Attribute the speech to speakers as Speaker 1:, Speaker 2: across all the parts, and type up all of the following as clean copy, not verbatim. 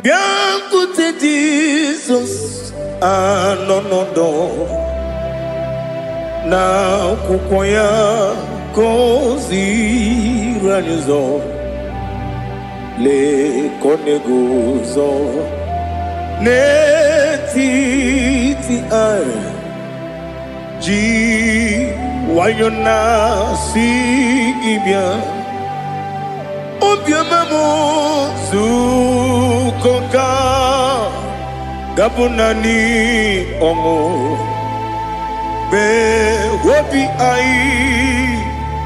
Speaker 1: Bianco Jesus, no na kukoya kozi ranizo le koneguzo netiti ai ji wayona si ibia obiamamo zukoka gabunani omo be wobi ai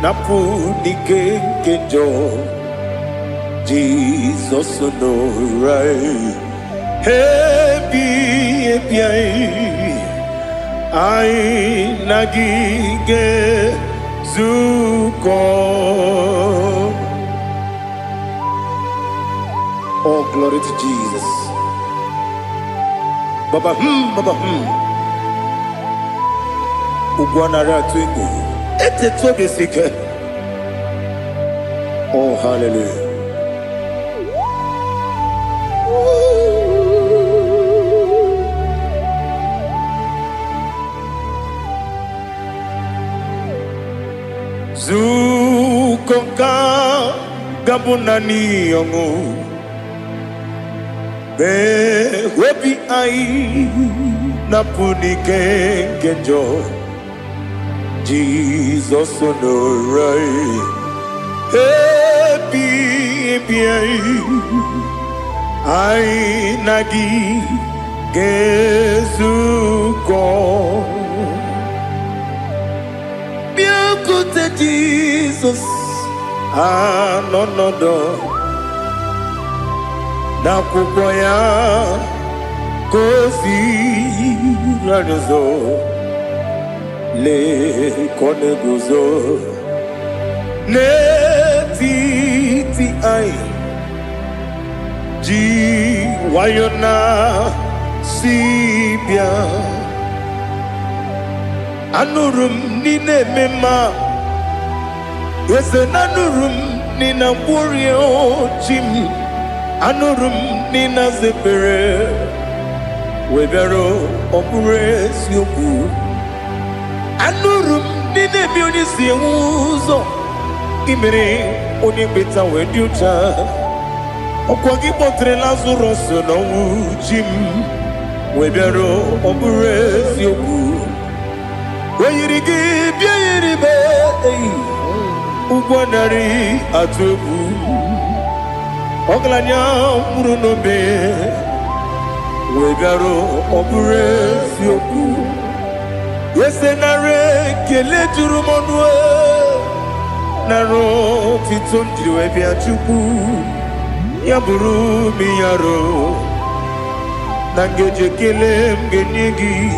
Speaker 1: napu nike kenjo Jesus no right happy ai nagige zuko. Oh, glory to Jesus. Baba Ugwanara twingu ete tobe sike. Oh, hallelujah. Zukonka gabunani yongu be webi ai napunike kenjo Jesus no right happy ai nagi gezuko biakute Jesus no na kukoya kozi ranizo le koneguzo netiti ai ji wayona sibia anurum nine mema yese nanurum nina burio chim anurum nina zepere webero opure sioku anurum nina bioni siuzo imere oni beta weducha okwagi potre lazarus no jim webero opure sioku weyirigi biiribe ugwanari atubu Oglanya murunobe wegaro obure sioku yesenare kele jurumonwe naro titondri webia chuku yaburu miyaro nangeje kele mgenigi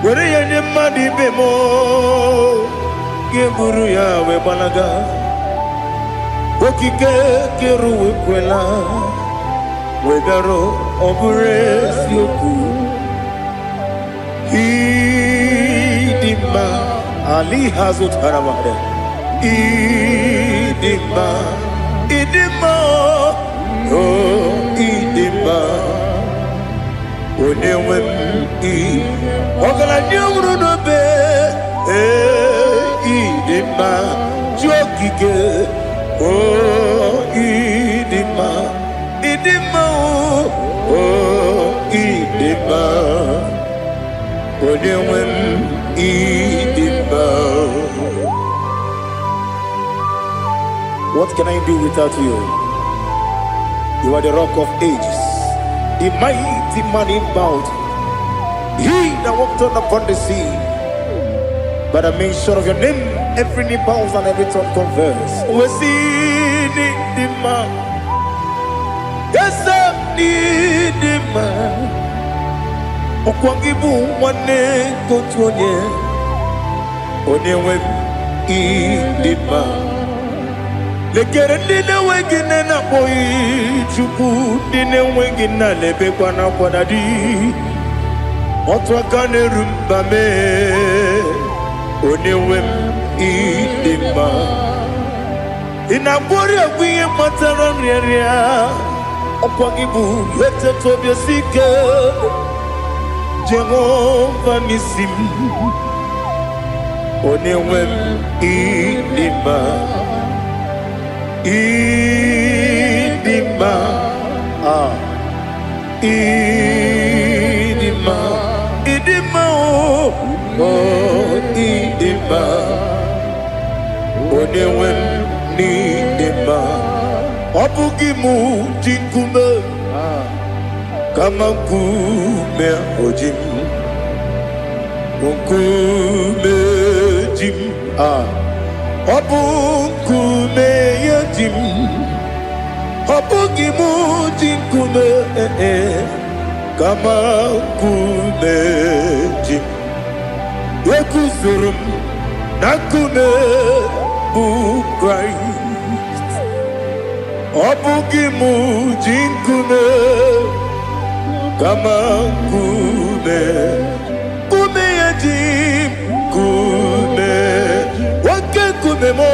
Speaker 1: were yanye madi bemo geburu ya webalaga okike keru kwela wegaro obure sioku idima ali hazut haramade idima oh idima onewem ogala nyumru no be idima jokike. Oh, idima, oh, idima, odewem idima. What can I do without you? You are the rock of ages, the mighty man in battle. He that walked on upon the sea. By the mention of your name, every knee bows and every tongue converse. We see the man. Yes, I need the man. Okwangibu wane kotonye. Onewe idima. Lekere dine wengine na boy chuku dine wengine lebe kwa na kwa dadi. Otwa kane rumba me. Onewem idima. Inabori agwiye matara nyeria Okwangibu yete tobia sike Jehovah nisim Onewem idima Idima Idima Idima oh Idima Onewem nidima Obugimu jinkume Kama kume ojim Kume jim Obukume yajim Obugimu jinkume Kama kume jim Yekuzurum Nakume bukrai Obugimu jinkume Kama kume Kume yajim Kume Wake kume mo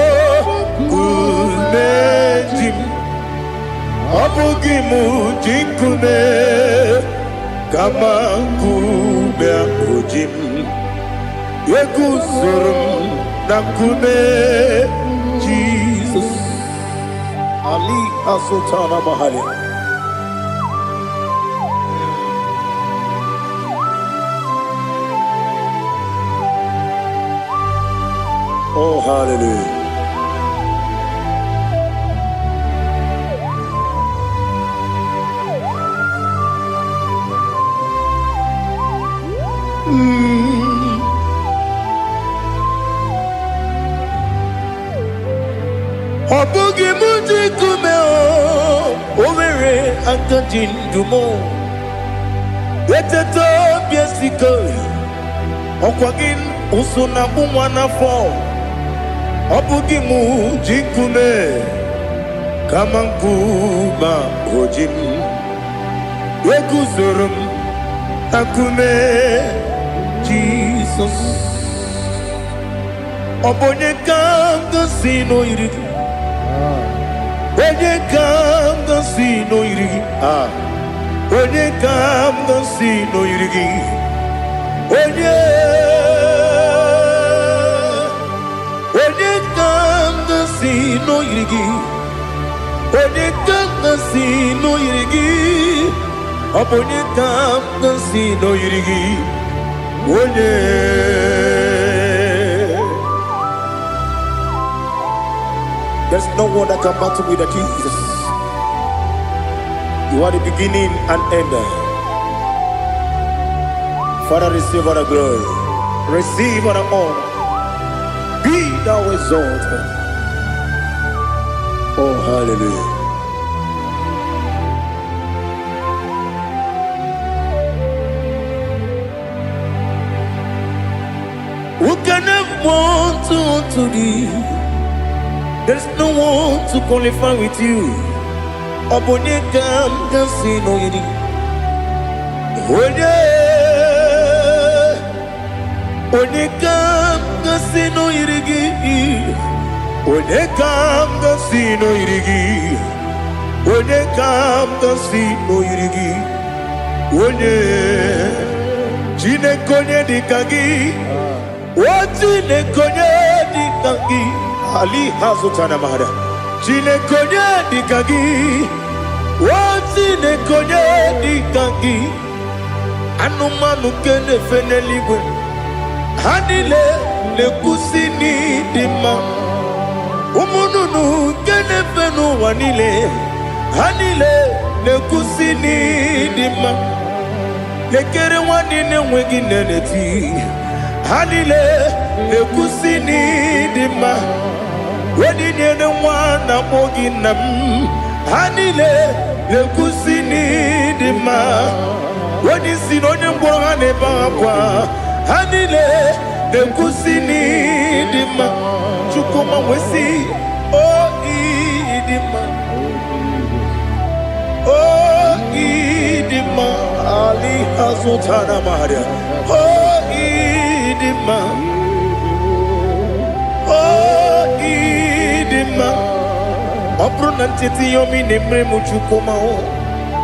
Speaker 1: Kume jim Obugimu jinkume Kama kume ojim Yekuzurum Nakume Jesus Ali Asultana Mahali. Oh, hallelujah. Obugi muji kumeo Overe akajin dumo Weteto biesiko Okwagin usuna bumwana fo Obugi muji kume Kamankuma ojim Wekuzurum Akume Jesus Obonye kanga sino irigi When you come to see no irigi, when you come to see no irigi, when you come to see no irigi, when you come to see no irigi, when you come to see no irigi, when you there's no one that can battle with Jesus. You are the beginning and end. Father, receive our glory. Receive our honor. Be thou exalted. Oh, hallelujah. Who can have one to thee? There's no one to qualify with you. Obonye kam kasino yidi. Onye kam kasino yidi. Onye kam kasino yidi. Onye kam kasino yidi. Onye chine konye dikagi. Wachine konye dikagi. Ali Hazutana Mahada. Chine konye dikagi. Wachine konye dikagi. Anumanu kene feneligwe. Hanile le kusini dima. Umununu kene fenu wanile. Hanile le kusini dima. Lekere wanine wengi neneti. Hanile le kusini dima. Wedi nyene mwana mogi nam. Hanile le kusini dima. Wedi sinonye mbwangane bangwa. Hanile le kusini dima. Chukuma wesi oh idima. Oh idima. Ali Hazutana Maria. Oh idima. Oh idima. Obrunantiti yomi nemre muchukuma o.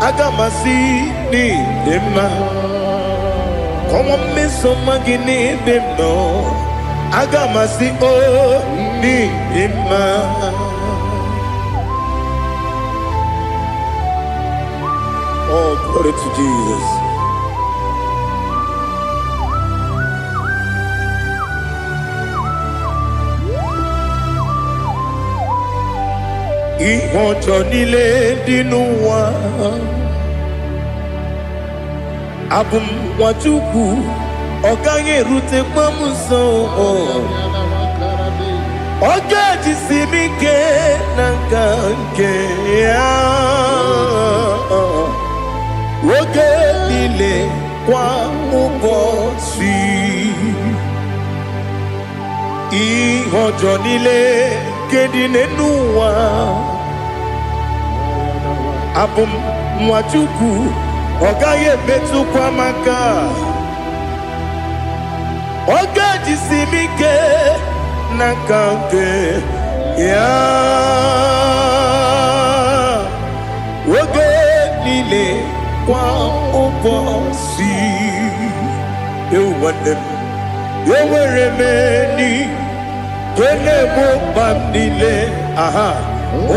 Speaker 1: agamasi ni dema. Come on, miss some magini dem no. Agamasi oh ni dema. Oh, glory to Jesus. Ihojo nile dinuwa abum wajuku oganye rute pamuso ogaji simike nangange ya woge nile kwa ubosi ihojo nile kedinenuwa abum mwachuku ogaye betu kwa maka ogaji simike nakange ya woge nile kwa ubosi you want them you were many kene mo bandile aha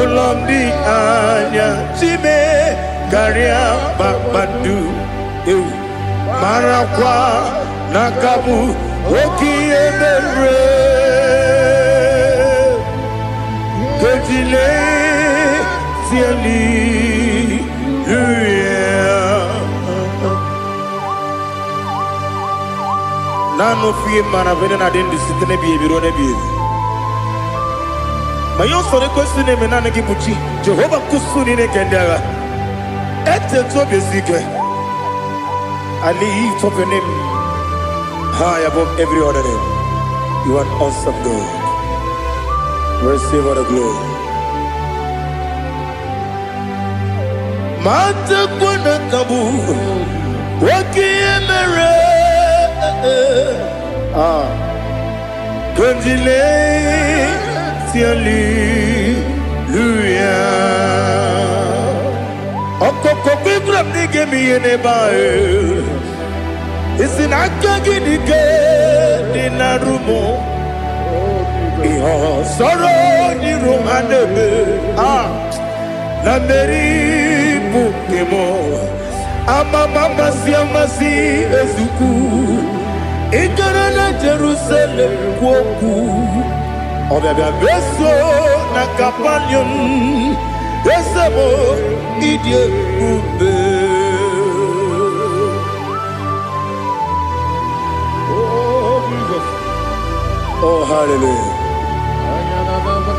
Speaker 1: ulomdi anya chime garia babandu eu marakwa nakabu okiemere kejile tiali nano fie mana vene na den disitene bi ebiro na bi mayo sore kwesi ne menane gibuchi Jehova kusuni ne kendara ete to besike I lift up your name high above every other name. You are awesome God. Receive all the glory. Mata kuna kabu wakiemere Kundile Hallelujah. Okokokikra nige mi enebae. Isina kagi nige dinarumo. Iho soro ni romanebe. Na meri bukemo. Amama siamasi ezuku. Ikarana Jerusalem woku. Obebe beso na kapanion Besamo idie ube Oh Jesus. Oh hallelujah.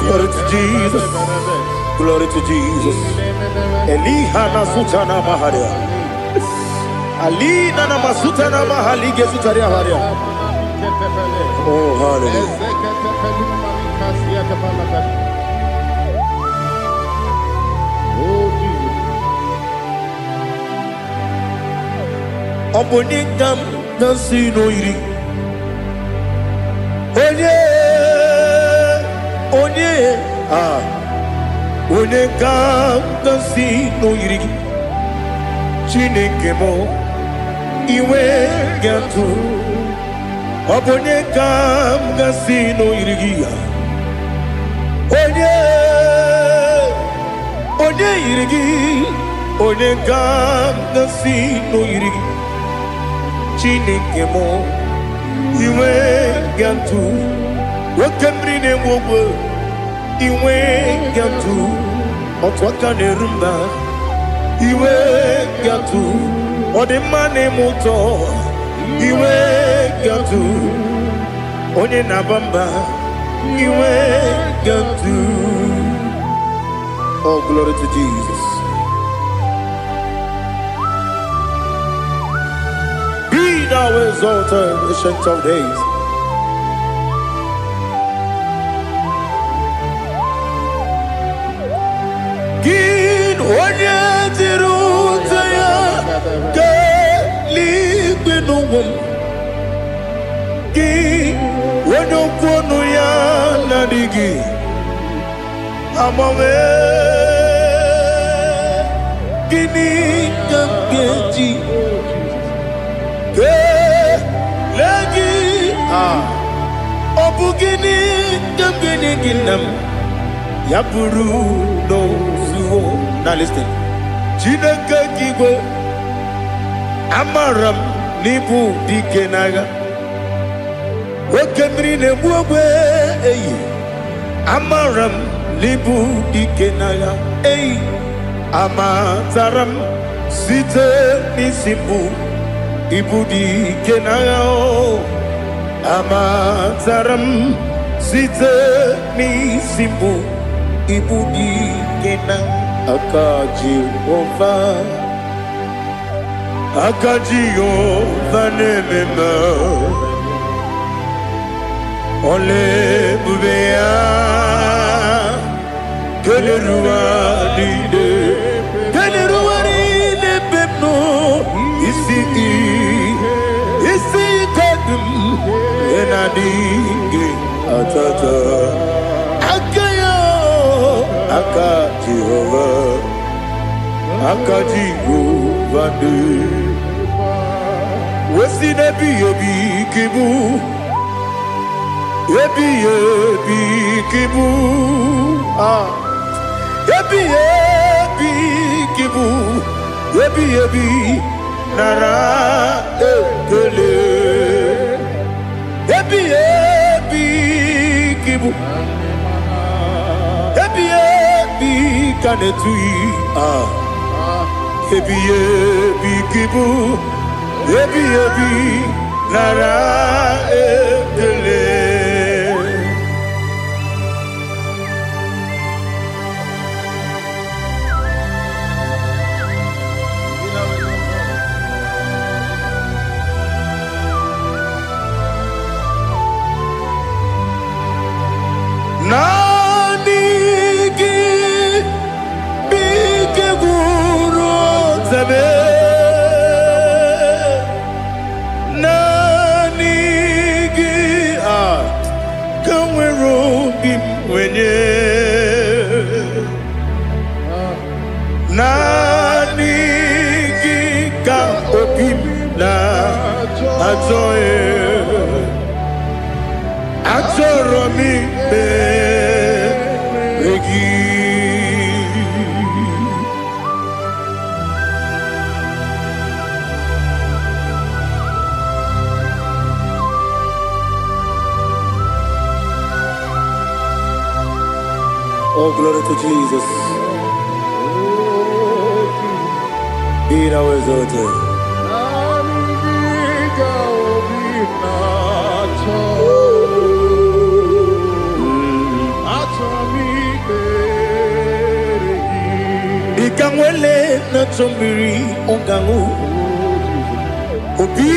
Speaker 1: Glory to Jesus. Glory to Jesus. Elihana sutana maharia Alina na masutana mahalige sutaria haria Oh hallelujah.
Speaker 2: Oh Jesus.
Speaker 1: Oboningam dansino iri. Onye oningam dansino iri. Chineke mo iwe gantu. Oboningam dansino iri. Onye irigi, onye gam nasi no irigi. Chineke mo, iwe gantu. Wakemri ne mwogo, iwe gantu. Otwaka ne rumba, iwe gantu. Odemane moto, iwe gantu. Onye nabamba, iwe gantu. Oh, glory to Jesus. Be thou exalted, ancient of days. Gin onye tirutaya ke ligbinugum. Gin onye kwonu ya nadigi. Amame Gini gamgeji lagi obugini gamgini ginam yaburu no zuo. Now listen. Chineke kigwe amaram nibu dikenaga okemri nebuogwe eyi amaram nibu dikenaga eyi amataram site nisimbu ibu dikenaga amataram site nisimbu ibu dikenaga. Akajihova nemema ole bubea keleruaride bebno isi kadum enadinge atata Akajihova de Wesi nebi kibu Ebi kibu Ebi kibu Ebi nara ekele Ebi kibu Ebi kanetui Ebi kibu Ebi nara ekele. Oh, glory to Jesus. Be thou exalted. Ikamwele na chombiri ongangu Obi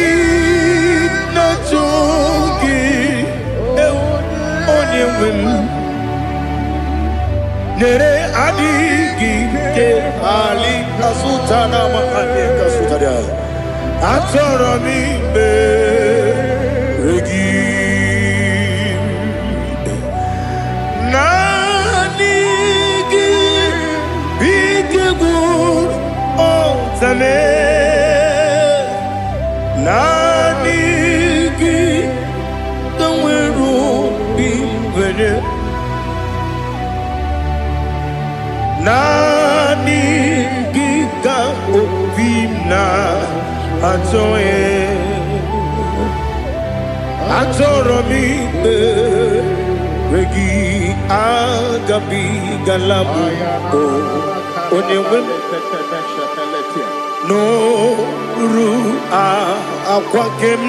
Speaker 1: na chongi onye wim Nere adigi ke ali asutana mahane kasutaria Atoro mi be regi Nanigi bige gur ontame Nanigi kamweru bimwene Nani gika opina atoye atoro mi regi agabi galabu onyewe no ru akwakem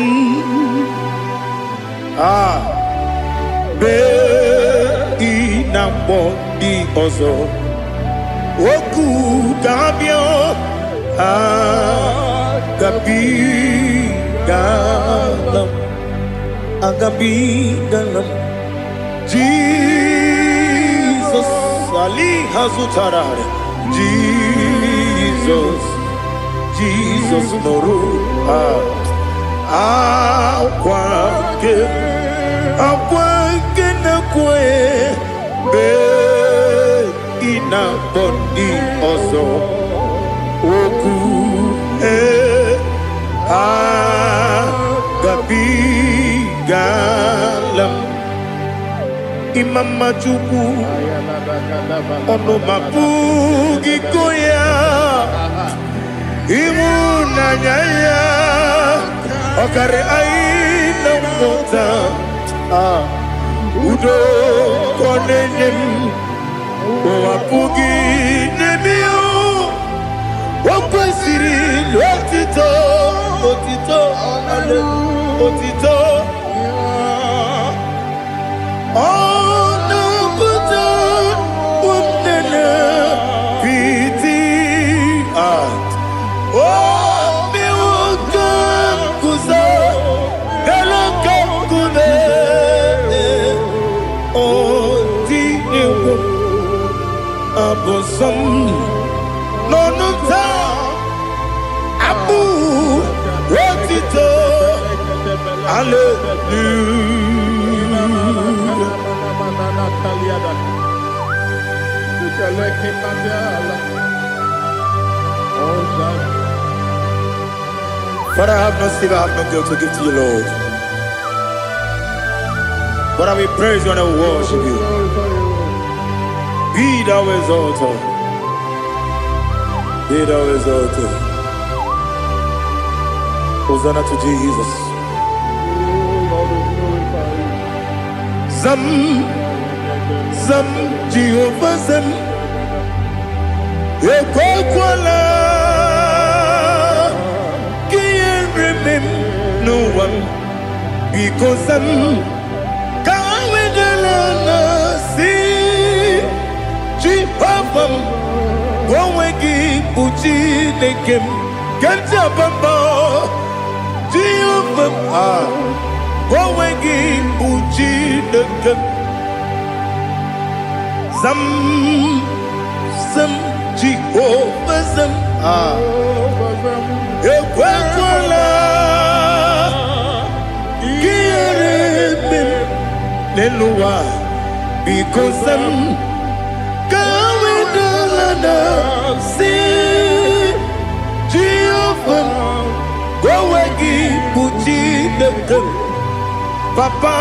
Speaker 1: be inambo di ozo Oku gabio agabi galam Jesus Ali hazutarare Jesus moru akwake na kwe be ina body ozo oku mama chuku ono mapugi koya imu nanyaya okare aina mota udo konenem wapugi nemio wakwesiri lotito otito ale otito ono buta umnene piti at mi wakam kuza galakam kune abosam nonunta abu wotito hallelujah. Father, I have no silver, I have no gold to give to you, Lord. But I will praise you and I will worship you. Be thou exalted. Be thou exalted. Hosanna to Jesus. Zam, Zam, Jehovah Zam. Ekokwala, can't remember no one because Zam can't wait alone. See, Jehovah, go wegi puchi nekem, kanja bamba. Jehovah, go wegi puchi nekem. Zam, Zam, Jehovah Zam. Ekokwala, kiyeremem, neluwa, because Zam kawedalana si Jehovah, go wegi puchi nekem. Papa,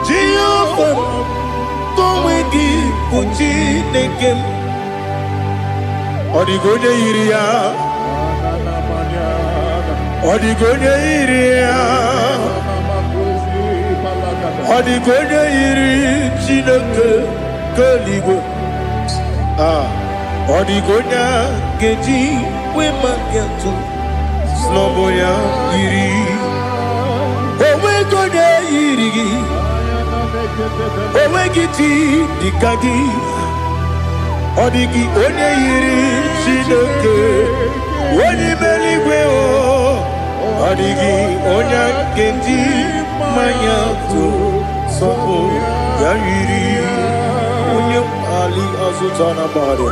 Speaker 1: Jehovah, go wegi puchi nekem. Odigonya iria, Odigonya iria, Odigonya iri chineke keligo. Odigonya geji wema getu sloboya iri. Owe gonya iri, owe giti dikagi. Odigi onye yiri Chineke onye meligwe o odigi onye kenji manya to sopo ya yiri onye ali azutana bade.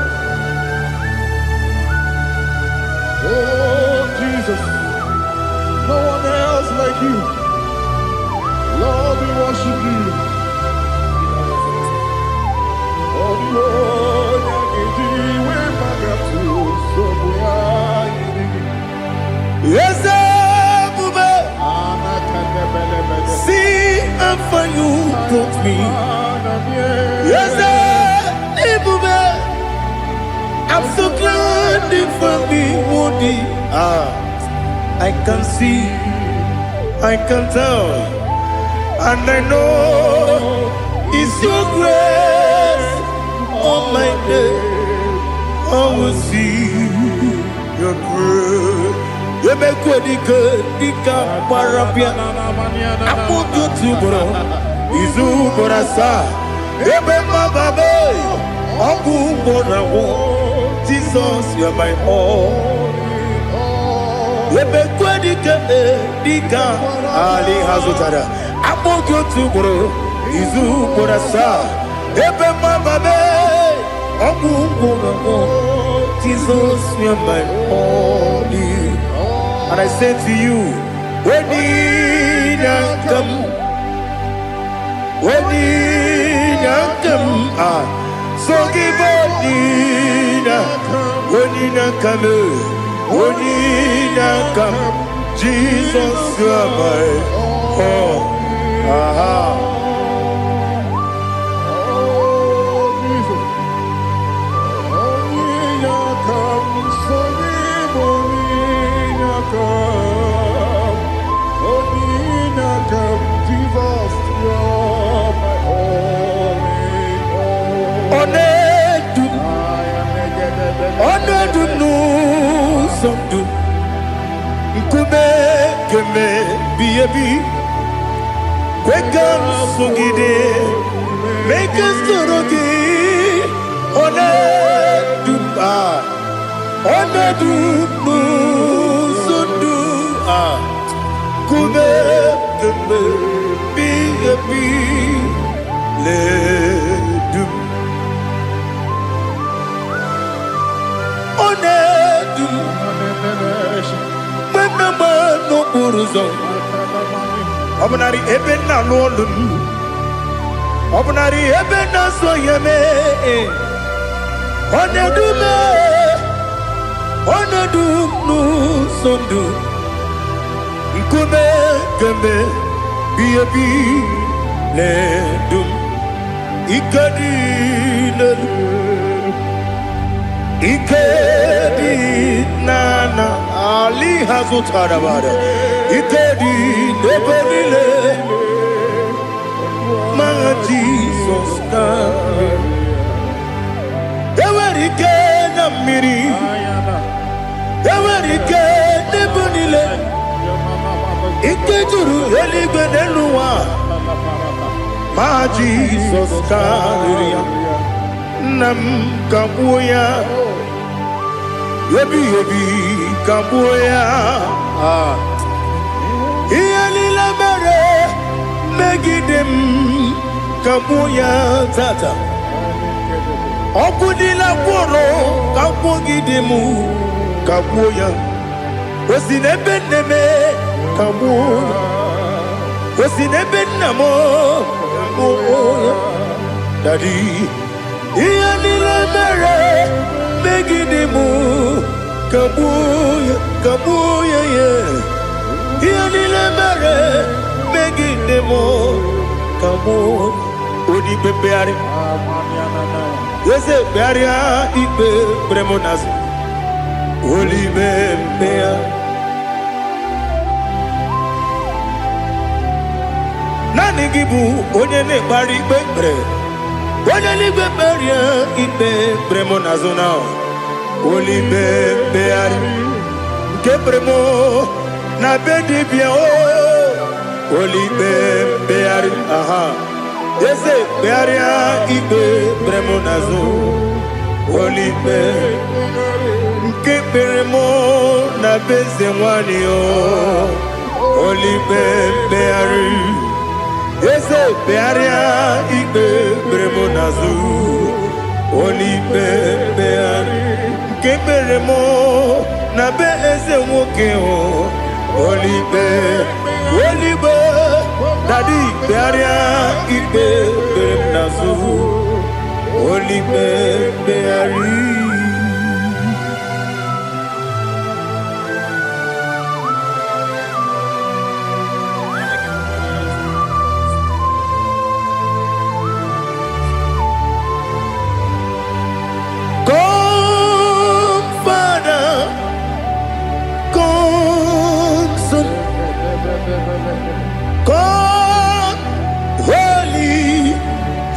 Speaker 2: Oh Jesus, no one else like you. Lord, we worship you.
Speaker 1: Yes, see how far you brought me. Yes, I'm so glad for me, Woody. I can see, I can tell, and I know it's your grace. On my day, I will see your grace. You make what you could, Dika Parapia. I put you to bro. Izu Borasa. You make my baby. Abu Bonawo. Jesus, you're my all. You make what you could, Dika Ali Hazutada. I put you to bro. Izu Borasa. You make my baby. Jesus, you're my only. And I say to you, when you come, so give up when you come, Jesus, you're my all. Baby, wake up, Sugide, make us to Ona du sundu kube bi le du ona du mama no buruzo obnari ebe na lolun obnari ebe na soyeme ona du me ona du nu sondu nkume gembe bi le dum ikadi nana ali hazutara bada ikadi nebele ma Jesus ka ewerike na miri ewerike nebele ikejuru eligbe neluwa ma Jesus ka nam kabuya yebi kabuya iyalila mere megidem kabuya tata okudila kworo kabugidemu kabuya osinebenneme kabuya osinebennamo kabuya daddy iyalila mere megidemu kabuya ye iyalila mere megidemu kabuya odi pepeari yese pearia ipe premonas oli bempea nani gibu onye ne bari pepre onye ligbe peria ipe premonazona oli bempeari nke premo na bedibia o oli bempeari aha yese pearia ipe premonazo oli be nke premo na bezemwani o oli bempeari yese pearia ipe premonazo oli bempeari nke premo na bezemwoke o oli be daddy pearia ipe premonazo oli bempeari. God, Holy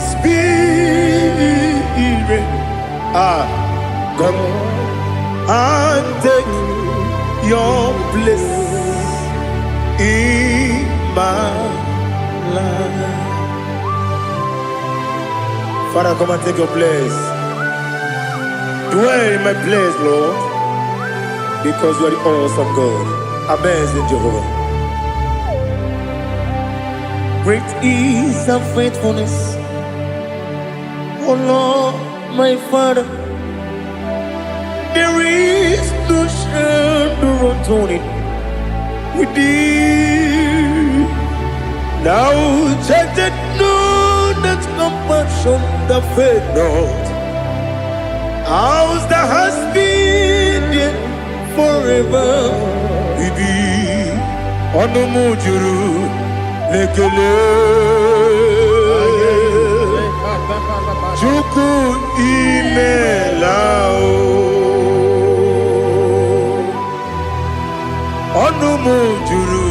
Speaker 1: Spirit, come and take your place in my life. Father, come and take your place. Dwell in my place, Lord, because you are the awesome God. Amazing Jehovah. Great is thy faithfulness, O Lord, my Father. There is no shadow of turning with thee. Now judged no that compassion that faith not. Ours that has been there forever with thee. On the mujuru lekele Chuku imelao Onu mujuru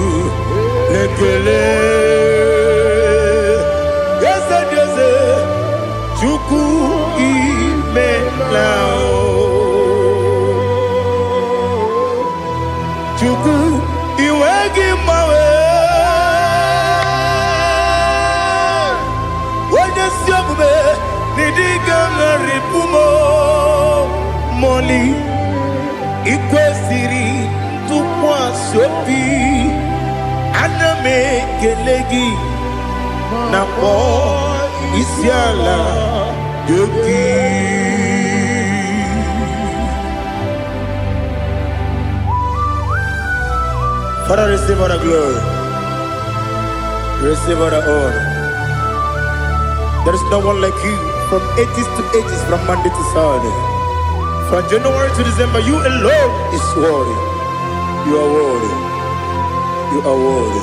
Speaker 1: lekele Yese Chuku imelao Chuku iwegi mawe ikwesiri ntụkwasị obi ana m ekele gị na kpọ isi ala gị. Father, receive all the glory, receive all the honor. There is no one like you from ages to ages, from Monday to Saturday. From January to December, you alone is worthy. You are worthy. You are worthy.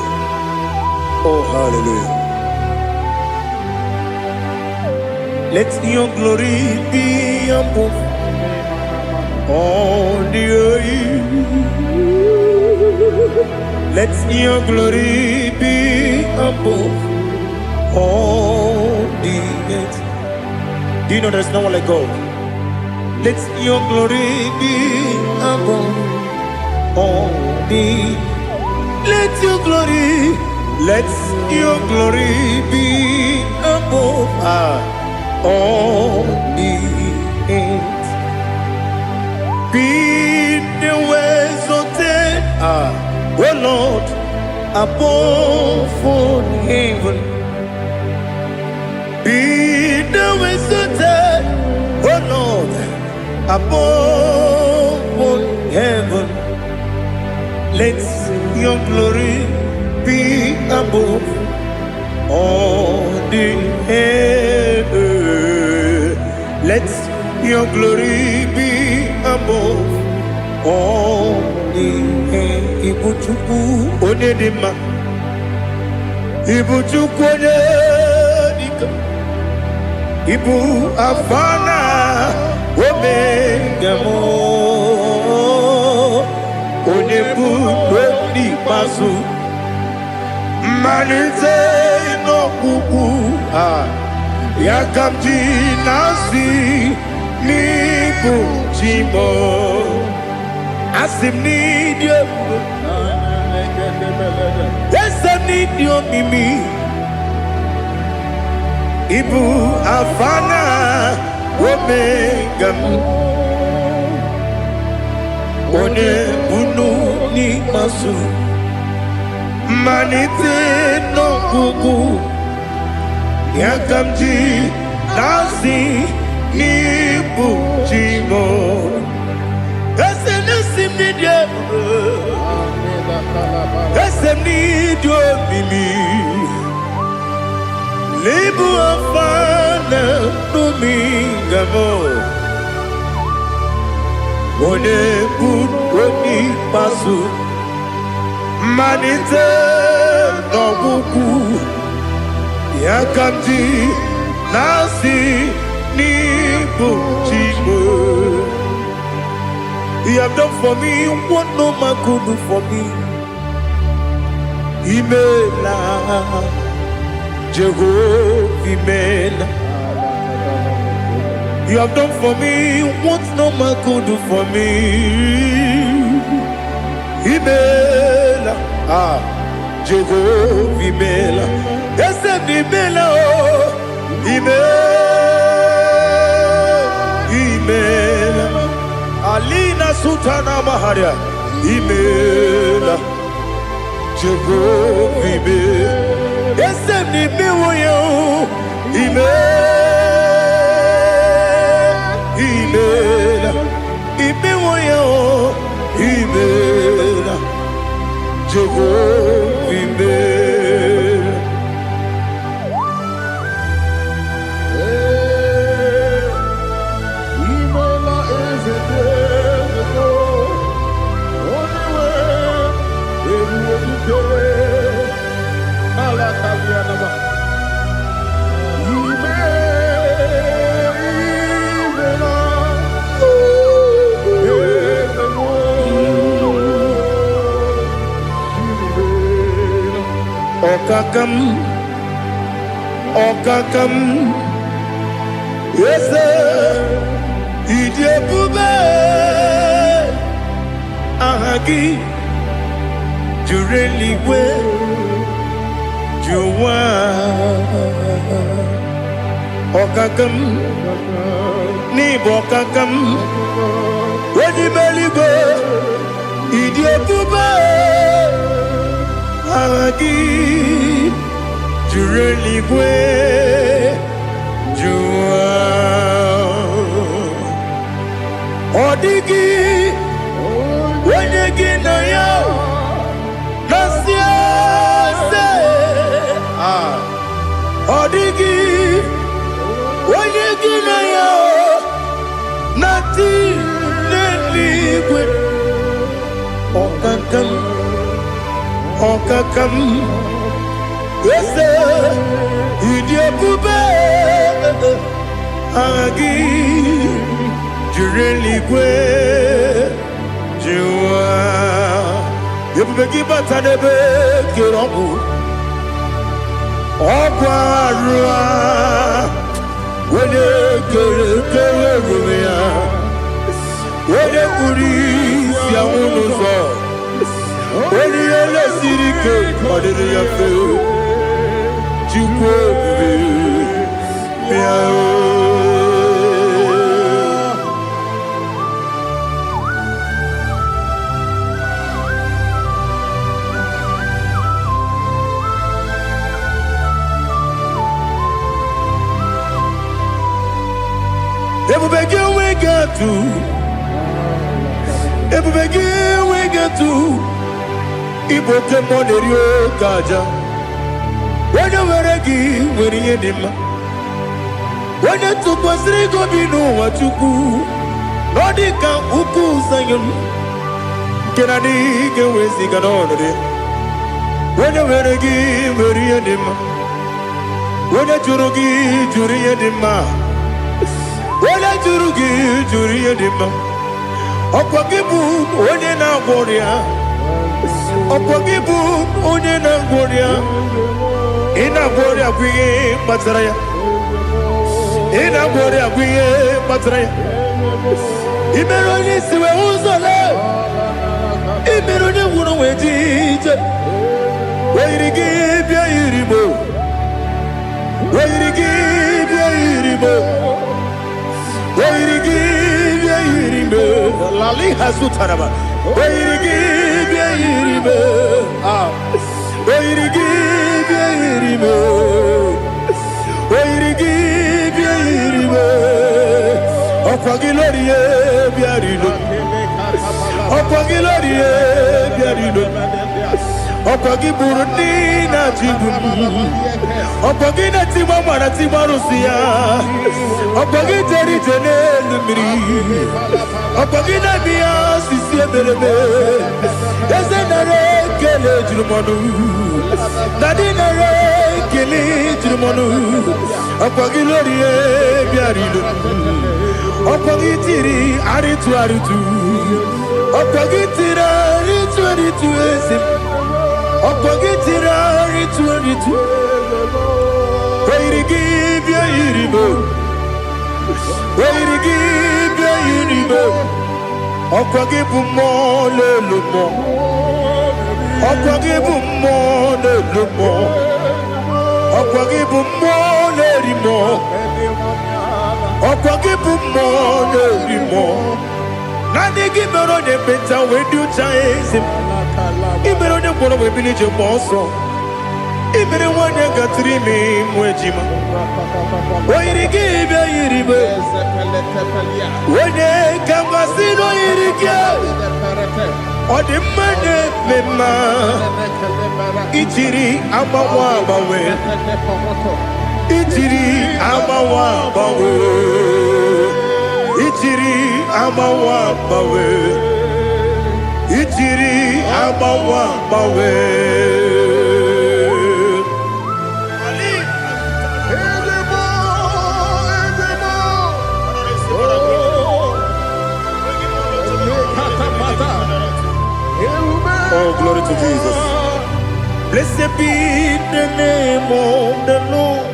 Speaker 1: Oh, hallelujah. Let your glory be above all the earth. Let your glory be above all the earth. Do you know there's no one like God? Let your glory be above all the. Let your glory be above all the earth. Be the ways of oh Lord, above all heaven. Be the ways of oh Lord, above all heaven. Let your glory be above all the earth. Let your glory be above all the earth. Ibuchukwu onedima, Ibuchukwu onedika, Ibu afana omega mo, onebu weni pasu, manite no kuku yakamji nasi nibu chimo. Asim need you. Yes, I need you, Mimi. Ibu afana omega. One bunu ni masu. Manite no kuku. Yakamji nasi nibu chimo. Esem need you, Mimi. Lebu afana dominga mo. One buni pasu. Manite no buku. Yakamji nasi ni buchimo. You have done for me what no man could do for me. Imela, Jehovah, Imela. You have done for me what no man could do for me. Imela, Jehovah, Imela. Yes, Imela, Imela. Alina Sutana Maharia, Imela, Jehovah, Imela. Yes, Imela, Imela, Imela, Jehovah, Imela. Okakam, yes, Idiabube, Ahagi, Jureli we, Juwa, Okakam, Nibokakam, when you belly go, idiot to buy, Agagi, Jureli Gwe, Jua, Odigi, when you get a yow, Nasia, Odigi, when you get a yow, Nothing. Okakam, yes, idiot, Bube, Agi, Jureli Gwe, Jua, you begin but a debate, Kirobu, Oquarua, when you go, when you police, Yamuno. When you let City Cake, what did you feel? You Ever begin we get to. Ever begin we get to. Iboke monerio kaja. When you were a give, when you did when you took was Rigo Bino, what you do. Nodika Uku Sayon. Can I dig away Siganone? When you were a give, when you did when you Jurugi, Juria Dima. When I Jurugi, Juria Dima. Opagibu, when you now warrior. Opagibu, Unina Goria, Ina Goria, we Matraya, Ina Goria, we Matraya. Imeroni, we also love. Imeroni, wouldn't wait it. Where to give your Iribo? Where to give your Iribo? Where to give your Iribo? Lali Hasutaraba. Where to give your Iribo? Where to give your Iribo? Where to give your Iribo? Opagilorie, Biarino. Opagilorie, Biarino. Opagiburina Tibum. Opagina Timamana Timarusia. Opagiteri Tenelumri. Opagina Mia Sisia Berebe. Yazenare Kele Jumanu. Nadinare Kele Jumanu. Opagilorie Biarino. Opagitiri Aritu Aritu. Opagitira Aritu Aritu Esim. Opagitira Aritu Aritu. Where to give your Iribo? Where to give your Iribo? Opagibu more, little more. Opagibu more, little more. Opagibu more, little more. Opagibu more, little more. Nani give me on the better when you chase him. Even on the one of a village of Mosso. Even the one that got 3 names, Wejima. Why to give your Iribo? When they come, I see no Irigo. Or the money, Mema. Ichiri, Amawabawe. Ichiri, Amawabawe. Ichiri, Amawabawe. Ichiri, Amawabawe. Oh, glory to Jesus. Blessed be the name of the Lord.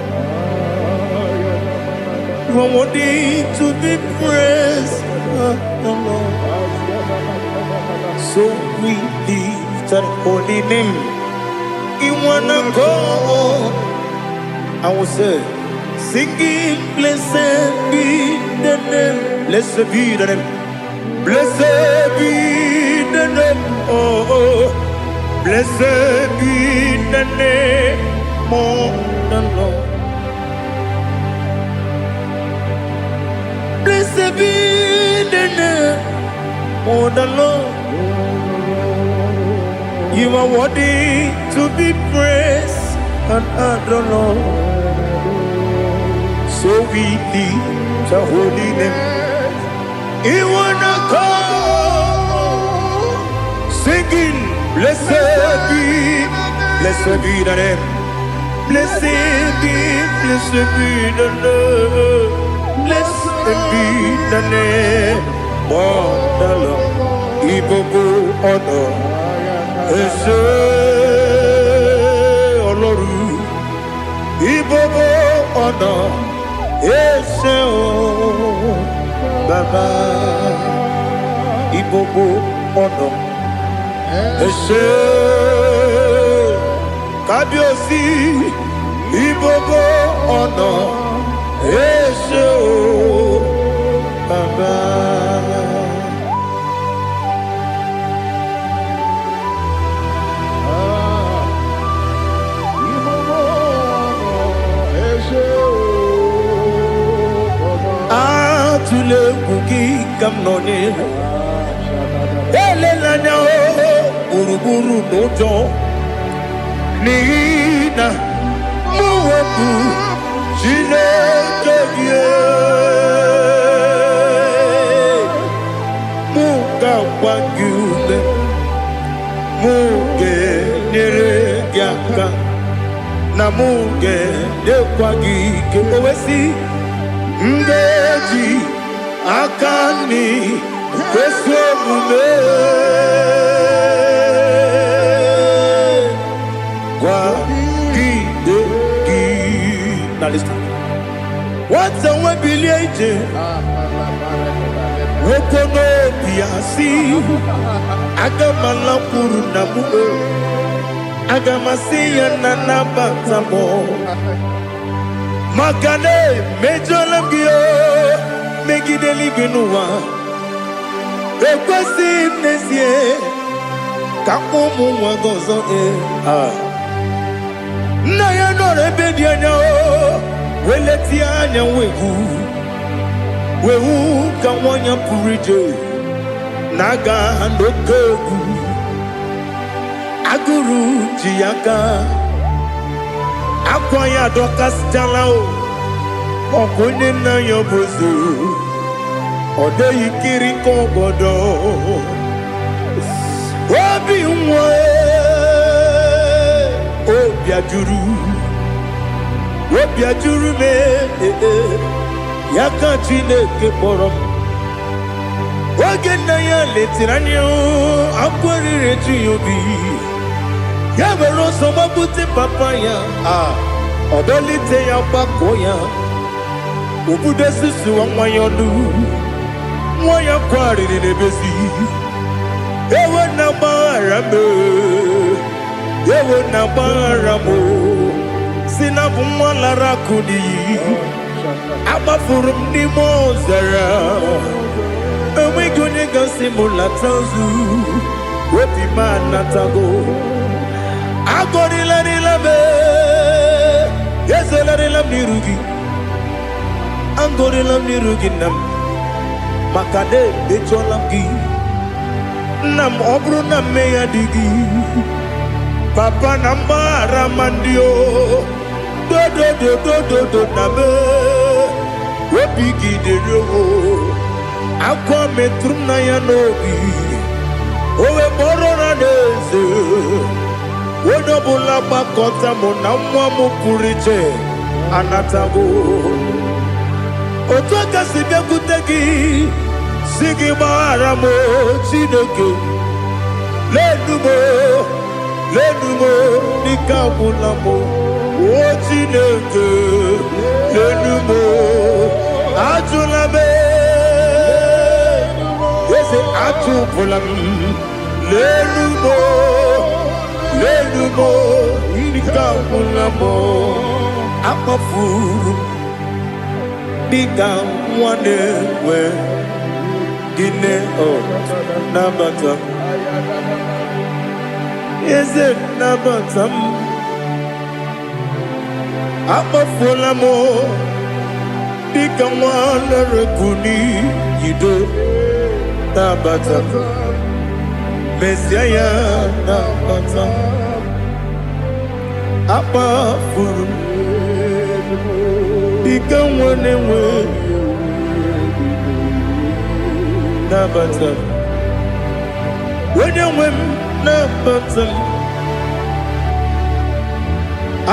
Speaker 1: You are worthy to be praised, the Lord. So we lift that holy name. You wanna go? I will say, singing, blessed be the name. Blessed be the name. Blessed be the name, oh, blessed be the name of the Lord. Blessed be the name of the Lord. You are worthy to be praised and adored, Lord. So we lift your holy name. You wanna come singing, blessed be the name. Blessed be the Lord. Blessed be the name of the Lord. Ibogo honor, Ese Oloru. Ibogo honor, Ese Baba. Ibogo honor, Ese Kabiosi. Ibogo honor, Ese Baba. Tule kuki kamnone ele lanya uruburu nojo nina muwetu chineke muka wangule muge nere gyaka na muge dekwagi ke owesi ngeji akani kwesomume kwa gidegi. Now listen. What's a webileje? Wokono piasi agamala puru namu agamasiya nanabatamo Makane mejolamgio megideli benua ekwesi nesie kakomu wagozo na ya no rebedi anya weleti anya wehu kawanya purije naga ndokogu aguru jiyaka Akwaya dokas jalao Okunye na yobozu Ode yikiri kogodo Obi mwe Obi ajuru me Yaka chineke porom Oge na ya letiranyo Akwari reji yobi Yabero soma buti papaya Odolite ya bakoya Ubude susu wa mwayonu Mwaya kwari nebezi Ewe na marame Ewe na maramo Sinabu mwalara kudi Abafurum ni mozara Ewe gune gasi mulatanzu Wepi manatago Agorila nilabe Yesela nilam nirugi Angorila nirugi nam Makade becholam gi Nam obru nam meya digi Papa nambara mandio Do nabe Wepigi de yo Akwa metrum na ya nogi Owe borona neze Wodobula bakota mona mwamu purije anatago Otoka sibe kutegi Sigi baramo chineke Lenumo nikabulamo O chineke Lenumo Ajulame Yese ajupulam Lenumo Nikabulamo Akafuru Nika mwanewe ine oh nabata eze nabata abafola mo dika mwana rekuni yido nabata Messiah nabata abafuru dika mwana we nabata when you win nabata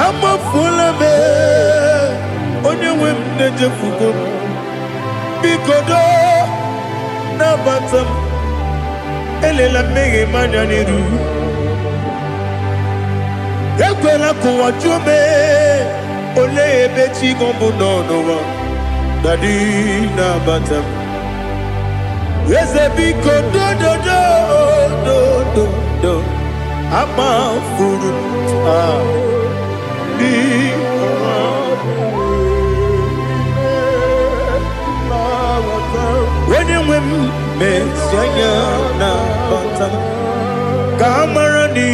Speaker 1: I'm a full of it on your win the fugo because nabata elela mege mananiru ekwela kuwa chume ole ebechi gombo no dadi nabata Ezebiko do ama furu di when you win Messiah na bata kamara ni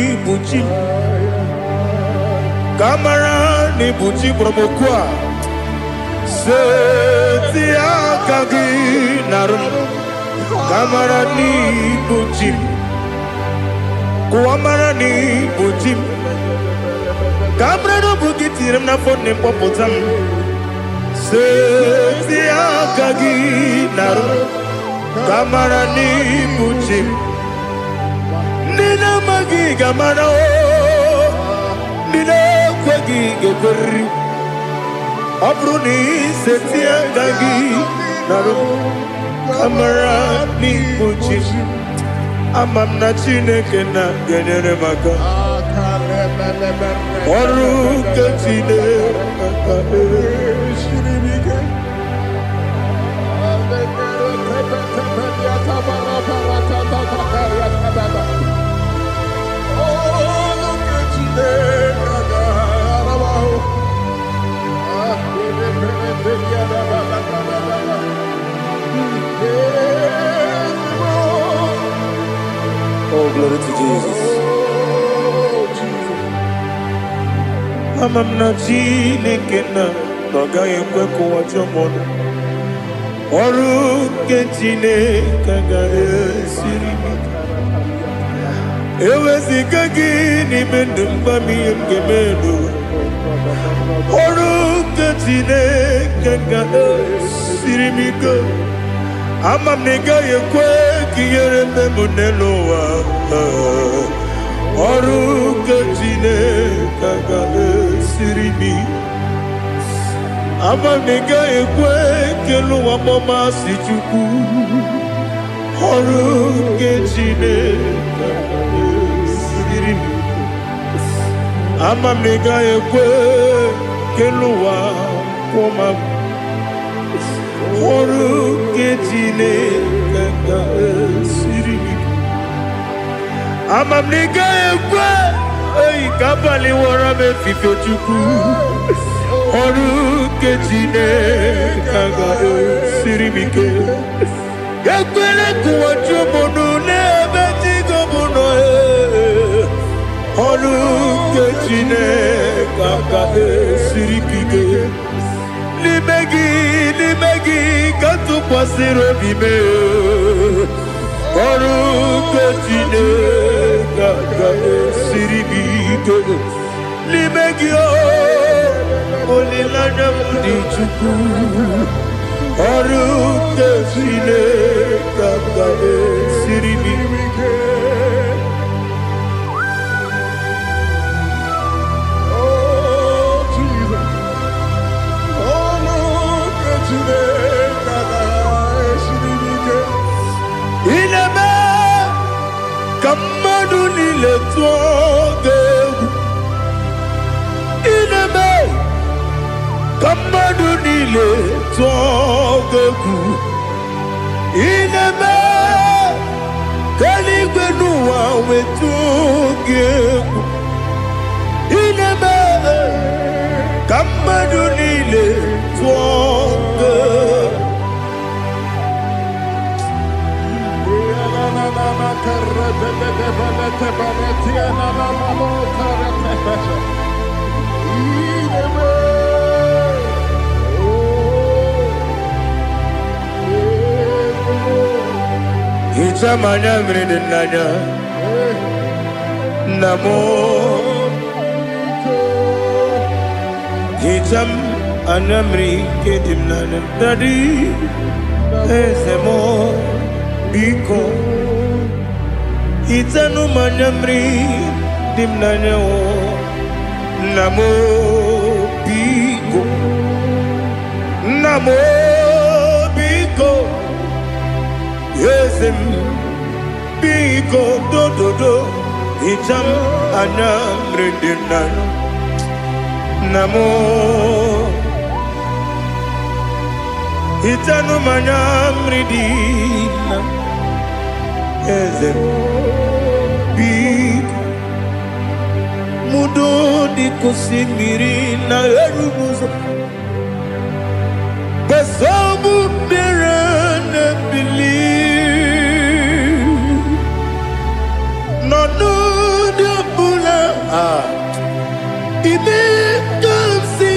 Speaker 1: buchi promokwa setia kagi narum Kamarani bujim, kuamarani bujim. Kamrano bukitiram na phone popotam. Setia kagi naru, kamarani bujim. Nina magi kamara o, nina kwagi gekuri. Abruni setia kagi naru. Kamarani bujim amamna chineke na genere maka oru kachine shiribike Oh, glory to Jesus. I'm not Jinekena, Nogay Kweko Wajomono. Oru Ketine Kagae Sirima. Ewezi Kagini Mendumbami Gemedo. Oru Ketine Kagae Sirimiko. Ama nega yekwe kiyere memuneloa Oru kachine kagae sirimi Ama nega yekwe keluwa mama sichuku Oru kachine kagae sirimi Ama nega yekwe keluwa mama Oru ketine kaka sirimi Amamnika ekwe Ei kapali wara me fifo chuku Oru ketine kaka sirimi ke Ekwele kuwa chumono nebe tigo mono Oru ketine kaka sirimi ke Limegi katu pasiro bime Oru ketine kaka siribike Limegi olilana mudi chuku Oru ketine kaka siribike Ineme kamadu nile tuoge Ineme kamadu nile tuoge Ineme kaligwenu wawe tuoge Ineme kamadu nile tuoge Itamanya mridinanya Namo Itam anamri kedimnana Dadi Ezemo Biko Itanu manyamri dimnanya Namo Biko Namo Biko Yesem Biko do Itam anamri dimnanya Namo Itanu manyamri dimnanya Ezem Biko Mudo di kusimiri na erumuzo Basabu birana believe No de bula Ime kamsi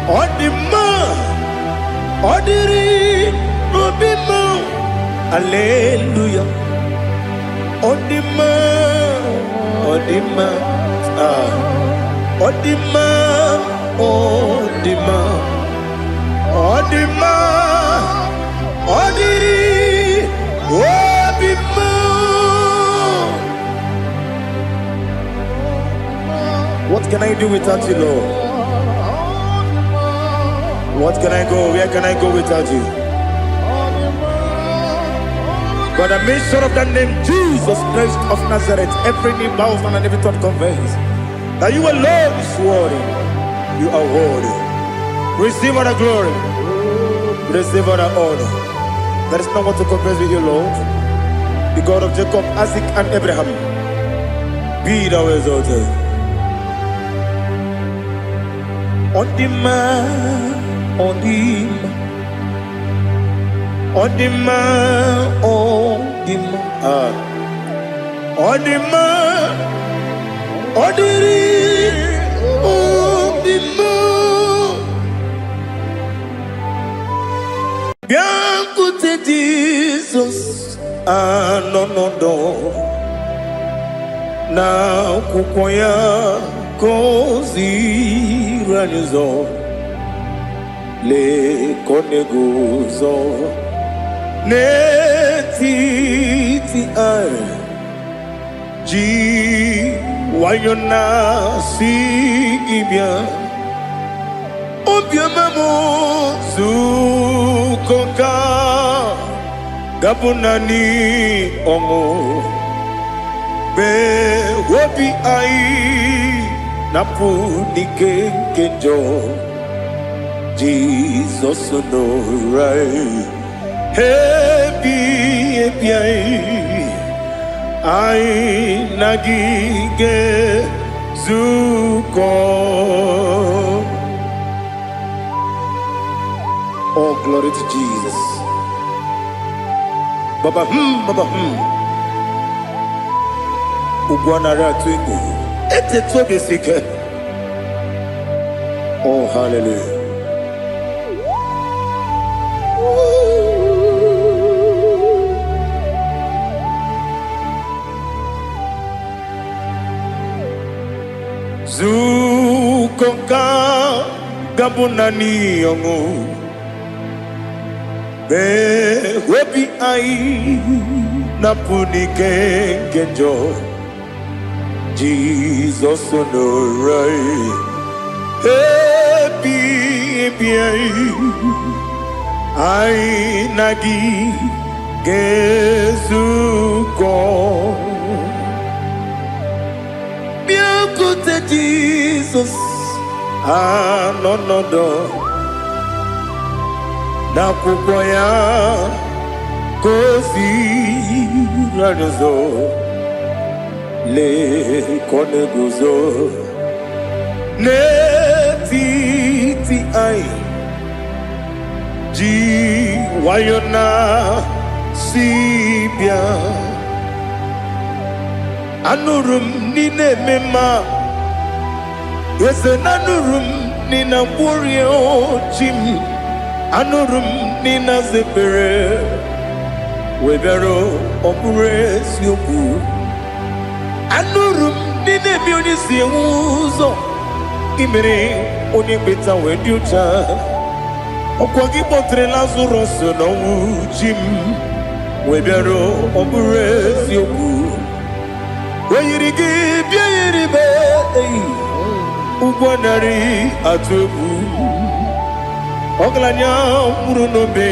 Speaker 1: Odima Odiri Obima Alleluia Odima Odima Odima Odima Odima Odiri Obima. What can I do without you, Lord? What can I go? Where can I go without you? But the mention of that name, Jesus Christ of Nazareth, every knee bows down and every tongue confesses that you alone is worthy. You are worthy. Receive all the glory. Receive all the honor. There is no one to confess with you, Lord. The God of Jacob, Isaac, and Abraham. Be thou exalted. On the man, on the man. On the man, on the man, on the man, on the man. Bianco te Jesus, no. Na kukoya kozi ranizo, le koneguzo. Netiti ai ji wayona sigibia obiamamo zukoka gabunani omo be wobi ai napunike kenjo Jesus no right. Happy, I nagige zuko. Oh, glory to Jesus. Baba Ugwana ratwingu. Ete tobe sike. Oh, hallelujah. Zukonka gabunani yongu be webi ai napunike kenjo Jesus no right happy ai nagi gezuko Jesus, no. Na kukoya kozi ranizo le koneguzo netiti ai ji wayona sibia Anurum nine mema. Yes, anurum nina warrior Jim. Anurum nina zepere. Webero operates yoku. Anurum nine munisi uzo. Imere onibeta weducha. Okwagi potre Lazarus no Jim. Webero operates yoku. Weyirigi biayiribe Ugwanari atubu Oglanya murunobe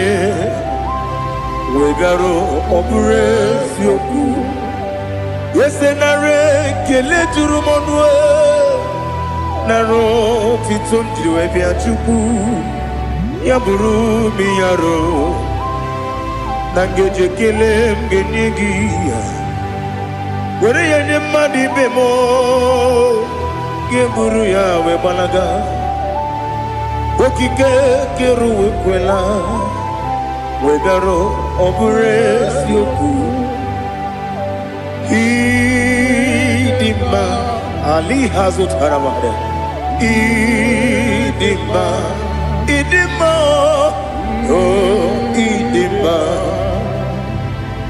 Speaker 1: Wegaro oburesi yoku Yesenare kele turumonwe Naro titondriwe biachuku Yaburu miyaro Nangeje kele mgenyigia Where ya ni madi bemo Geburu ya we balaga Okike keru we kwela Wegaro obure siyoku Idima Ali hazut haramade Idima Oh idima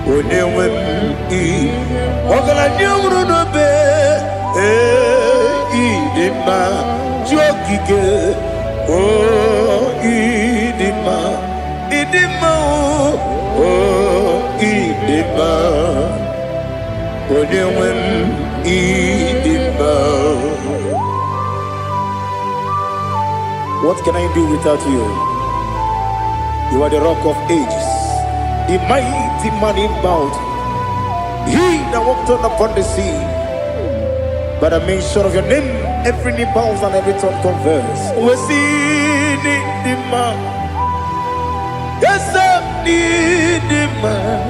Speaker 1: Onewem I Ogala nyumru no be Idima Jokike Idima Idima Onewem Idima. What can I do without you? You are the rock of ages, the mighty man in battle. He that walked on upon the sea. By the mention of your name, every knee bows and every tongue converse. We see the man. Yes, I need the man.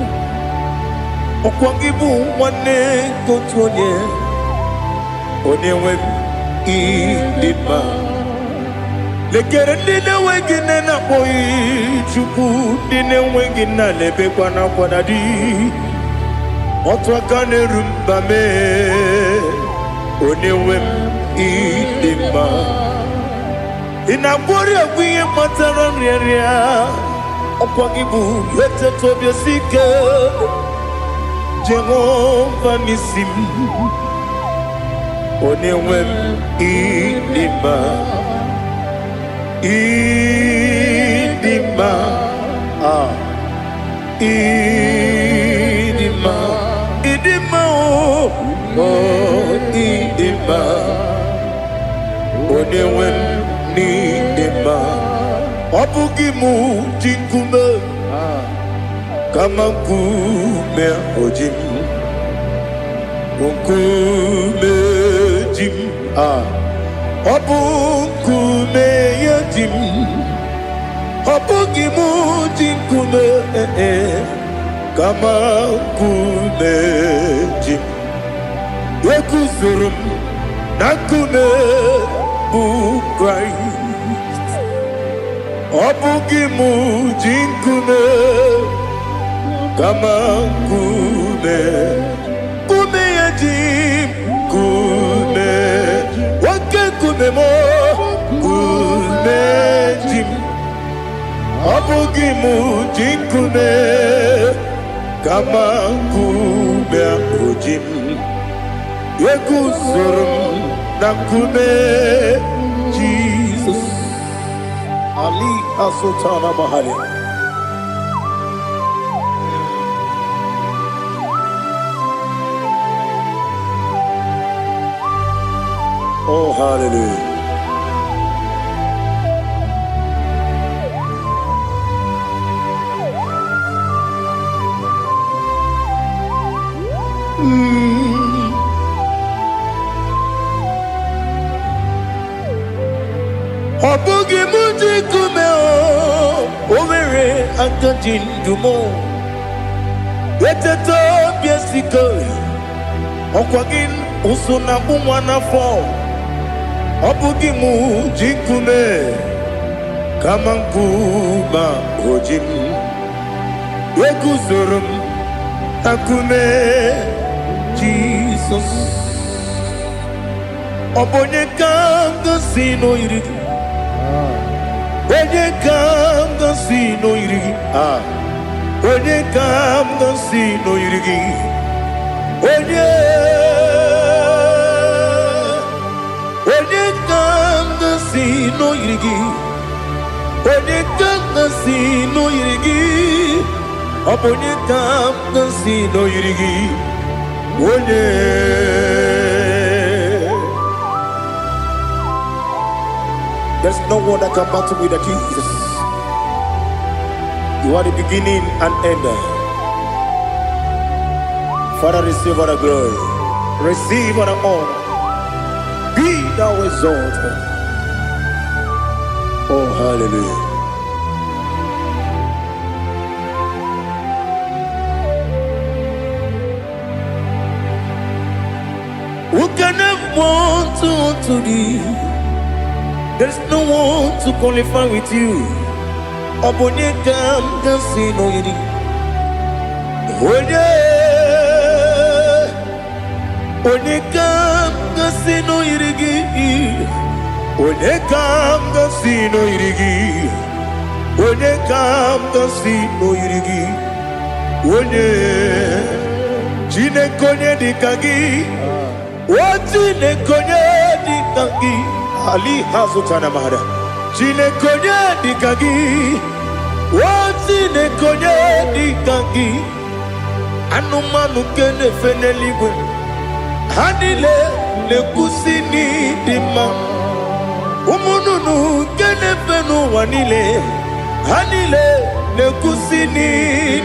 Speaker 1: Okwangibu wane kotonye. Onewe the man. Lekere dine wengine na boy chuku dine wengine lebe kwa na kwa dadi. Otwa kane rumba me Onewem idima Inabori agwiye matara nyeria Okwangibu yete tobye sike Jehova nisim Onewem idima Idima Idima Idima Idima Onewem Idima Obugimu jinkume Kama kume ojim Unkume jim Obukume yajim Obugimu jinkume Kama kume Yekuzurum nakume bu Christ Obugimu jinkume Kama kume Kume yajim Kume Wake kume mo Kume jim Obugimu jinkume Kama kume ojim Yekuzurum nakume Jesus Ali Asotana Mahali. Oh hallelujah. Obugi muji kumeo Overe akajin dumo Yeteto biesiko Okwagin usuna bumwana fo Obugi muji kume Kamankuba ojim Yekuzurum Akume Jesus Jesus. Obonye kanga sino irigi. Onye kanga sino irigi. Onye kanga sino irigi. Onye kanga sino irigi. Onye kanga sino irigi. Obonye kanga sino irigi. Onye. There's no one that can battle with Jesus. You are the beginning and end. Father, receive all the glory. Receive all the honor. Be thou exalted. Oh, hallelujah. Who can have one to thee? There's no one to qualify with you. Obonye kanga sino yiri. Onye kanga sino yirigi. Onye kanga sino yirigi. Onye kanga sino yirigi. Onye Chinekonye dikagi. Chinekonye dikagi. Ali hazutana mahada. Chinekonye dikagi. Chinekonye dikagi. Anumanu kene feneligwe. Hanile le kusini dima. Umununu kene fenu wanile. Hanile le kusini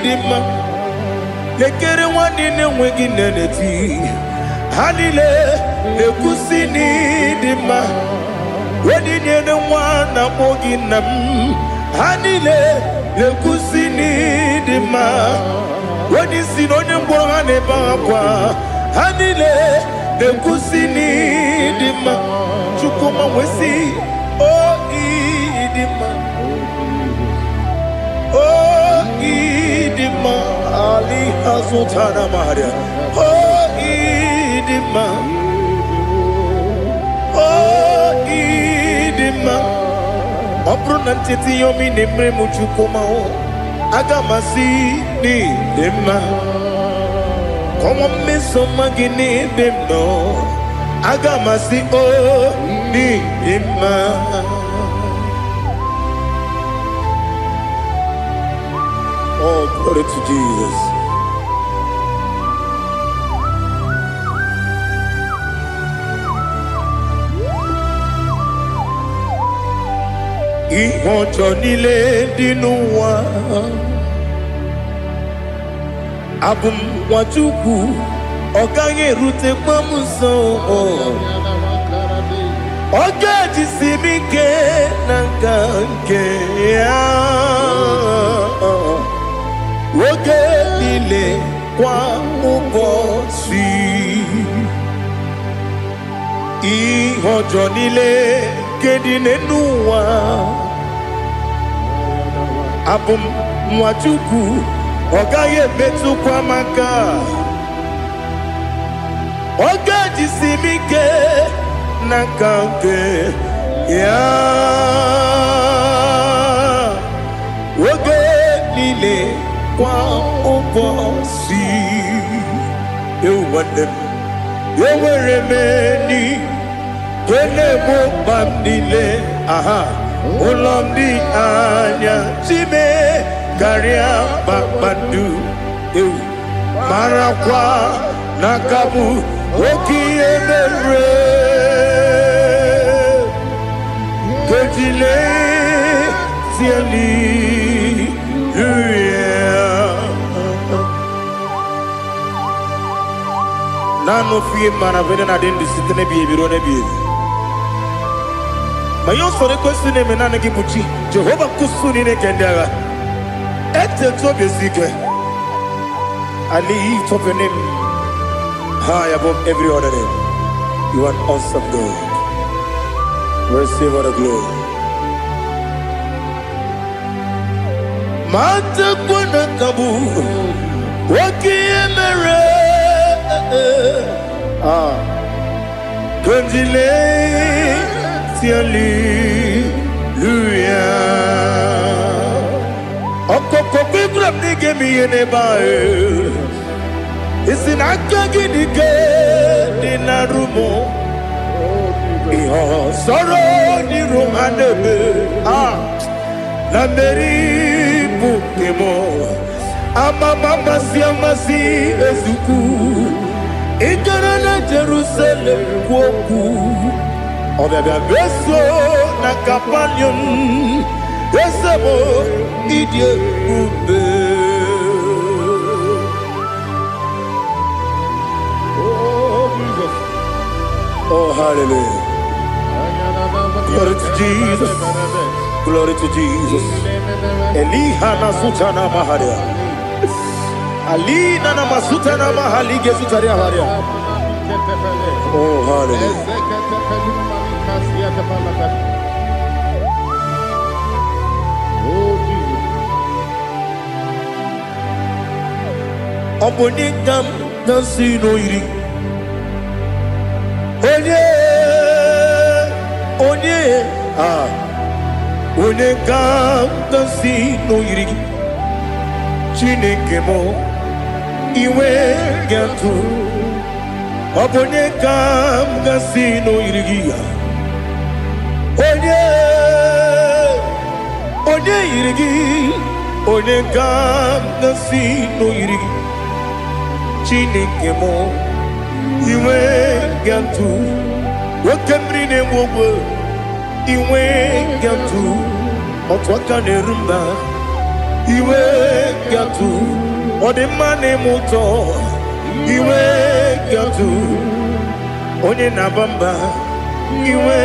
Speaker 1: dima. Lekere wanine wengi neneti. Hanile le kusini dima. Wedi nyene wana mogi nam. Hanile le kusini dima. Wedi sinonye mbwangane bangwa. Hanile le kusini dima. Chukuma wesi oh idima. Oh idima. Ali hazutana maria. Oh idima. Oh idima. Opronantiti yomi nemre muchukuma o. Agamasi ni dema. Como me somagini demno. Agamasi o ni dema. Oh, glory to Jesus. Ihojo nile dinuwa. Abum wajuku. Ogange rute mamuso. Oga jisimike nangange ya. Oge nile kwa ubosi. Ihojo nile kedine nuwa. Abum mwachuku. Ogaye betu kwa maka. Oga jisimike nangange ya. Oge nile kwa ubosi. You want them. You were remaining. Kene mo bandile. Aha. Ulomdi anya. Chime. Garia babandu. Marakwa. Nakabu. Oki emere. Kejile. Tiali. Nano fiye mana vene na den disitene biye birone biye. Mayon sore kwesune menane kibuchi. Jehova kusuni ne kendera. Ete tobe zike. I lift up your name high above every other name. You are awesome God. Receive all the glory. Mata kuna kabu. Waki emere. Gondile Hallelujah. Okoko Bibram nige mi yenebae. Isin akagi nige dinarumo. Iho soro ni romanebe. Na meri bukemo. Ama mama siamasi ezuku. Ikarana Jerusalem woku. Obebe beso na kapanium. Besamo idie ube.
Speaker 2: Oh, Jesus.
Speaker 1: Oh, hallelujah. Glory to Jesus. Glory to Jesus. Elihana sutana maharia. Alina na masutana mahali gesutaria haria. Oh, hallelujah.
Speaker 2: Oh, Jesus.
Speaker 1: Oponingam nasino iri. Onegam nasino iri. Chineke mo iwe gantu. Oponegam nasino iri. Onye irigi, onye gam nasi no irigi. Chineke mo, iwe gantu. Wakemri ne mwogo, iwe gantu. Otwaka ne rumba, iwe gantu. Odemane moto, iwe gantu. Onye nabamba, iwe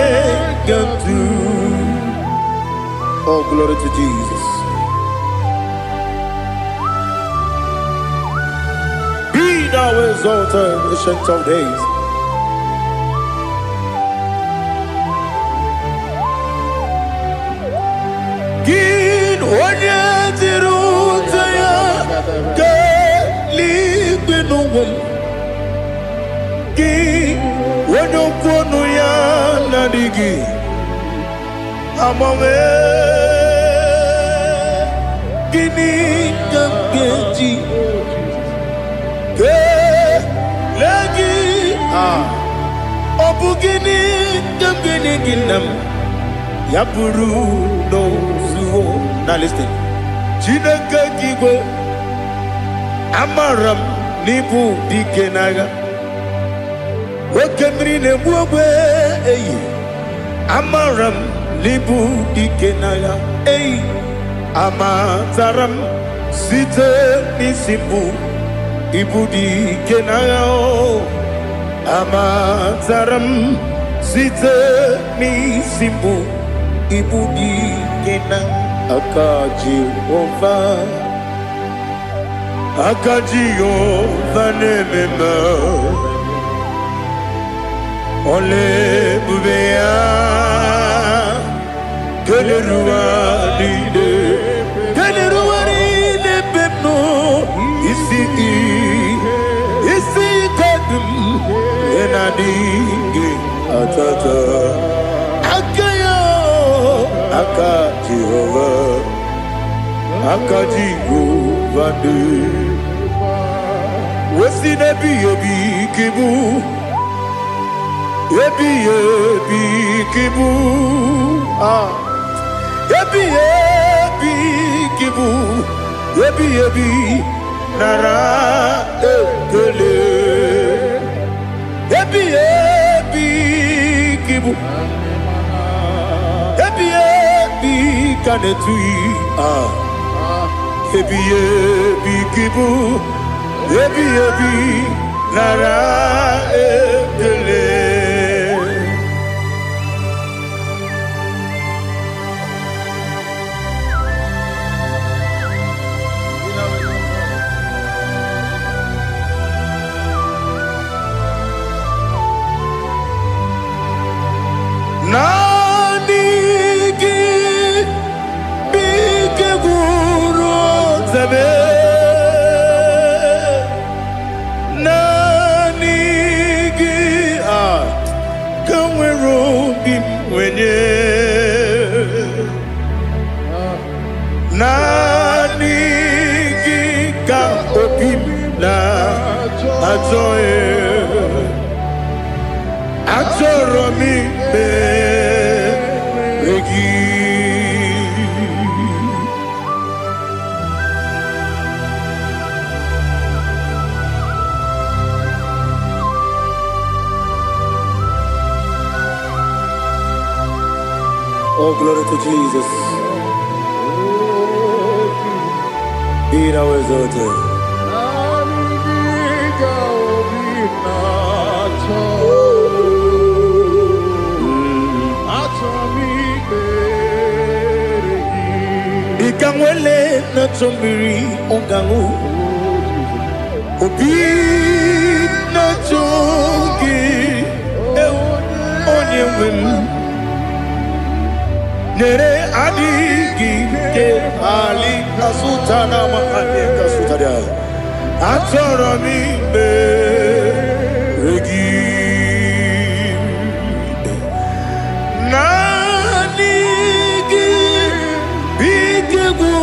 Speaker 1: gantu. Oh, glory to Jesus. Be thou exalted, ancient of days. Gin onye tirutaya ke ligbinugum. Gin onye kwonu ya nadigi. Amame gini kamgeji ke lagi obu gini kamgini ginam yapuru no zuo. Now listen. Chineke kigwe amaram nibu dikenaga wakemri ne buogwe eyi amaram libu dikenaya ei amataram site nisibu ibu dikenaya o amataram site nisibu ibu dikenaya akaji ova nemema ole bubea que le ruaride pepno ici kadum enadinge atata akayo akajigo vande wesi nebi kibu ebi kibu ebi kibu ebi nara ekele ebi kibu ebi kanetui ebi kibu ebi nara ekele. Nanigi bike guru zabe nanigi bim wenye nani kika obim na ajoye ajoro mi be regi. Oh, glory to Jesus. Be thou exalted. Ikangwele na chombiri ongangu obi na chogi onyewem nere adigi ke ali asutana mahane kasutaria atoro mi be regi nanigi bigegu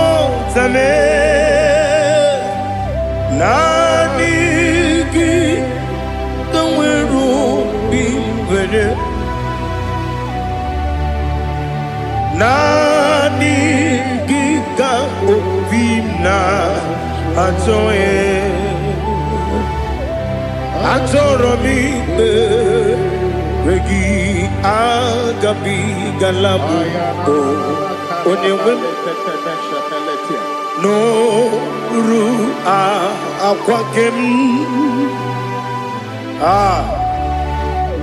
Speaker 1: otame nanigi kanweru bingwene nani gika obina atoye atoro mi regi agabi galabu onyewe no ru akwakem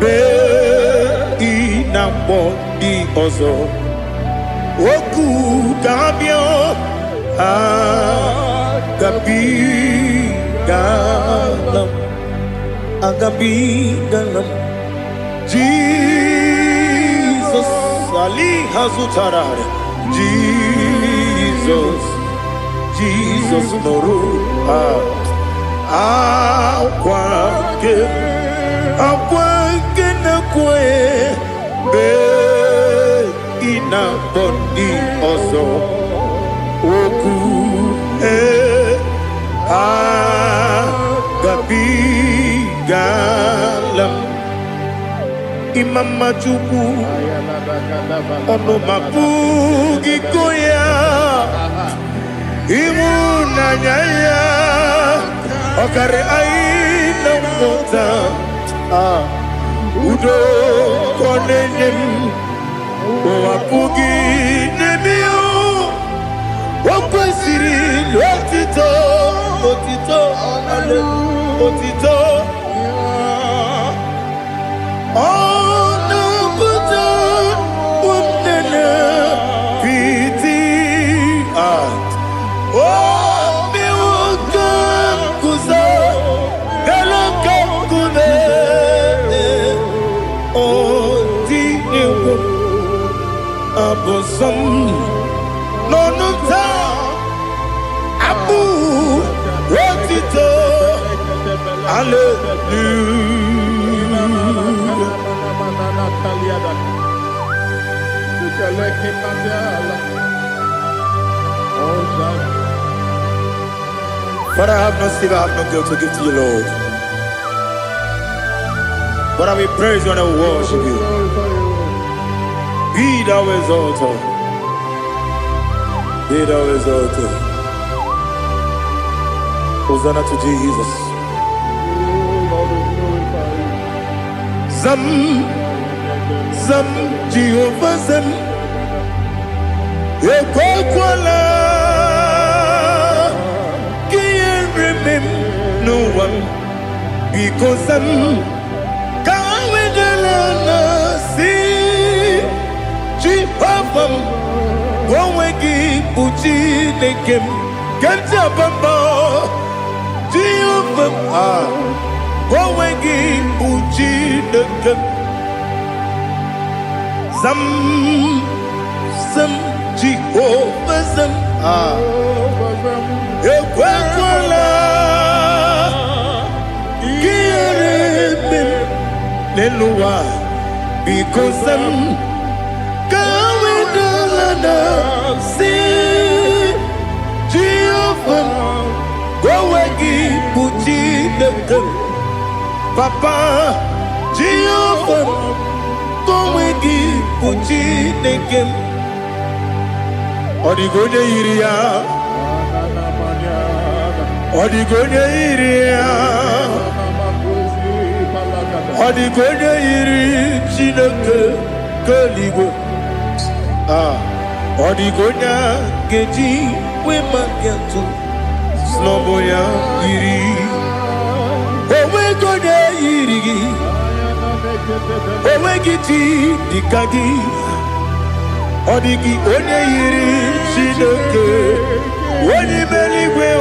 Speaker 1: be inambo di ozo Oku gabio agabi galam Jesus Ali hazutarare Jesus noru akwake na kwe be ina boni ozo oku gabi galam imama chuku ono mapugi koya imuna nyaya okare aina mota udo konenyem wapugi nemio wakwesiri lotito ale otito ono buto umnene piti miwaka kuza galaka kune abosom nonuta abu rotito hallelujah. But I have no silver, I have no gold to give to you, Lord. But I will praise you and I will worship you. Be thou exalted. Be thou exalted. Hosanna to Jesus. Zam Jehovah Zam Ekwakwala Can't remember no one because Zam Kawedalana see Jehovah Wawegi Uchi Nekem Kenta Bamba Jehovah Wawegi Uchi Nekem Zam Jehovah Zam Ekwakwala Kieremem Nelua because I'm going to see Jehovah. Go away, Puchi the Papa Jehovah. Go away, Puchi the Odigonya iria, Odigonya iria, Odigonya iri chineke keligo. Odigonya geji we magetu snoboya iri. Owe gonya iri, owe giti dikagi. Odigi onye yiri Chineke onye meligwe o.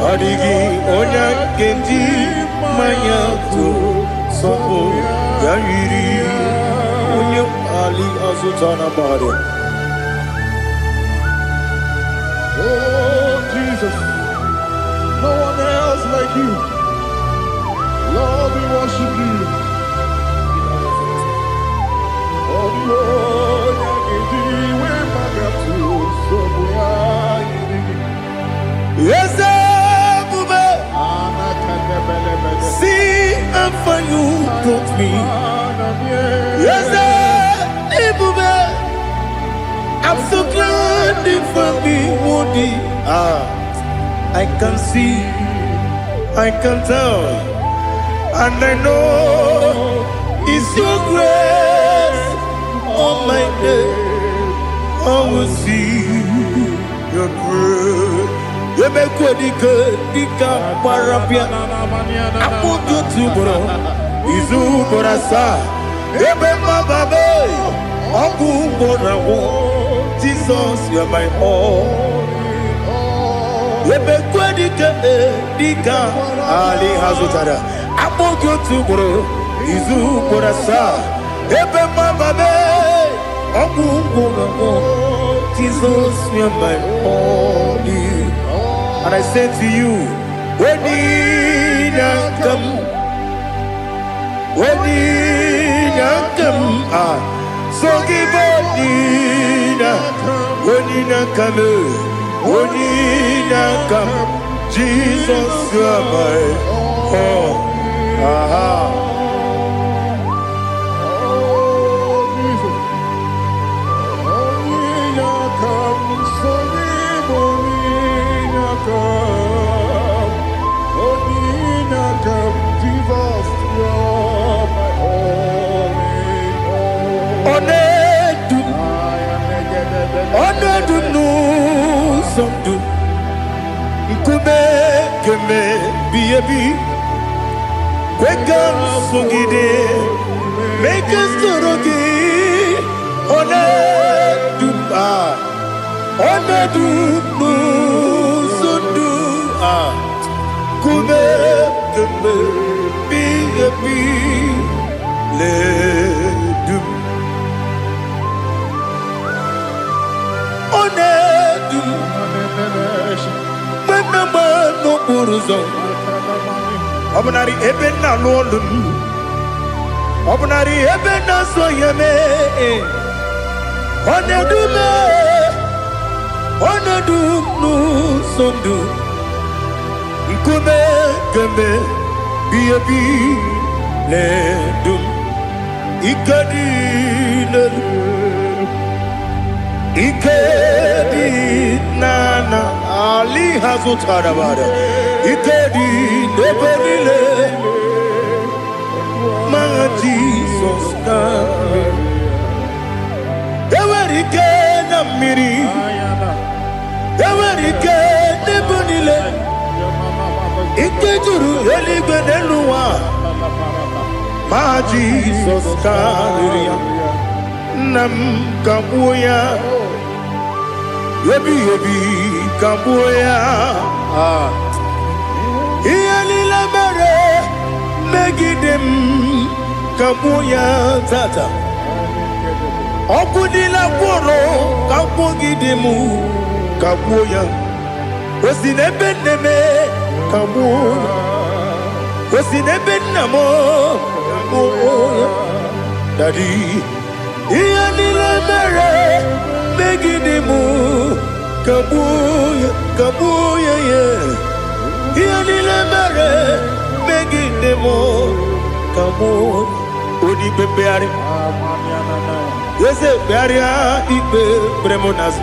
Speaker 1: Odigi onye kenji manya to sopo ya yiri onye ali azutana bade.
Speaker 2: Oh Jesus, no one else like you. Lord, we worship you.
Speaker 1: Yes, see how far you brought me. Yes, I'm so glad for me, Woody. I can see, I can tell, and I know it's your grace. On my day, I will see your grace. You make what you could, Dika Parapia. I want you to bro. Izu Borasa. You make my baby. Aku Borawo. Jesus, you're my all. You make what you could, Dika Ali Hazutada. I want you to bro. Izu Borasa. Ebe mababe, Jesus, you're my only. And I say to you, when you come, so give up when you come, Jesus, you're my all. Make us Obnari ebena lolum, Obnari ebena soyeme, Onedu no sondu, Nkume keme, Biabi ledum, Ikedi nana Ali Hazutarabada. Ikedi nebenile ma Jesus kame ewerike na miri ewerike nebenile ikejuru eligbe neluwa ma Jesus kame nam kabuya yebi kabuya Iyalila mere megidem kabuya tata. Okudila kworo kabugidemu kabuya. Osinebenneme kabuya. Osinebennamo kabuya. Daddy, Ianile mere, Megidimu, Kabuya, Kabuya, yeah. Ianile mere, Megidimu, Kabuya, Udi Bebeari, yes, Bearia, Ibe, Bremonas,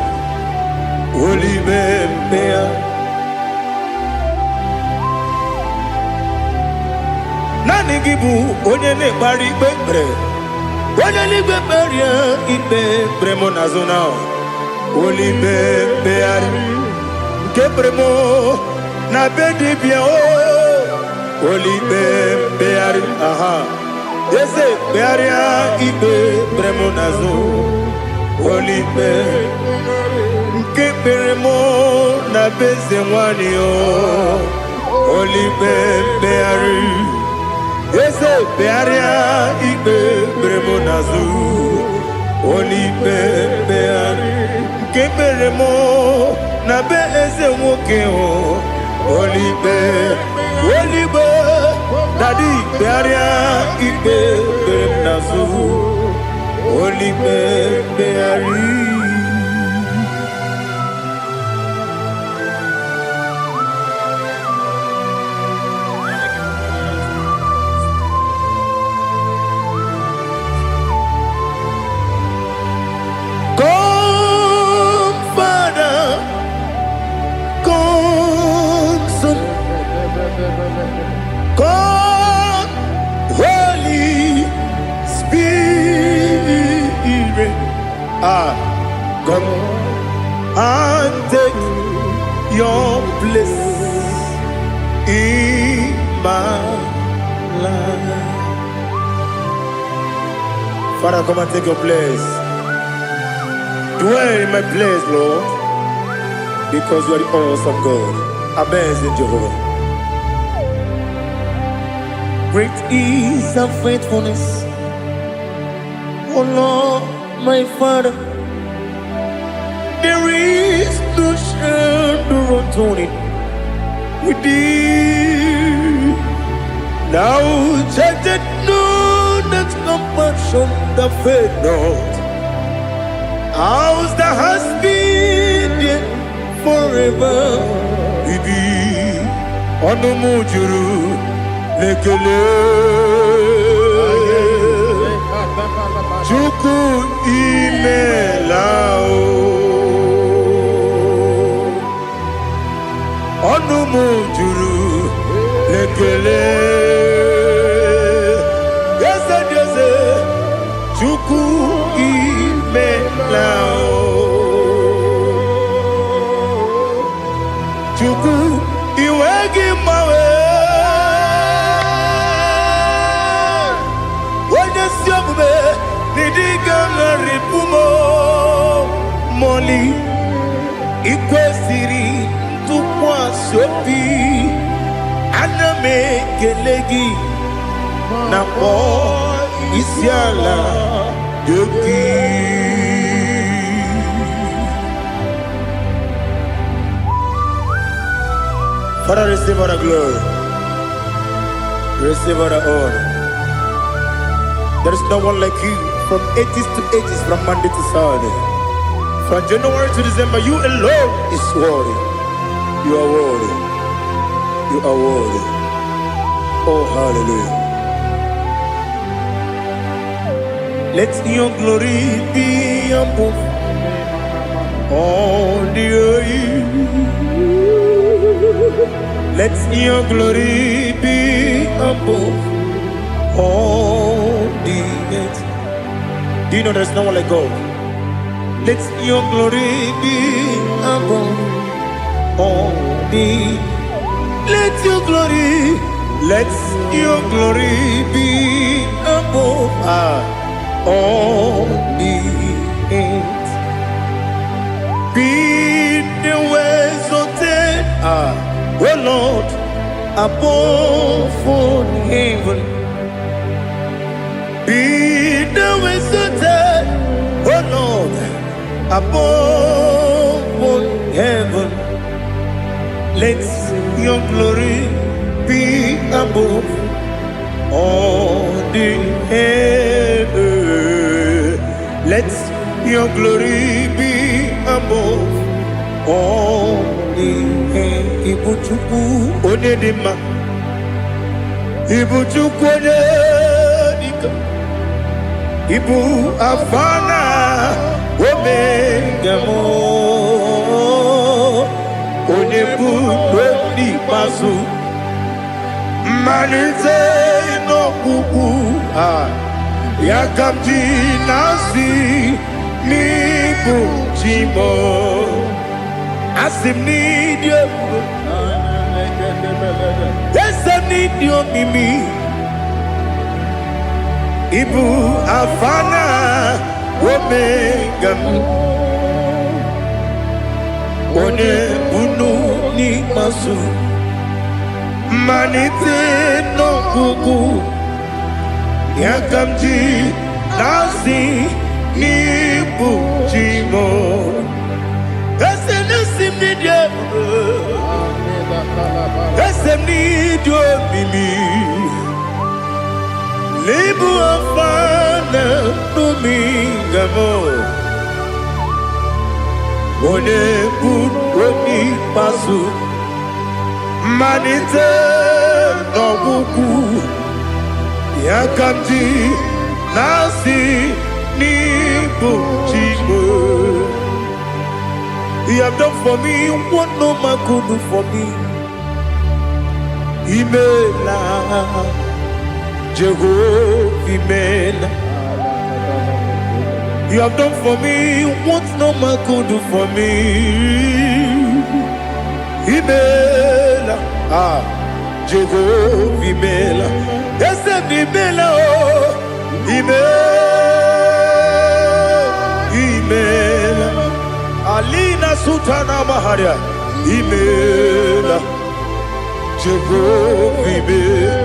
Speaker 1: Uli Bebeari. Nani gibu onye ne-ekpari ikpe ekpere onye n'igwe kperie ikpe bremo na zona olibe mkpegharị nke bremo na be dibịa olibe mkpegharị aha eze kpegharịa ikpe bremo na zo olibe nke bremo na be eze nwanyị olibe mkpegharị eze bearia ikpe bremo nazu olibe beari nke beremo na be eze nwoke olibe dadi bearia ikpe brem nazu olibe beari.
Speaker 2: God, Holy Spirit,
Speaker 1: come
Speaker 2: and take your place in my life.
Speaker 1: Father, come and take your place. Dwell in my place, Lord, because you are the awesome God. Amazing Jehovah.
Speaker 2: Great is thy faithfulness, O Lord, my Father. There is no shadow of turning with thee. Thou judgest none that compassion that faith not. Ours that has been there forever with thee.
Speaker 1: Onumujuru lekele Chuku imelao Onumujuru lekele Yese Chuku imelao Chuku iwegi mawe
Speaker 2: Moli ikwesiri tụkwasị obi ana m ekele gị na kpọ isi ala gị.
Speaker 1: Father, receive all the glory, receive all the honor. There is no one like you. From ages to ages, from Monday to Saturday, from January to December, you alone is worthy. You are worthy. You are worthy. Oh, hallelujah.
Speaker 2: Let your glory be above all the earth.
Speaker 1: Let your glory be above all the earth. Do you know there's no one like God?
Speaker 2: Let your glory be above all the. Let your glory be above all the earth. Be the exalted, oh Lord, above all heaven. Be the exalted, oh Lord, above all heaven. Let your glory be above all the heaven. Your glory be above all the earth. Ibuchukwu onedima, Ibuchukwu onedika, Ibu afana omega mo, onebu lodi pasu, manite no kuku yakamji nasi. Nibu Jimo Asim need you. Yes, I need you, Mimi. Ibu Afana Omega One Bunu Ni Masu Manite no Kuku Yakamji Nasi Nibu Jimo Esenesim Nidia Esem Nidio Mimi Libu Afana Numingamo One Buni Pasu Manite Nobuku Yakamji Nasi Nibu Jimo. You have done for me what no man could do for me. Imela Jehovah Imela. You have done for me what no man could do for me. Imela Jehovah Imela. Yes, Imela Imela Alina Sutana Maharia Imela Jehovah Imela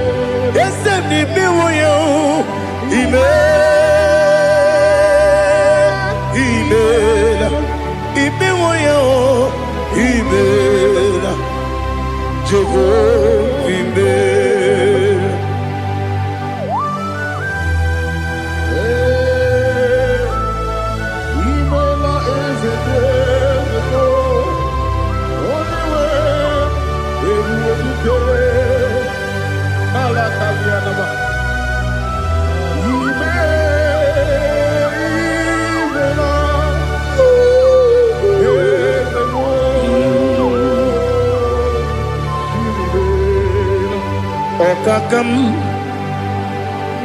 Speaker 2: Yes, Imela Imela Imela Jehovah Imela.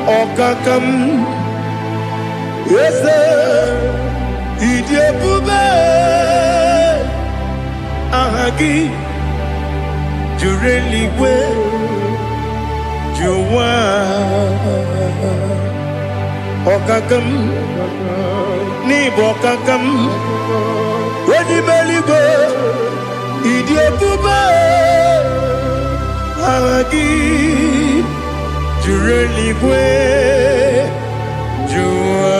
Speaker 2: Okakam, yes, Idiabube, Ahagi, Jureliwe, Juwa, Okakam, Nibokakam, Wedibeligo, Idiabube, Ahagi. Jureligwe Jua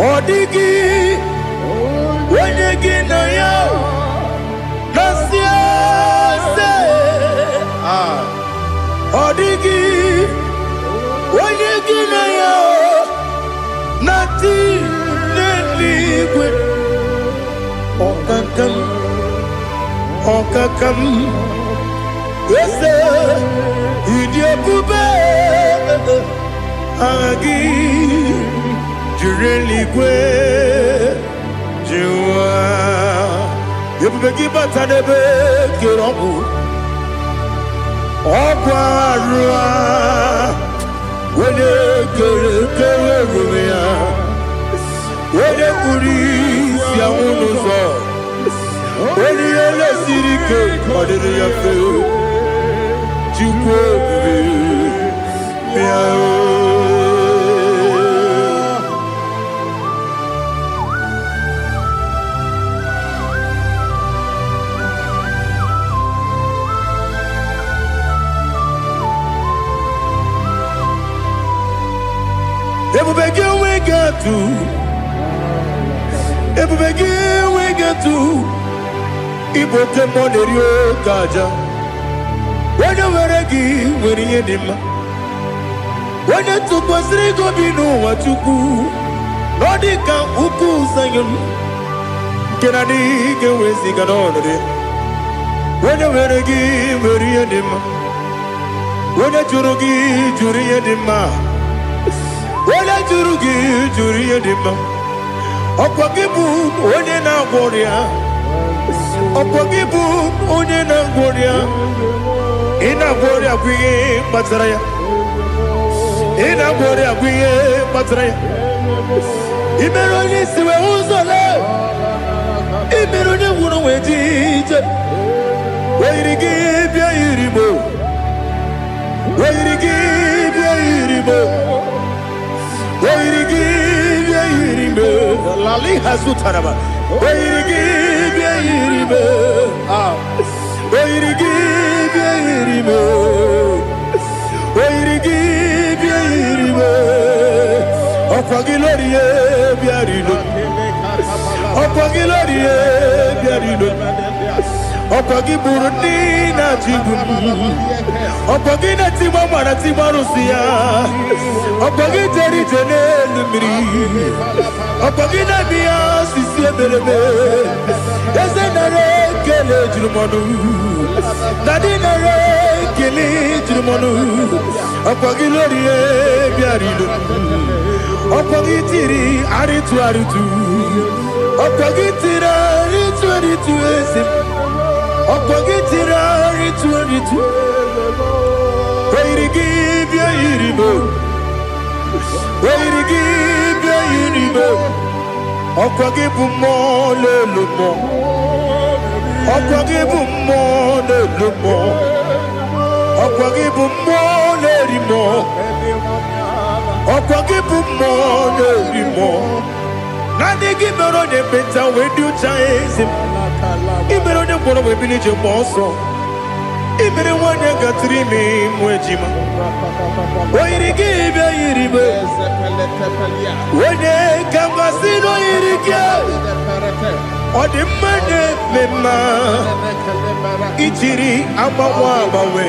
Speaker 2: Odigi Wenyegi na yo Nasia se Odigi Wenyegi na yo Nati Neligwe Okakam Okakam Yes, Idiabube Agi Jureligwe Jua Yebubegi Batanebe Kirobu Okwarua Wede Kere Rumia Wede Kuri Siamunuzo Wede Ele Sirike Kodiri Yafe Ebubegi we get to Iboke Monerio Kaja. When you were a gee, when you did, When you took was Rigo Binu, what you do, Nordica, Uku, Zion. Can I dig away, Ziganone? When you were a give, Marianima. When I Jurugi, Juriadima. When I Jurugi, Juriadima. Opagibu, Odena Warrior. Opagibu, Odena Warrior. In a warrior, we Matraya. In a warrior, we Matraya. Imeroni, we also love. Imeroni, wouldn't wait. Where to give your Iribo? Where to give your Iribo? Where to give your Iribo? Lali Hasutaraba. Where to give your Iribo? Where to give your Iribo? Where to give your Iribo? Opagilorie Biarino. Opagilorie Biarino. Opagi Burundi na Jibu, Opagi na Timama na Timarusia, Opagi Jerry Jenelmiri, Opagi na Mia Sisia Berebe, Yazenare Kele Jumanu, Nadinare Kele Jumanu, Opagi Lorie Biarino, Opagi Tiri Aritu Aritu, Opagi Tira Aritu Aritu Esim. Opagitira ritu Where to give your Iribo? Where to give your Iribo? Opagibu more lumo. Opagibu more lumo. Opagibu more limo. Opagibu more limo. Nani give me on the better when you chase him. Ibero de bono we village moso. Ibero one ya gatrimi mwejima. Where give ya iribe. Wene kamasino irikia. Odi mane mema. Ichiri amawa bawe.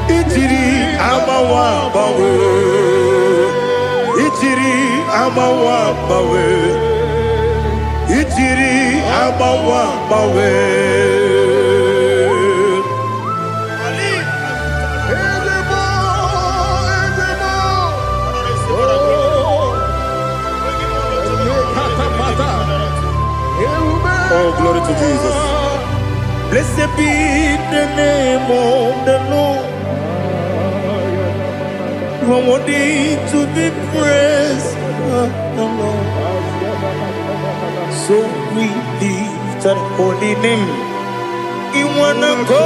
Speaker 2: Ichiri amawa bawe. Ichiri amawa bawe. Ichiri amawa bawe. Oh, glory to Jesus. Blessed be the name of the Lord. You are worthy to be praised, the Lord. So we lift that holy name. You wanna go?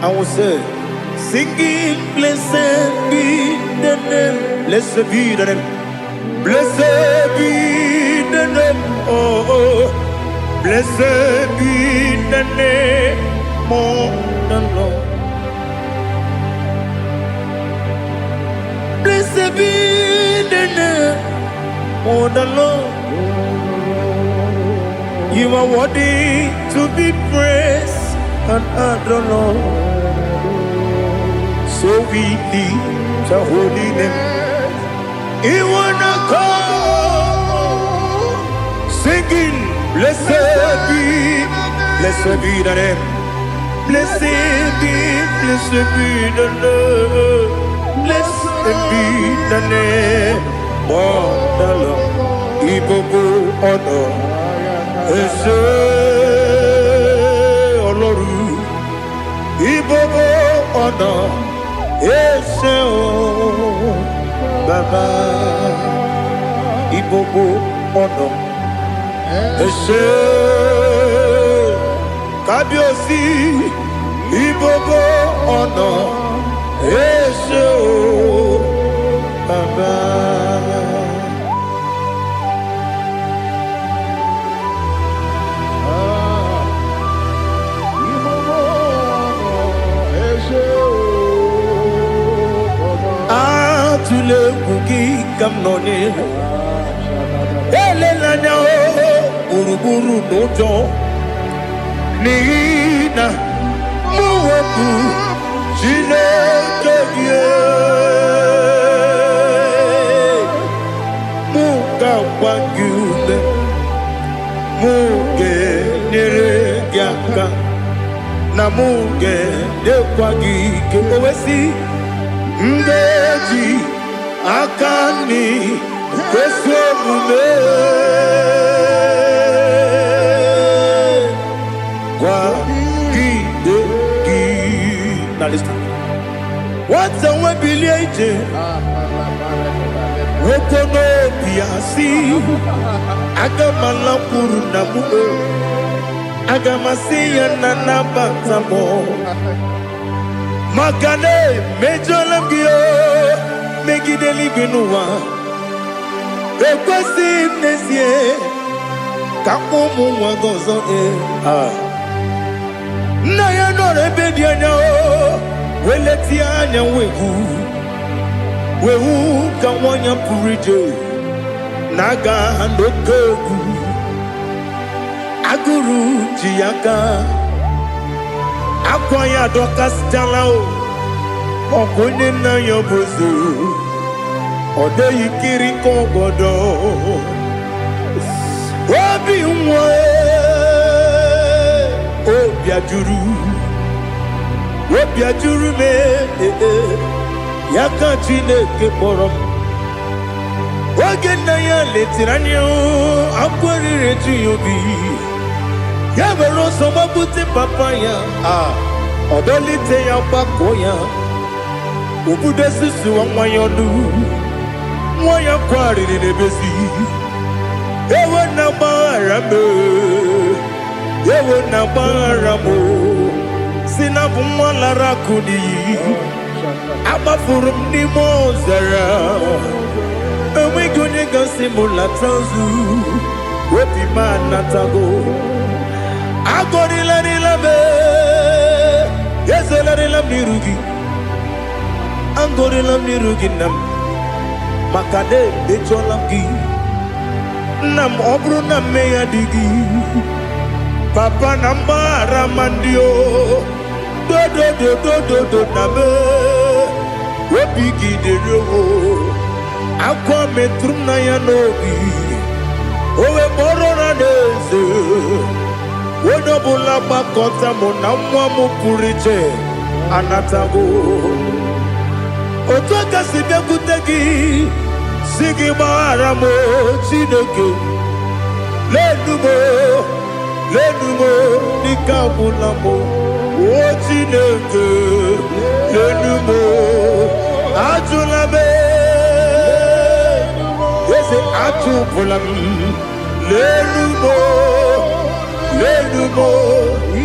Speaker 2: I will say, singing, blessed be the name. Blessed be the name. Blessed be the name. Oh, blessed be the name of the Lord. Blessed be the name of the Lord. You are worthy to be praised and adored. So we lift the holy name. You wanna come singing, blessed be the name. Blessed be the Lord. Blessed be the name of the Lord. Ibogo honor. Ese Oloru, Ibobo ọ̀nà, Ese o Baba, Ibobo ọ̀nà, Ese Kábíyèsí, Ibobo ọ̀nà, Ese o Baba. Tule kuki kamnoni ele lanya buruburu nojo nina muwetu chile kebie aka na muge dekwa gike owesi ngeji akani kweso mume kwa gide gi. Now listen. What's a webileje? Wokono biasi agamala puru na mume agamasi ya nana batamo makane mejolambio megideli binuwa ekwesi nesie kakomu wagozo na ya nore bedi anya weleti anya wehu kawanya purije naga ndokogu aguru jiyaka akwaya doka stalao okunye na yobozu ode yikiri kogodo obi nwa obi ajuru me yaka Chineke kpọrọ oge nna ya letiri anya akwarịrị ji obi ya were ọsọ gbapute papa ya ọdọlite ya gbakọ ya obodo susu nwa ya ọnụ nwa ya kwarịrị n'ebezi ewe na gbaghara m si na bụ nwa lara akụ n'iyi agbafuru m n'ime ọzara enweghị onye gasị m lata nzu obi m anatago agọrịlarịla m ezelarịla m n'iru gị agọrịla m n'iru gị nna m maka na emejọla m gị nna m ọ bụrụ na mmehie dị gị papa na mgbaghara ma ndị o dodododododo na me obi gị dịrị o akwa metụrụ na ya n'obi owe kpọrọ na n'eze onye ọbụla gbakọta mụ na nwa m pụrụ iche anatago otu aka si bịakwute gị si gị gbaghara m Chineke lenumo dịka ọbụla m o Chineke lenumo ajụla m eze ajụpụla m lenumo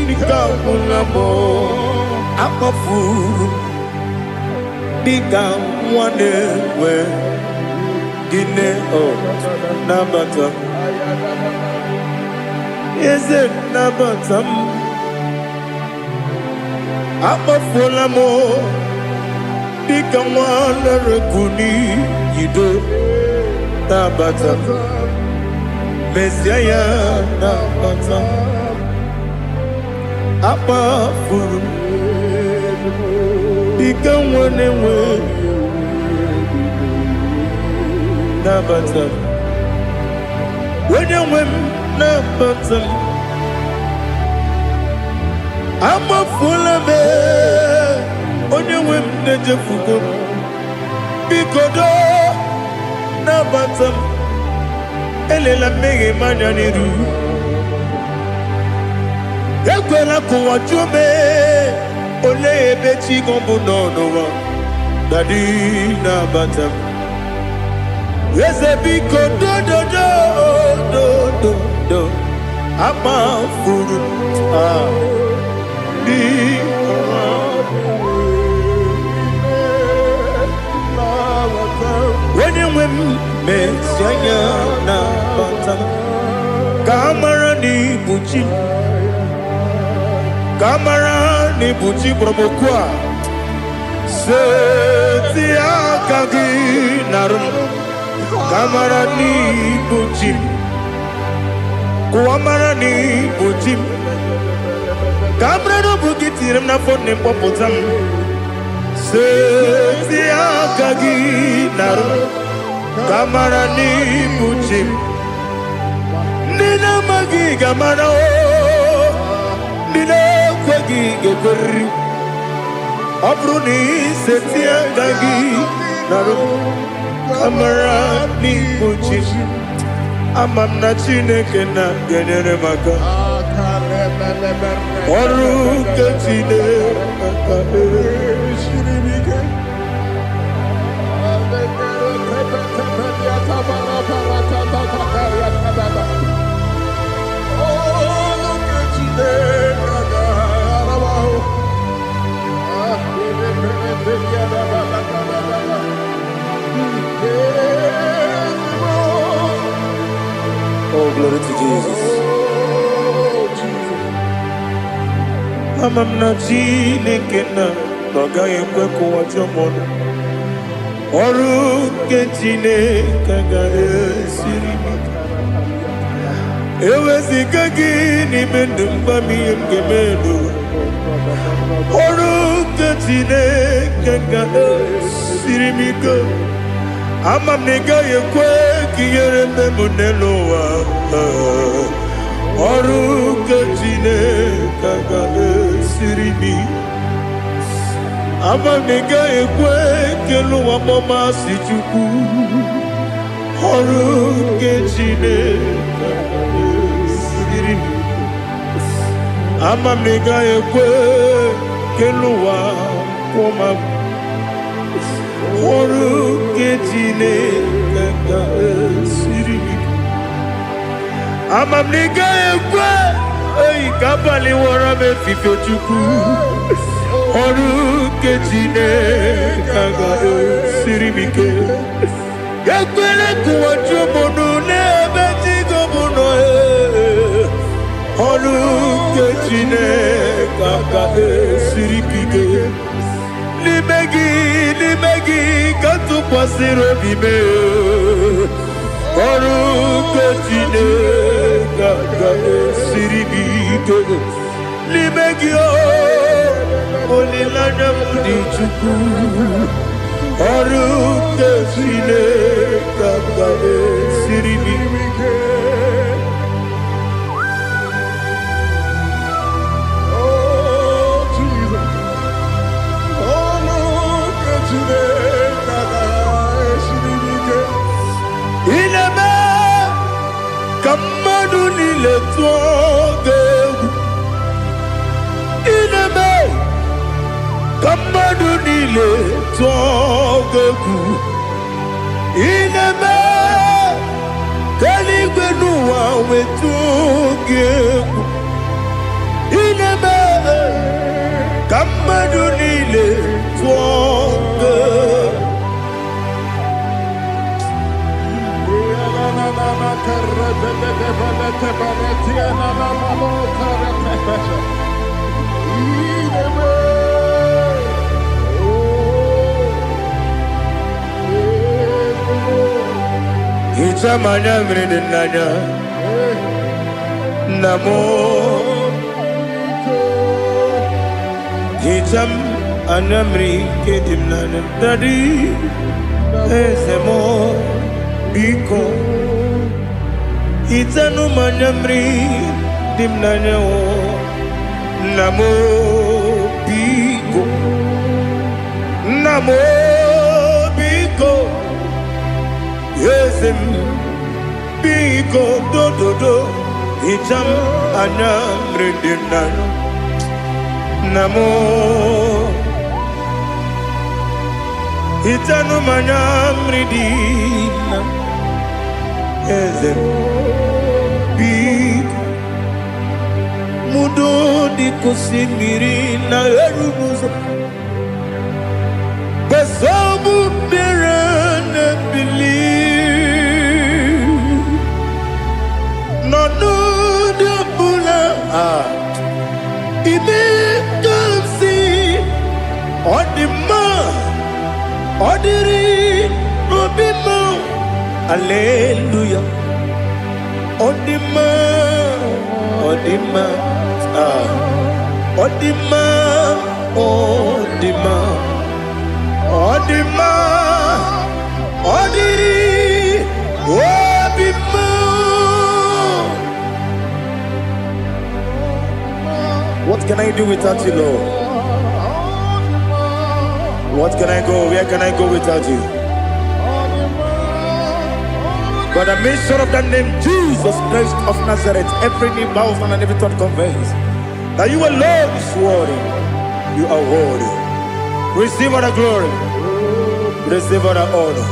Speaker 2: dịka ọbụla m akpafuru dịka nwa na-enwe gịnị nabata eze nabata m akpafuola m dịka nwa na-erekuni yido nabata mesia ya nabata akpafuru dịka nwa na-enwe nabata onye nwe m nabata m amafuola m onye nwe m na-ejefugo m biko do nabata m elela mmehie m anya n'iru ekwela ka ụwa jụọ m olee ebe chi gị bụ n'ụwa dadi nabata m eze biko do amafuru di onye nwe m mesi anya na bata ka amara n'ibu chi ka amara n'ibu chi kpọrọmokwu a seti aka gị narụ kamara n'ibu chi kuamara n'ibu chi kamara n'obu gị tiri m n'afọ na mkpọpụta m seti aka gị narụ kamara n'ibu chi ndị na-amaghị gamara o Dine kwagi gekori Abruni setia gagi Naru Kamara ni kuchishi Amam na chineke na genere maka Oru ketine Shiribike
Speaker 1: Oh, glory to Jesus.
Speaker 2: Amam na chineke na Nogaye kweko wajomono Oru ketine kaga esiribike Ewezika gini mendumba miyemgemelo Oru ketine kaga esiribike Amam negaye kwe kiyere memunelo wa Oru ketine kaga esiribike Amam negaye kwe kelu wa mama sichuku Oru ketine kaga esiribike Amam negaye kwe kelu wa mama Oru ketine kaga esiribike Amam negaye kwe Ei kabali wara me fifo chuku Oru ketine kaga esiribike Yakwele kuwa chumono nebe tigo mono Oru ketine kaga esiribike Limegi katu pasiro bime Oru ketine kaga esiribike Limegi olilana mudi chuku Oru ketine kaga esiribike Ineme kamadu nile tuogegu Ineme kamadu nile tuogegu Ineme kaligwenu wawe tuogegu Ineme kamadu nile tuogegu Itamanya mridinanya Namo Itam anamri kedimnana Dadi Ezemo Biko Itanu manyamri dimnanya o Namo Biko Namo Biko Yesem Biko do do do Itam anamri dimnanya Namo Itanu manyamri dimnanya Ezem Biko Mudo di kusimiri na erumuzo Basabu birane believe No de bula Ime kansi Odima Odiri Obima Hallelujah Odima Odima Odima Odima Odima Odiri Obima
Speaker 1: can I do without you, Lord? What can I go? Where can I go without you? But the mention of that name, Jesus Christ of Nazareth, every knee bows and every tongue confesses that you alone is worthy. You are worthy. Receive all the glory. Receive all the honor.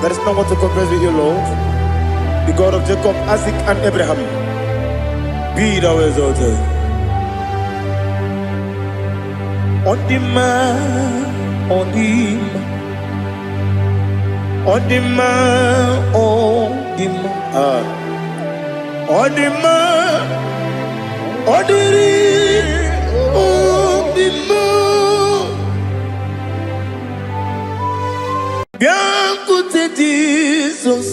Speaker 1: There is no one to compare with you, Lord. The God of Jacob, Isaac, and Abraham. Be thou exalted. On the man, on the man, on the man, on the man, on the man, on the man. Bien côté Jesus,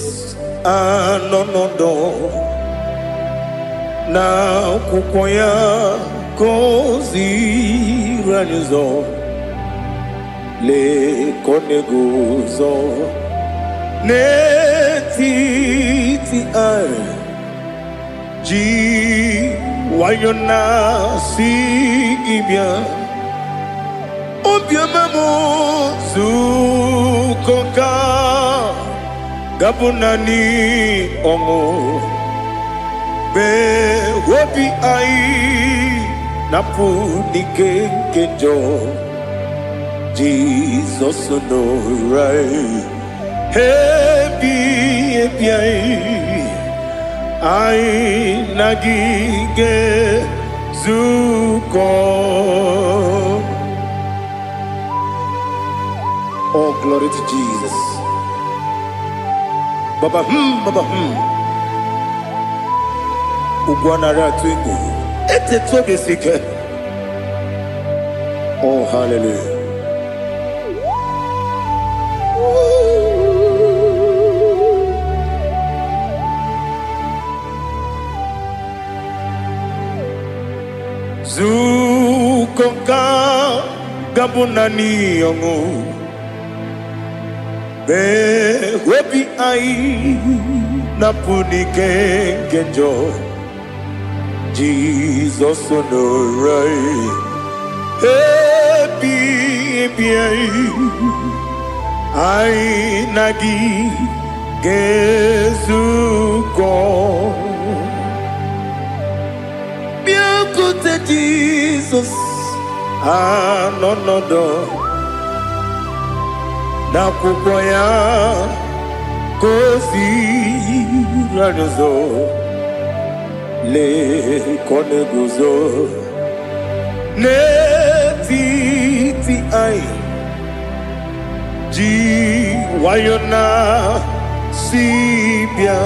Speaker 1: ah non non non, na kukoya kozi ranizo, le koneguzo, ne titi ay, ji wayona si ibia. Obiamamo zukoka gabunani omo be wobi ai napu nike kenjo Jesus no right hebi ai nagige zuko. Oh, glory to Jesus. Baba, Baba, Ugwanara twingu. Ete tobe sike. Oh, hallelujah. Zukonka gabunani yongu. Be webi ai napuni kenjo Jesus no right happy ai nagi gezuko bien côté Jesus ah non non non na kukoya kozi ranizo le koneguzo ne titi ai ji wayona sibia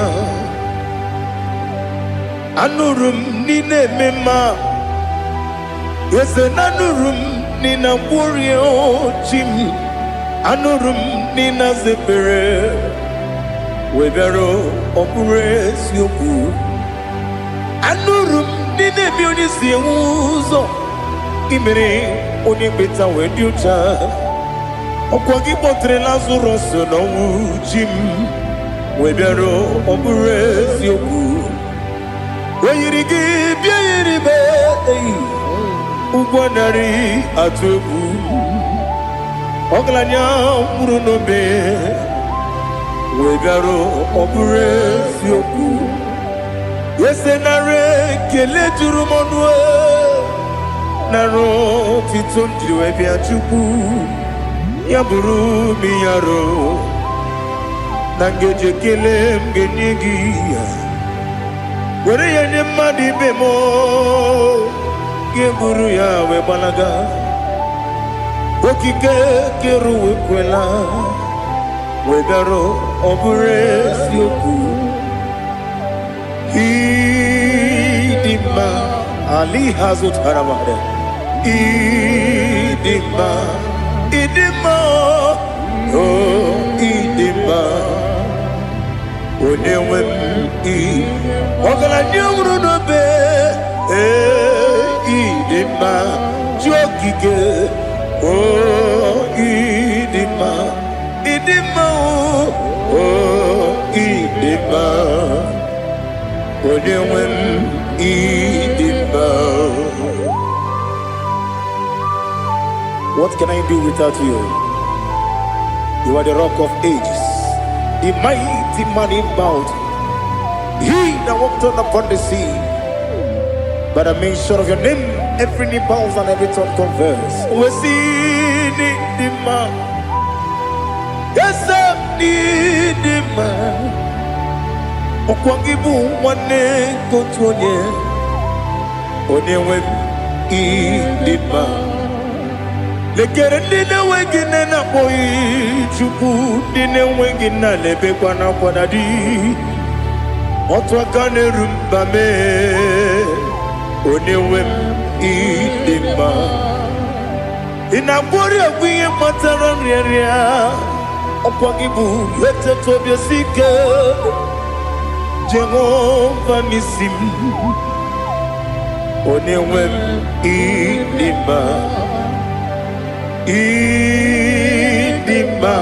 Speaker 1: anurum nine mema yese nanurum nina burio chim anurum nina zepere webero opures yoku anurum nina bionisi uzo imere onibeta weducha okwagi potre lazarus no uchim webero opures yoku weyirigi biayiribe ugwanari atubu Oglanya murunobe wegaro opures yoku yesenare kele turumonwe naro titondriwe biachuku yaburu miyaro nangeje kele mgenigi were yene madi bemo geburu ya webalaga Okike keruwe kwela wegaro opures yoku idima ali hazut haramade idima oh idima onewem ogala nyumru no be idima jokike oh idima oh idima onewem idima What can I do without you? You are the rock of ages, the mighty man in battle. He that walked on upon the sea. By the mention of your name, every knee bows and every tongue converse. We see the man. Yes, I need the man. Okwangibu wane kotonye. Onyewe the man. Lekere dine wengine na boyi chuku dine wengine lebe kwa na kwadadi. Otwa kane rumba me. Onewem idima inabori agwiye matara nriya okwagibu yete tobia sike Jehova nisim onewem idima idima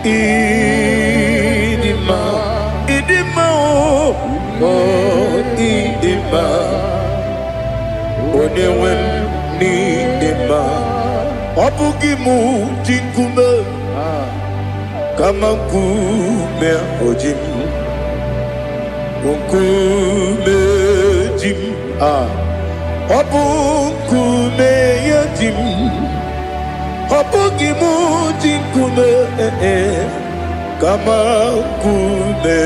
Speaker 1: idima idima idima onewem ni idima obugimu jinkume kama nkume ojim nkume jim obukume yajim obugimu jinkume kama nkume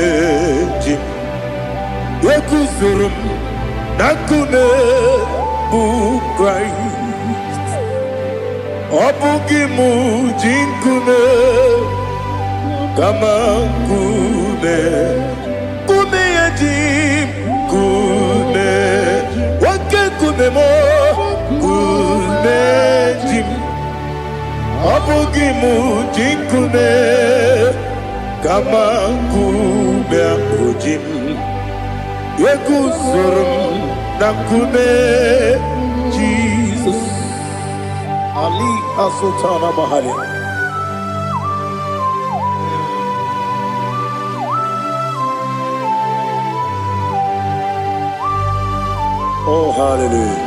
Speaker 1: jim Yekuzurum nakume bu Christ Obugimu jinkume kama kume Kume yajim kume Wake kume mo kume jim Obugimu jinkume kama kume ojim Yekuzurum nakume Jesus Ali Asultana Mahali. Oh hallelujah.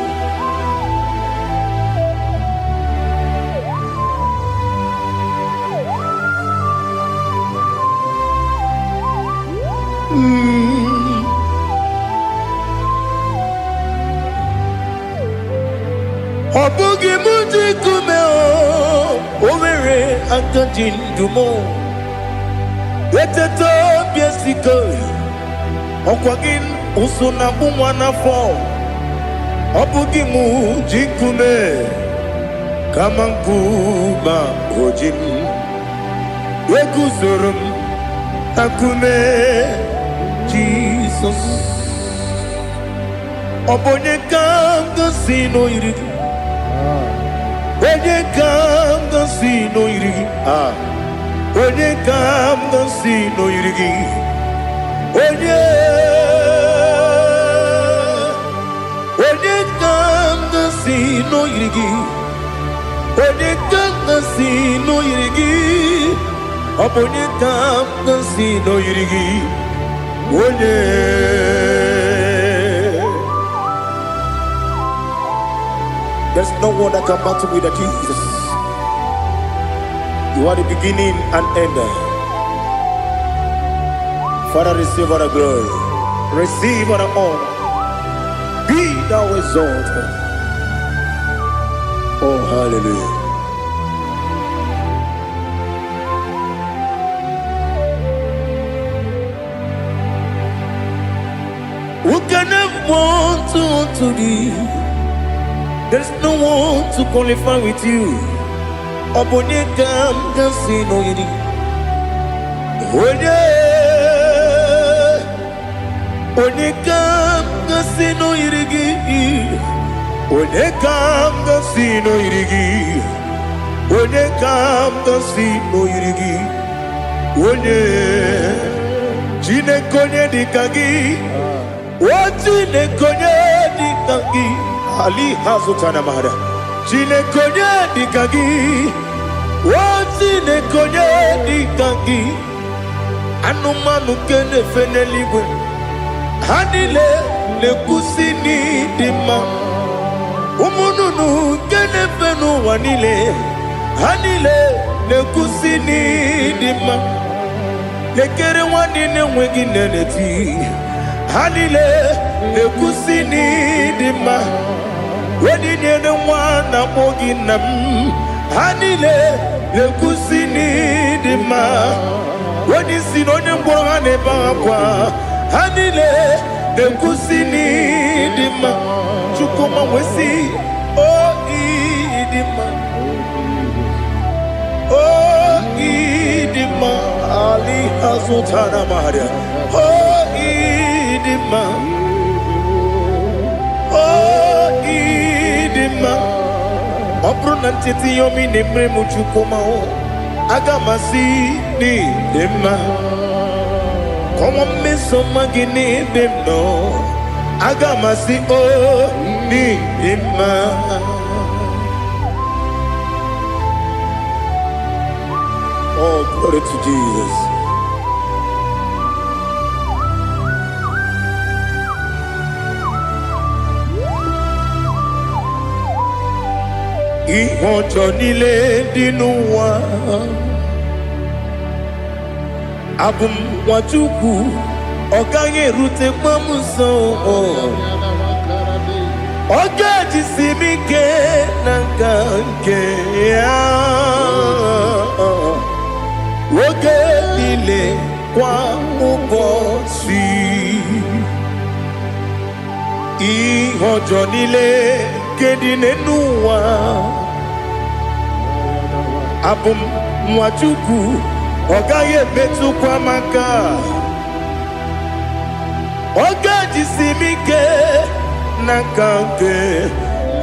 Speaker 1: Obugi muji kumeo Owere akajin dumo Yeteto biesiko Okwagin usuna bumwana fo Obugi muji kume Kamankuma ojim Yeguzurum akume Jesus Obonye kanga sino irigi Onye kam dansi no irigi Onye kam dansi no irigi Onye kam dansi no irigi Onye kam dansi no irigi Onye kam dansi no irigi Onye There's no one that can battle with Jesus. You are the beginning and end. Father, receive all the glory. Receive all the honor. Be thou exalted. Oh, hallelujah. Who can have one to thee? There's no one to qualify with you. Obonye kam dansi no yidi. Onye kam dansi no yidi. Onye kam dansi no yidi. Onye kam dansi no yidi. Onye chine konye dikagi. Chine konye dikagi. Ali Hazutana Mahada. Chine konye dikagi. Chine konye dikagi. Anumanu kene feneliwe. Hanile le kusini dima.
Speaker 2: umununu kenefenu wanile hanile nekusini dima nekere wanine wengi neneti hanile nekusini dima wedine ne wana moginam hanile nekusini dima wedisi nonye mbwangane bakwa hanile nekusini dima chukuma wesi o idima o idima ali hazutana maria o idima o idima obronantiti yomi nemre muchukuma o agamasi ni dima como me somagini demno agamasi o ni dima. Oh, glory to Jesus. Ihojo nile dinuwa abum wajuku oganye rute mamuso ogaji simike nanganke ya woge nile kwa ubosi ihojo nile kedine nuwa abum wajuku ogaye metu kwa maka ogaji simike nakanke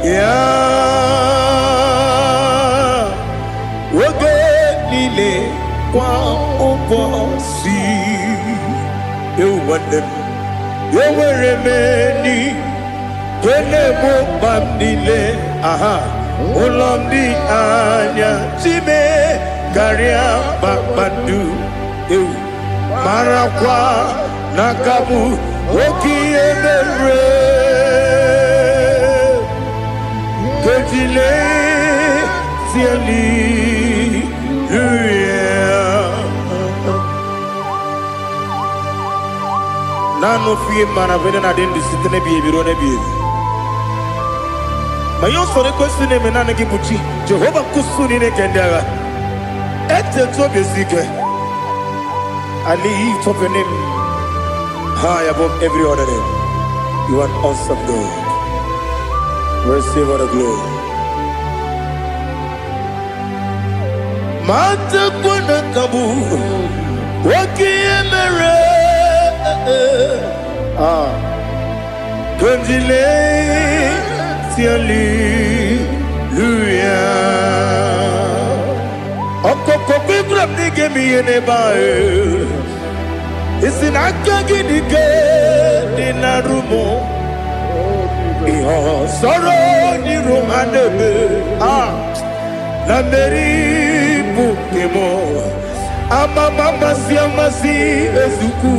Speaker 2: ya woge nile kwa ubosi ewandem yeweremeni kene mo bamdile aha ulomdi anya chime Garia Babandu Marakwa Nakabu Oki Emere Kejile Tiali Nano fiye manavene na dendi sitene biye birone biye Mayon sore kwesune menane kibuchi Jehova kusuni ne kendera Ete to besike. I lift up your name high above every other name. You are awesome God. Receive all the glory. Mata kuna kabu waki emere Kundile tiali luya Okokokwe grabni gemi yenebae Isinaka gidike dinarumo Iho soro ni romanebe Nameri bukemo Amama siamasi ezuku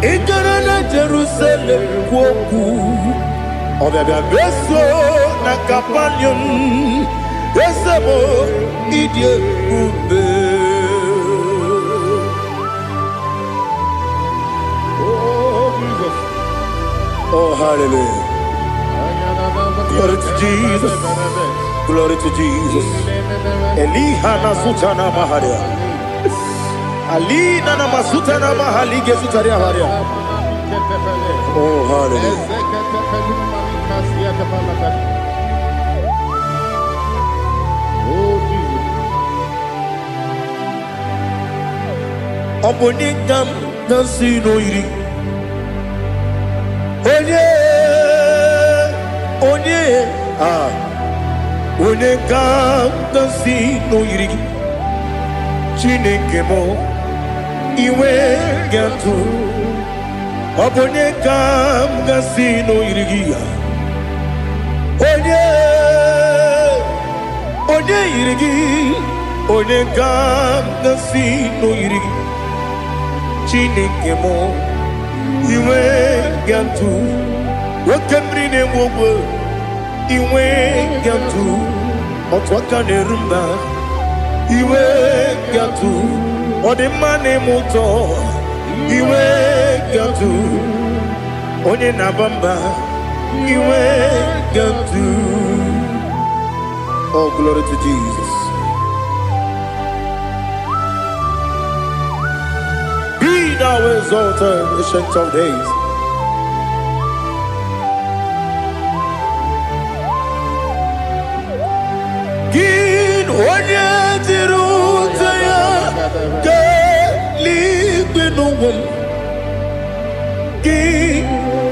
Speaker 2: Ikarana Jerusalem kwoku Obebe beso na kapanion Esemo idie ube. Oh Jesus. Oh hallelujah. Glory to Jesus. Glory to Jesus. Elihana sutana maharia. Alina na masutana mahalige sutaria haria. Oh hallelujah. Obonikam nasino iri Onekam nasino iri Chineke mo iwe gantu Obonekam nasino iri iri Onekam nasino iri Chineke mo iwe gantu Wakemrine mwogo iwe gatu otwaka nerumba iwe gatu odimane muto iwe gatu onye nabamba iwe gatu. Oh, glory to Jesus. Be thou exalted, ancient of days. Gin onye tirutaya ke ligbinugum. Gin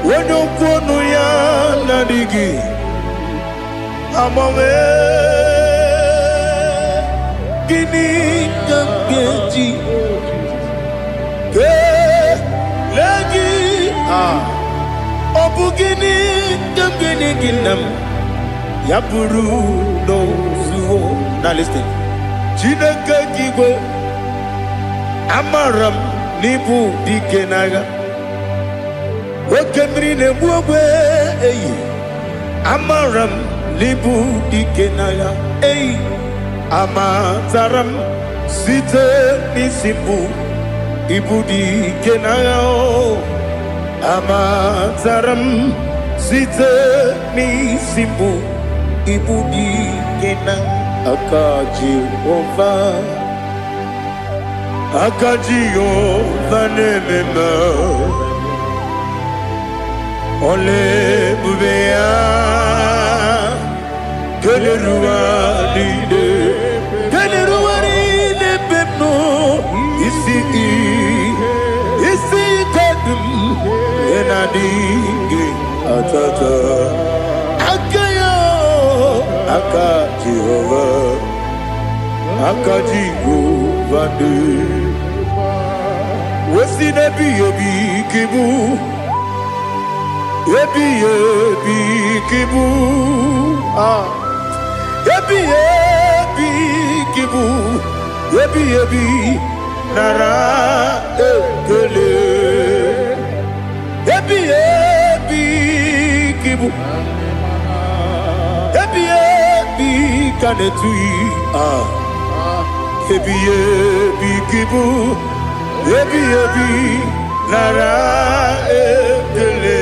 Speaker 2: onye kwonu ya nadigi amame gini kamgeji ke lagi obu gini kamgeni ginam ya buru no zuo. Now listen. Chineke kigwe amaram nibu dikenaga okemri ne buogwe eyi amaram nibu dikenaga eyi amataram site nisimbu ibu dikenaga o amataram site nisimbu ibu dikenaga. Akajihova nemema ole bubea keleruaride pepno isi kadum enadinge atata Akajihova de Wesi nebi ebi kibu Ebi kibu Ebi kibu Ebi nara ekele Ebi kibu Ebi kanetui Ebi kibu Ebi nara ekele.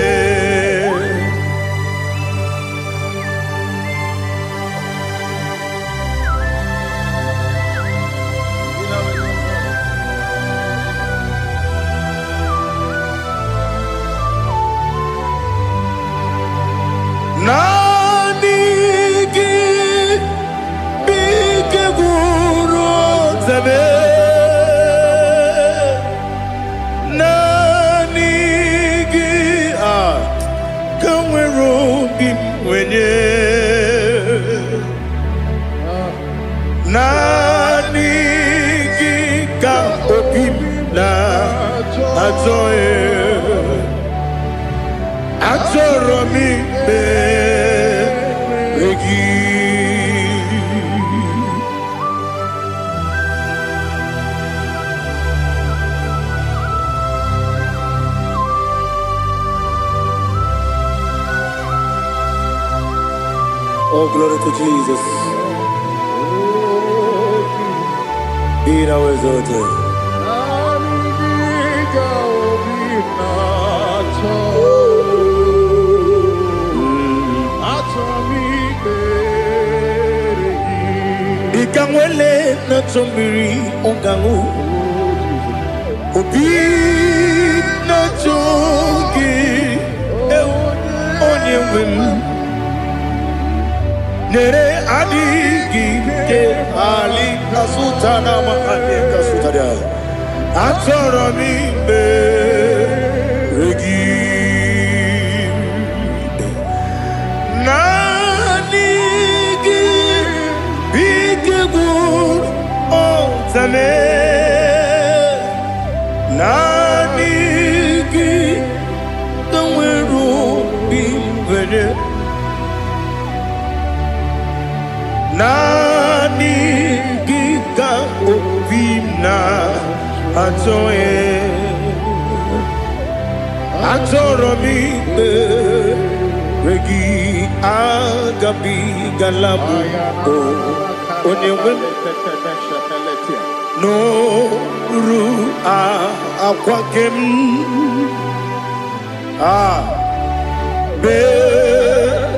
Speaker 2: Oh, glory to Jesus. Be thou exalted. Ikangwele na chombiri ongangu Obi na chogi onye wim Nere adigi ke ali kasutana mahane kasutaria Atoro mi be regi Nanigi bigegu otame Nanigi kanweru bimbere Nani gika obina atoe atoro mi regi
Speaker 1: Agabi galabu onyewe no ru akwakem be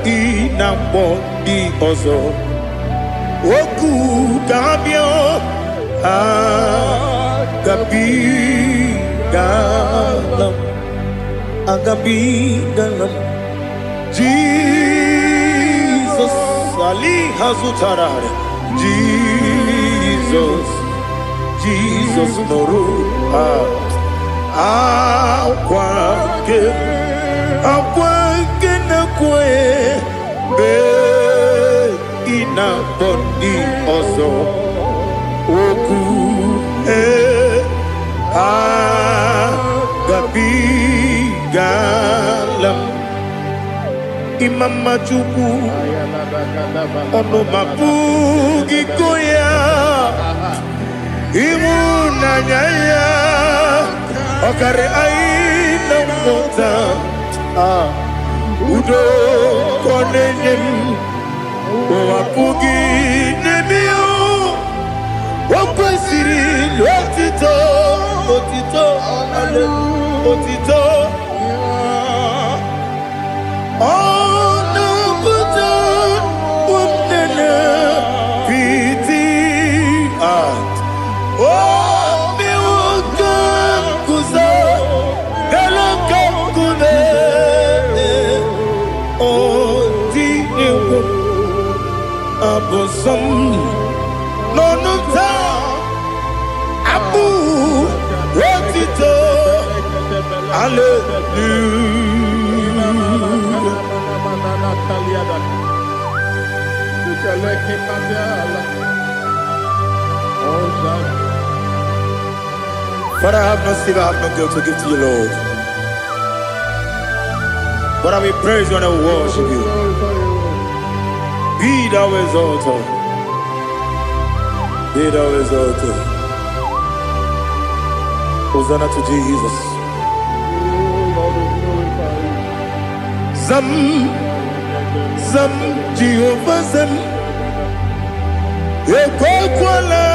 Speaker 1: inambo di ozo oku gabio agabi galam Jesus Ali Hazutarare Jesus Noru Akwake na kwe be ina boni ozo oku gabi galam Imam Majuku ono mapugi koya imuna nyaya okare aina mota udo konenyem mapugi nemio wakwesiri lotito otito Oh no, but piti oh me welcome kuza hello kune oh di ewo abosom no ta abu wotito hallelujah. Father, I have no silver, I have no gold to give to you, Lord. But I will praise you and I will worship you. Be thou exalted. Be thou exalted. Hosanna to Jesus. Zam Jehovah Zam Ekwakwala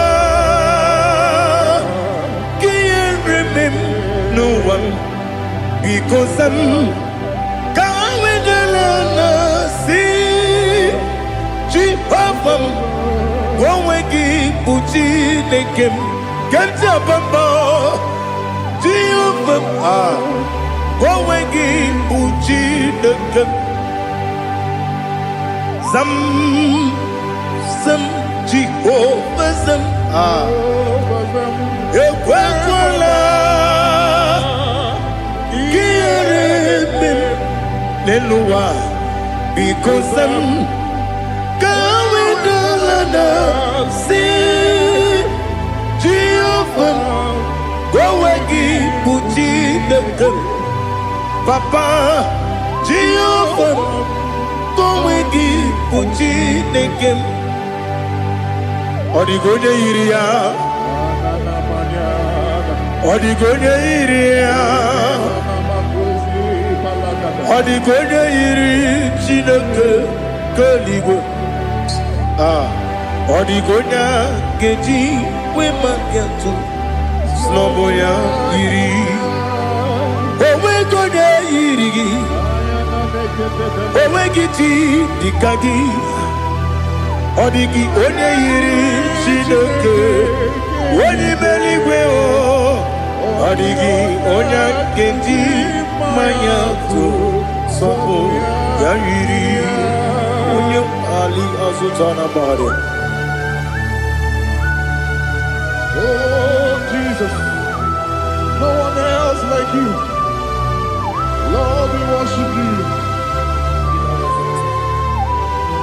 Speaker 1: Can't remember no one because Zam Kawedalana see Jehovah Wawegi Puchi Nekem Kenta Bamba Jehovah Wawegi Puchi Nekem Zam Jehovah Zam Ekwakwala Kieremem Neluwa because Zam Kawedalana see Jehovah Wawagi Puchi Nekem Papa Jehovah Wawagi Puchi Nekem Odigonya Iria Odigonya Iri Chineke Kaligo Odigonya Geji Wemakiatu Sloboya Iri Owegonya Iri Owegiti Dikagi Odigi onye yiri Chineke onye meligwe o Odigi onye kendi manya to sopo ya yiri onye Ali Azutana Bahari.
Speaker 2: Oh Jesus, no one else like you. Lord, we worship you.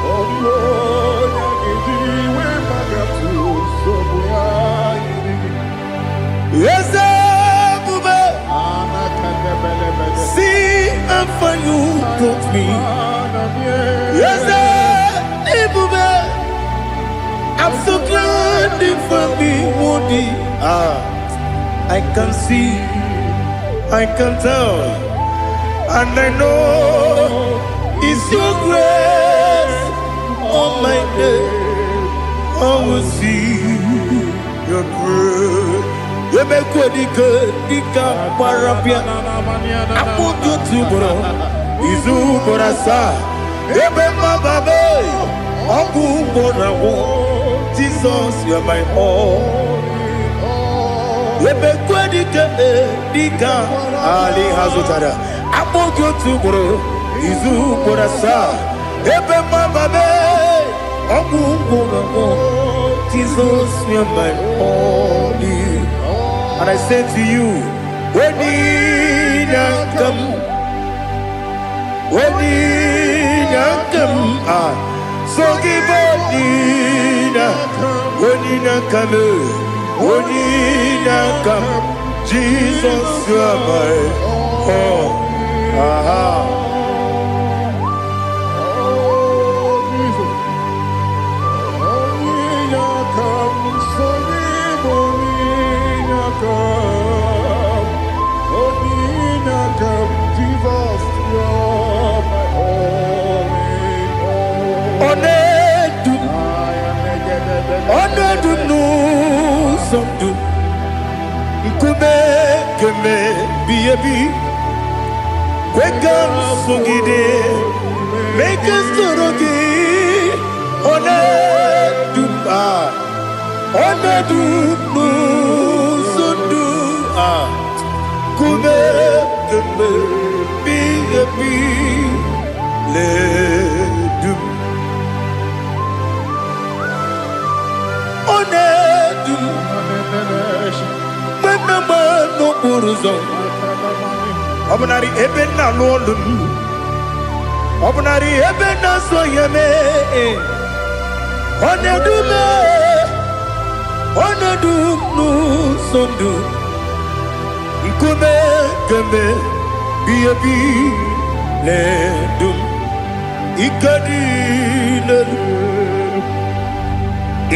Speaker 2: Oh Lord,
Speaker 1: yes, see how far you brought me. Yes, I'm so glad for me, Woody. I can see, I can tell, and I know
Speaker 2: It's your grace on my day. I will see your grace. You make what you could, you can't parapia. I put you to bro. Izu borasa. You make my baby. Aku bonawo. Jesus, you are my all. You make what you can. Ali Hazutada. I put you to bro. Izu borasa. You make my baby. Aku bonawo. Jesus, you are my all. And I say to you, when you come, so give up, when you come, Jesus, you are my all. Make us to Obnari ebena lolum, obnari ebena soyeme, onedu nu sondu, nkume keme biyebi ledum,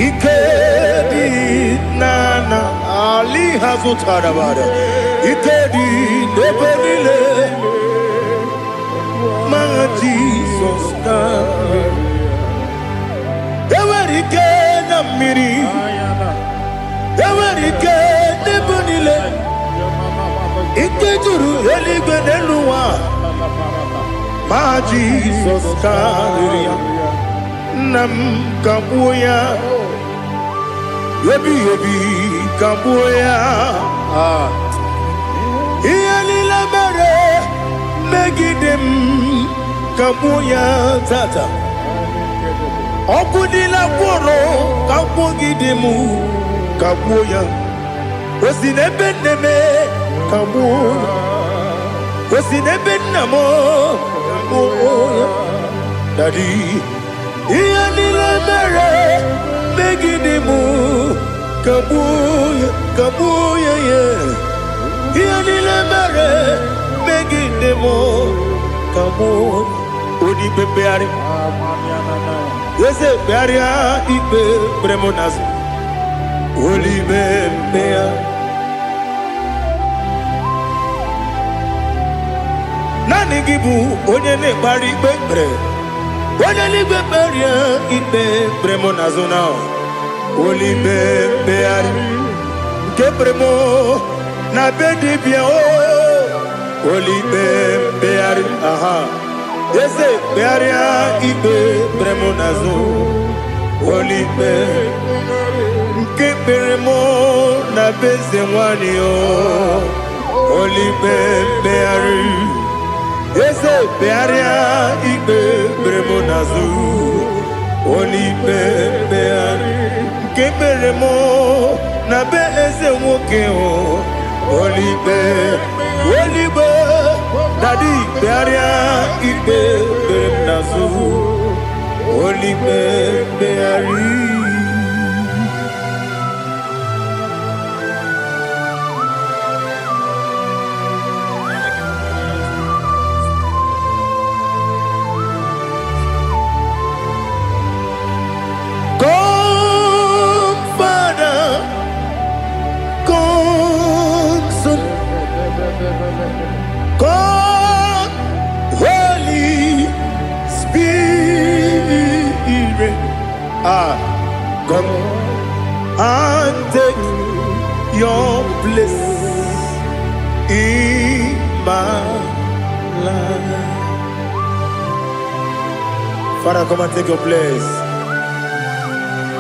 Speaker 2: ikadi nana ali hazutara bada. Ikedi nebelile, my Jesus name. Ewerike na miri, ewerike nebelile. Ikejuru eligwe neluwa, my Jesus name. Nam kabuya, yebi kabuya. Iyalila mere megidem kabuya tata. Okudila kworo kabugidemu kabuya. Osinebendeme kabuya. Osinebenamo kabuya. Daddy. Iyalila mere megidemu kabuya yeah. Iyalila mere megidemo kabuya. Odi bebeari. Yese bearia ibe bremonazi. Oli bebea. Nani gibu onye ne bari bebre. Onye ni beberia ibe bremonazo now. Oli bebeari. Kebremo na bedi bia o. Oli bebeari aha. Yese bearia ibe bremonazo. Oli be. Kebremo na beze mwani o. Oli bebeari. Yese bearia ibe bremonazo. Oli bebeari. Kebremo na beze woke o. Oli be. Daddy bearia ibe bremonazo. Oli beari. Come and take your place in my life. Father, come and take your place.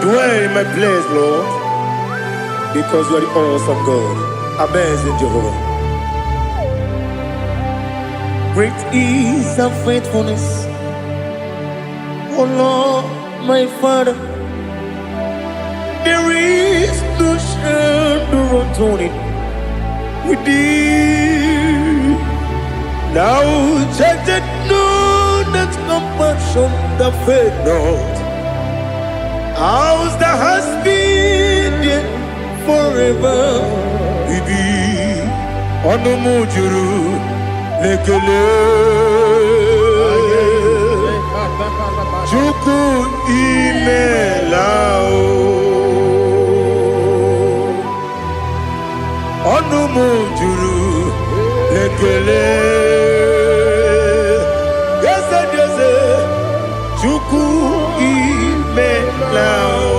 Speaker 2: Dwell in my place, Lord, because you are the awesome God. Amazing Jehovah. Great is thy faithfulness, O Lord, my Father. There is no shadow of turning with thee. Thou judgest none that compassion that faith not. Ours that has been there forever with thee. Onomujuru lekele Chuku imelao Onomujuru lekele Yese Chuku imelao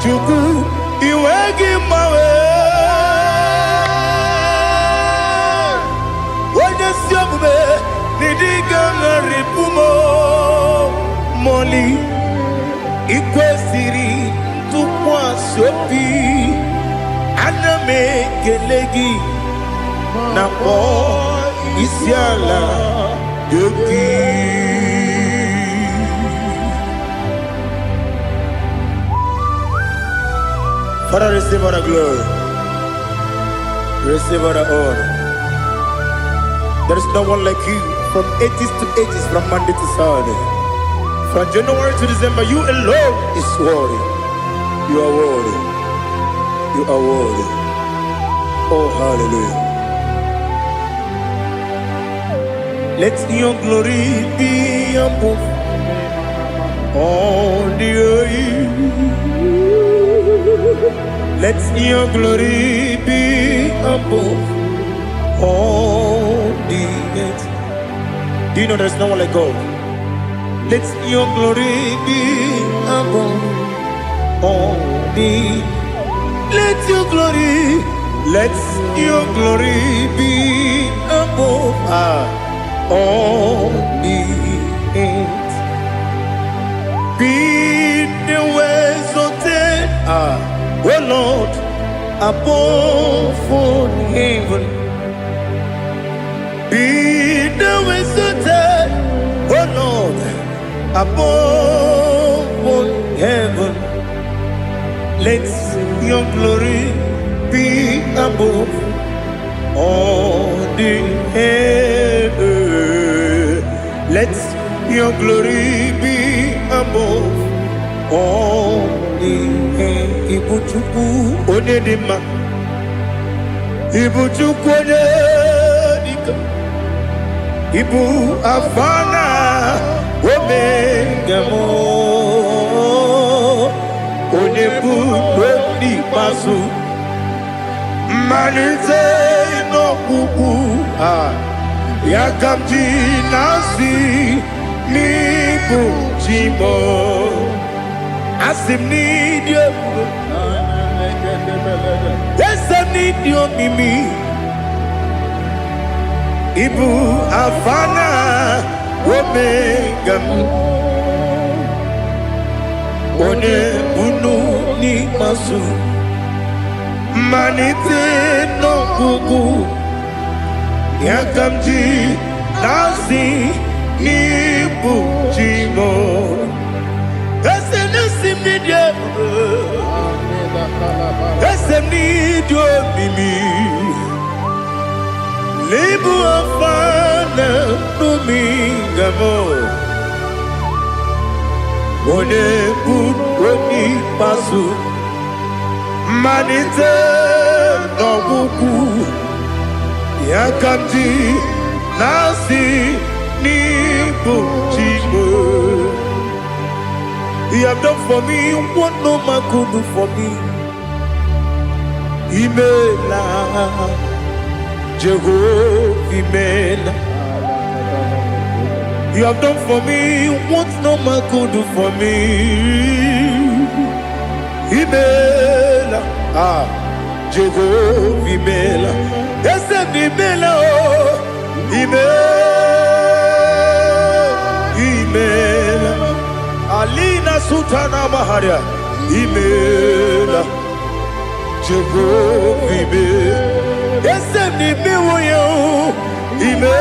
Speaker 2: Chuku iwegi mawe Wanyasiamume nidiga ngaripumo Moli ikwesiri tukwa sopi Aname kelegi na po isiala yoki Father, receive all the glory, receive all the honor. There is no one like you from ages to ages, from Monday to Saturday. From January to December, you alone is worthy. You are worthy. You are worthy. Oh, hallelujah. Let your glory be above all the earth. Let your glory be above all the earth. Do you know there's no one like God? Let your glory be above all the. Let your glory be above all the earth. Be the ways of oh Lord, above all heaven. Be the ways of oh Lord, above all heaven. Let your glory be above all the heaven. Let your glory be above all the heaven. Ibuchuku onedima, Ibuchuku onedika, Ibu afana omega mo, Onebu doni pasu, Manite no kuku Yakamji nasi Nibu jimo Asim need you. Yes, I need you, Mimi. Ibu afana omega One bunu ni masu Manite no kuku Yakamji nasi Nibu jimo Esenesim need you. Esem need you, Mimi. Libu afana numingamo. One buni pasu. Manite no buku. Yakamji nasi nibu jimo. You have done for me what no man could do for me. Imela, Jehovah, Imela. You have done for me what no man could do for me. Imela, Jehovah Imela, yes, Imela, Imela, Alina Sutana Maharia, Imela, Jehovah Imela, yes, Imela,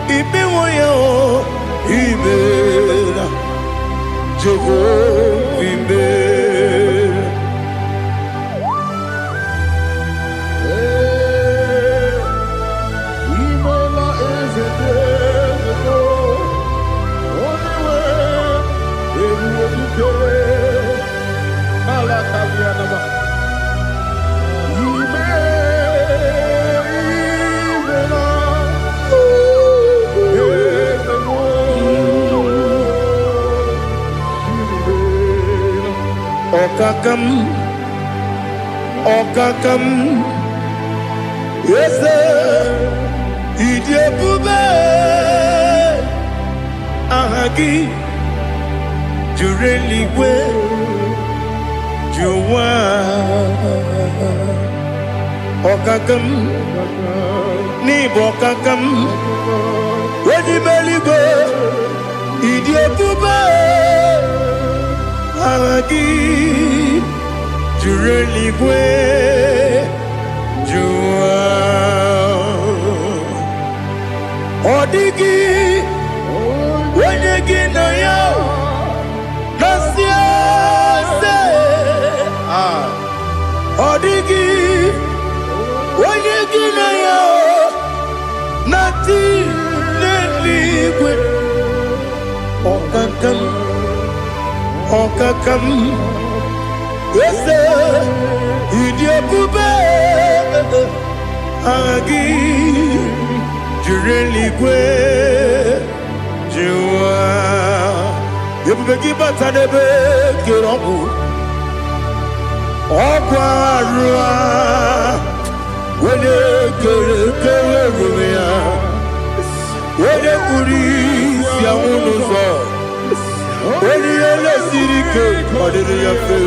Speaker 2: Imela, Imela, Jehovah Imela. Imela is a devil, only way you can. Malakavianaba. Okakam, yes, Idiabube, Ahagi, Jureliwe, Juwa, Okakam, Nibokakam, Wedimeligo, Idiabube, Ahagi. Jureligwe, Jua, Odigi, Wenegi na yo, Nasia se, Odigi, Wenegi na yo, Nati neligwe, Okakam. Yes, Idiabube, Agi, Jureligwe, Jua, Yabubeki Batanebe, Kirobu, Okwarua, Wede Kerumia, Wede Kuris, Yamunuzo, Wede Yele Sirike, Kodiri Yafu.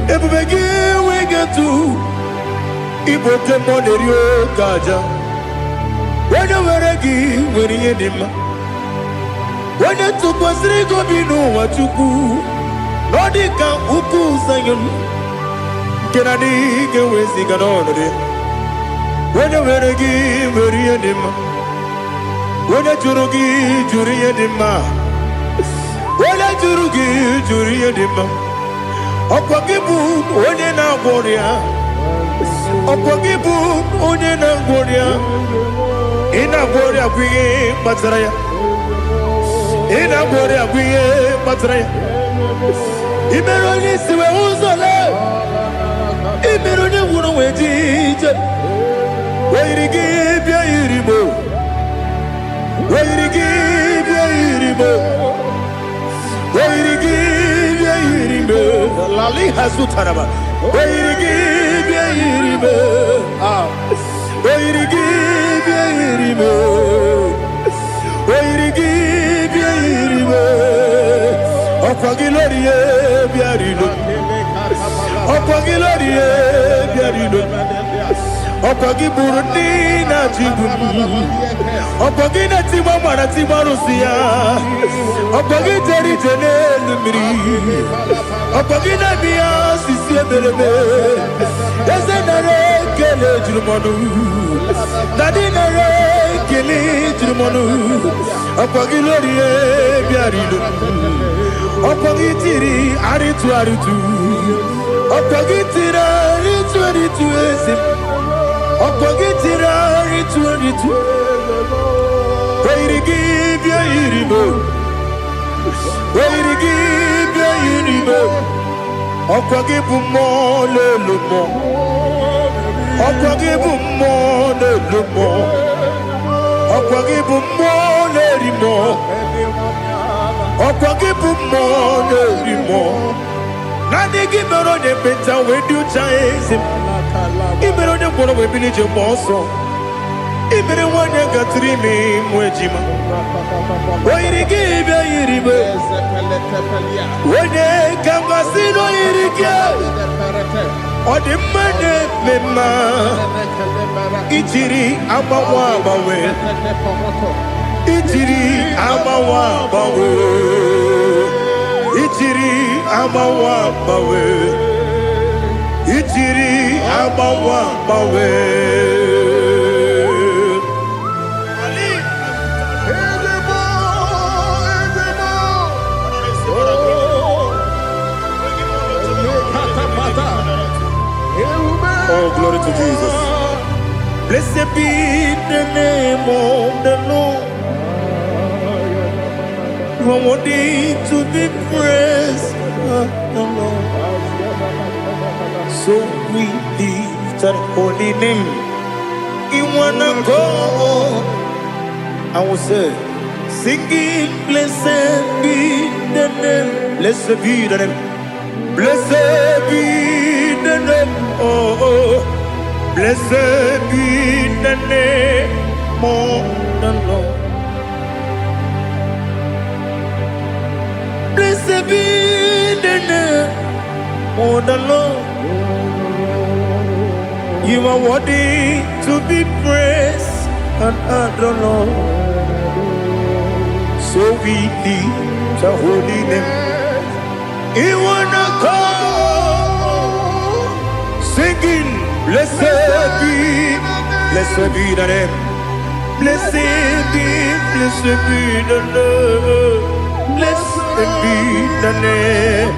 Speaker 2: Everybody we get to Ibotemonerio Kaja. When you were a gift, when you did him, when you took was Rico, you know what you do. Nodika Uku Sayon, can I dig away Siganone? When you were a gift, when you did him, when you Jurugi, Juria Dima, when I Jurugi, Juria Dima, Opagibu, when you now warrior, Opagibu, when you now warrior. Ina gloria kuye matraya. Ina gloria kuye matraya. Imeroni siwe uzole. Imeroni wuno wejije. Weirigi bia irimo. Weirigi bia irimo. Weirigi bia irimo. Lali hasutaraba. Weirigi bia irimo. Weirigi bia irimo. Weirigi bia irimo. Okwagilorie bia irimo. Okwagilorie bia irimo. Okwagiburundi na jibu. Okwagina timama na timarusia. Okwagiteri jene numiri. Okwagina biya sisi eberebe. Ezenare kele jurumonu. Nadinare kele jurumonu. Okwagilorie bia irimo. Okwagitiri aritu. Okwagitira aritu esim. Okwagitira aritu. Weirigi bia irimo. Where you give your universe. Okwagibu mo lelumo. Okwagibu mo lelumo. Okwagibu mo lerimo. Okwagibu mo lerimo. Nani gimero de beta we do chaise. Ibero de bono we bilije moso. Ibero wanya gatrimi mwejima. Where give your universe. Wene kamasino irikia Odi mane mema Ichiri amawa bawe Ichiri amawa bawe Ichiri amawa bawe Ichiri amawa bawe
Speaker 1: Oh, glory to Jesus.
Speaker 2: Blessed be the name of the Lord. You are worthy to be praised, the Lord. So we lift that holy name. You wanna go? I will say, singing, blessed be the name. Blessed be the name. Blessed be the name. Oh, blessed be the name of the Lord. Blessed be the name of the Lord. You are worthy to be praised and adored, Lord. So we lift the holy name. You wanna call, singing, blessed be the name. Blessed be the Lord. Blessed be the name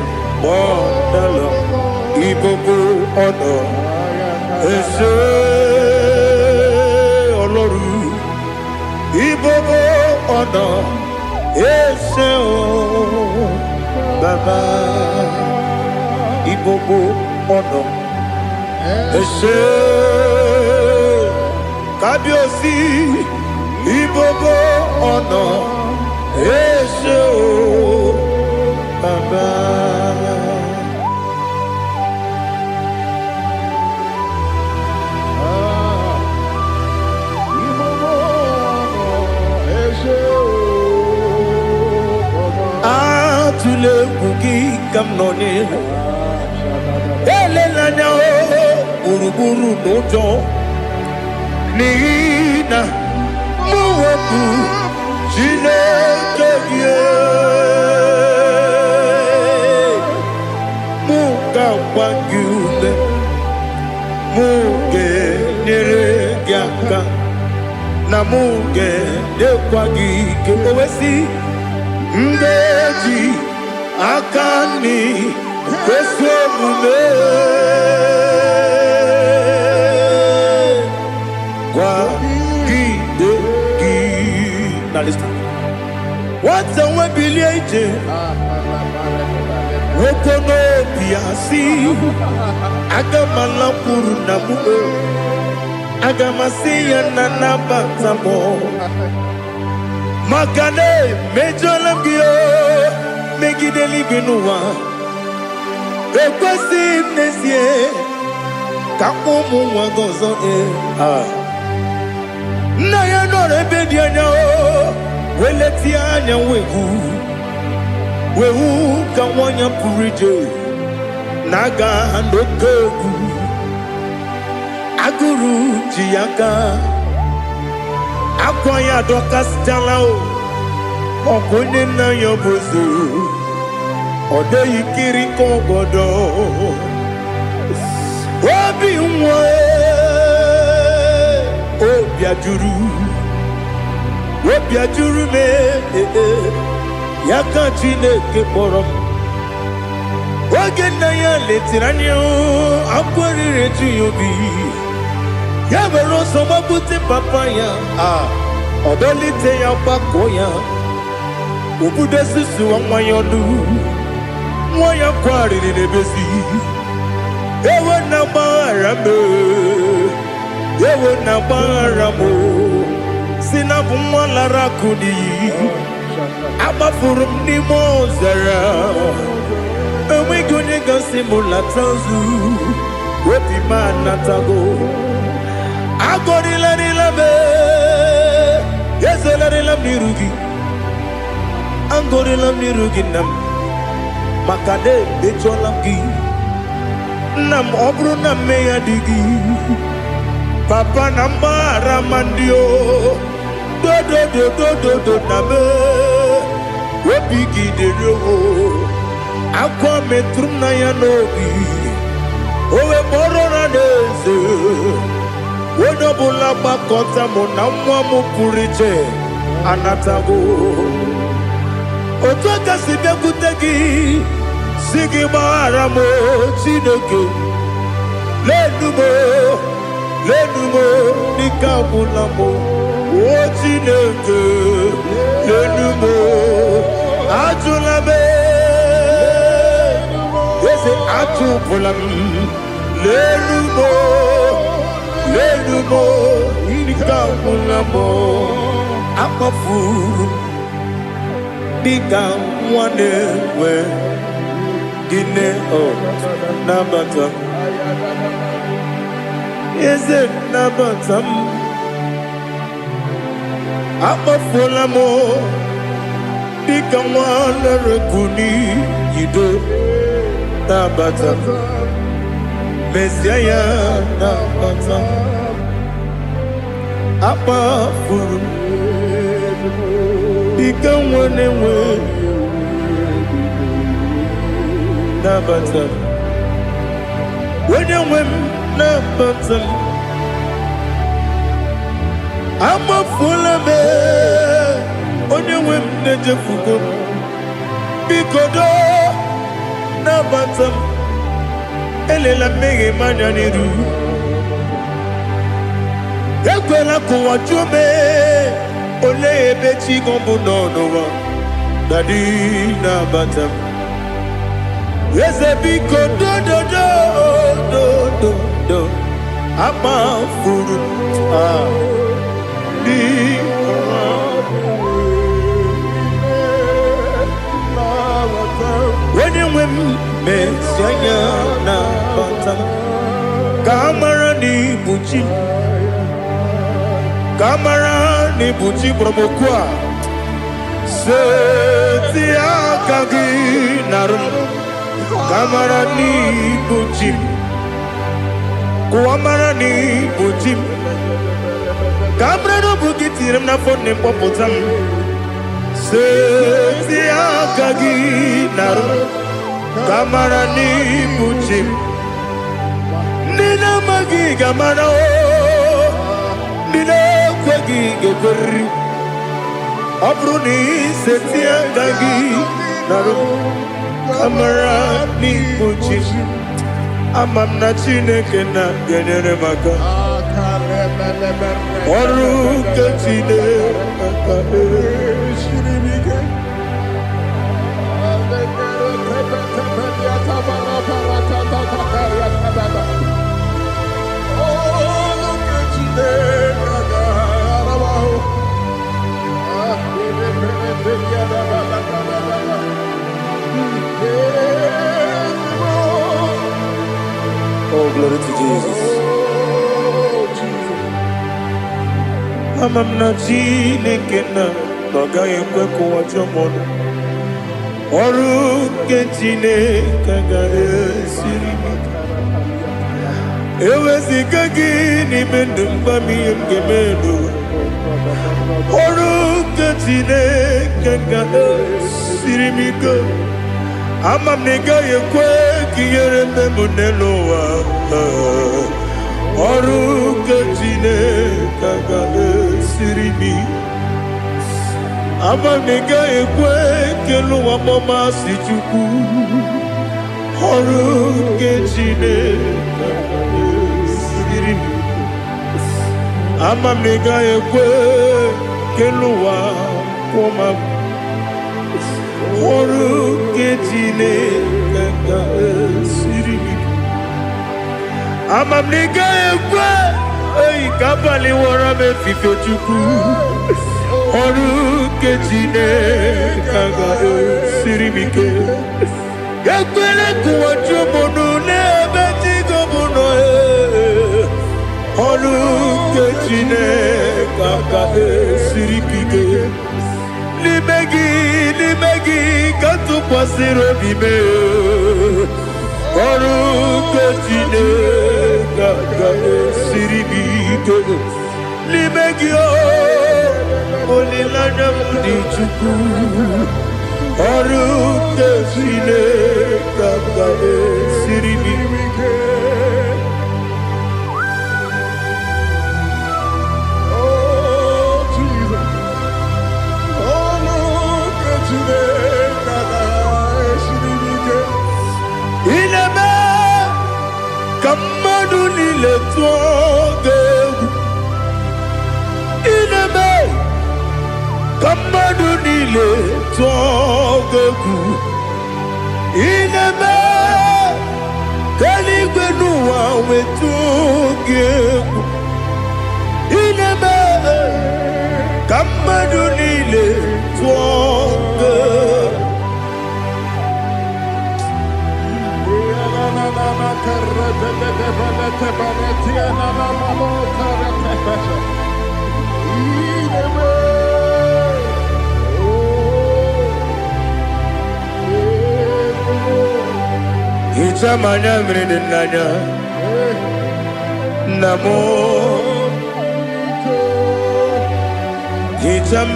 Speaker 2: of the Lord. Ibobo honor, Ese Oloru. Ibobo honor, Ese Baba. Ibobo honor. Ese Kabiosi Ibobo ono Ese Baba Ibobo ono Ese Atule kuki kamnoni Elena Uruburu nojo Nina Muwabu Jinekeye Muga wangule Muge nere gyaka Na muge dekwagi Owesi Mbeji Akani Kweso mume Now listen. What's the way biliaje? Wokono biasi. Agamala puru namu. Agamasiya nanabatamo. Makane mejolamgio. Megideli binua. Ekwasi nesie. Kakomu wagozo na ya no rebedi anya o weleti anya wehu ka wanya purije naga ndokogu aguru jiyaka akwanya dokastala o okonye na yobozu ode yikiri kogodo obi nwa Obiajuru me Yaka Chineke kpọrọ Oge nna ya letiri anya akwarịrị eju ya obi Ya mere ọsọ mabute papa ya Ọdọlite ya gbakọ ya Ubudesisu wamayonu Waya kwari ni nebesi Ewe na barame Ewe na baramo Sinabu mwalara kudi Abafurum ni mozara Ewe gune gasimula tanzu Wepi manatago Agori lani labe Yeze lani lamni rugi Angori lamni rugi nam Makade becho lamgi Nam obru nam meya digi Papa namara mandio Do nabe Wepi gidero Akwa metrum na yanobi Owe borona neze Wodobula bakota mona mwamu puriche Anatago Otoka sibe kutegi Sigi baramo chineke Lenumo Nikabulamo O chineke Lenumo Ajulabe Yese ajupulam Lenumo Nikabulamo Akafu Bika mwane we Gine o Nabata Is it Nabatam Akafulamo Bika mwane rekuni Yido Nabata Mesiaya Nabata Akafuru Bika mwane we Nabatam When you win Nabatam I'm a full of it On you win Nejefugo Bikodo Nabatam Elela mege manjaniru Ekwela kuwa chume Ole ebechi gombu nonowa Dadi Nabatam Yes, a big do. I'm a fool. When you win, Miss Yana, Kamara ni Buchi Promokwa. Setia Kagi Narum. Kamarani Bujim Kuamarani Bujim Kamrano Bukitiram na phone Popotam Setia Kagi Naru Kamarani Bujim Nina Magi Gamano Nina Kwagi Geberi Abruni Setia Kagi Naru Kamarani Bujim Amam na Chineke na genere maka Oru kachine Shiribike
Speaker 1: Oh, glory to Jesus.
Speaker 2: Amam na Chineke na Noga yekwe kuwa chomono Oru Chineke ga esiribike Ewezika gini mendumba miyemgemenu Oru Chineke ga esiribike Amam nega yekwe kiyere memunelowa Oru Chineke ga esiribi Amam nega yekwe keluwa mama sichuku Oru Chineke ga esiribi Amam nega yekwe keluwa mama Oruketine kaka sirimi. Amamnika ekwe. Hey, kapali wara me fifo chuku. Oruketine kaka sirimike. Yakwele kuwacho mono ne beti gomono. Oruketine kaka siripike. Limegi katu pasiro bime. Oruketine kaka siripike. Limegi olilana mudi chuku. Oruketine kaka siripike. Kamadunile togeku ineme kaligbenuwa wetugeku ineme kamadunile togeku. Itamanya mridinanya namo Itam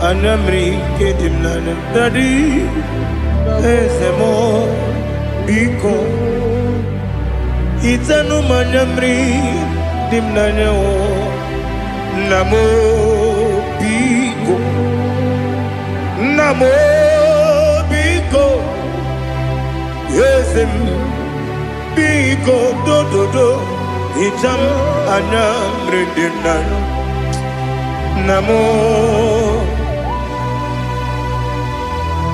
Speaker 2: anamri kedimnana dadi ezemo biko Itanu manamri dimnanya o namo biko namo biko Yesem biko do Itam anamri dimnanya namo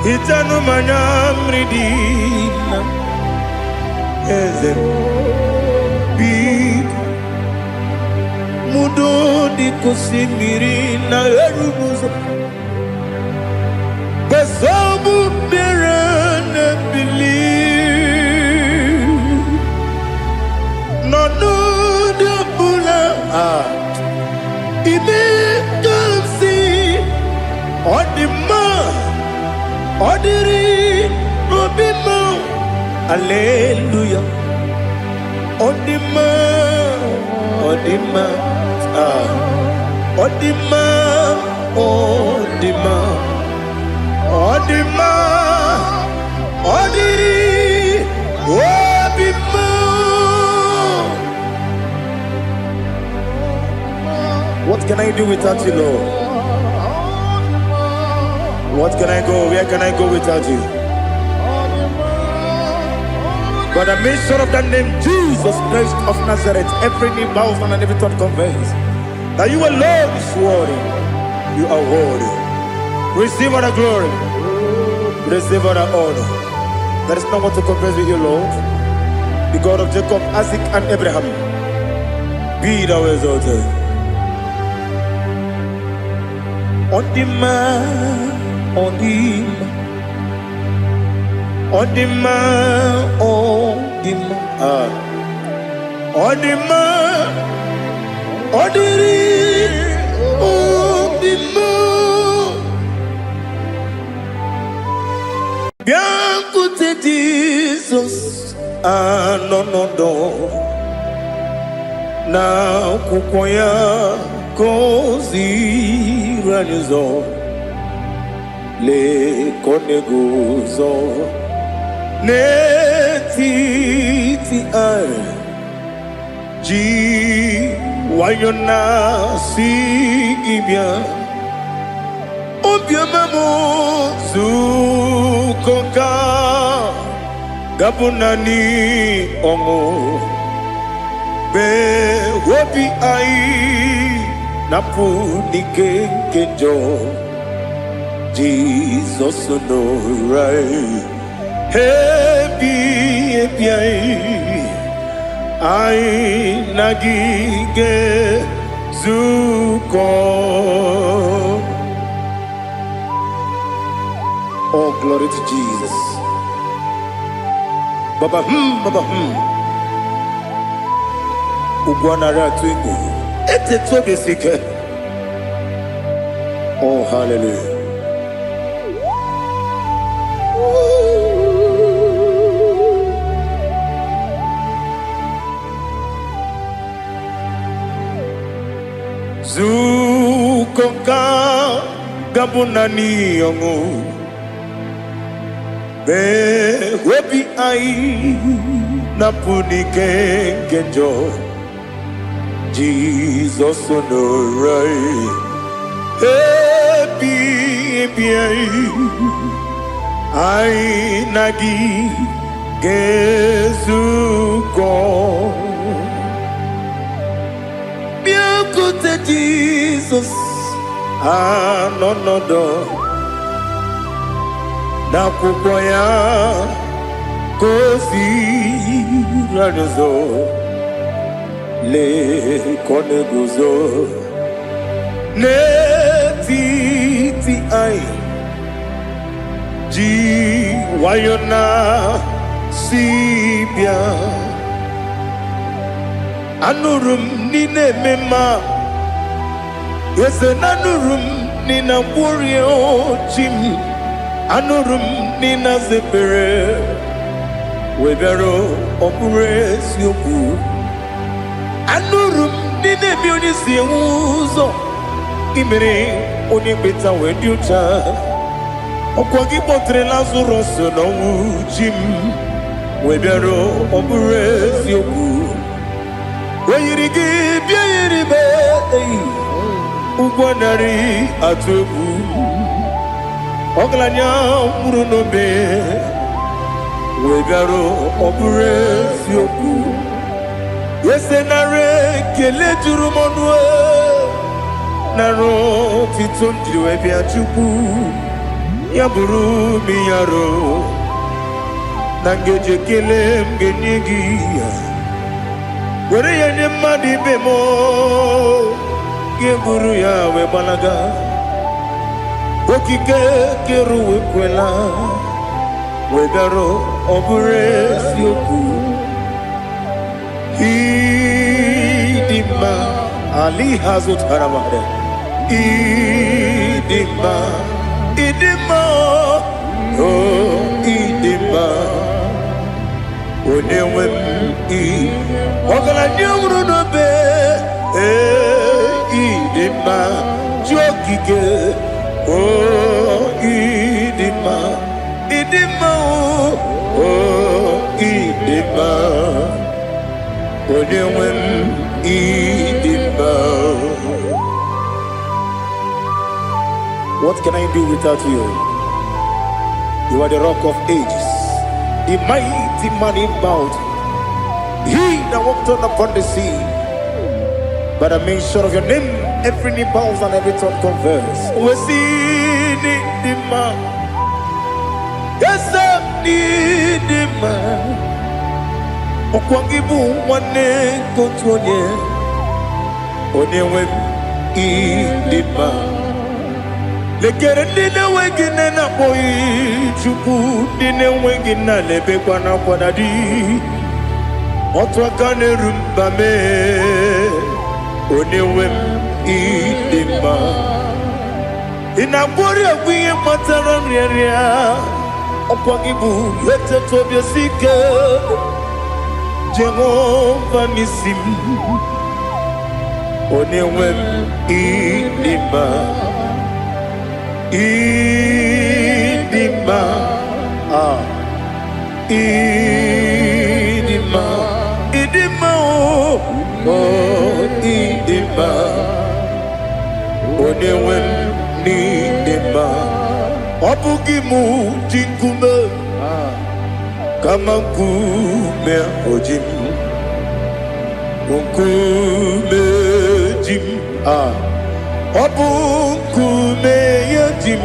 Speaker 2: Itanu manamri dimnanya Ezem biko mudo di kusimiri na erumuzo besobu birane believe no de bula ime kansi odima odiri obima Hallelujah. Odima, Odima, Odima, Odima, Odima, Odiri, Odima. What can I do without you, Lord? What can I go? Where can I go without you? By the mention of that name, Jesus Christ of Nazareth, every knee bows and every tongue confesses that you alone is worthy. You are worthy. Receive all the glory. Receive all the honor. There is no one to confess with you, Lord. The God of Jacob, Isaac, and Abraham. Be thou exalted. On the man, on the man. Odima, Odima, Odima, Odiri, Odima. Bianco te Jesus, no. Na kukoya kozi ranizo, le koneguzo. Netiti ay ji wayona sigibia obiamamo zukoka gabunani ongo be wobi ai napu nikenjo
Speaker 1: Jesus no right. Happy I nagige zuko. Oh, glory to Jesus. Baba Baba Ugwana ratwingu. Ete tobe sike. Oh, hallelujah. Zukonka gabunani yongu be webi ai napunike kenjo Jesus no right happy ai nagi gezuko Jesus, no do. Na kukoya kosi radozo le koneguzo ne ti ai ji wayona sibia anurum nine mema. Yes, anurum nina warrior chim anurum nina zepere webero opures yoku anurum nina bionisi uzo imere onibeta weducha okwagi potre lazarus no chim webero opures yoku weyirigi biayiribe Ugwanari atubu Oglanya murunobe Wegaro oburesi oku Yesenare kele jurumonwe Naro titondriwe biachuku Yaburu miyaro Nangeje kele mgenyigi Were yenye madi bemo Geburu ya we balaga Okike keru we kwela Wegaro obure sioku Idima Ali hazut haramade Idima Oh idima Onewem Ogala nyumru no be Idima jokike oh idima oh idima odewem idima. What can I do without you? You are the rock of ages, the mighty man in battle. He that walked on upon the sea. By the mention of your name, every knee bows and every tongue converse. We see the man. Yes, I need the man. Okwangibu wane kotonye. Onewe the man. Lekere dine wegine na boy chuku dine wegina lebe kwa na kwadadi. Otwa kane rumba me. Onewem idima Inabori agwiye matara nriya Okwagibu yete tobye sike Jehova nisim Onewem idima Idima Idima Idima oh idima Onewem nidima Obugimu jinkume Kama nkume ojim Nkume jim Obu nkume yajim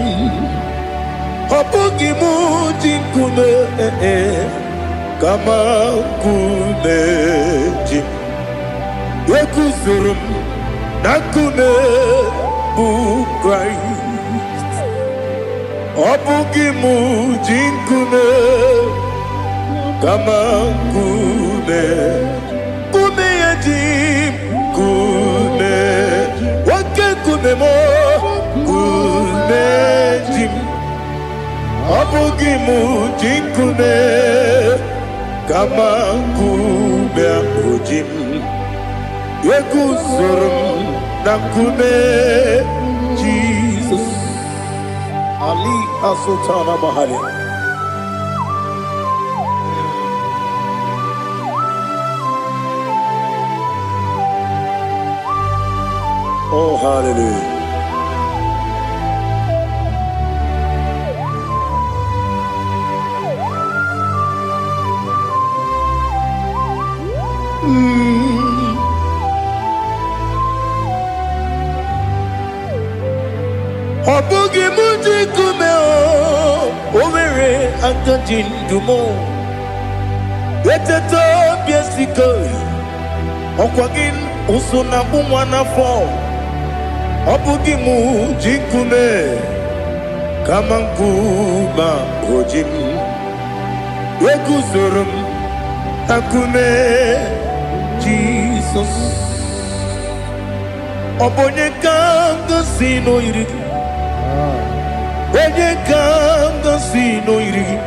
Speaker 2: Obugi mujikume kama kumeji Yekuzurum nakume bu Christ Obugi mujikume kama kume yajim kume wake kume mo kume jim Abugi mujikume kama kume ujim Yekuzurum na kume Jesus Ali Asultana Mahali. Oh, hallelujah. Obugi mujikume overe akajindumo Eteto biesiko Okwagin usuna bumwana fo Obugi mujikume kama nkuma ojim Yekuzurum akume Jesus Obonye kanga sino irigi Onye kanga sino irigi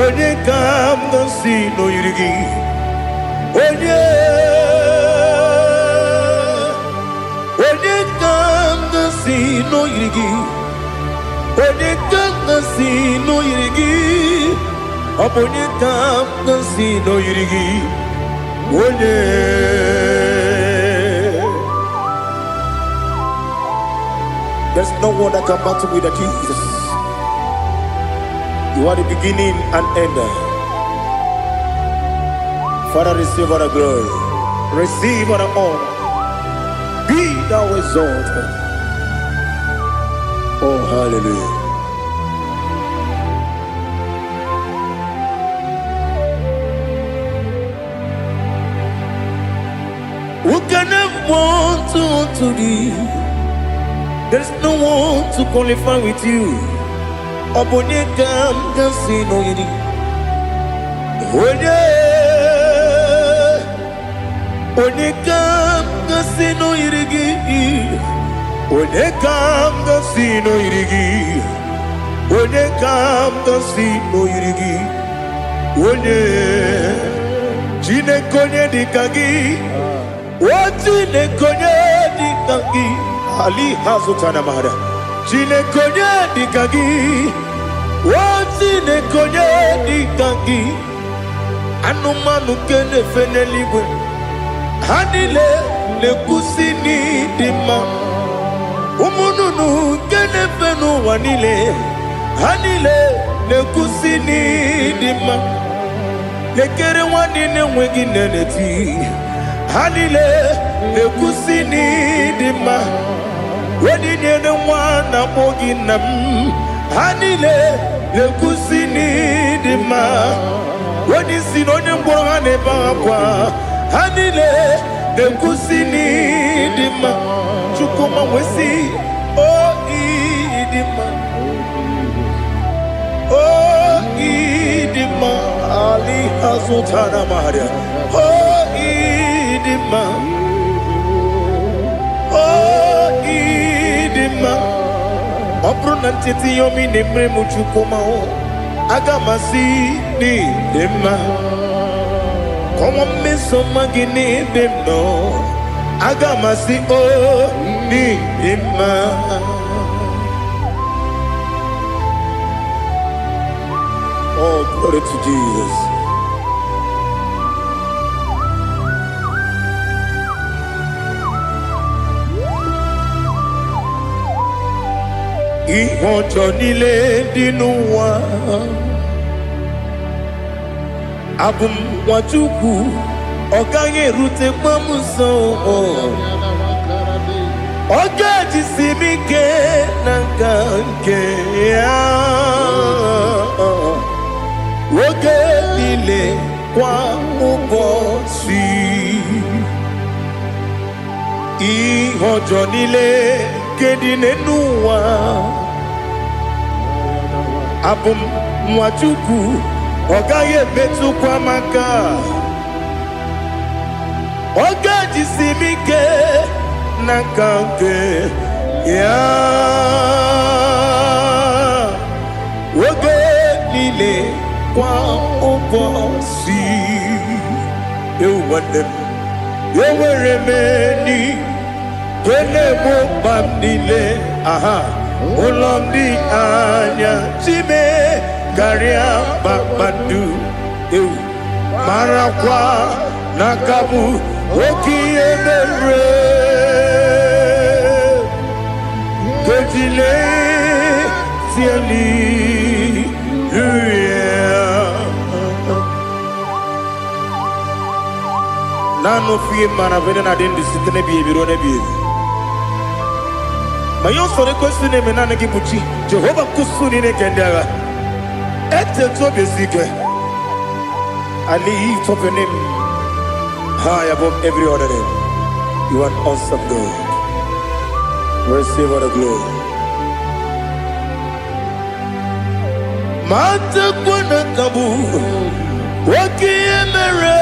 Speaker 2: Onye kanga sino irigi Onye kanga sino irigi Onye kanga sino irigi Onye kanga sino irigi Onye There's no one that can battle with Jesus. You are the beginning and end. Father, receive all the glory. Receive all the honor. Be thou exalted. Oh, hallelujah. Who can have one to thee? There's no one to qualify with you. Obonye kam kasino yidi. Onye kam kasino yidi. Onye kam kasino yidi. Onye kam kasino yidi. Onye chine konye dikagi. Chine konye dikagi. Ali Hazutana Mahada. Chine konye dikagi. Chine konye dikagi. Anumanu kene feneligwe. Hanile le kusini dima. Umununu kene fenu wanile. Hanile le kusini dima. Lekere wanine wengi neneti. Hanile le kusini dima. Wedi nyene mwana mogi nam Hanile le kusini dima Wedi sinonye mbora neba kwa Hanile le kusini dima Chukuma wesi Oh idima Oh idima Ali Hazutana Maria Oh idima Obruna titi yomi nemre muchukoma o Agamasi ni dema Komo meso magini demno Agamasi o ni dema Oh, glory to Jesus. Ihojo nile dinuwa Abum wajuku Okanye rute mamuso Ogaji simike nanganke ya Woge nile kwa ubosi Ihojo nile kedine nuwa Abum mwachuku Ogaye metu kwa maka Ogaji simike nanganke ya Woge nile kwa ubosi Ewanem Eweremeni Kene mo bamnile Aha Olomdi anya Chime Garia babandu Ew Marakwa Nakabu Oki emere Kejile Tiali Nano fiye mana vene na den disitene biye birone biye. Mayon sore kwesune menane kibuchi. Jehova kusuni ne kendaga. Ete to besike. I lift up your name high above every other name. You are awesome God. Receive all the glory. Mata kuna kabu. Waki emere.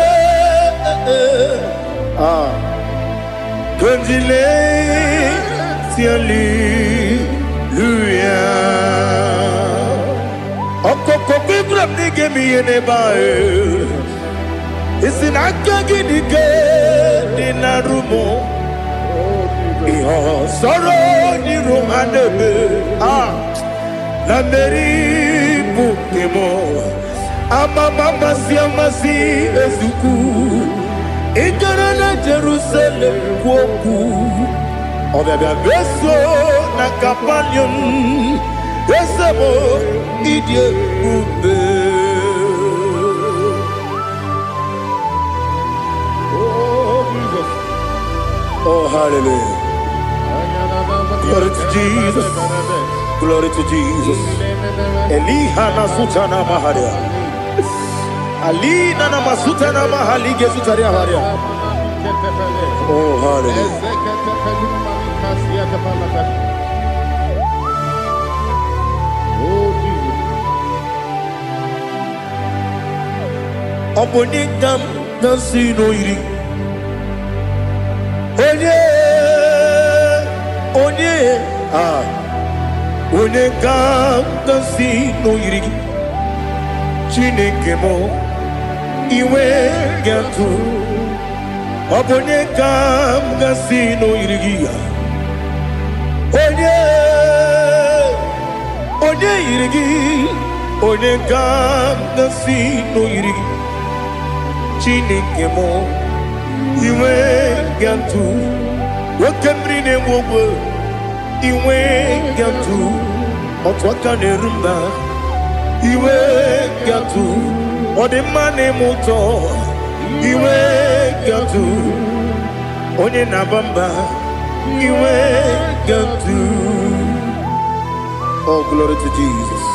Speaker 2: Kondile tiali luya Okoko kikram nige miyene bae Isinaka gidike dinarumo Iho soro ni romanebe Nameri bukemo Ama mama siamasi ezuku Ikarana Jerusalem woku Obebe beso na kapanion Besamo idye ube Oh Jesus Oh hallelujah Glory to Jesus Glory to Jesus Elihana sutana maharia Ali nana masuta na mahali gesutaria haria. Oh hallelujah. Oh Jesus. Obonikam nasino iri. Onye Onekam nasino iri. Chineke mo Iwe gatu Obonye kam gasino irigia Onye irigi Onye kam gasino irigi Chineke mo Iwe gatu Wakemrine mwogo Iwe gatu Otwakane rumba Iwe gatu Ode mane muto Iwe gatu Onye nabamba Iwe gatu Oh glory to Jesus.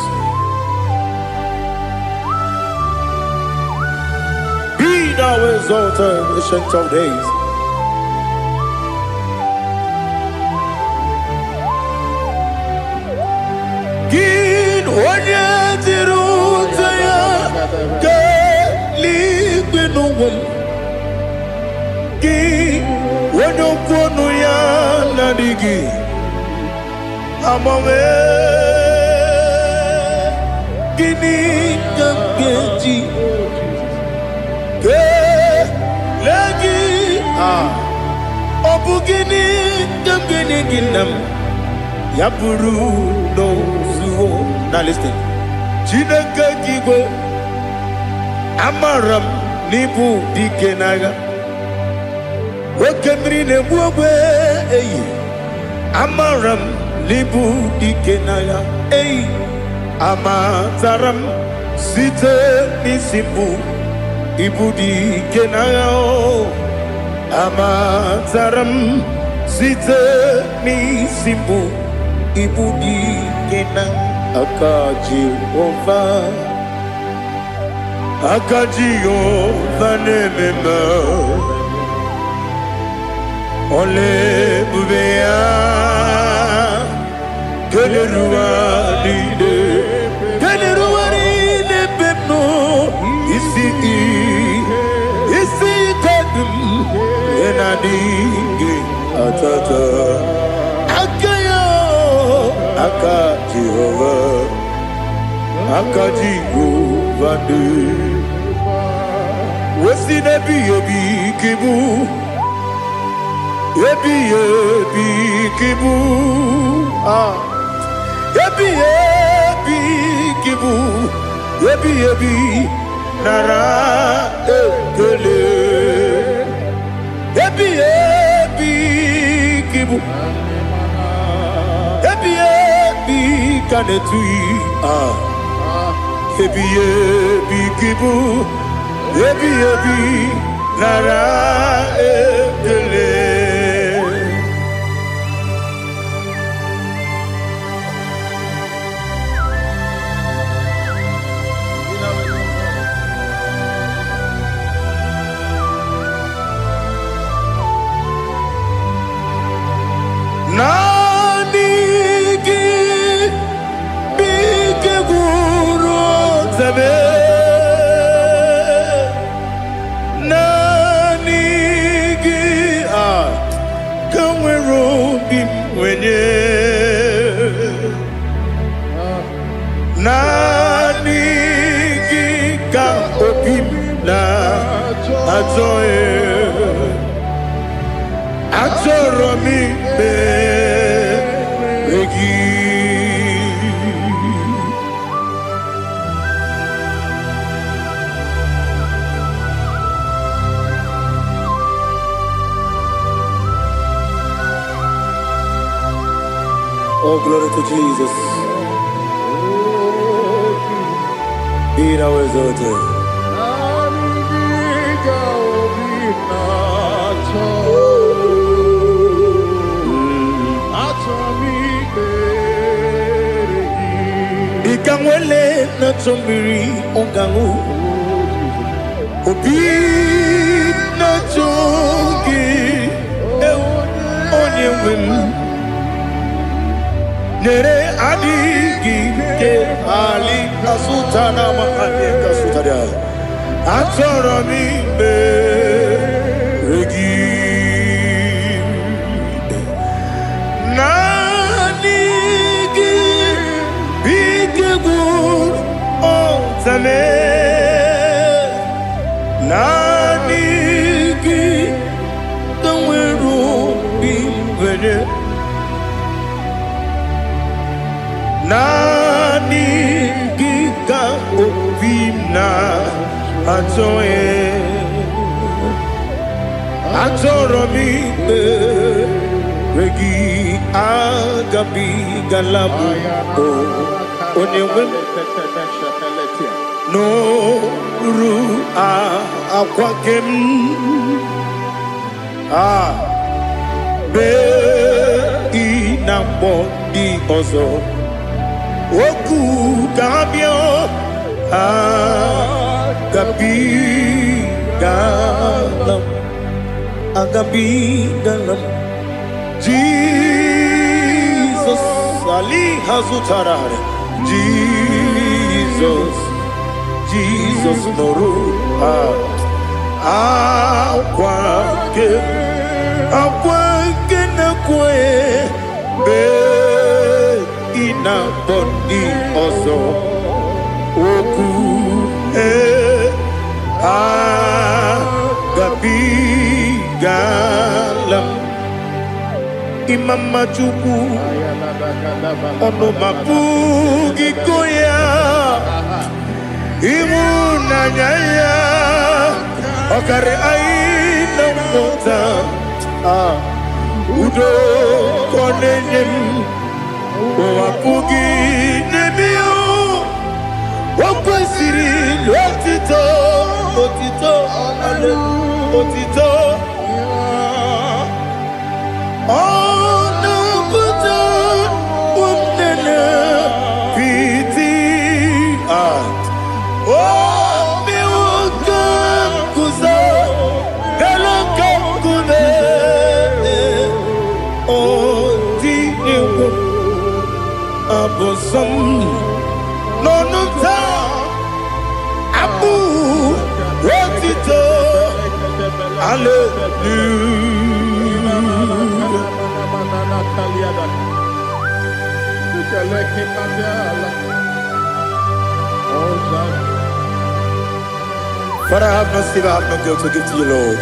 Speaker 2: Be thou exalted, ancient of days. Gin onye tirutaya Liquinum Gin onye kwonu ya nadigi Amame Gini kamgeji Ke lagi Obu gini kamgini ginam Yaburu no zuo. Now listen. Chineke kigwe Amaram nibu dikenaga Wakemri nebuwe Amaram nibu dikenaga Amataram site nisimbu Ibu dikenaga Amataram
Speaker 1: Site ni simbu ibu di kenang akaji ova nemema ole bubea keleruwa ride beno isi kadum enadinge atata akayo akaji Jehova de Wesi nebi kibu Ebi kibu Ebi kibu Ebi nara ekele Ebi kibu Ebi kanetui Ebi kibu Ebi nara ekele Nanigi bike guru zabe Nanigi kamwero bimwenye Nanigi ka opim na atoe Atoro mi begi Oh, glory to Jesus. Be now exalted. Ikamwele na chombiri ongangu Obi na chongi onye wim Nere adigi ke ali asutana mahane kasutaria Atoro mi regi Nanigi bige gur zame Nanigi kamweru bimwenye Nanigi ka opimna atoe Atoro mi regi agabi galabu onyewe no ru akwakem be inambo di ozo oku gabio agabi galam Jesus Ali Hazutarare Jesus Noru Akwake na kwe be ina boni ozo oku gabigalam Imam Majuku ono mapugi koya imuna nyaya okare aina mota udo konenyem wapugi nebio wakwesiri lotito otito some no no ta abu wetito hallelujah. Father, I have no silver, I have no gold to give to you, Lord.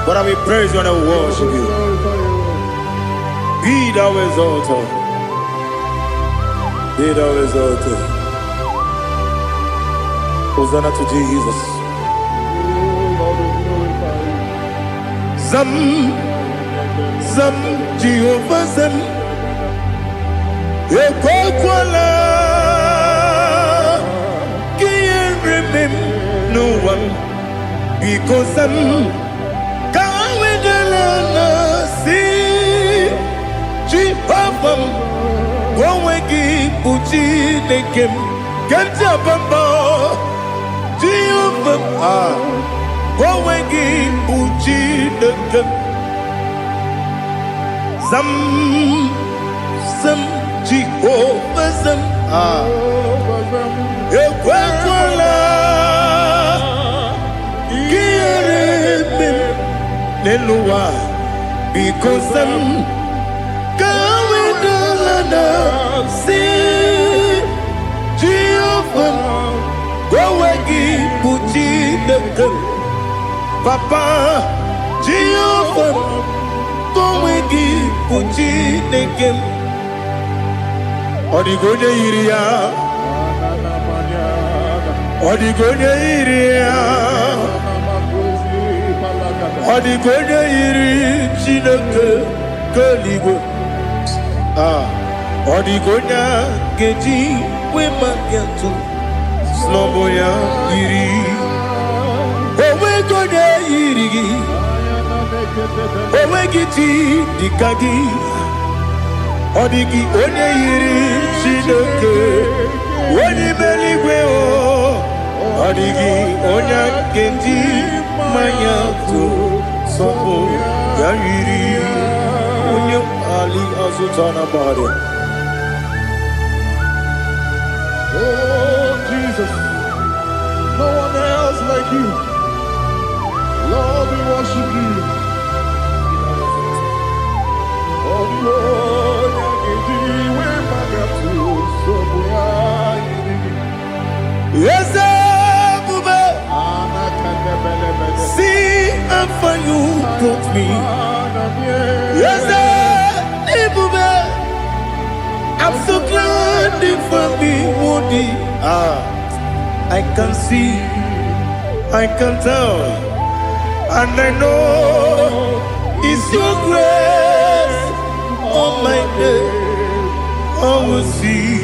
Speaker 1: But I will praise you and I will worship you. Be thou exalted. Be thou exalted. Hosanna to Jesus. Zam, Zam, Jehovah Zam. Ekwakwala. Can't remember no one. Because I'm Wawegi Puchi Nekem Ganja Bamba Jehovah Wawegi Puchi Nekem Zam Zam Jehovah Zam Ekwakwala Kieremem Neluwa because I'm see Jehovah Wawagi Puchi Nekem Papa Jehovah Wawagi Puchi Nekem Odigonya Iria Odigonya Iria Odigonya Iri Chineke Kaligo Odigonya Geji Wemagentu Sloboya Iri Owegonya Iri Owegiti Dikagi Odigi Onye Iri Chineke Oni Meligwe Odigi Onya Geji Mayantu Sobo Ya Iri Onye Ali Azutana Bahari.
Speaker 2: Oh, Jesus, no one else like you. Lord, we worship you. Oh, Lord,
Speaker 1: yes, see how far you brought me. Yes, I'm so glad for me, Woody. I can see, I can tell, and I know it's your grace on my day. I will see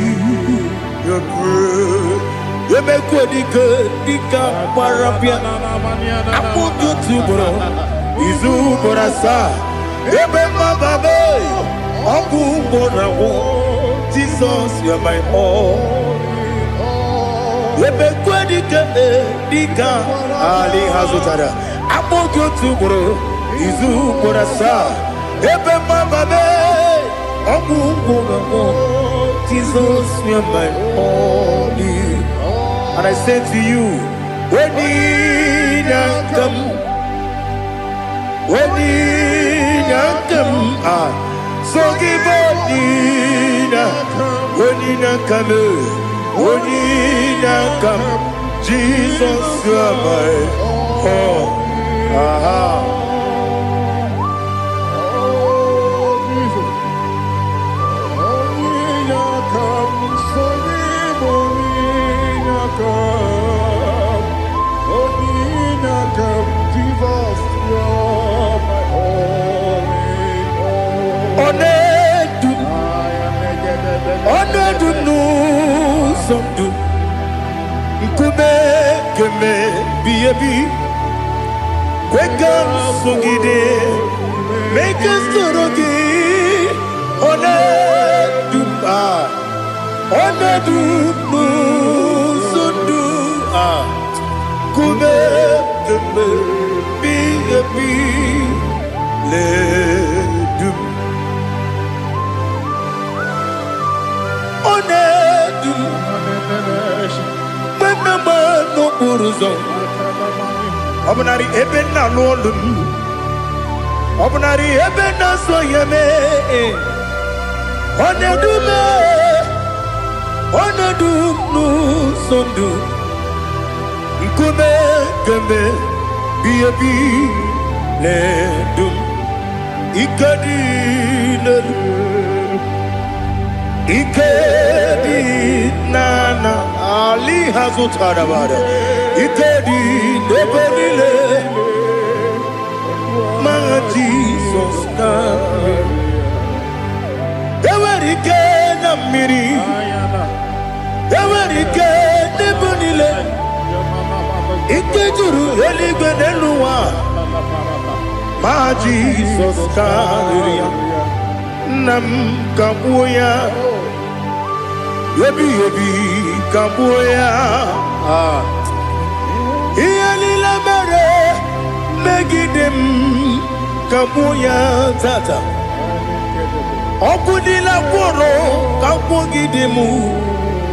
Speaker 1: your grace. You make what you could, Dika Parapia. I put you to bro. Izu Borasa. Remember, baby. Aku Borawo. Jesus, you're my all. You make what you could, Dika Ali Hazutara. I put you to bro. Izu Borasa. Remember, baby. Aku Borawo. Jesus, you're my all. And I say to you, when you come, so give up, when you come, Jesus, you are my all. Make us uzo. Obunari ebena lolum. Obunari ebena soyeme. Onedume. Onedum nu sondu. Nkume kembe. Biebi ledum. Ikadi lelu. Ikedi nana Ali Hazutarabada Ikedi nebenile Ma Jesus name Ewerike na miri Ewerike nebenile Ikejuru eligwe neluwa Ma Jesus name Nam kabuya Yebi kabuya Iyalila mere Megidem kabuya tata Okudila kworo kabugidemu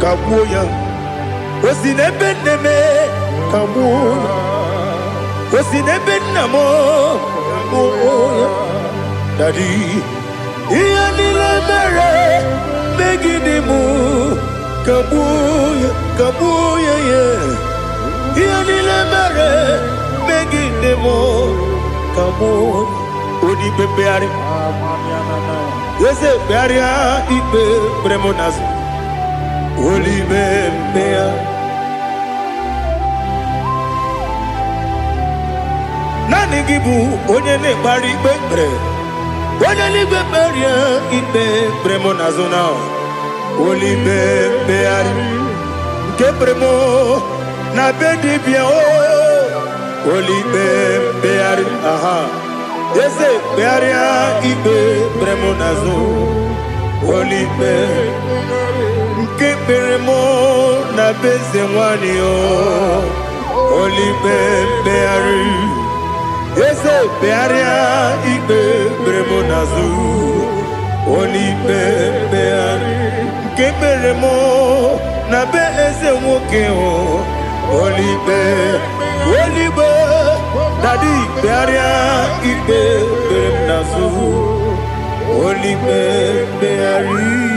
Speaker 1: kabuya Osinebendeme kabuya Osinebenamo kabuya Daddy Iyalila mere Megidemu kabuya kabuya yeah Iyalila mere Megidemu kabuya Odi bebeari Yese bearia ibe bremonas Oli bebea Nani gibu onye ne bari bebre Onye ligbe beria ibe bremonazo now Oli bebeari Nke bremo na bedibia oh Oli bebeari aha Yese bearia ibe bremonazo Oli be Nke bremo na bezemwani oh Oli bebeari Yese bearia ibe bremonazo Oli bebeari Keberemo na be eze nwoke o Olibe Daddy bearia ibe bremonazo Olibe beari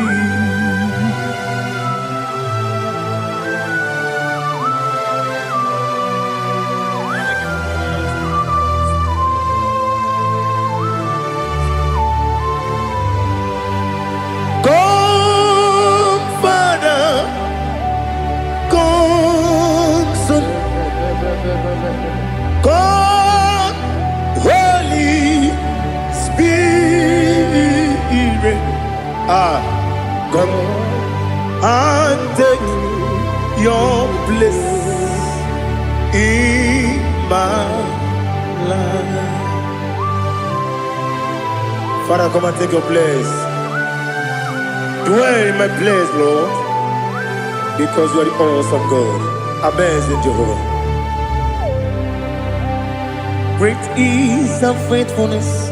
Speaker 1: God, Holy Spirit, come and take your place in my life. Father, come and take your place. Dwell in my place, Lord, because you are the awesome God. Amazing Jehovah. Great is thy faithfulness,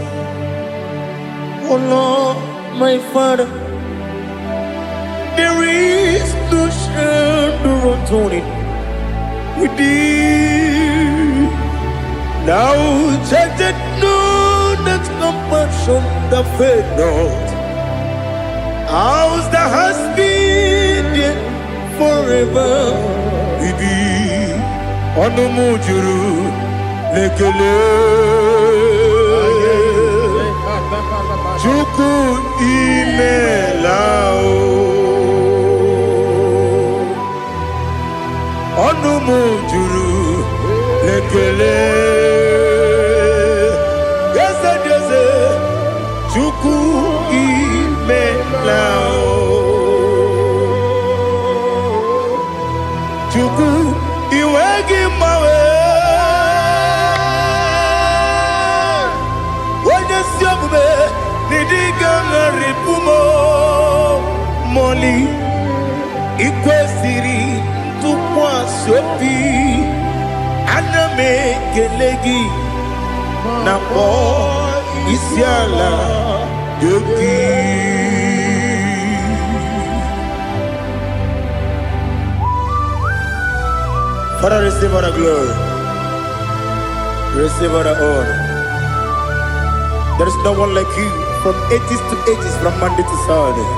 Speaker 1: O Lord, my Father. There is no shadow of turning with thee. Thou changest not that compassion that faith not. Ours that has been forever with thee. Onomujuru lekele Chuku imelao Onumujuru lekele Yese Chuku imelao Chuku iwegi mawe Moli ikwesiri tukwasopi aname kelegi na po isiala yoki Father, receive all the glory. Receive all the honor. There is no one like you from ages to ages, from Monday to Saturday.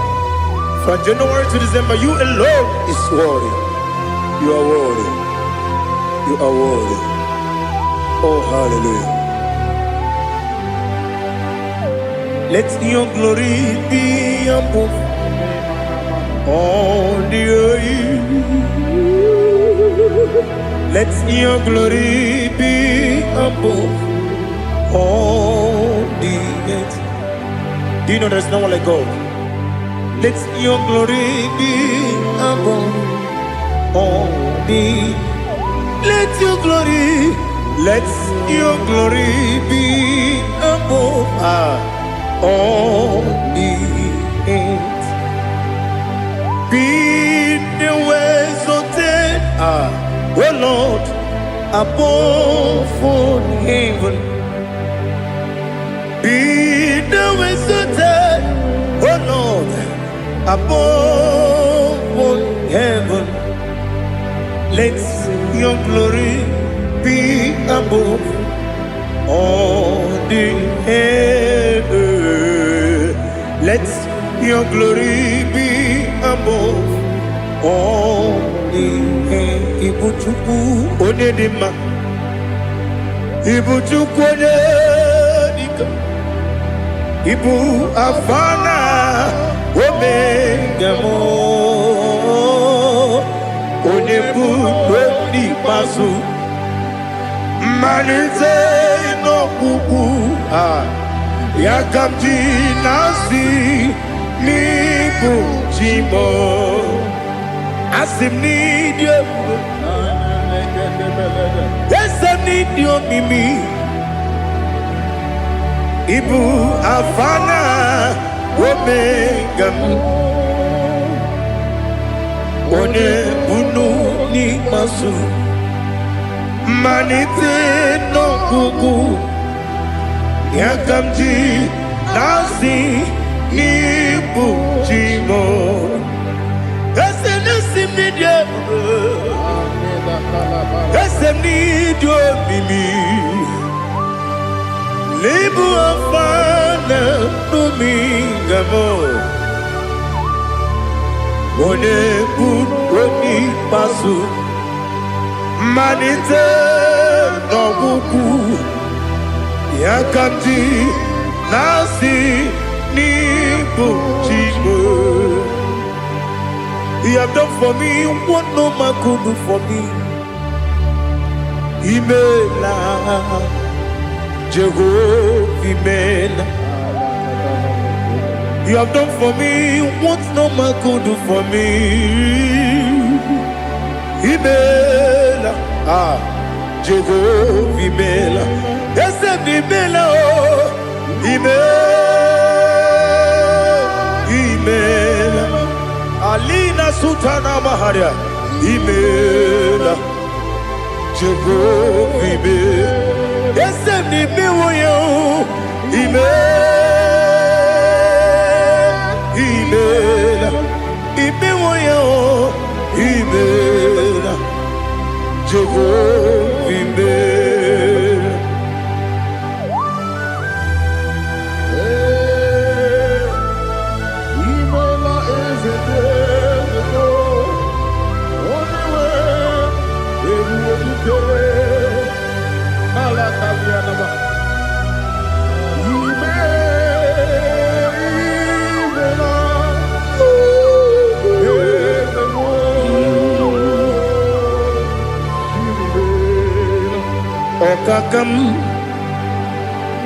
Speaker 1: From January to December, you alone is worthy. You are worthy. You are worthy. Oh, hallelujah. Let your glory be above all the earth. Let your glory be above all the earth. Do you know there's no one like God? Let your glory be above all the. Let your glory be above all the earth. Be the ways of death, oh Lord, above all heaven. Be the ways of death, oh Lord, above all heaven. Let your glory be above all the heaven. Let your glory be above all the heaven. Ibuchuku onedima, Ibuchuku onedika, Ibu afana omega mo, onebu oni pasu, manite no kuku yakamji nasi nibu jimo asim nidio asim nidio mimi ibu afana omega one bunu ni masu manite no kuku yakamji nasi nibu jimo esem nidio mimi libu afana numingamo one bunu pasu manite no kuku yakamji nasi nibu jimo. You have done for me what no man could do for me. Imela, Jehovah, Imela. You have done for me what no man could do for me. Imela, Jehovah, Imela. Yes, Imela, Imela. Alina Sutana Maharia, Imela, Jehovah, Imela. Yes, Imela, Imela, Imela, Jehovah, Imela.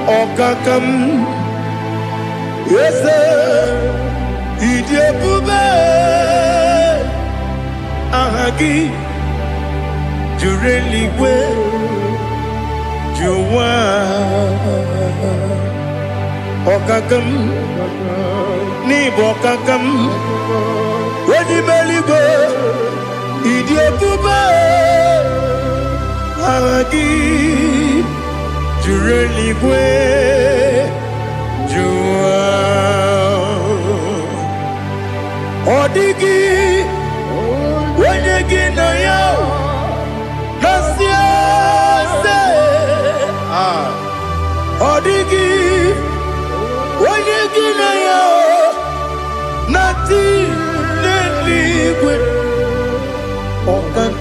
Speaker 1: Okakam, yes, Idiopube, Ahagi, Jureliwe, Juwa, Okakam, Nibokakam, Wedimeligo, Idiopube, Ahagi. Jureligwe, Jua, Odigi, when you get no yo,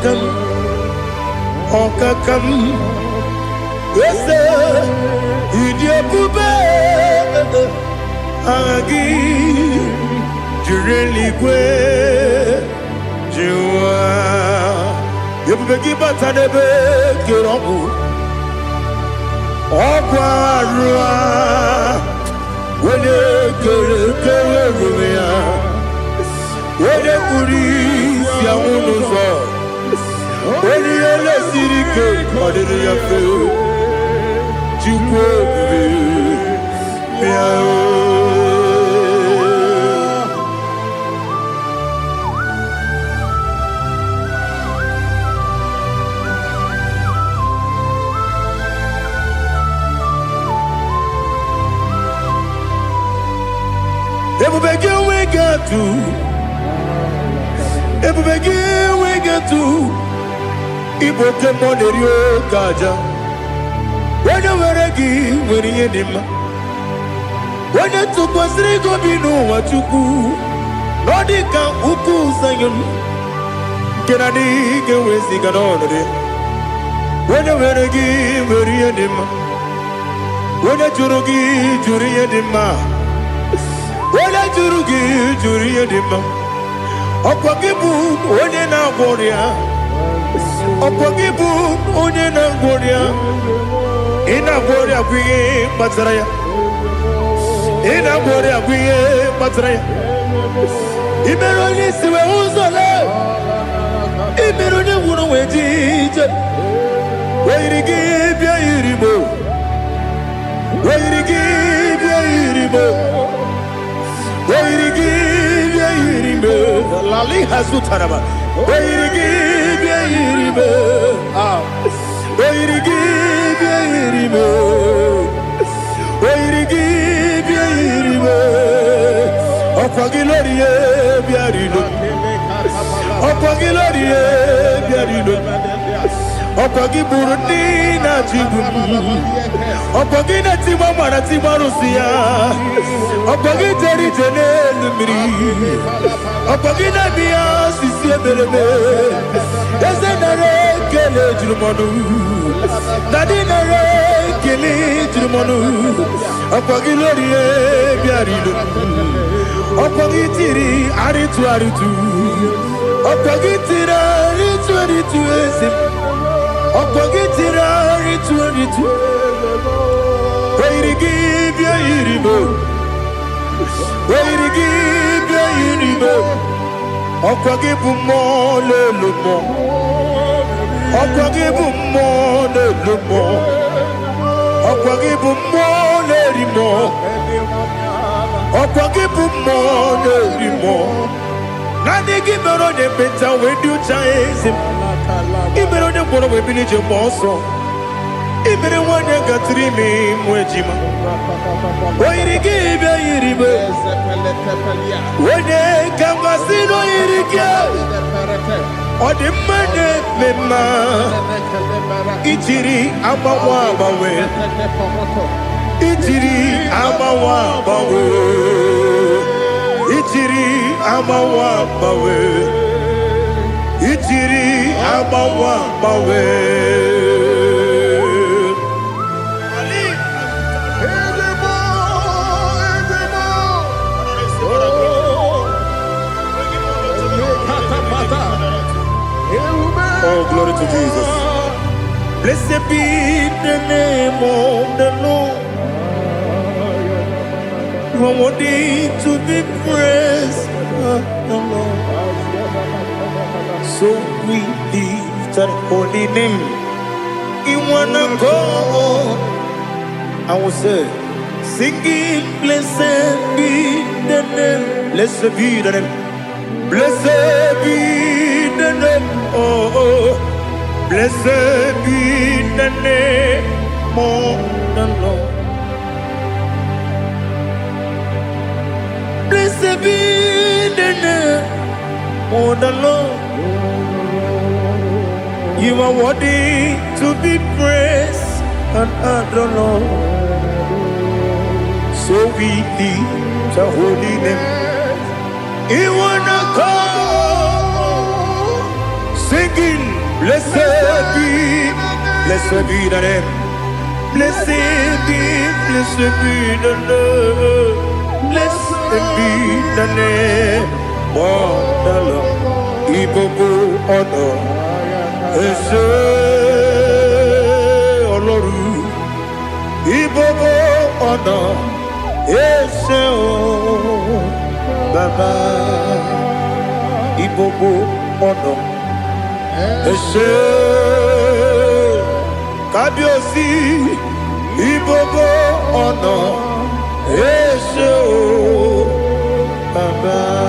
Speaker 2: Okakam, Okakam, yes, Idiabube, Agi, Jureligwe, Jua, Yabegi Batanebe, Kirobu, Okwarua, Wene Kerumia, Wene Kuris, Yamunuzo, Wene Yele Sirike, Kodini Yafu, Jukwe, Miao. Ebubege we get to Iboke Monerio Kaja. When you were a give, when you had him. When you took was Rigo Bino, what you do, Nodika Uku Sayon. Can I dig away Siganone? When you were a give, when you had him. When you Jurugi, Juri had him. Wala jurugi juri edima Okwagibu onye na gworia Okwagibu onye na gworia Ina gworia kwiye matraya Ina gworia kwiye matraya Imero ni siwe uzole Imero ni wunu wejije Wairigi bia iribo Wairigi bia iribo Lali Hazutaraba. Okwagi Burundi na Jibu Okwagi na Timama na Timarusia Okwagi Teri Jene Miri Okwagi na Mia Sisi Eberebe Ezenare Kele Jurumonu Nadinare Kele Jurumonu Okwagi Lorie Biarido Okwagi Tiri Aritu Aritu Okwagi Tiri Aritu Aritu Esim Okwagetira ritu Wairigi bia iribo Wairigi bia iribo Okwagibu mo lelumo Okwagibu mo lelumo Okwagibu mo lerimo Okwagibu mo lerimo Nani gimero ne beta wedu chaezim Ibero ne bono we bilije moso Ibere wane gatrimi mwejima Wairigi bia iribe Wene kambasino irike Odimane mema Ichiri amawa bawe Ichiri amawa bawe Ichiri amawa bawe Ichiri amawa bawe Oh, glory to Jesus. Blessed be the name of the Lord. You are worthy to be praised, the Lord. So we lift that holy name. You wanna go? I will say, singing, blessed be the name. Blessed be the name. Blessed be the name. Oh, blessed be the name of the Lord. Blessed be the name of the Lord. You are worthy to be praised and adored. So we lift the holy name. You wanna go singing. blessed be the name. Blessed be the name. Blessed be the name. Wonderful, Ibobo honor, Ese Oloru, Ibobo honor, Ese Baba, Ibobo honor, Ese Kabiosi, Ibobo honor, Ese Baba.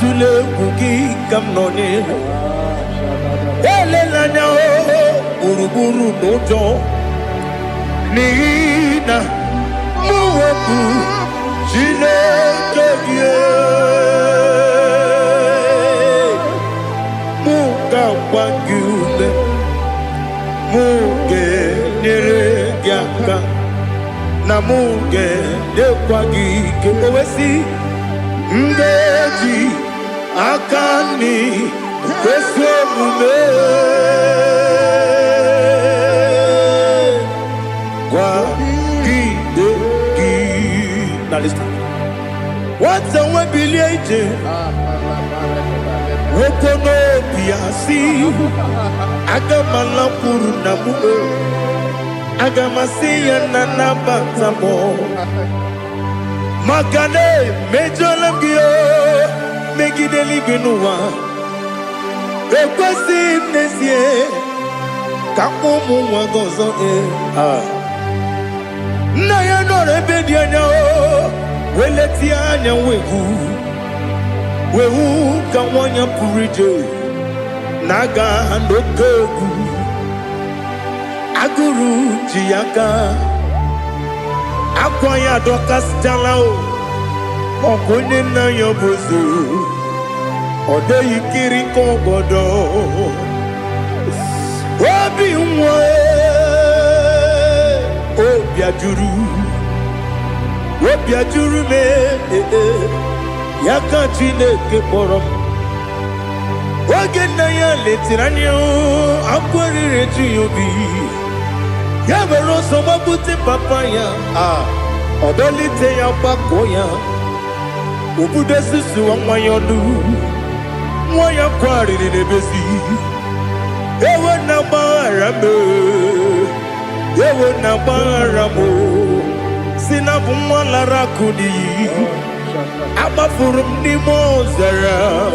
Speaker 2: Tule kuki kamnone elelanya buruburu nojo nina muweku jinekeye muka wangule muge neregiaka na muge dekwagi kewesi ndeji akani kwesomume kwa gidegi. Now listen. What's the way biliaje? Wokono biasi agamala puru na muwe agamasiya na nabatamo Makane mejolamgio megideli benua ekwesi nesie kakomu wagozo na ya no rebedi anya weleti anya wehu kawanya purije naga ndokogu aguru jiyaka Akwaya dokas jalao Okone na yobozu Ode yikiri kogodo Obi mwe Obi ajuru me Yaka chineke porom Oge na ya letiranyo Akwari reju yobi Yabero soma buti papaya Odolite ya bakoya Ubude susu wa mayonu Mwaya kwari ni nebesi Ewe na barame Ewe na baramo Sinabu mwalara kudi Abafurum ni mozara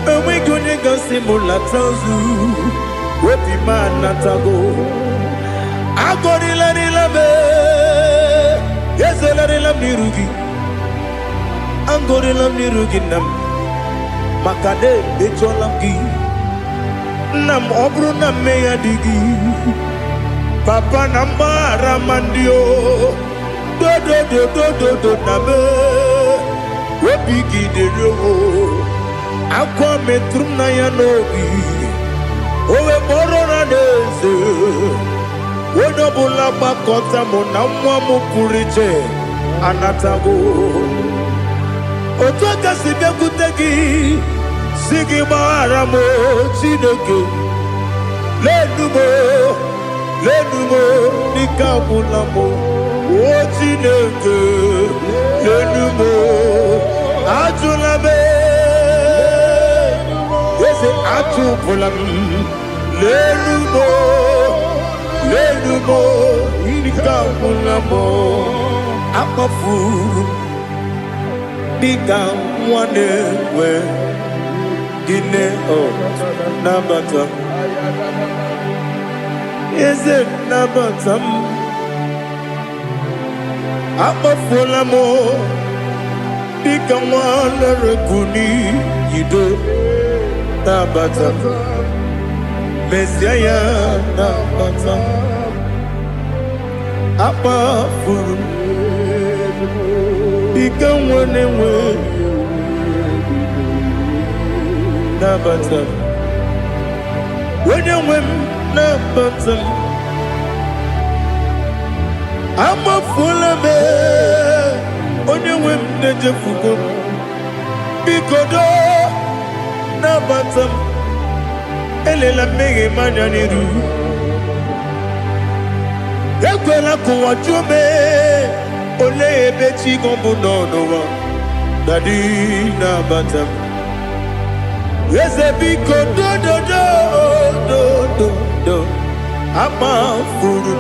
Speaker 2: Ewe gune gasi mulatanzu Wepi manatago Agori la be, yes la nirugi. Angori la nirugi nam, makade becholamgi. Nam obru nam meya digi. Papa namba ramandio, do nabe. Wepigi de yo, akwa metrum na yanogi. Owe borona dese. Wodobula bakota mona mwamu purije anatago Otoka sibe kutegi Sigi baramo chineke Lenumo nikabulamo O chineke Lenumo Ajulame Yese ajupulam Lenumo Lenumo, Nikamulamo, Akafu, Nikamwane, Dine, Nabata. Is it Nabatam? Akafulamo, Nikamwana, Rekuni, Yido, Nabata. Messiah Nabata Apa Furu Become one and way Nabata When you win na batam ama fulame onye nwe m na-ejefugo bikodo na batam elela mmehie manya n'iru ekwela kụwa jume ole ebe chi gọbụ n'ọnụwa dadi na batam eze biko do ama furu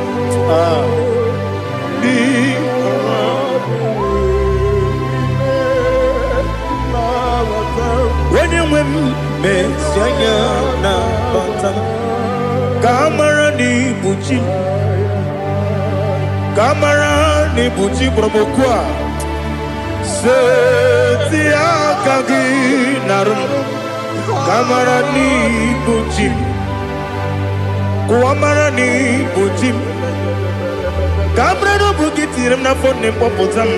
Speaker 2: di when you win mesianya na batam kamara ni buchi promokwa setia kagi narum kamara ni buchi kuamara ni buchi kamara no bukitirim na phone popotam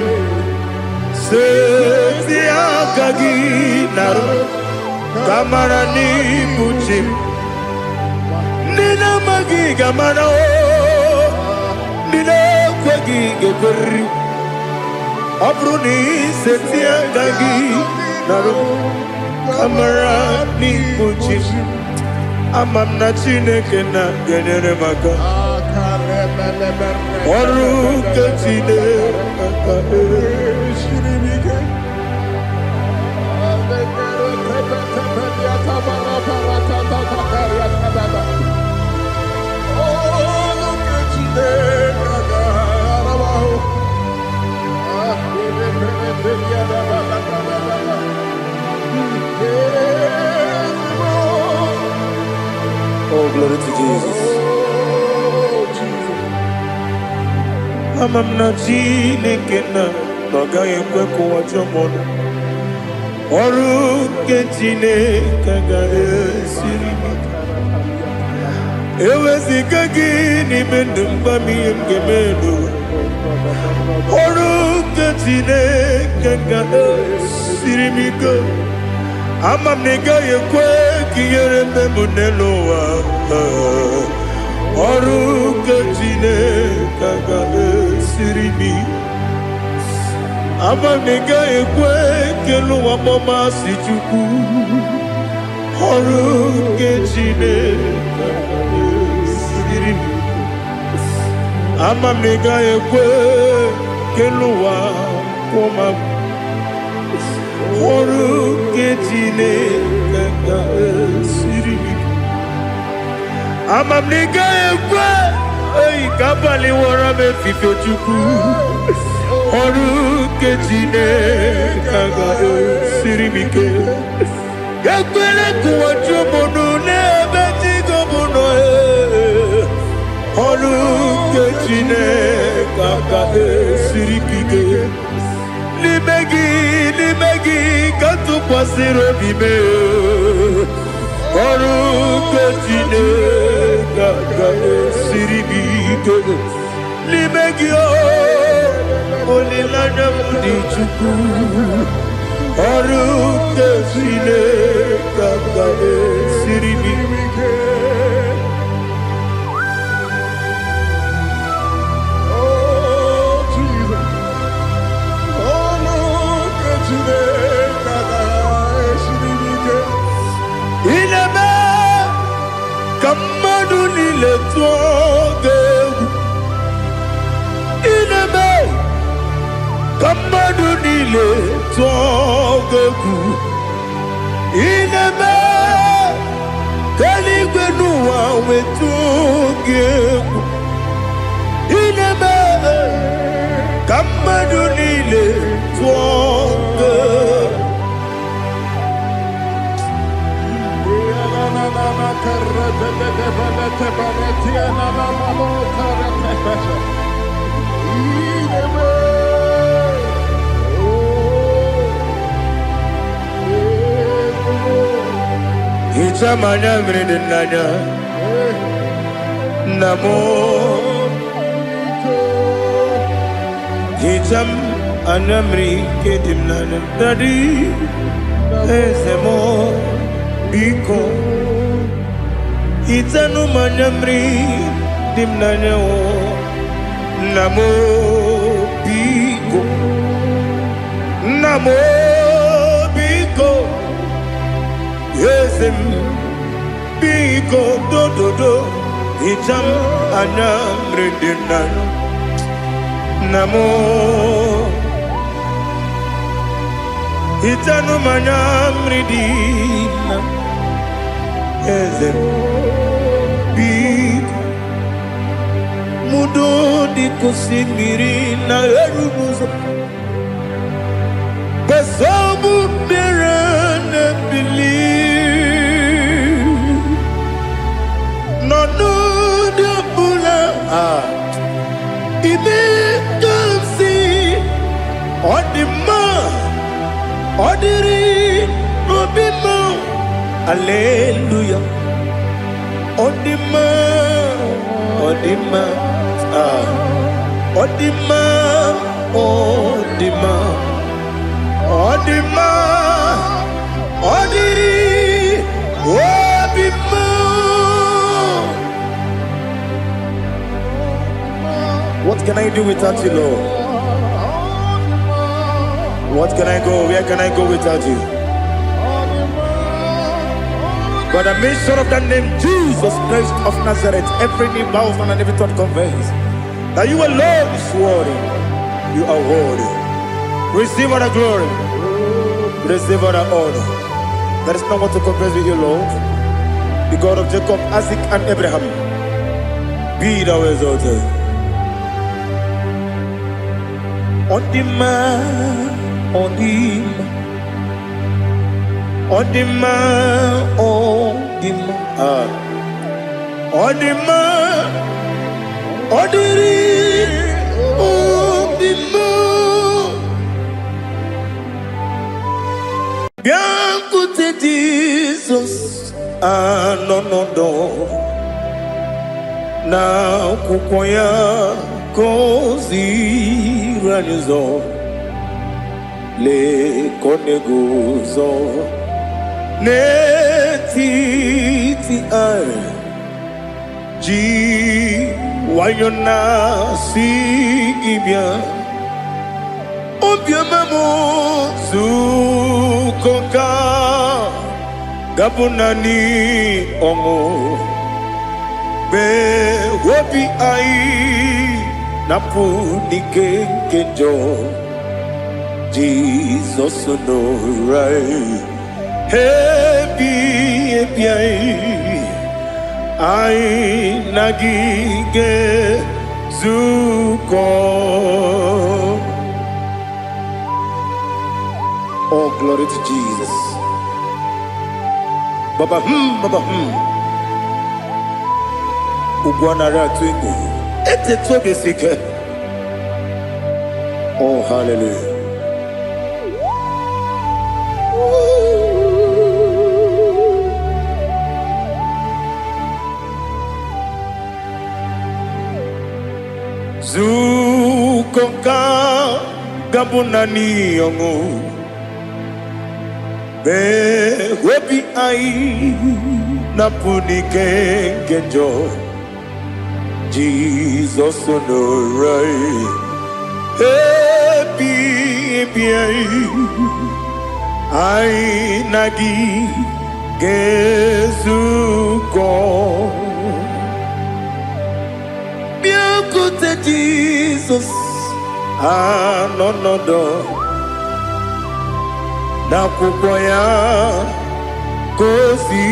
Speaker 2: setia kagi narum kamara ni buchi nina magi kamara o nina kwagi gebri abruni setia kagi narum kamara ni buchi amam na chineke na genyere maka ọrụ nke chineke
Speaker 1: Oh, glory to Jesus.
Speaker 2: amam na chineke na agaghị ekwe ka ụwa jọọ m ọrụ nke chineke ga-esiri m eweziga gị n'ime ndụ mgbam ihe m ga-eme n'ụwa ọrụ nke chineke ga-esiri m ike amam na ị gaghị ekwe ka ihere mme m n'elu ụwa ọrụ nke chineke ga-esiri m amam na ị gaghị ekwe ka elu ụwa mọmasị Chukwu ọrụ nke chineke ga-esiri m amam na ị gaghị ekwe ka elu ụwa kwụma m ọrụ nke chineke ga-esiri m amam na ị gaghị ekwe ka abalị wara m efife Chukwu ọrụ nke chineke ga-esiri m ike ekwela ka ụwa jụọ m n'ebe chi gọbụ nọ ọrụ nke chineke ga-esiri m ike n'ime gị ka tụkwasịrị obi m ọrụ nke chineke ga-esiri m ike n'ime gị olileanya m dị Chukwu ọrụ nke chineke ga-esiri m ike mmadụ niile tụọ gị egwu ineme ka mmadụ niile tụọ gị egwu ineme ka eluigwe n'ụwa wee tụọ gị egwu ineme ka mmadụ niile tụọ gị egwu Ichamanya mrede nanya namo Icham anamri kedim nanya Dadi ezemo biko itanu manyamri dimnanya namo biko yesem biko do itam anyamri dimnanya namo itanu manyamri dimnanya yesem biko mudo di kusimiri na erubuzo besobu berana believe no de bula ibe dansi odima odiri obima hallelujah odima odima odiri obima. What can I do without you, Lord? What can I go? Where can I go without you? By the mention of that name, Jesus Christ of Nazareth, every knee bows and every tongue confesses that you alone is worthy. You are worthy. Receive all the glory. Receive all the honor. There is no one to compare with you, Lord. The God of Jacob, Isaac, and Abraham. Be thou exalted. On the man, on the man. On the man, on the man, on the man, on the man. Bien côté Jesus, no. Na kukoya kozi ranizo le koneguzo. Netiti ai ji wayona si ibia obia mamo zukoka gabunani omo be wobi ai napu nikenjo Jesus no right. Happy I nagige zuko. Oh, glory to Jesus. Baba Ugwana ratwingu. Ete tobe sike. Oh, hallelujah. Zukoka gabunani yongu be webi ai napuni kenjo Jesus no right happy ai nagi gezuko. Jesus, no na kukoya kosi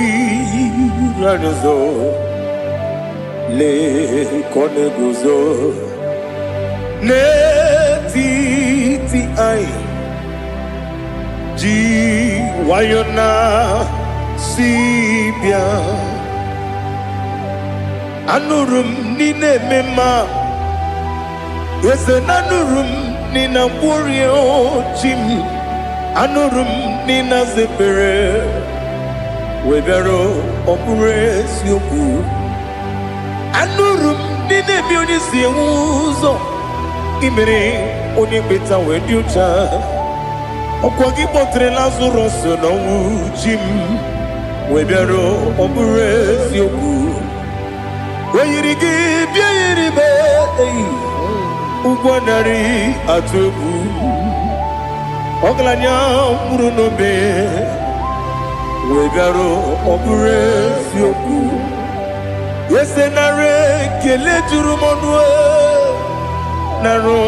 Speaker 2: ranizo le koneguzo netiti ai ji wayona sibia anurum nine mema. Yes, anurum nina warrior chim anurum nina zepere webero opures yoku anurum nine bionisi uzo imere onibeta weducha okwagi potre lazuro so no chim webero opures yoku Oyirigi biayiribe Ugwanari atubu Oglanya murunobe Wegaro obure sioku Yesenare kele jurumonwe Naro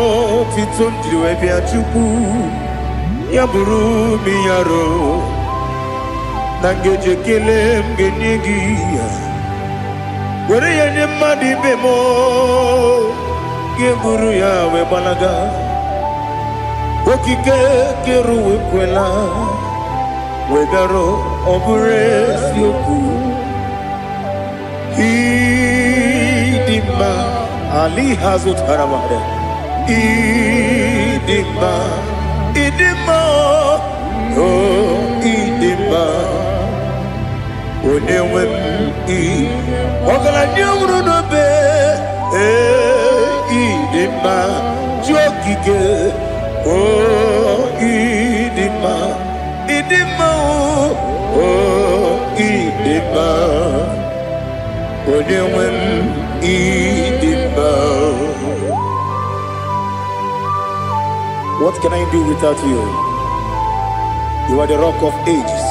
Speaker 2: titondriwe biachuku Yaburu miyaro Nangeje kele mgenyigia Were yenye madi bemo Geburu ya we balaga Okike keru we kwela Wegaro obure sioku Idima Ali hazut haramade Idima Oh Idima Onewem Ogala nyumru no be Idima Jokike Oh Idima Oh Idima Onewem Idima. What can I do without you? You are the rock of ages,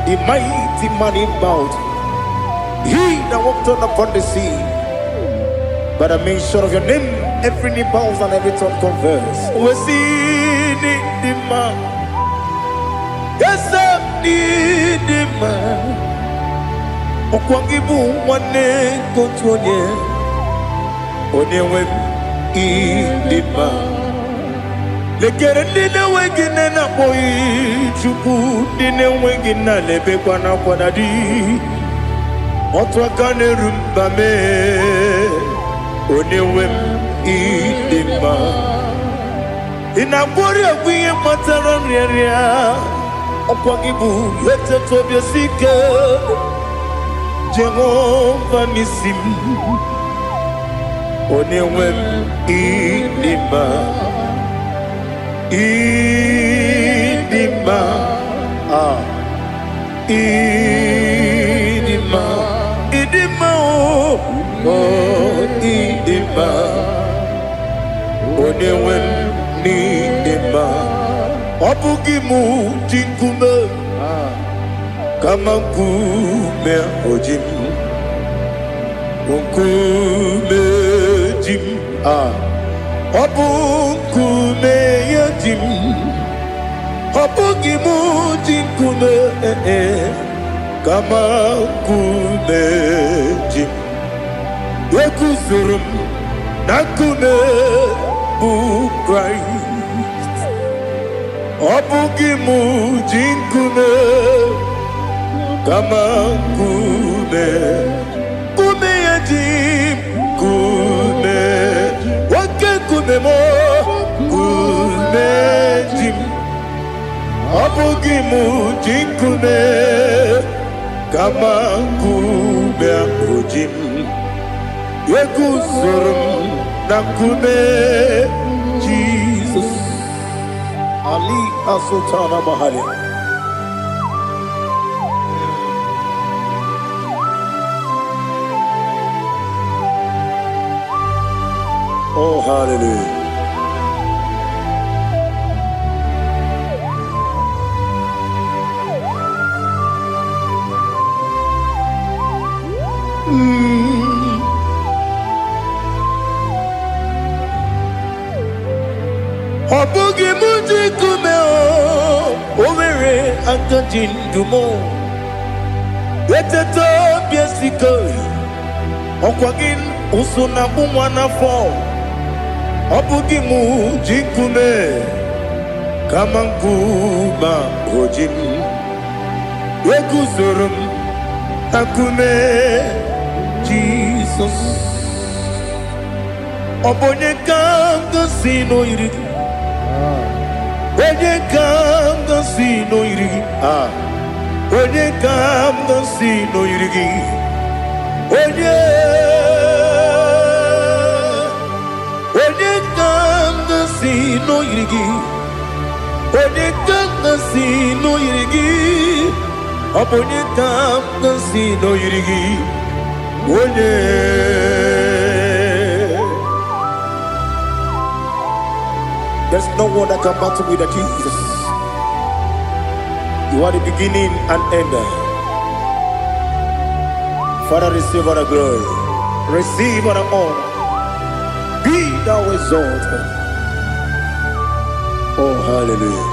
Speaker 2: the mighty man in battle. He that walked on upon the sea. By the mention of your name, every knee bows and every tongue confess. We see the man. Yes, I need the man. Okwangibu wane kotonye. Onewem idima. Lekere dine wengine na boy chuku dine wengine lebe kwa na kwadadi. Otwa kane rumba me Onewem idima Inabori agwiye matara nyeria Okwangibu yete tobye sike Jehova nisim Onewem idima Idima Idima Idima oh Idima Onewem Idima Obugimu jinkume Kama nkume ojim Nkume jim Obukume yajim Obugimu jinkume Kama nkume jim Yekusurum nakume bu Christ Obugimu jinkume Kama kume Kume yajim Kume Wake kume mo Kume jim Obugimu jinkume Kama kume ojim Yekusurum nakume Jesus Ali Asultana Mahali. Oh, hallelujah. Obugi muji kumeo Overe antojin dumo Yeteto biesiko Okwagin usuna bumwana fo Obugi muji kume Kamankuma ojim Yekusurum takume Jesus Obonye kanga sino irigi Onye kanga sino irigi Onye kanga sino irigi Onye kanga sino irigi Onye kanga sino irigi Onye kanga sino irigi
Speaker 1: There's no one that can battle with Jesus. You are the beginning and end. Father, receive all the glory. Receive all the honor. Be thou exalted. Oh, hallelujah.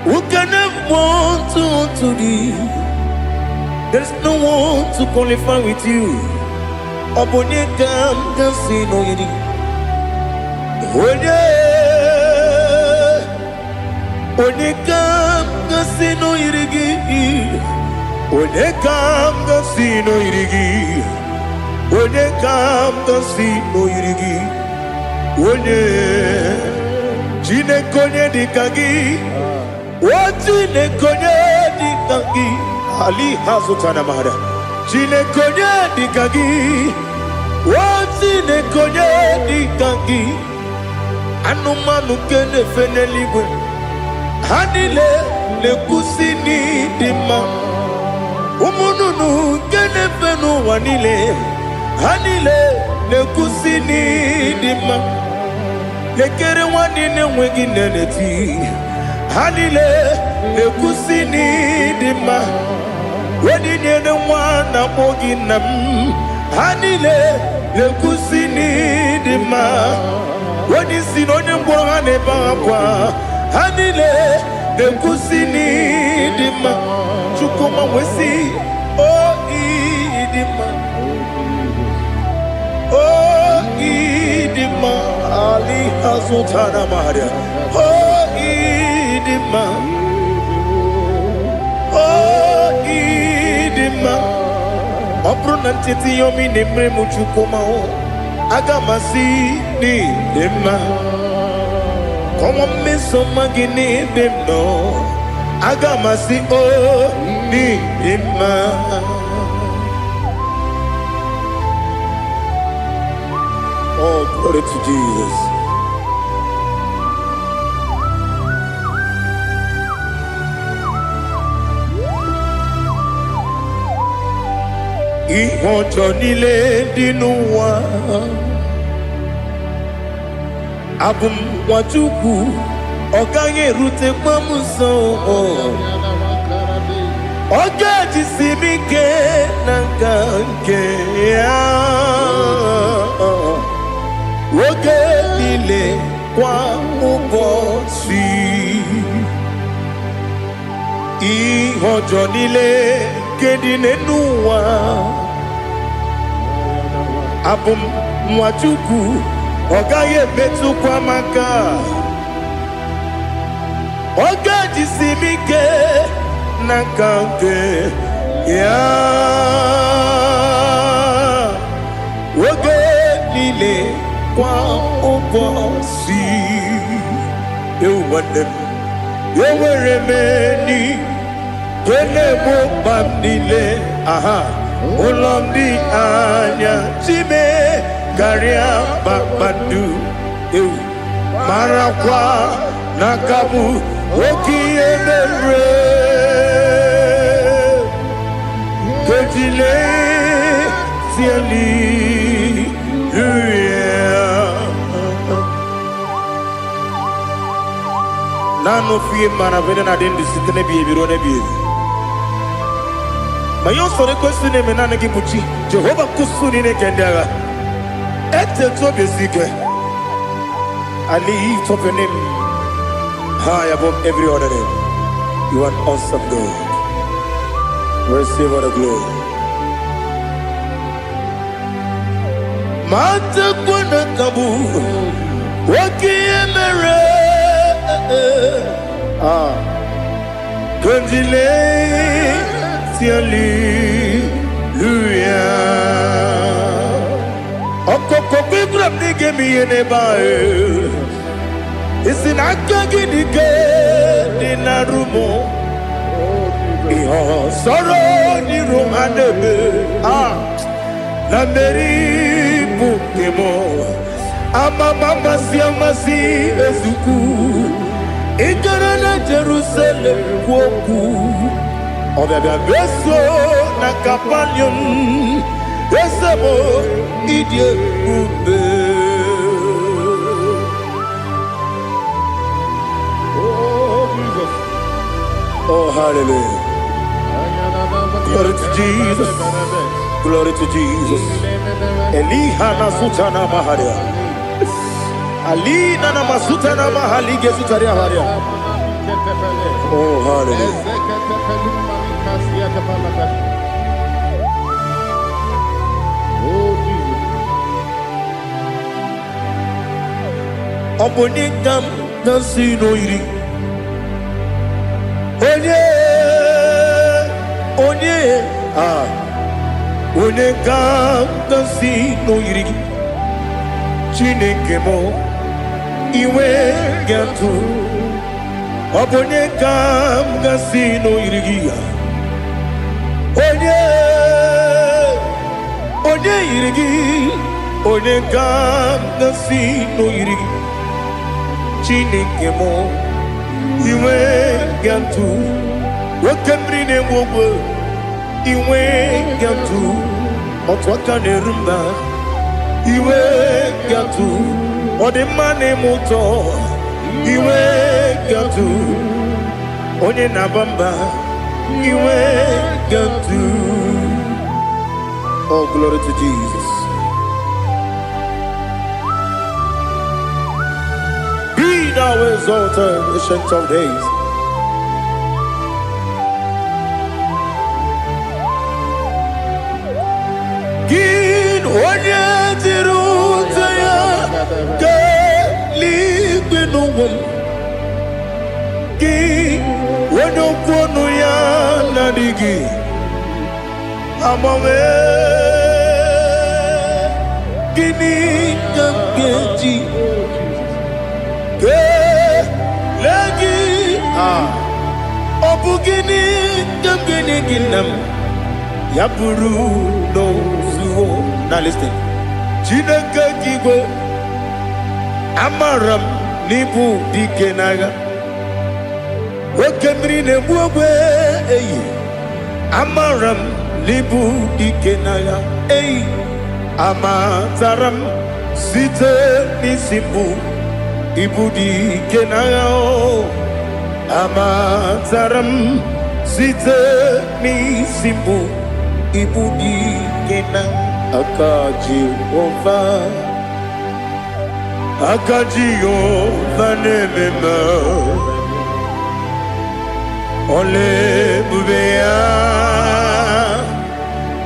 Speaker 1: Who can have one to thee? There's no one to qualify with you. Abonye kam kasi no yidi. Onye kam kasi no yidi. Onye kam kasi no yidi. Onye kam kasi no yidi. Onye jine konye dikagi. Wajine konye dikagi. Ali hazutana mahada. Jine konye dikagi. Wajine konye dikagi. Anumanu kene feneligwe. Hanile le kusini dima. Umununu kene fenu wanile. Hanile le kusini dima. Lekere wanine wengi neneti. Hanile le kusini dima. Wedi nyene mwana mogi nam. Hanile le kusini dima. Wedi sinonye mbwangane bangwa. Hanile le kusini dima. Chukuma wesi oh idima. Oh idima. Ali hazutana maria. Oh idima. Oh idima. Opronantiti yomi nemre muchukuma o. Agamasi ni dema. Como me somagini demno. Agamasi o ni dema. Oh, glory to Jesus. Ihojo nile dinuwa abum wajuku oganye rute pamuso ogaji simike nanganke ya woge nile kwa ubosi ihojo nile kedinenuwa abum mwachuku ogaye metu kwa maka ogaji simike nakanke ya woge nile kwa ubosi ewanem yeweremeni kene mo bamnile aha Olomdi anya chime garia babadu eu marakwa nakabu okiemere kejile siali nano fie mana vena na dendi sitene biebiro ne biebiro. Mayon sore kwesune menane gibuchi Jehovah kusuni ne kendera ete to besike I lift up your name high above every other name. You are awesome God. Receive all the glory. Mata kuna kabu wakiemere Kundile Hallelujah. Okoko kikram nige miyene bae. Isinaka gidike dinarumo. Iho soro ni romanebe. Namberi bukemo. Ama mama si ezuku.
Speaker 2: Ikarana Jerusalem woku Obabia beso na kapanium Besamo idie ube Oh Jesus Oh hallelujah Glory to Jesus Glory to Jesus Elihana sutana maharia Alina na masuta na mahali gesutaria haria. Oh hallelujah. Oh Jesus. Obonikam nasino iri. Onye Onekam nasino iri. Chineke mo iwe gatu Obonye kam gasino irigia Onye irigi Onye kam gasino irigi Chineke mo iwe gatu Wakemri ne mwogo iwe gatu Otwaka ne rumba iwe gatu Ode mane muto iwe gatu Onye nabamba iwe gatu Oh glory to Jesus. Be thou exalted, ancient of days. Gin onye tirutaya Liquinum Ki Wonokono ya Nadigi Amame Gini Kamgeji Ke Lagi Obugini Kamgini Ginam Yapuru no Zuho. Now listen Chinaka Kigo Amaram nibu dikenaga Wakemri ne buwe Amaram nibu dikenaga Amataram site nisimbu Ibu dikenaga Amataram site nisimbu Ibu dikenaga Akaji ova Akajiyo vanemema Ole bubea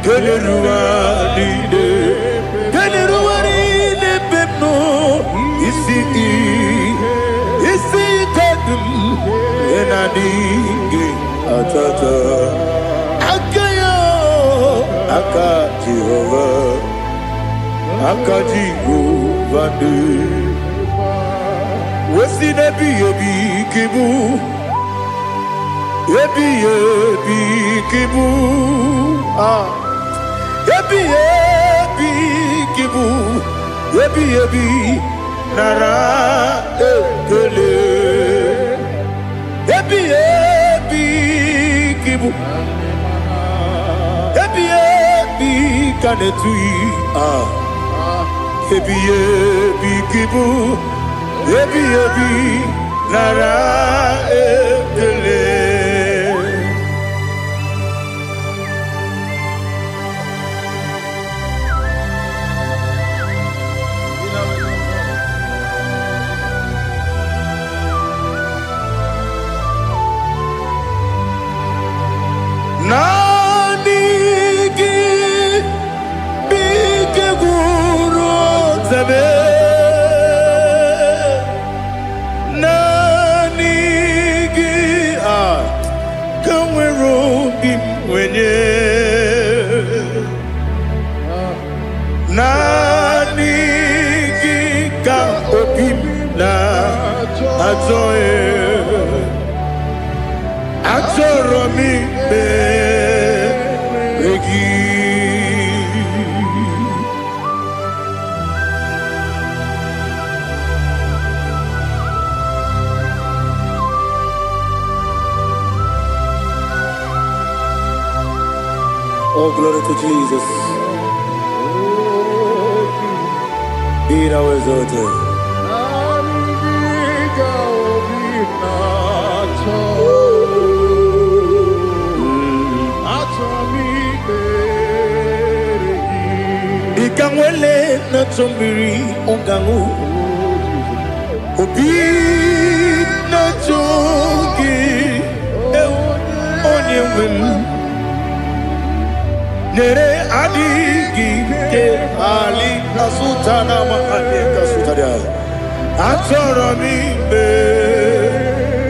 Speaker 2: Keleruaride Keleruaride pepno Isi kadum Enadinge atata Akayo Akajihova Akajiyo vande Wesi nebi ebi kibu Ebi kibu Ebi kibu Ebi nara ekele Ebi kibu Ebi kanetui Ebi kibu Ebi nara ekele Nanigi bike guru zabe Nanigi kamweru bimwenye Nanigi ka opim na ajoe Ajoro mi begi
Speaker 1: Oh, glory to Jesus. Be thou exalted. Ikangwele na chombiri ongangu Obi na chogi onye wim Nere adigi ke ali asutana mahane kasutaria Atoro mi be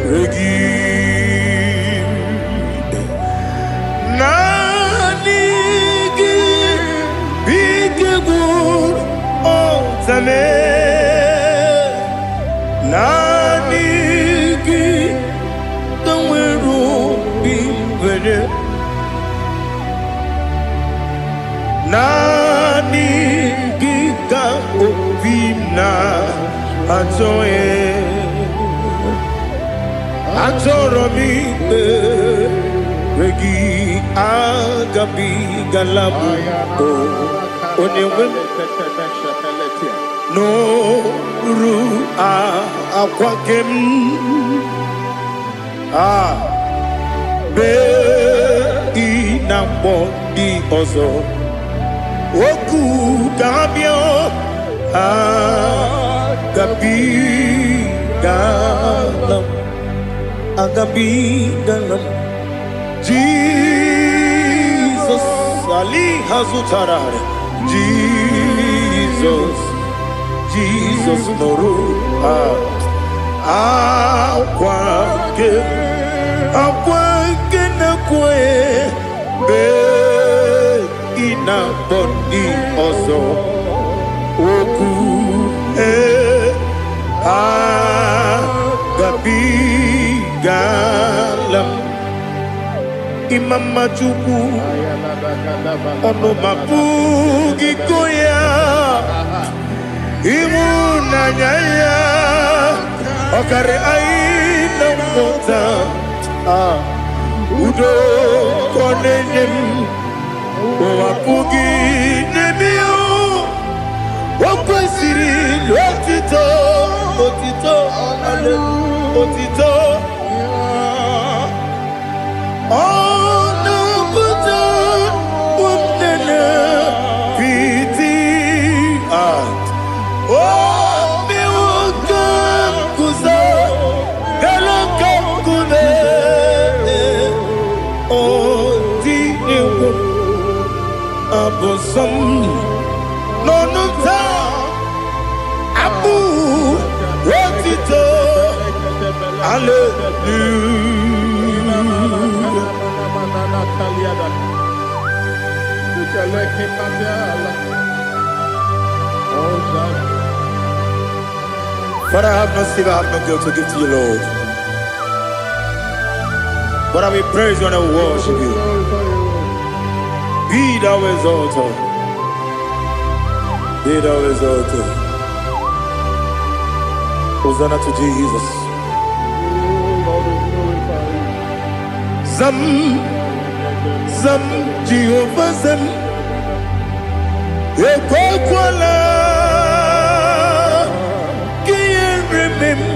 Speaker 1: regi Nanigi biggur otame Nanigi kanweru bimwere Nani gika obina atoye atoro mi regi agabi galabu onewe no ru akwakem be inambo di ozo Oku gabio agabi galam Jesus Ali hazutarare Jesus noru akwake na kwe be ina boni ozo oku gabi galam imama chuku ono mapugi koya imuna nyaya okare aina mota udo konenyem Wapugi nebio Wakwesiri lotito Otito Ono buta Wumnene Piti Miwoka kuza Galaka kune Odinewo Abosom Nonuta Abu Wotito Hallelujah Father, I have no silver, I have no gold to give to you, Lord. But I will praise you and I will worship you. Be thou exalted. Be thou exalted. Hosanna to Jesus. Zam Jehovah Zam Ekwakwala Can't remember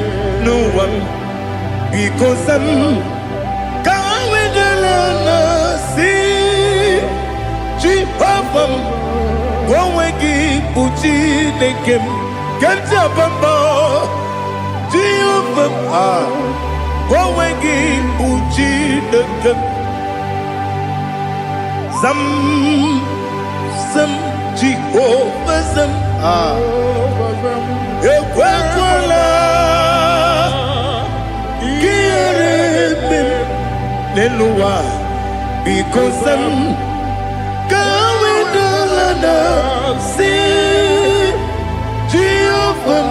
Speaker 1: no one because Zam Kawedalana see Jehovah Wawegi Uchi Nekem Ganja Bamba Jehovah Wawegi Uchi Nekem Zam Jehovah Zam Ekwakwala Kieremem Neluwa because Zam Kawedalana see Jehovah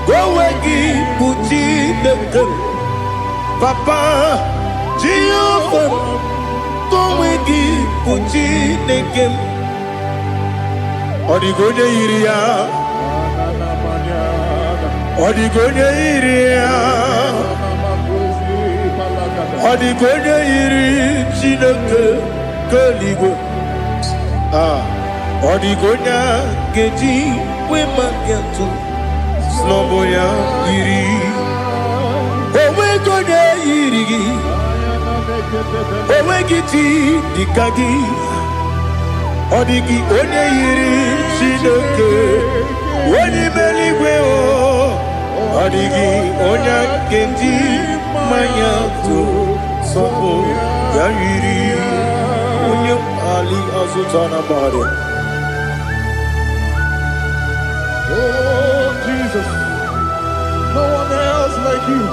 Speaker 1: Wawegi Uchi Nekem Papa Jehovah Wawegi Uchi Nekem Odigonye iria Odigonye iri Chineke Kaligo. Odigonya Geji, women get to Snowboya Iri. Owe Goya Iri. Owe Giti, Dikagi. Odigi Onya Iri, Shidoke. Wani Meligwe. Odigi Onya Geji, Mayato, Sobo Yairi. Ali Azutana Bahari.
Speaker 2: Oh Jesus, no one else like you.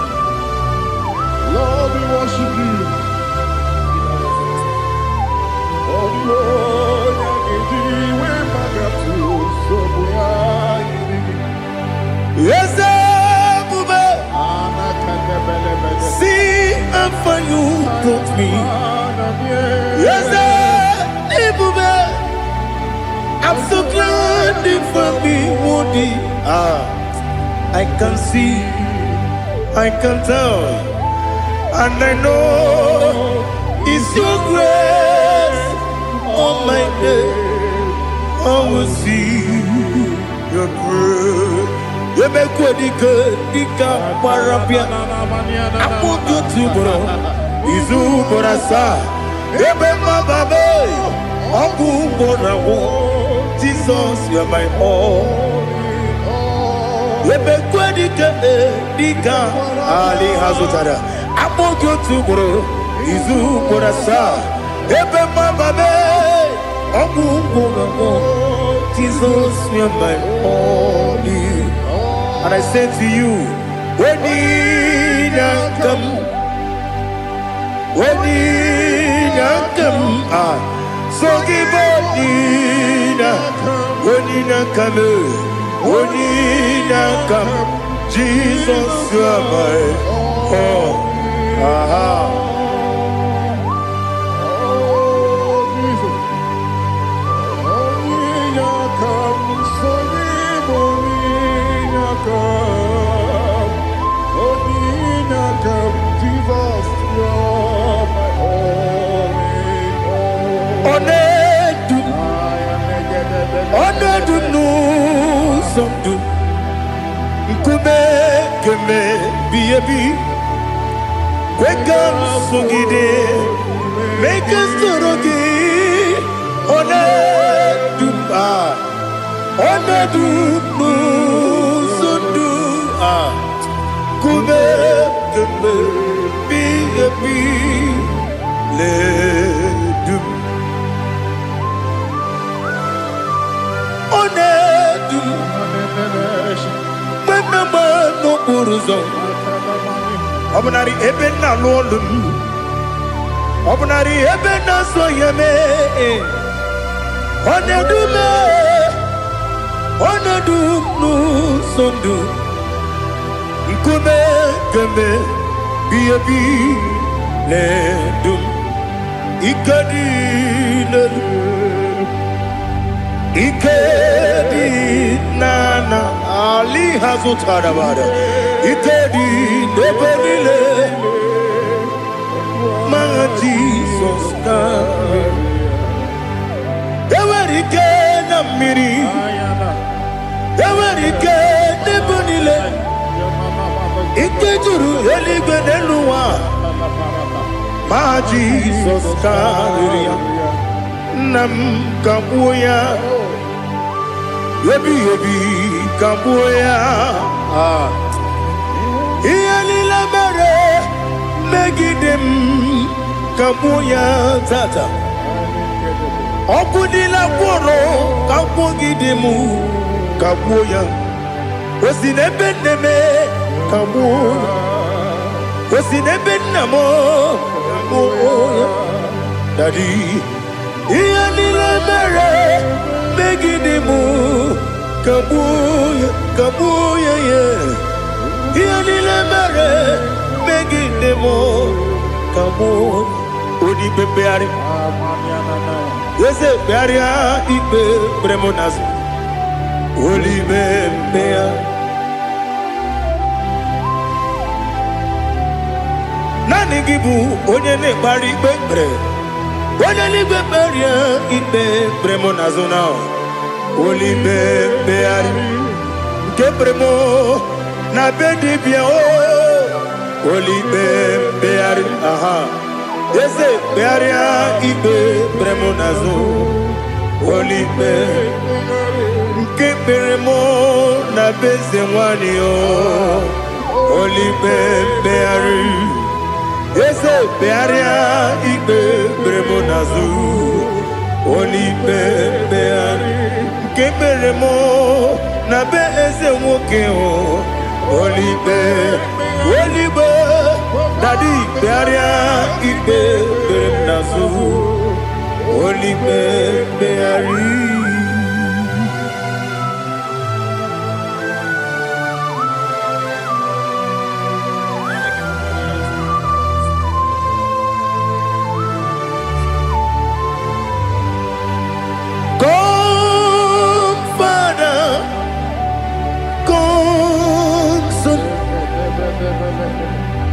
Speaker 2: Lord, we worship you. Oh Lord,
Speaker 1: yes, see how far you brought me. Yes, I'm so glad for me, Woody. I can see, I can tell, and I know it's your grace on my day. I will see your grace. You make what you could, Dika Parapia. I want you to bro. Izu Borasa. You make my baby. Abu Bonawo. Jesus, you're my all. You make what you could, Dika Ali Hazutara. I want you to bro. Izu Borasa. You make my baby. Abu Bonawo. Jesus, you're my all. And I say to you, when you come, so give up, when you come, Jesus, you are my all. Wake up, Sugide, make us to Obnari ebena lolum, Obnari ebena soyeme, Onedu nu sondu, Nkume keme biyebi ledum, Ikedi nana Ali Hazutara Bada. Ikedi nebenile Manga Jesus kame Ewerike na miri Ewerike nebenile Ikejuru eligwe neluwa Ma Jesus kame Nam kabuya Yebi kabuya Iyalila mere megidem kabuya tata Okudila kworo kabugidemu kabuya Osinebendeme kabuya Osinebenamo kabuya Daddy Iyalila mere megidemu kabuya yeah Iyalila mere megidemu kabuya Odi pepeari Yese pearia ipe premonas Oli bepea Nani gibu onye ne bari bepre
Speaker 2: Onelibe beria ibe bremo nazona. Olibe beari ke bremo na bedi bia o. Olibe beari aha. Ese bearia ibe bremo nazo. Olibe ke bremo na beze wani o. Olibe beari. Ese bearia ibe bremo nazo. Olibe beari ke bremo na beze woke o. Olibe Daddy bearia ibe bremo nazo. Olibe beari.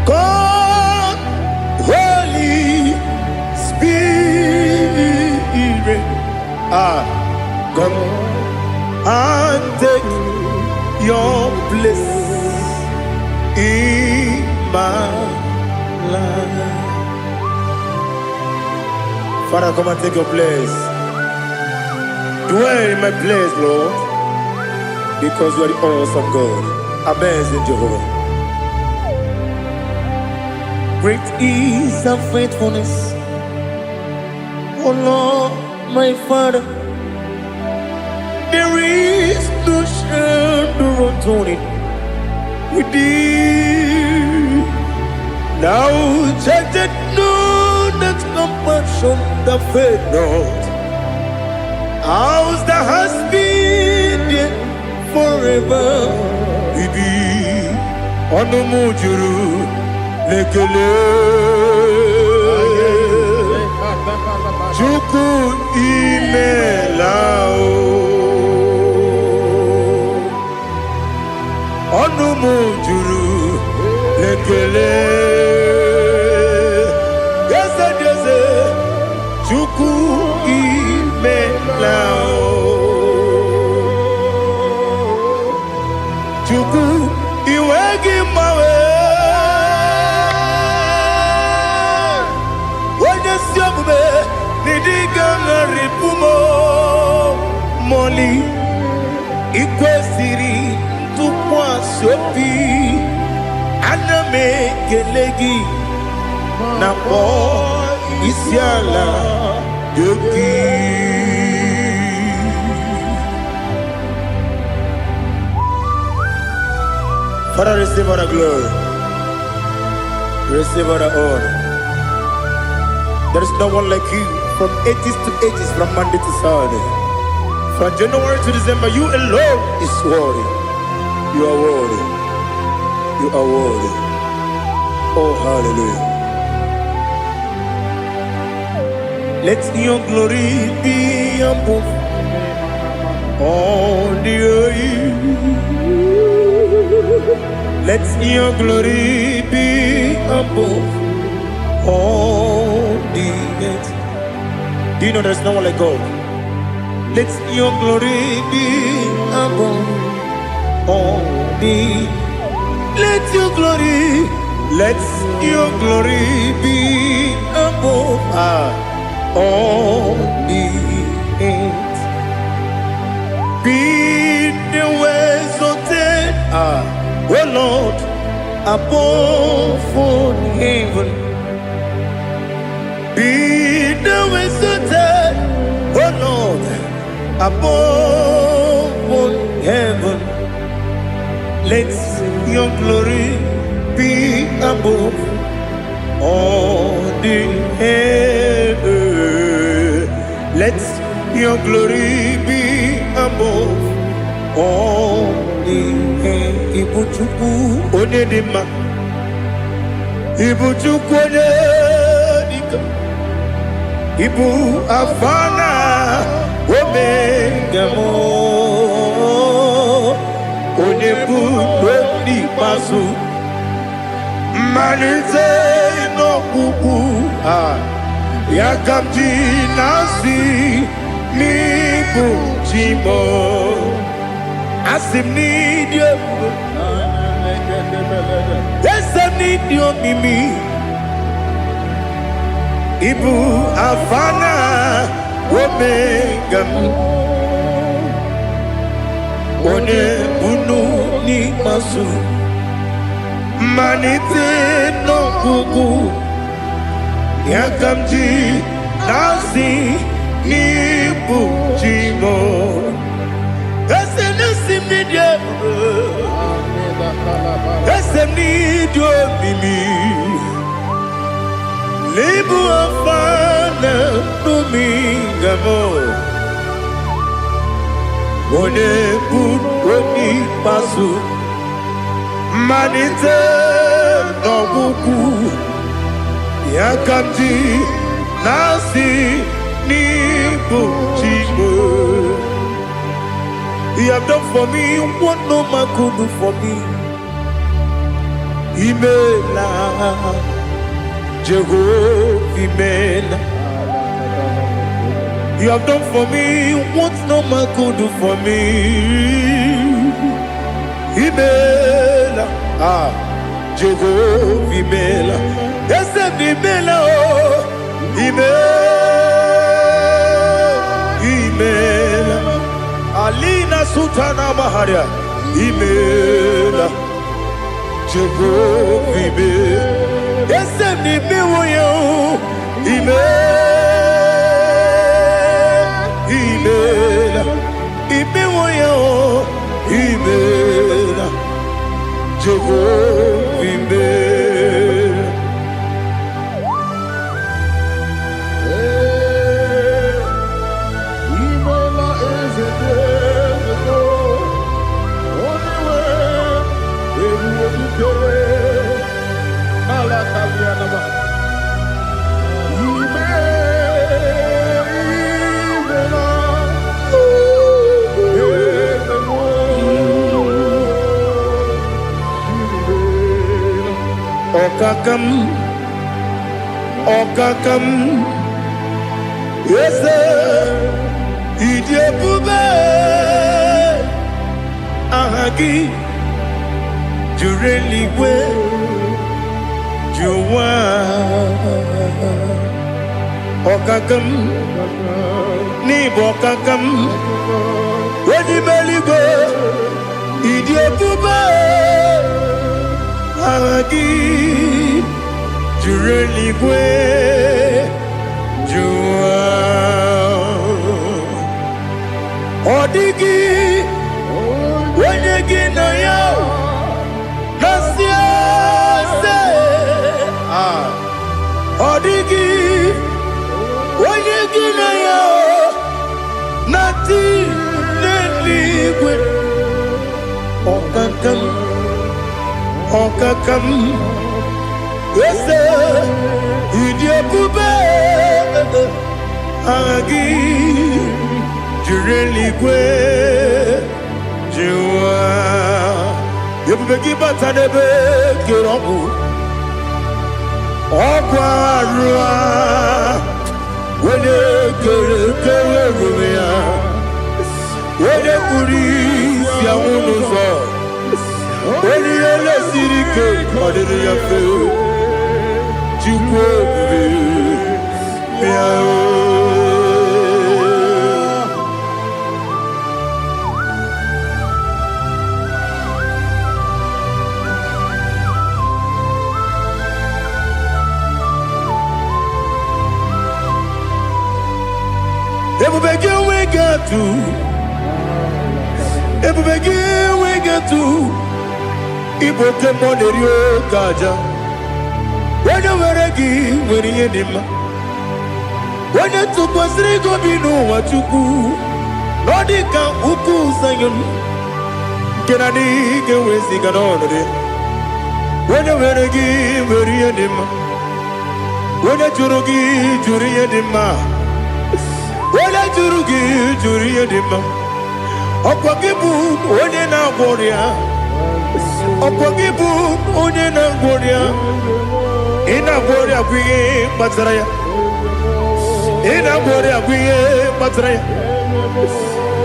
Speaker 2: God, Holy Spirit, come and take your place in my life. Father, come and take your place. Dwell in my place, Lord, because you are the awesome God. Amazing Jehovah. Great is thy faithfulness, O Lord, my Father. There is no shadow upon it with thee. Thou changest not that compassion that faith not. Ours that has been there forever with thee. Onomujuru lekele Chuku imelao Onumujuru lekele Yese Chuku imelao Chuku iwegi mawe Moli ikwesiri tukwa sopi aname kelegi na po isiala yoki. Father, receive all the glory, receive all the honor. There is no one like you. From ages to ages, from Monday to Saturday, from January to December, you alone is worthy. You are worthy. You are worthy. Oh, hallelujah. Let your glory be above all the earth. Let your glory be above all the earth. Do you know there's no one like God? Let your glory be above all the. Let your glory be above all the earth. Be the exalted, oh Lord, above all heaven. Be the exalted, oh Lord, above all heaven. Let your glory be above all the heaven. Let your glory be above all the heaven. Ibuchuku onedima, Ibuchuku onedika. Ibu afana omega mo onebu lodi pasu manize no kuku
Speaker 1: Yakamji nasi nibu jimo asim nidio esem nidio mimi ibu afana omega one bunu ni masu manite no kuku Yakamji nasi nibu jimo Esem nidio Esem nidio mimi Libu afana numingamo One buni pasu Manite no buku Yakamji nasi nibu jimo He have done for me what no man could do for me. Imela, Jehovah, Imela. You have done for me what no man could do for me. Imela, Jehovah, Imela. Yes, Imela, Imela. Alina Sutana Maharia Imela Jehovah Imela Esem ni miwoyo Imela Imiwoyo Imela Jehovah Imela Okakam, yes, Idiabube, Ahagi, Jureliwe, Juwa, Okakam, Nibokakam, Wedibeligo, Idiabube, Ahagi. Jureligwe Jua Odigi Wenyegi na yo Nasiase Odigi Wenyegi na yo Nati Neligwe Okakam Yes, Idiabube Agi Jureligwe Jua Yebubeki Batanebe Kirobu Okwarua Wene Kere Rumia Wene Kuri Siamunuzo Wene Yele Sirike Kodini Yafe Ebubegi we get to Iboke Monerio Kaja. When you were a gay, when you had him, when you took was Rigo, you know what you do. Nodika Uku Sayon Can I dig away Siganone? When you were a gay, when you had him, when you Jurugi, Juri had him, when I Jurugi, Juri had him, Opagibu, when you now warrior, Opagibu, when you now warrior. Ina gloria kwi Mazaraya
Speaker 2: ina bore agwiye matre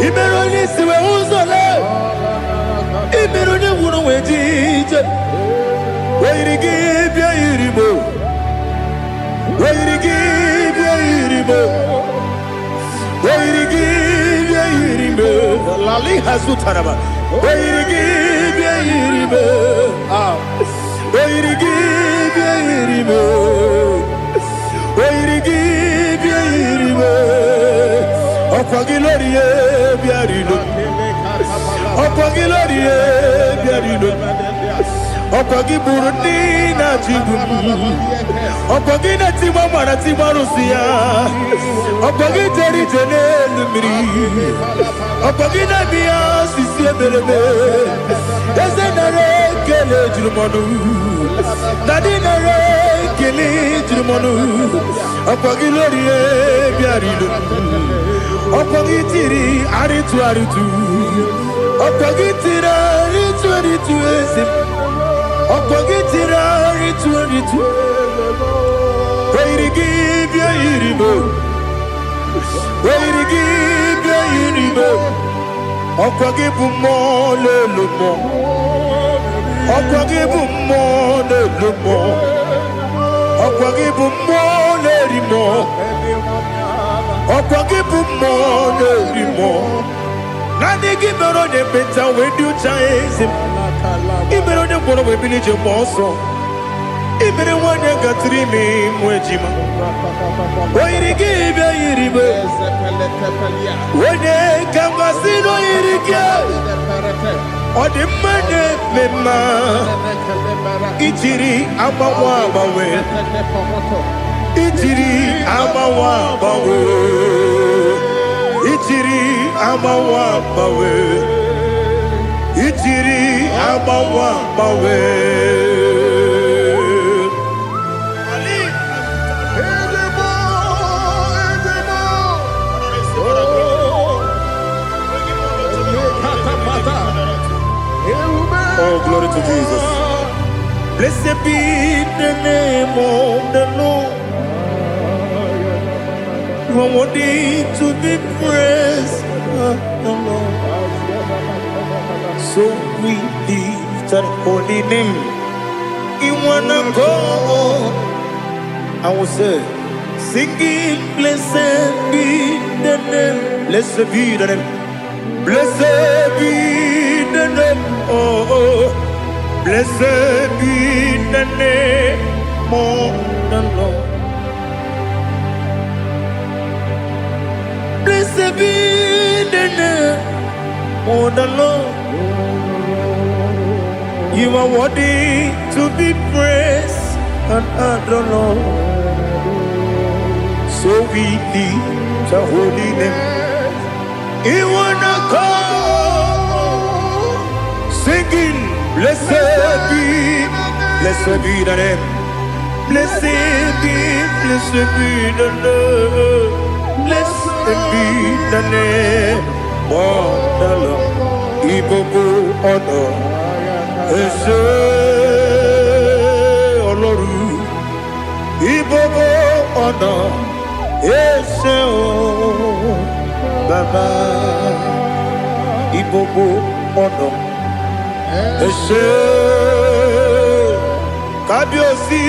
Speaker 2: imeroni siwe uzole imeroni wunu wejije weirigi bia iribo weirigi bia iribo weirigi bia iribo lali hazutaraba weirigi bia iribo weirigi bia iribo weirigi bia iribo okwagilorie bia rilo okwagilorie bia rilo okwagi burundi na jibu okwagi na timama na timarusia okwagi jeri jene lumiri okwagi na biya sisi eberebe eze nare kele jirumonu nadi nare kele jirumonu okwagi lorie biarilo okwagi tiri aritu okwagi tira aritu eze okwagitira ritu weirigi bia iribo okwagibu mo lelumo okwagibu mo lelumo okwagibu mo lerimo okwagibu mo lerimo nani gimero de beta wedu chaise ibero de bono we bilije moso ibere wanya gatrimi mwejima oirigi bia iribe wone kangasino irige odimane mema itiri amawa bawe itiri amawa bawe itiri amawa bawe itiri amawa bawe Oh, glory to Jesus. Blessed be the name of the Lord. You are worthy to be praised, the Lord. So we lift that holy name. You wanna go? I will say, singing, blessed be the name. Blessed be the name. Blessed be the name. Oh, blessed be the name of the Lord. Blessed be the name of the Lord. You are worthy to be praised and adored, Lord. So we lift the holy name. You wanna come singing, blessed be the name. Blessed be the name. Blessed be the name of the Lord. Ibobo honor. Ese Oloru Ibobo ọ̀nà Ese o Baba Ibobo ọ̀nà Ese Kábíyèsí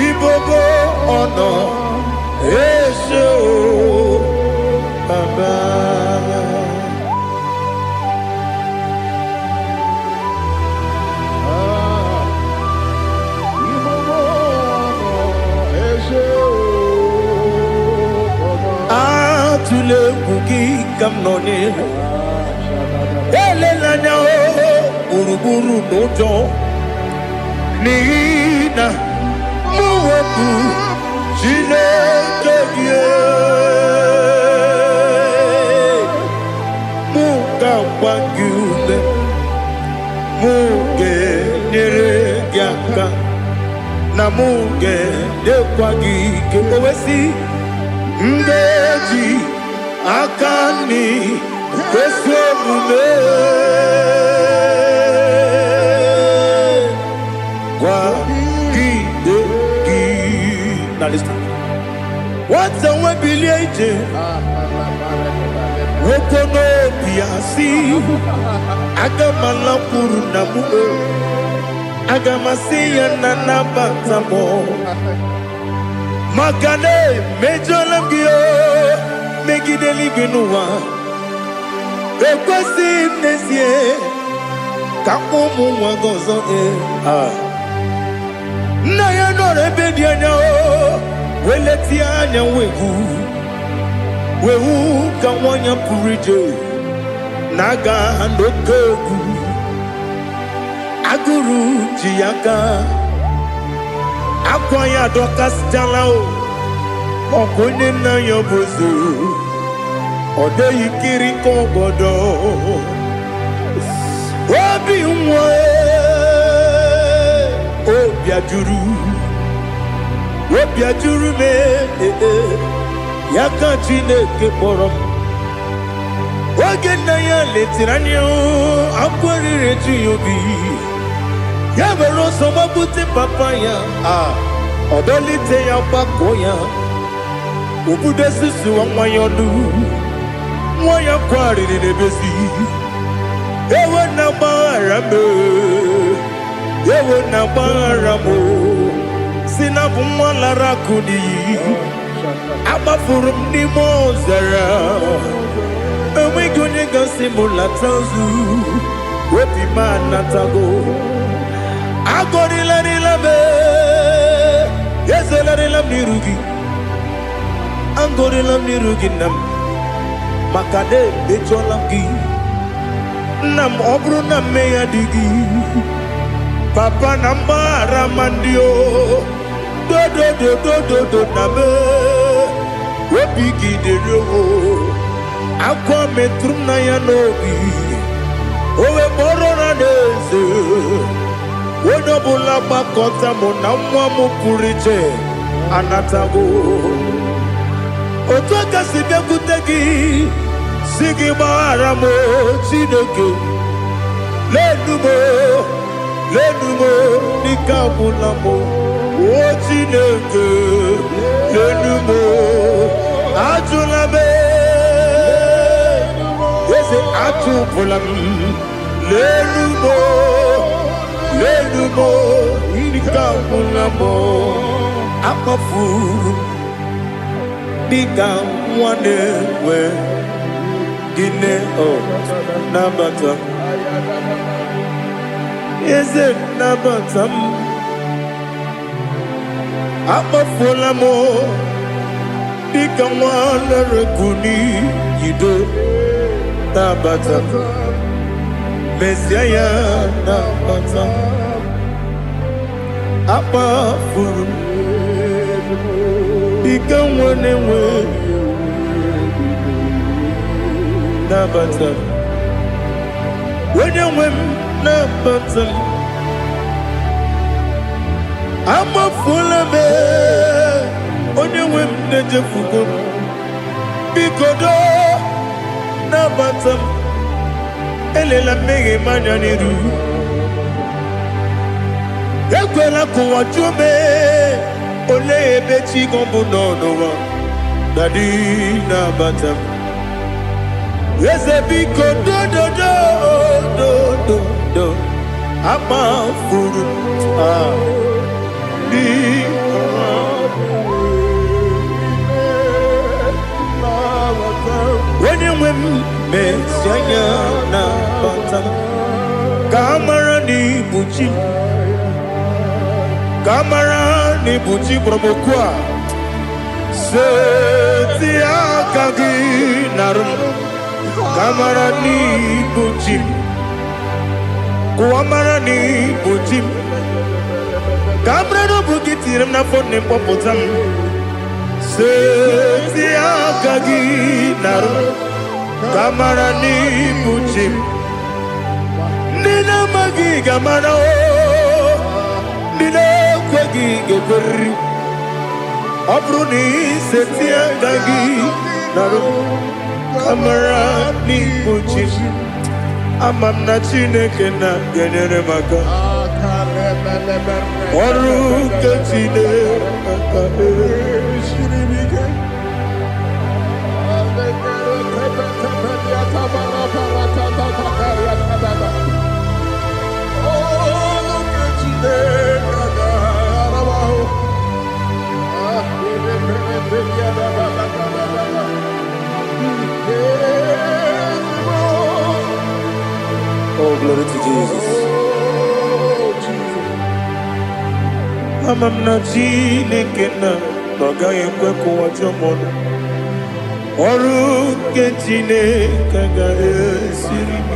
Speaker 2: Ibobo ọ̀nà Ese o Baba. Tule kuki kamnoni ele lanya o buruburu nojo nina muweku jile kebie muka wangyule muge nere gyaka na muge dekwagi kewesi ndeji akani kwesomume kwa gidegi. Now listen. What's a webilie? Wokono biasi. Agamala purunamu. Agamasiya nanabatamo. Makane mejolamgio. Megideli benua. Ekwasi nesie. Kakomu wagozo na ya no rebedi anya o weleti anya wehu ka wanya purije naga ndokogu aguru jiaka akwa ya dokas jala o okonye na yobozu ode yikiri kogodo Obi mwe Obi ajuru me Yaka Chineke kpọrọ Oge na ya letiri anya akwarire ji obi Ya mere ọsọ mabute papa ya Ọdọlite ya gbakọ ya Obude susu nwa ya ọnụ Nwa ya kwariri n'ebezi Ewe na baramo Sinabu mwalara kuni Abafurum ni mozara Ewe gunye gasi mulatazu Wepi manatago Agori larilabe Yeze larilam nirugi Angori lam nirugi nam Makade becholamgi Nam obru na meya digi Papa nambara mandio Do nabe Wepigi de roho Akwa metrum na ya nobi Owe moro na neze Wonobula bakota mo na mwamu purije Anatago Otoka sibe kutegi Sigi baramo Chineke Lenumo Nikabulamo O Chineke Lenumo Ajulabe Ese Ajupulam Lenumo Nikabulamo Akafu Nikamwane Gine Nabata Is it Nabatam Apafulamo Nikamwana Rekuni Yido Nabatam Messiah Nabatam Apafulu Nikamwane Nabatam when you win Nabatam I'm a full of it when you win the Jefugo Bikodo Nabatam Elela Mege Mananiru Ekwela Kuwa Jume Ole Bechi Gombu no Daddy Nabatam Yes, a big do I'm a fool. When you win, Messiah, Kamara ni buchi promokwa. Setia kagi narum. Kamara ni buchim, Kuamara ni buchim. Kamara no bukitiram na phone popotam. Setia kagi naru. Kamara ni buchim. Nina magi kamara o. Nina kwagi geberi. Abruni setia kagi naru. Kamara ni buchim Amamna Chineke na genere maka Waru kachine
Speaker 1: Glory to Jesus.
Speaker 2: Amam na Chineke na agaghị ekwe ka ụwa jọọ m. Ọrụ nke Chineke ga-esiri m.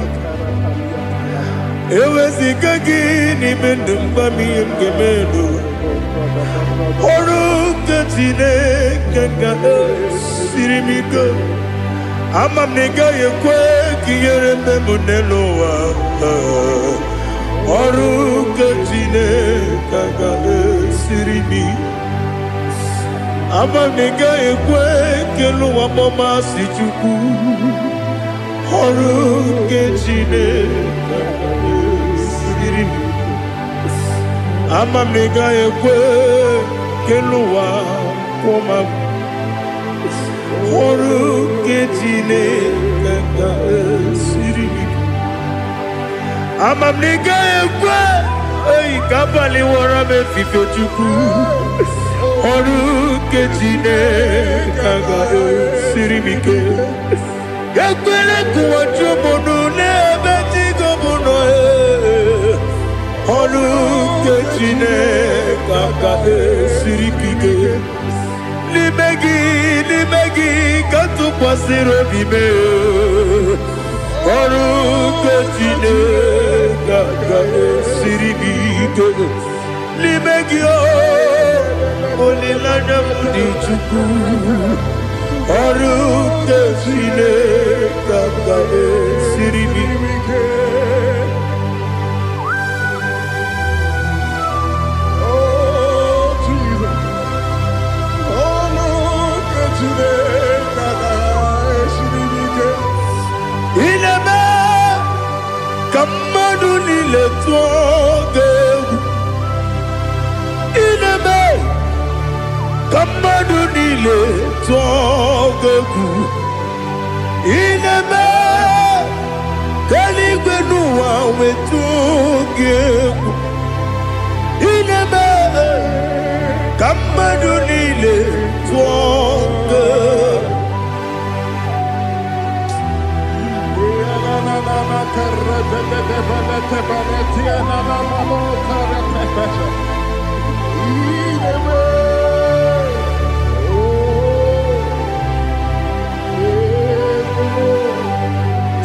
Speaker 2: Eweziga gị n'ime ndụ mgbam ihe m ga-eme n'ụwa. Ọrụ nke Chineke ga-esiri m ike. Ama m na ị gaghị ekwe ka ihere eme m n'elu ụwa. Ọrụ nke Chineke ga-esiri m ike. Ama m na ị gaghị ekwe ka elu ụwa gbamasị Chukwu. Ọrụ nke Chineke ga-esiri m ike. Ama m na ị gaghị ekwe ka elu ụwa kwụma m. Ọrụ nke Chineke ga-esiri m ike. Ama m na ị gaghị ekwe ka abalị wara m efife Chukwu. Ọrụ nke Chineke ga-esiri m ike. Ekwela ka ụwa jụọ m ọnụ n'ebe chi gị bụ nọ. Ọrụ nke Chineke ga-esiri m ike. N'ime gị ka tụkwasịrị obi m. Ọrụ nke Chineke ga-esiri m ike. N'ime gị olileanya m dị Chukwu. Ọrụ nke Chineke ga-esiri m ike. Ineme ka mmadụ niile tụọ gị egwu. Ineme ka mmadụ niile tụọ gị egwu. Ineme ka eluigwe n'ụwa wee tụọ gị egwu. Ineme ka mmadụ niile tụọ gị egwu.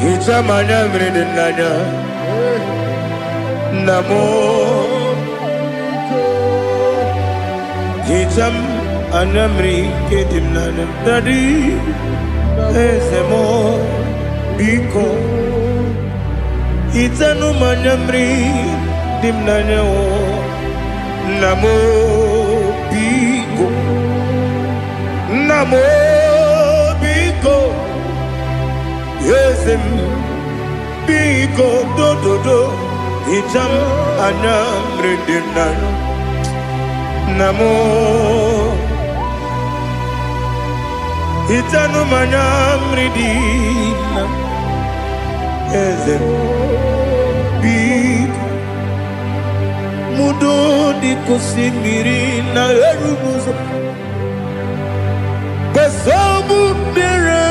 Speaker 2: Hicham anya mmiri dị n'anya nna m. Hicham anya mmiri nke dị m n'anya Daddy eze m biko. Hichanụ m anya mmiri dị m n'anya nna m biko. Nna m biko. Eze m biko dododo. Hicham anya mmiri dị m n'anya nna m. Hichanụ m anya mmiri dị m n'anya eze m biko. Mudo dị ka osimiri na-eru n'ụzọ. Nsogbu bịara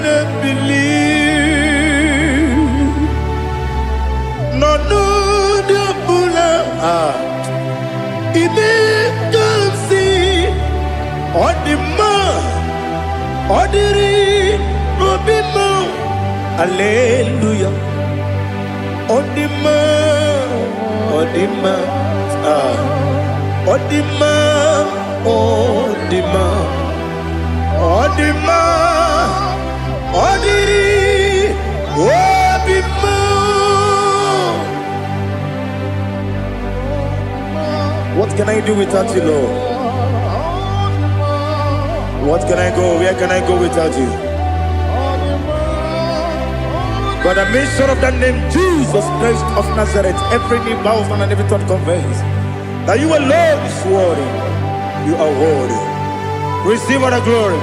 Speaker 2: na-ebili. N'ọnọdụ ọbụla ime ka m si ọ dị mma. Ọ dịrị obi m. Hallelujah. Ọ dị mma. Ọ dị mma. Ọ dị mma. Ọ dị mma. Ọ dị mma. Ọ dịrị obi m.
Speaker 1: What can I do without you, Lord? What can I go? Where can I go without you? By the mention of that name, Jesus Christ of Nazareth, every knee bows and every tongue confesses that you alone is worthy. You are worthy. Receive all the glory.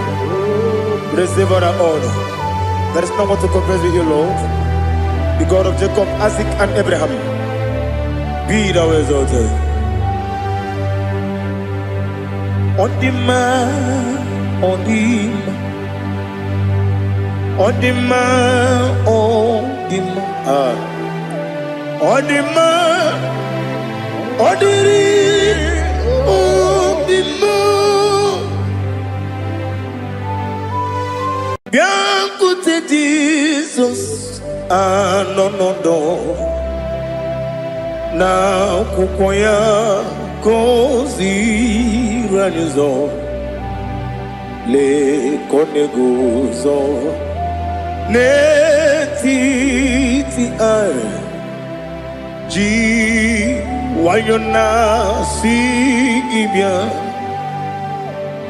Speaker 1: Receive all the honor. There is no one to compare with you, Lord. The God of Jacob, Isaac, and Abraham. Be thou exalted. On the man, on the man, on the man, on the man.
Speaker 2: Odima, Odiri, Odima. Biancote Jesus, no. Na kukoya kozi ranizo, le koneguzo, ne titi ai. Ji wayona si ibia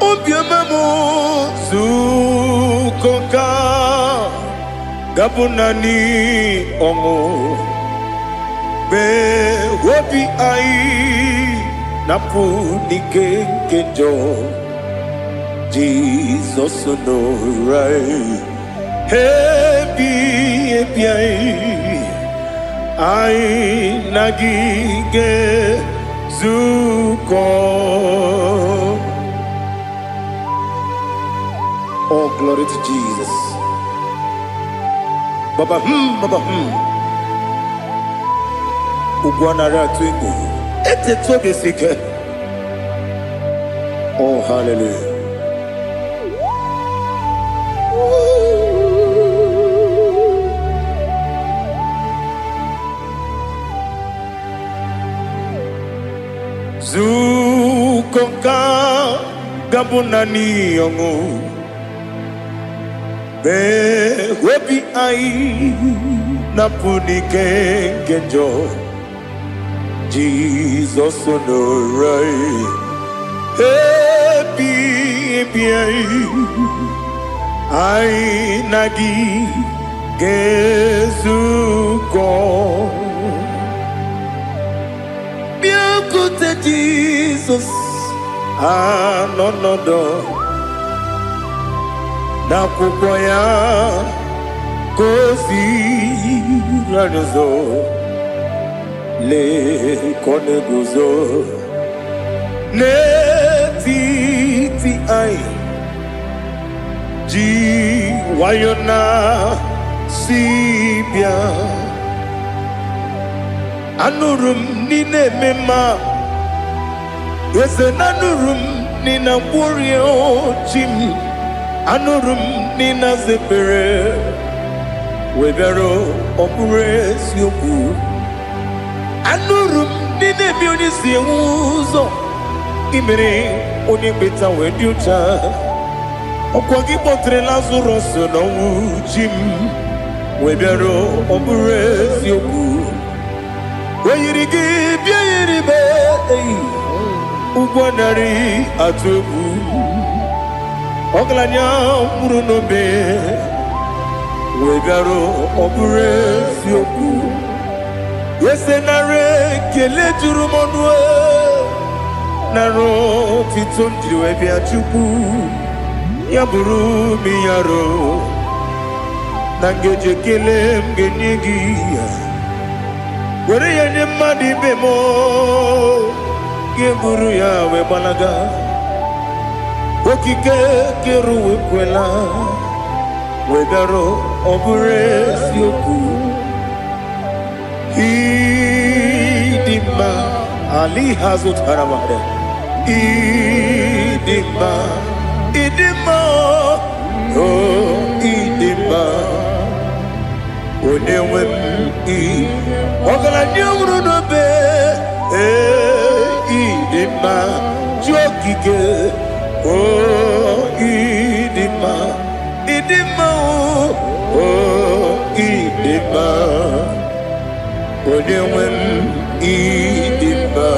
Speaker 2: obia mamo zukoka gabunani omo be wobi ai napu nikenjo Jesus no right happy I nagige zuko.
Speaker 1: Oh, glory to Jesus. Baba Ugwana ratwingu.
Speaker 2: Ete tobe sike.
Speaker 1: Oh, hallelujah.
Speaker 2: Zukonka gabunani yongu be webi ai napunike genjo Jesus no right happy ai nagi gezuko biancote Jesus no na kukoya kozi ranizo le koneguzo ne titi ai ji wayona sibia anurum nine mema yese nanurum nina burio chim anurum nina zepere webero opure sioku anurum nine mioni siuzo imere oni beta wediucha okwagi potre Lazarus no chim webero opure sioku weyirigi biayiribe ugwanari atubu oglanya murunobe wegaro obure sioku yesenare kele jurumonwe naro titondiri bia chuku yaburu miyaro nangeje kele mgenigi were yenye madi bemo geburu ya we balaga okike keru wekwela wegaro obure sioku idima ali hazut haramade idima oh idima onewe ogala nyumru no be idima jokike oh idima oh idima onewe idima.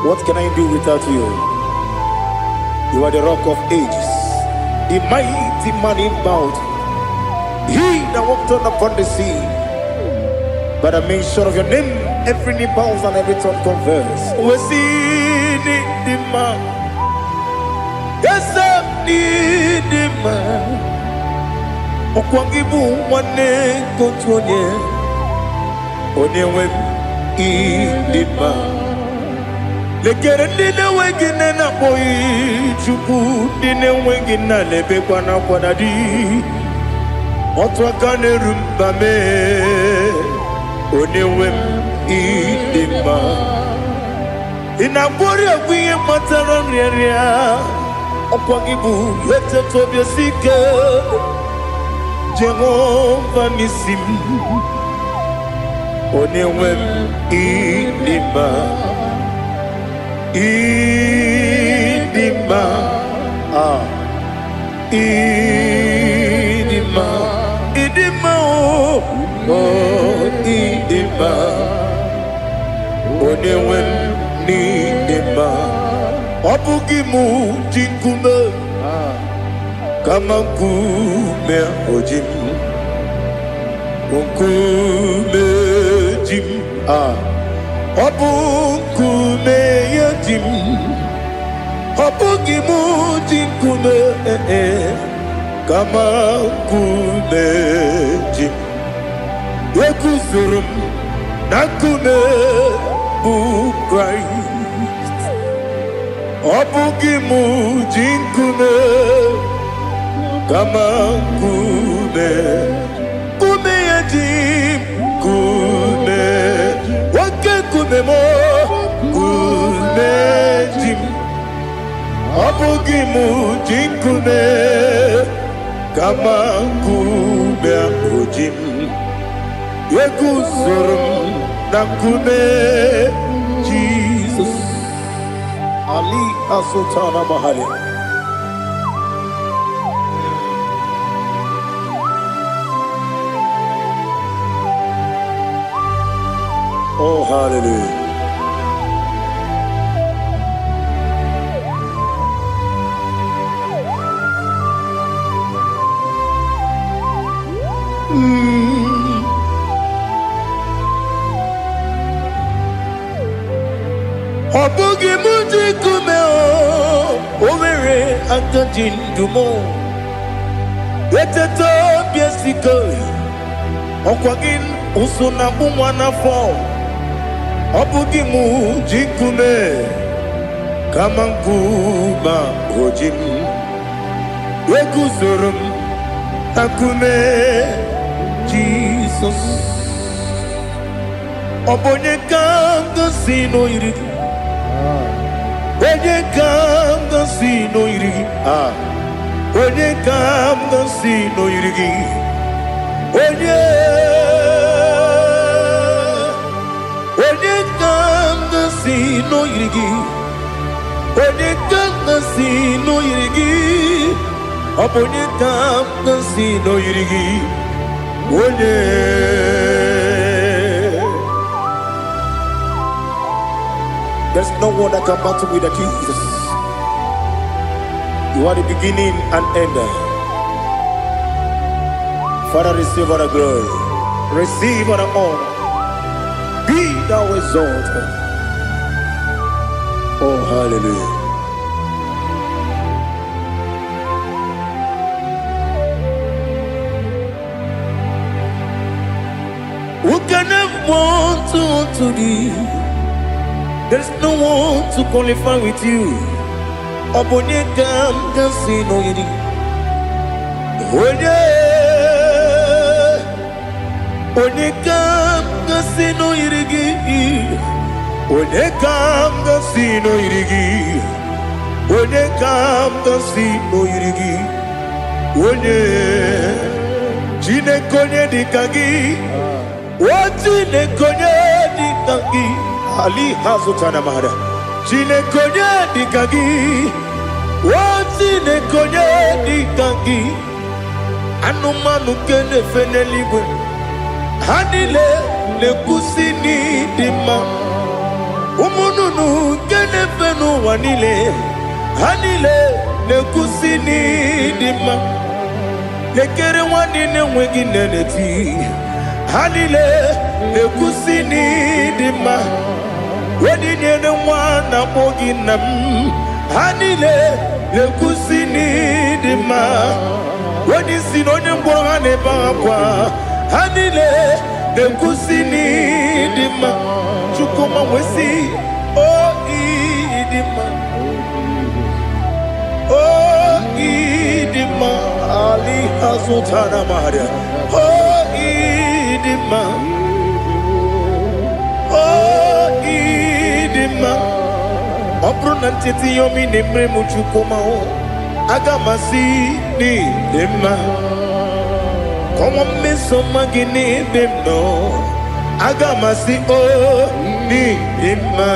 Speaker 1: What can I do without you? You are the rock of ages, the mighty man in mountain. He that walked on upon the sea. By the mention of your name, every knee bows and every tongue confess.
Speaker 2: We see the man. Yes, I need the man. Okwangibu wane kotonye. Onewe idima. Lekere dine wengine na boy chuku dine wengine lebe kwa na kwa dadi. Otwakane rumbame Onewem idima Inabori agwiye matara nyeria Okwagibu yete tobye sike Jehova nisim Onewem idima Idima Idima Idima oh Idima Onewem Idima Obugimu jinkume Kama kume ojim Unkume jim Obukume yajim Obugimu jinkume Kama kume jim Yekuzurum nakume Christ Obugimu jinkume Kama kume Kume yajim Kume Wake kume mo Kume jim Obugimu jinkume Kama kume ojim Yekuzurum nakume Jesus Ali Asutana Mahali Oh hallelujah Obugi muji kume o Owere antojin dumo Eteto biesiko Okwagin usuna bumwana fo Obugi muji kume Kamankuma ojim Yeguzurum takume Jesus Obonye kanga sino irigi Onye kanga sino irigi Onye kanga sino irigi Onye kanga sino irigi Onye kanga sino irigi Onye kanga sino irigi Onye There's no one that can battle with Jesus. You are the beginning and end. Father, receive all the glory. Receive all the honor. Be thou exalted. Oh, hallelujah. Who can have one to thee? There's no one to qualify with you. Obonye kam kasino yidi. Onye kam kasino yidi. Onye kam kasino yidi. Onye kam kasino yidi. Onye chine konye dikagi. Wachine konye dikagi. Ali Hazutana Mahada Chine konye dikagi Wachine konye dikagi Anumanu kene feneligwe Hanile le kusini dima Umununu kene fenu wanile Hanile le kusini dima Lekere wanine wengi neneti Hanile le kusini dima Wedi nyene mwana mogi nam Hanile le kusini dima Wedi sinonye mbwangane bakwa Hanile le kusini dima Chukuma wesi oh idima Oh idima Ali
Speaker 1: Sutana Maria. Oh, Idima. Oh, Idima. Opronantiti yomi nemre muchukoma. Agamasi ni dema. Come on, miss some magini demno. Agamasi oh ni dema.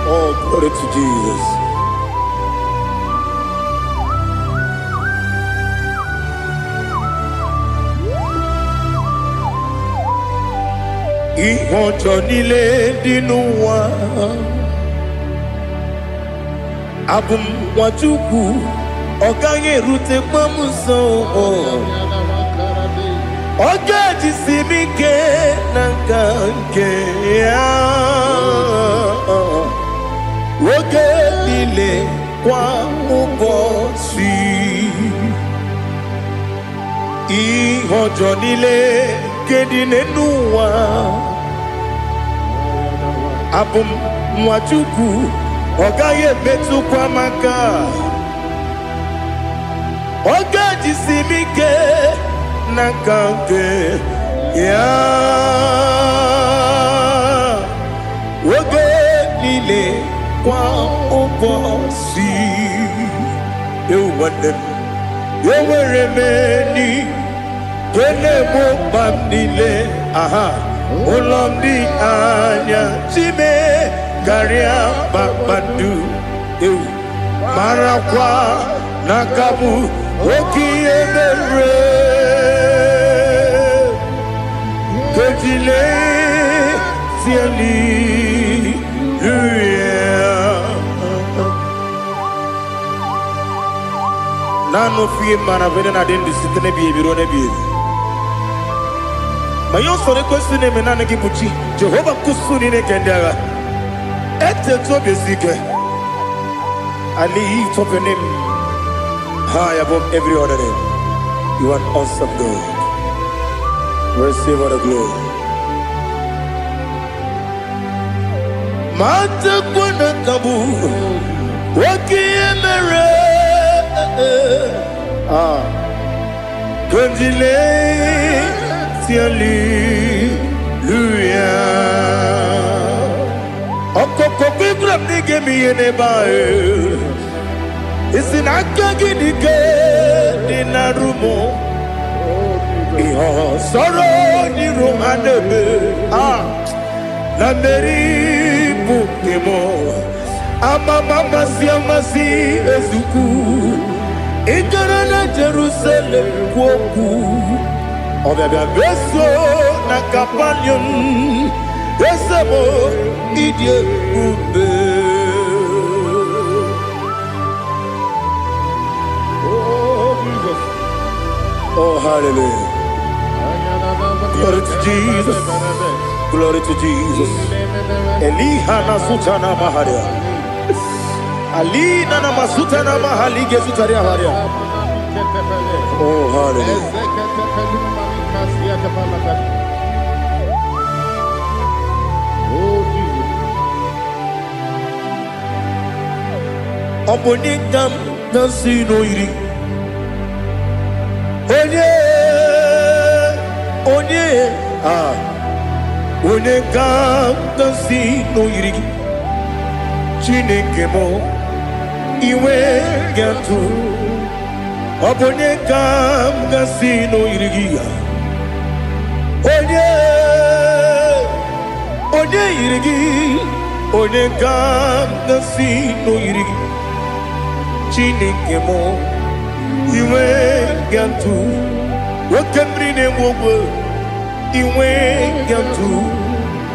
Speaker 1: Oh, glory to Jesus. Ihojo nile dinuwa abum wajuku oganye rute pamuso ogaji simike nangange ya woge nile kwa ubosi ihojo nile kedine nuwa abum mwachuku ogaye metu kwa maka ogaji simike nakange ya woge nile kwa ubosi ewanem eweremeni kene mo bamnile aha Olomdi anya chime garia babadu eu marakwa nakabu okiemere kejile siali nano fiye mana vene na dendi sitene biye biro ne biye mayo sore kwesune menane kibuchi Jehova kusuni ne kendara ete to besike I lift up your name high above every other name. You are awesome God. Receive all the glory. Mata kuna kabu wakiemere Kundile Hallelujah. Okoko grab ni gemi ene bae. Isina kagi ni ke dina rumo. Iho soro ni rumandebe. Na meri bukemo. Ama mama siamasi ezuku. Igara na Jerusalem kwoku. Obia beso na kapanion Esemo idie ube Oh Jesus. Oh hallelujah. Glory to Jesus. Glory to Jesus. Elihana sutana maharia Alina na masutana mahali gesutaria haria Oh hallelujah.
Speaker 2: Oh Jesus.
Speaker 1: Obonikam nasino iri. Onye Onekam nasino iri. Chineke mo iwe gatu. Obonekam nasino iri. Onye irigi, onye gam nasi no irigi. Chineke mo, iwe gantu. Wakemri ne mwogo, iwe gantu.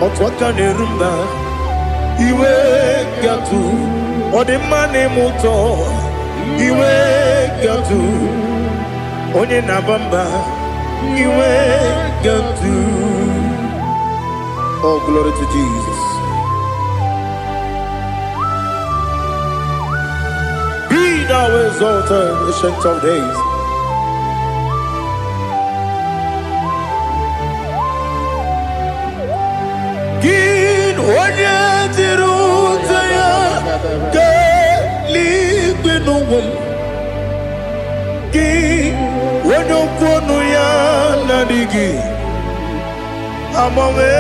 Speaker 1: Otwaka ne rumba, iwe gantu. Odemane moto, iwe gantu. Onye nabamba, iwe gantu. Oh, glory to Jesus. Be thou exalted, ancient of days. Gin onye tirutaya keli
Speaker 2: Ki wano kono ya nadigi amawe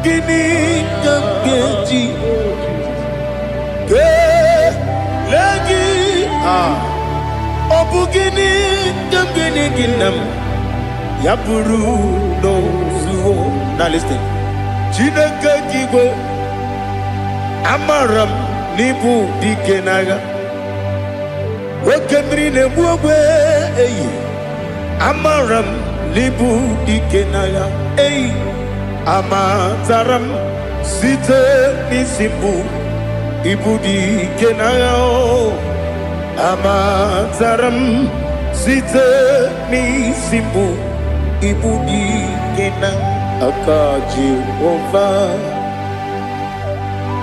Speaker 2: gini kamgeji ke lagi obu gini kamgini ginam ya buru no zuo. Now listen. Chineke kigwe amaram nibu dikenaga Wakemri ne buwe eyi amaram nibu dikenaga eyi amataram site nisimbu ibu dikenaga amataram site nisimbu ibu dikenaga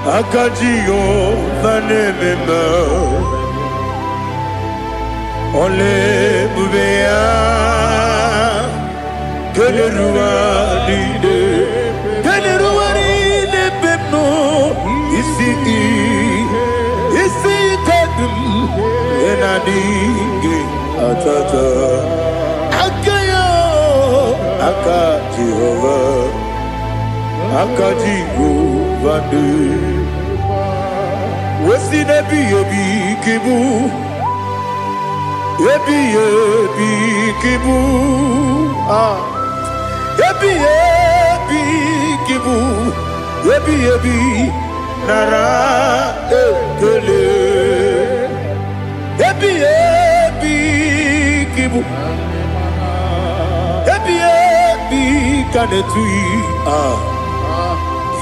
Speaker 2: Akaji ova nemema Ole bubea Keleruaride pepno isi kadum Enadige atata Akaji Jehovah de Wesi nebi ebi kibu Ebi kibu Ebi kibu Ebi nara ekele Ebi kibu Kanetui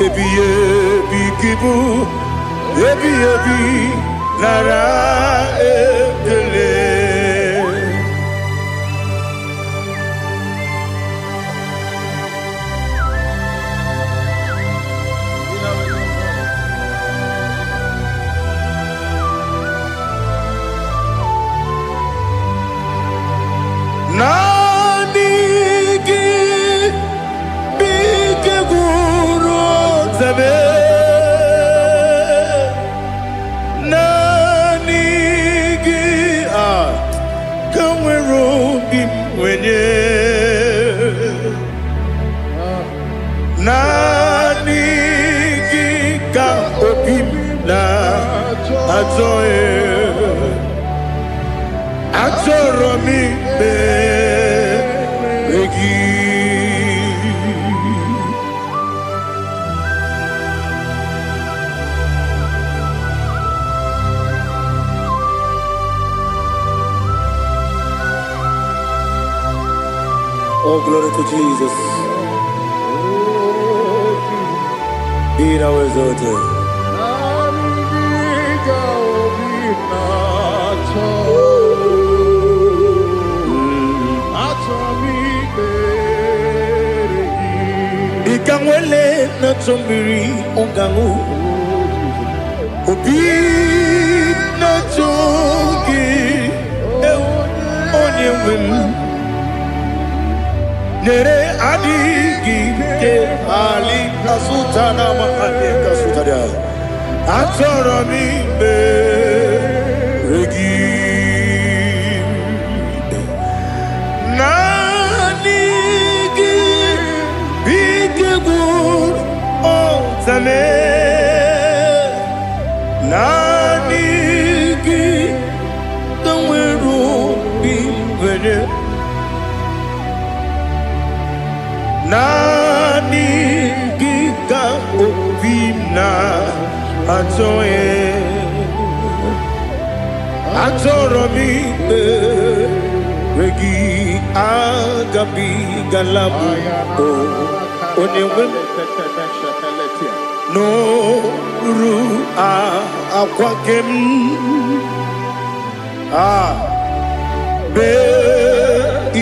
Speaker 2: Ebi kibu Ebi nara ekele Oh, glory to Jesus. Be thou exalted. Ikangwele na chombiri ongangu Obi na chogi onye wim Nere adigi ke ali kasutana mahane kasutaria Atoro mi be regi Nanigi bigegu otame Nanigi kamweru bimwere Nani gika obina atoye atoro mi regi agabi galabu onewe no ru akwakem be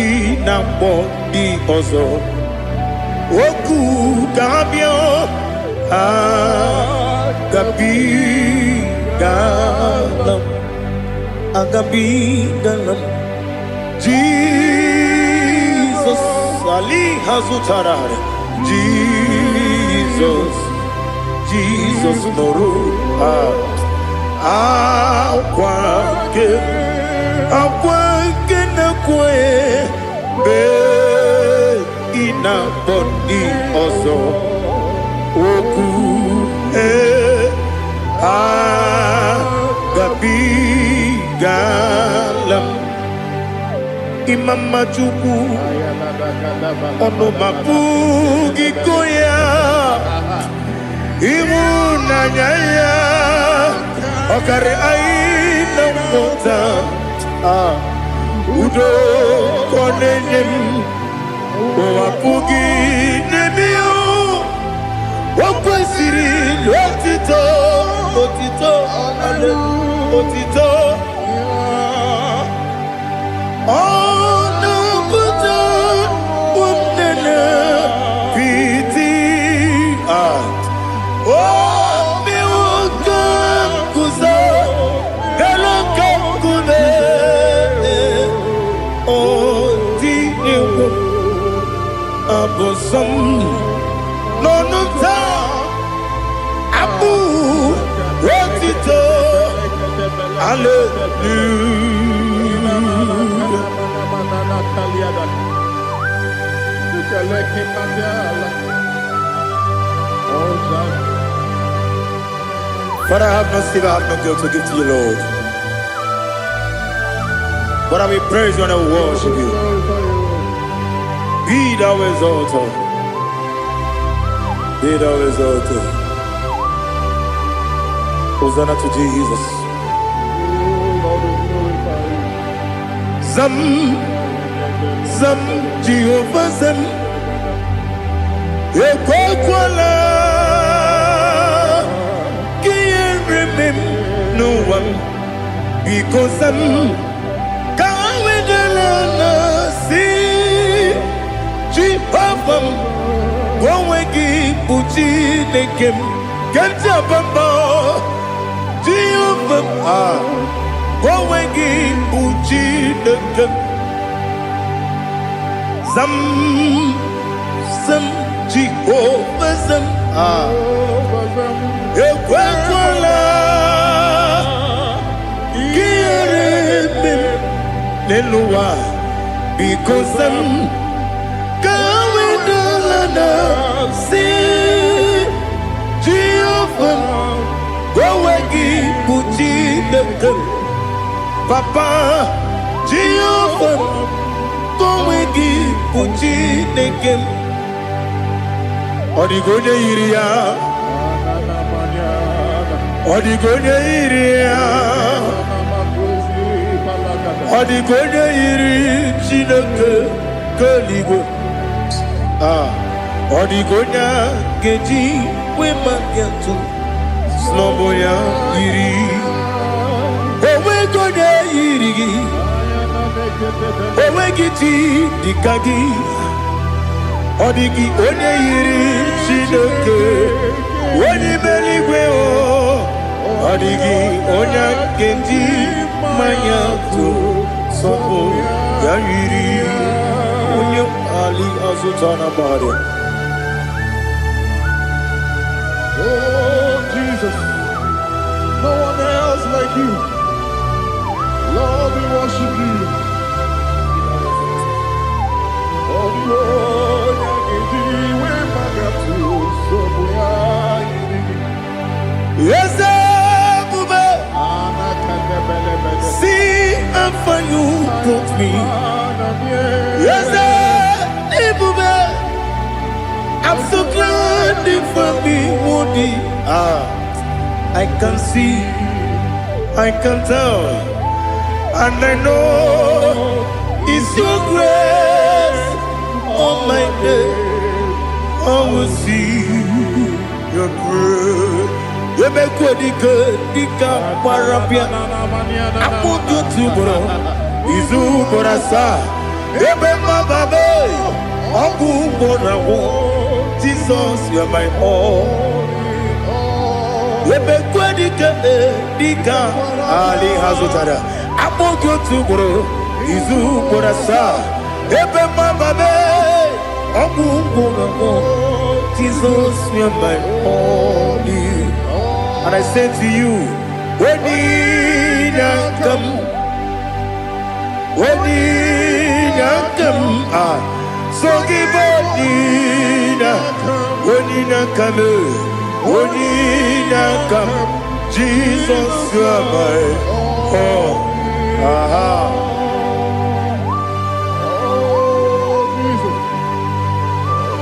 Speaker 2: inambo di ozo Oku gabio agabi galam Jesus Ali Hazutarare Jesus Moru Akwake na kwe be ina boni ozo oku gabi galam imama chuku ono mapugi koya imuna nyaya okare aina mota udo konenyem wapugi nebio wakwesiri lotito otito ale otito ono kuta umnene piti Abosam no ta abu wotito But I have no silver, I have no gold to give to you, Lord. But I will praise you and I will worship you. Be thou exalted. Be thou exalted. Hosanna to Jesus. Zam, Zam, Jehovah Zam. Ekwakwala. Can't remember no one. Because I'm coming to see. Jehovah, Gowegi Puchi Nekem, Ganja Bamba, Jehovah, Gowegi Puchi Nekem, Zam, Jehovah Zam, Ekwakwala, Kieremim, Nelua, because I'm see Jehovah, Gowegi Puchi Nekem, Papa, Jehovah, Gowegi Puchi Nekem, Odigonya Iria, Odigonya Iria, Odigonya Iri Chineke Kaligo. Odigonya geji we magetu Sloboya iri Owe gonya iri Owe giti dikagi Odigi onye iri Chineke Oni meligwe o Odigi onya geji mayatu Sloboya iri Onye ali azutana bari
Speaker 3: Oh, Jesus, no one else like you. Lord, we worship you.
Speaker 2: Yes, see how far you brought me. Yes, I'm so glad for me, Woody. I can see, I can tell, and I know it's your grace on my day. I will see your grace. You make what you could, Dika Parapia. I put you to bro. Izu Borasa. Remember, baby. Abu Bonawo. Jesus, you're my all. You make what you could, Dika Ali Hazutada. I put you to bro. Izu Borasa. Remember, baby. Abu Bonawo. Jesus, you're my all. And I say to you, So give Onina, Onina come, Onina come, Jesus, you are my oh, aha.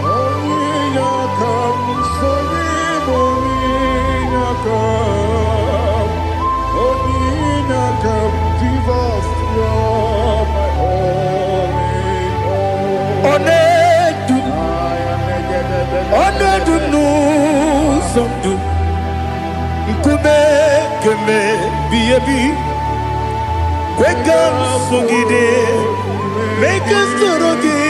Speaker 3: Onina come, so give Onina come, Onina come, Jesus, you are my
Speaker 2: Onedu no somdu Nkube keme biyebi Kwekam sungide Make us torogi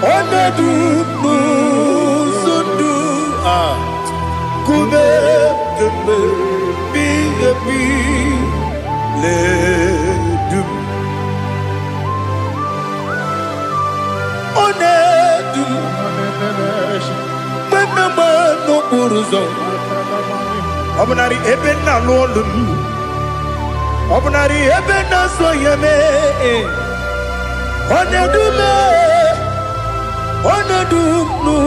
Speaker 2: Onedu no somdu Kube keme biyebi Ledu Onedu Menama no buruzo Obunari ebena lolum Obunari ebena soyeme Onedu me Onedu no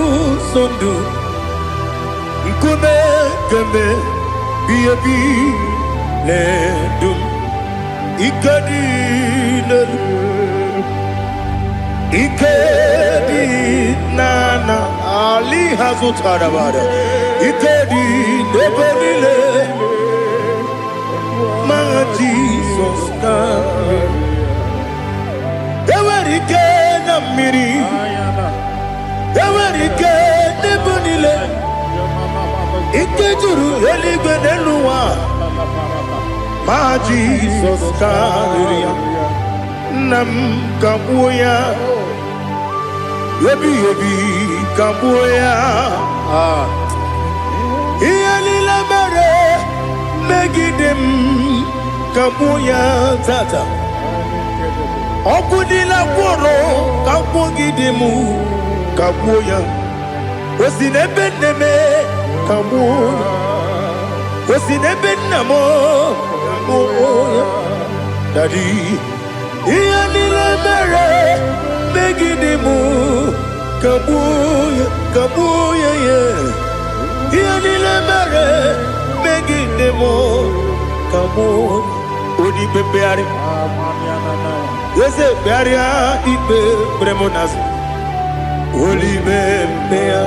Speaker 2: sondu Nkume keme biyebi ledum Ikadi lelu Ikedi nana Ali hazutarabada Ikedi nebenile Ma Jesus na Ewerike na miri Ewerike nebenile Ikejuru eligwe neluwa Ma Jesus na Nam kabuya Yebi kabuya Iyalila mere Megidem kabuya tata Okudila kworo kabugidemu kabuya Osinebenneme kabuya Osinebennamo kabuya Daddy Iyalila mere Megidemu kabuya kabuya yeah Iyalila mere Megidemu kabuya Odi pepeari Yese pearia ipe premonas Oli bepea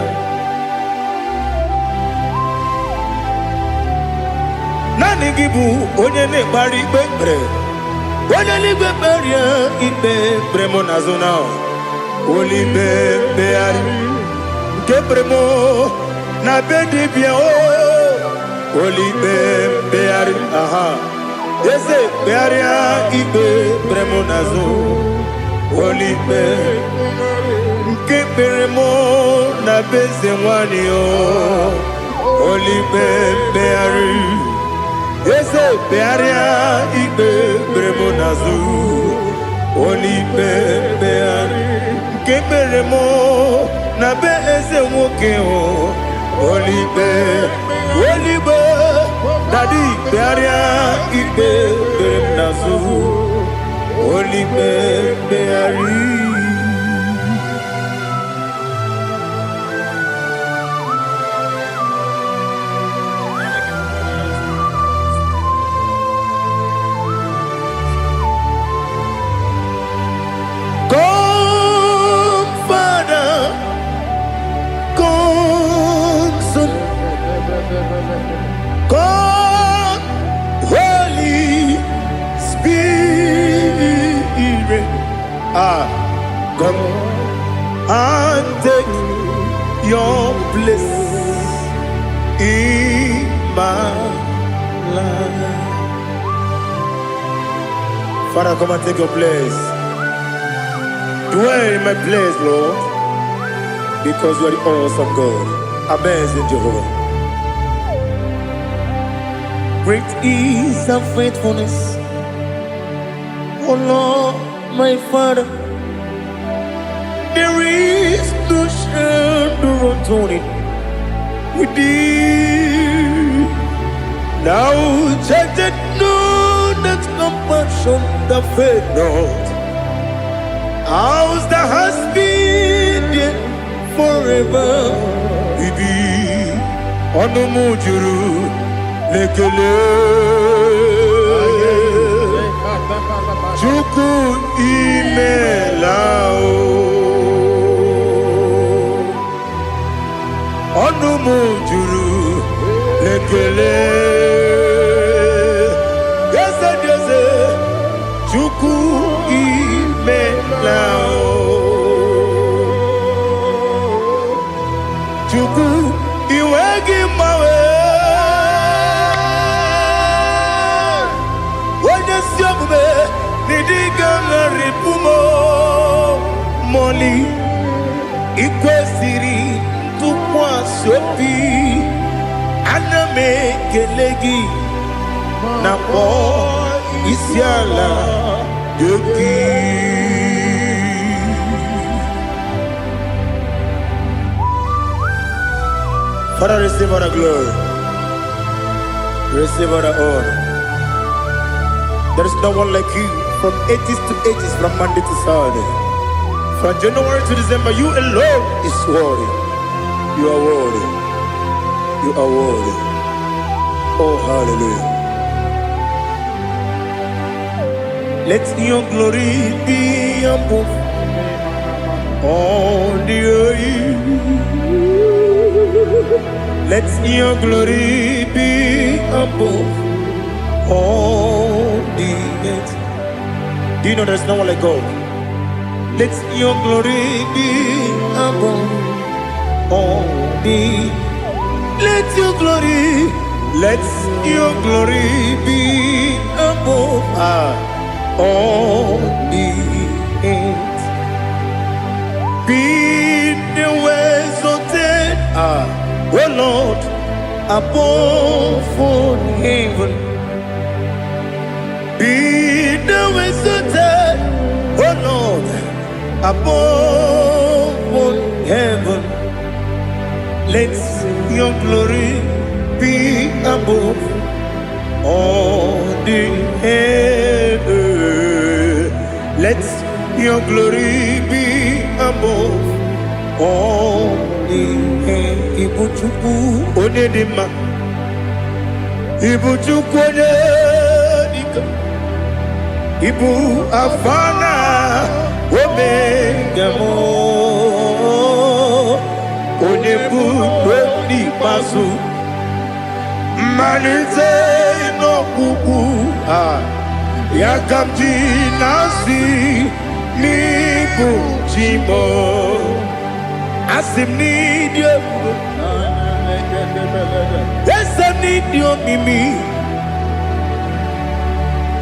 Speaker 2: Nani gibu onye ne bari bebre Onye ligwe peria ipe premonazona Oli bepeari Nke premo na bedibia o Oli bepeari aha Yese pearia ipe premonazo Oli be Nke premo na bezewani o Oli bepeari Yese pearia ipe premonazo Oli bepeari Nke premo na bezewoke o Oli be Daddy pearia ipe premonazo Oli bepeari God, Holy Spirit, come and take your place in my life. Father, come and take your place. Dwell in my place, Lord, because you are the awesome God. Amazing Jehovah. Great is thy faithfulness, O Lord, my Father. There is no shadow unto it. with thee. Now check that no, that compassion that faith not. Ours that has been there forever. With thee, on the mujuru, lekele. Chuku imelao. Onu mujuru lekele. Yese yese. Chuku imelao. Chuku iwegi mawe. Wanyesiogbe nidiga ngaripumo. Moli ikwesiri. Tukwa sopi aname kelegi na po isiala yoki. Father, receive all the glory, receive all the honor. There is no one like you from ages to ages, from Monday to Saturday, from January to December. You alone is worthy. You are worthy. You are worthy. Oh, hallelujah. Let your glory be above all the earth. Let your glory be above all the earth. Do you know there's no one like God? Let your glory be above all the. Let your glory be above all the earth. Be the ways of death, oh Lord, above all heaven. Be the ways of death, oh Lord, above all heaven. Let your glory be above all the earth. Let your glory be above all the earth. Ibuchuku onedima, Ibuchuku onedika, Ibu afana omega mo. Onebu ni pasu manite no kuku yakamji nasi ni kuchimo asim ni dio asim ni dio mimi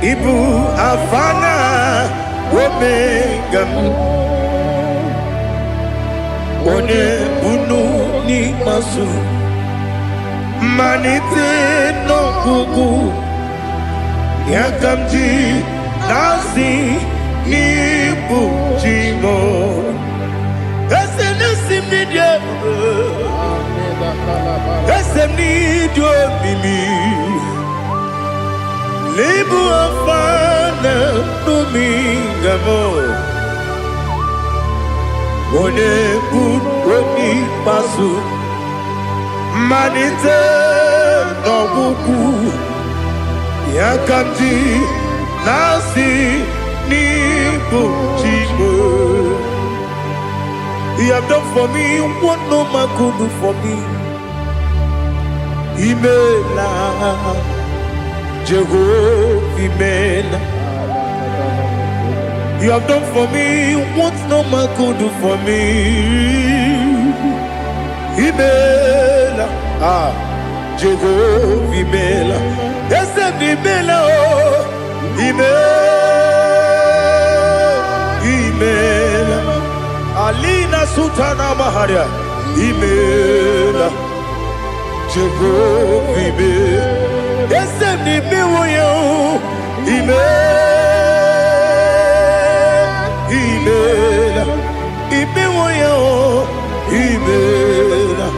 Speaker 2: ibu afana omega one bunu ni masu manite no kuku yakamji nasi ni bujimo esem ni dia esem ni dio mimi lebu afana numingamo one bunu pasu manite no kuku yakamji nasi ni bujimo. You have done for me what no man could do for me. Imela Jehovah Imela. You have done for me what no man could do for me. Imela Jehovah Imela. Yes, Imela, Imela, Alina Sutana Maharia, Imela, Jehovah Imela. Yes, Imela, Imela, Imela,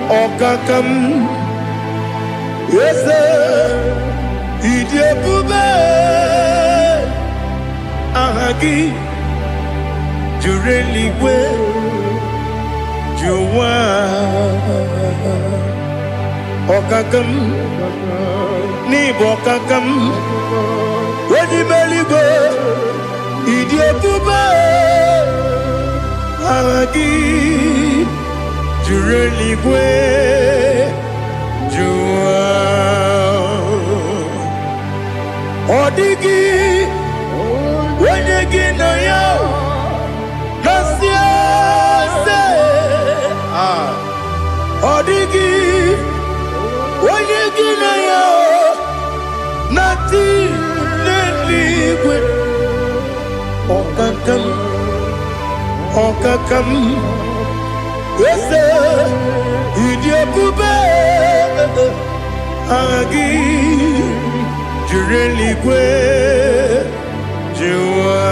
Speaker 2: Okakam, yes, Idiabube, Ahagi, Jureligwe, Juwa, Okakam, Nibokakam, Wadimeligwe, Idiabube, Ahagi. Jureligwe, Jua, Odigi, Wenegi na yo, Nasia se, Odigi, Wenegi na yo, Nati neligwe, Okakam, Okakam. Yes, Idiabube, Agi, Jureligwe, Jua,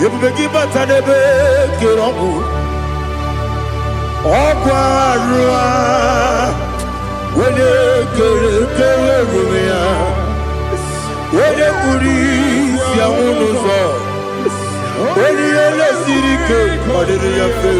Speaker 2: Yabubeki Batanebe, Kirobu, Okwarua, Wede Kerumia, Wede Kuris, Yamunuzo, Wede Yele Sirike, Kodiri Yafu.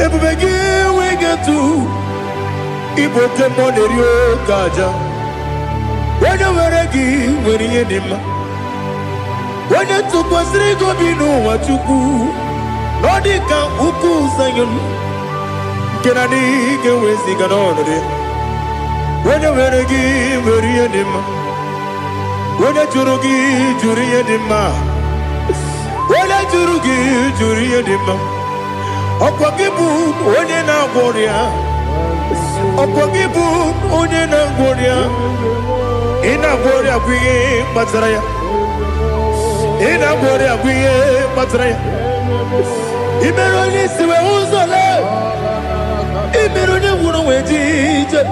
Speaker 2: Everybody we get to Ibokemonerio Kaja. When you were a give, when you did him, when you took was Rigo, you know what you do. Nodika Uku Sayon, can I get away sick on it? When you were a give, when you did him, when you Jurugi, Juria Dima, when I Jurugi, Juria Dima, Opagibu, Odena Warrior, Opagibu, Odena Warrior. Ina gloria kuye matraya. Ina gloria kuye matraya. Imeroni siwe uzole. Imeroni wuno wejije.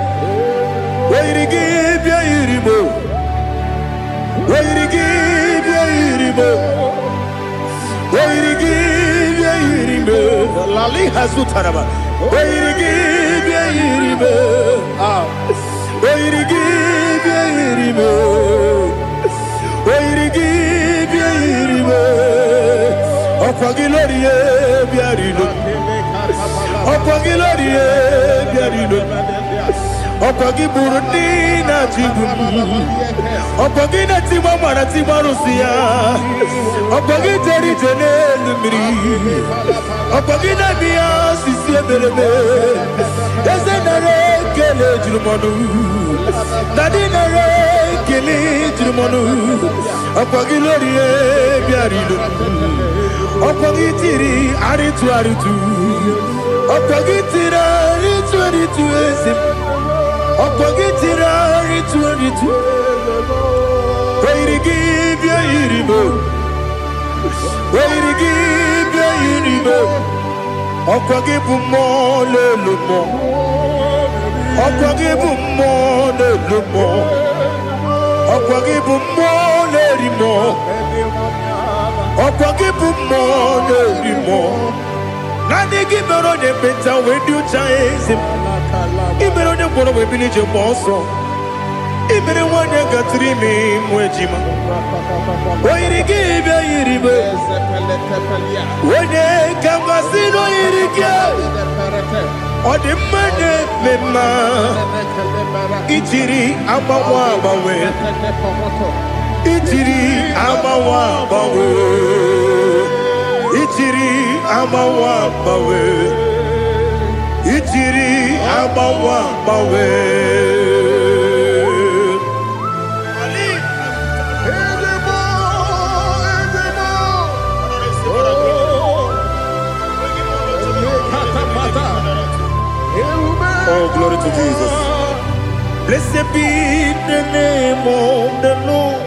Speaker 2: Wairigi bia iribo. Wairigi bia iribo. Wairigi bia iribo. Lali hazutaraba. Wairigi bia iribo. Wairigi bia iribo. Wairigi bia iribo. Okwagilorie bia iribo. Okwagilorie bia iribo. Okwagiburundi na jibu. Okwagina timama na timarusia. Okwagiteri jenelu miri. Okwagina biya sisi eberebe. Ezenare kele jirumonu. Nadinare kele jirumonu. Okwagilorie bia iribo. Okwagitiri aritu aritu. Okwagitira aritu aritu esim. Okwagitira aritu aritu. Wairigi bia iribo. Wairigi bia iribo. Okwagibu mo lelumo. Okwagibu mo lelumo. Okwagibu mo lerimo. Okwagibu mo lerimo. Nani gimero de beta when you chase him. Gimero de bono we village moso. Ibere wanya gatrimi mwejima. Oirigi bia iribe. Wene kamasino irigia. Odimane mema. Ichiri amawa bawe. Ichiri amawa bawe. Ichiri amawa bawe. Ichiri amawa bawe.
Speaker 1: Oh, glory to Jesus.
Speaker 2: Blessed be the name of the Lord.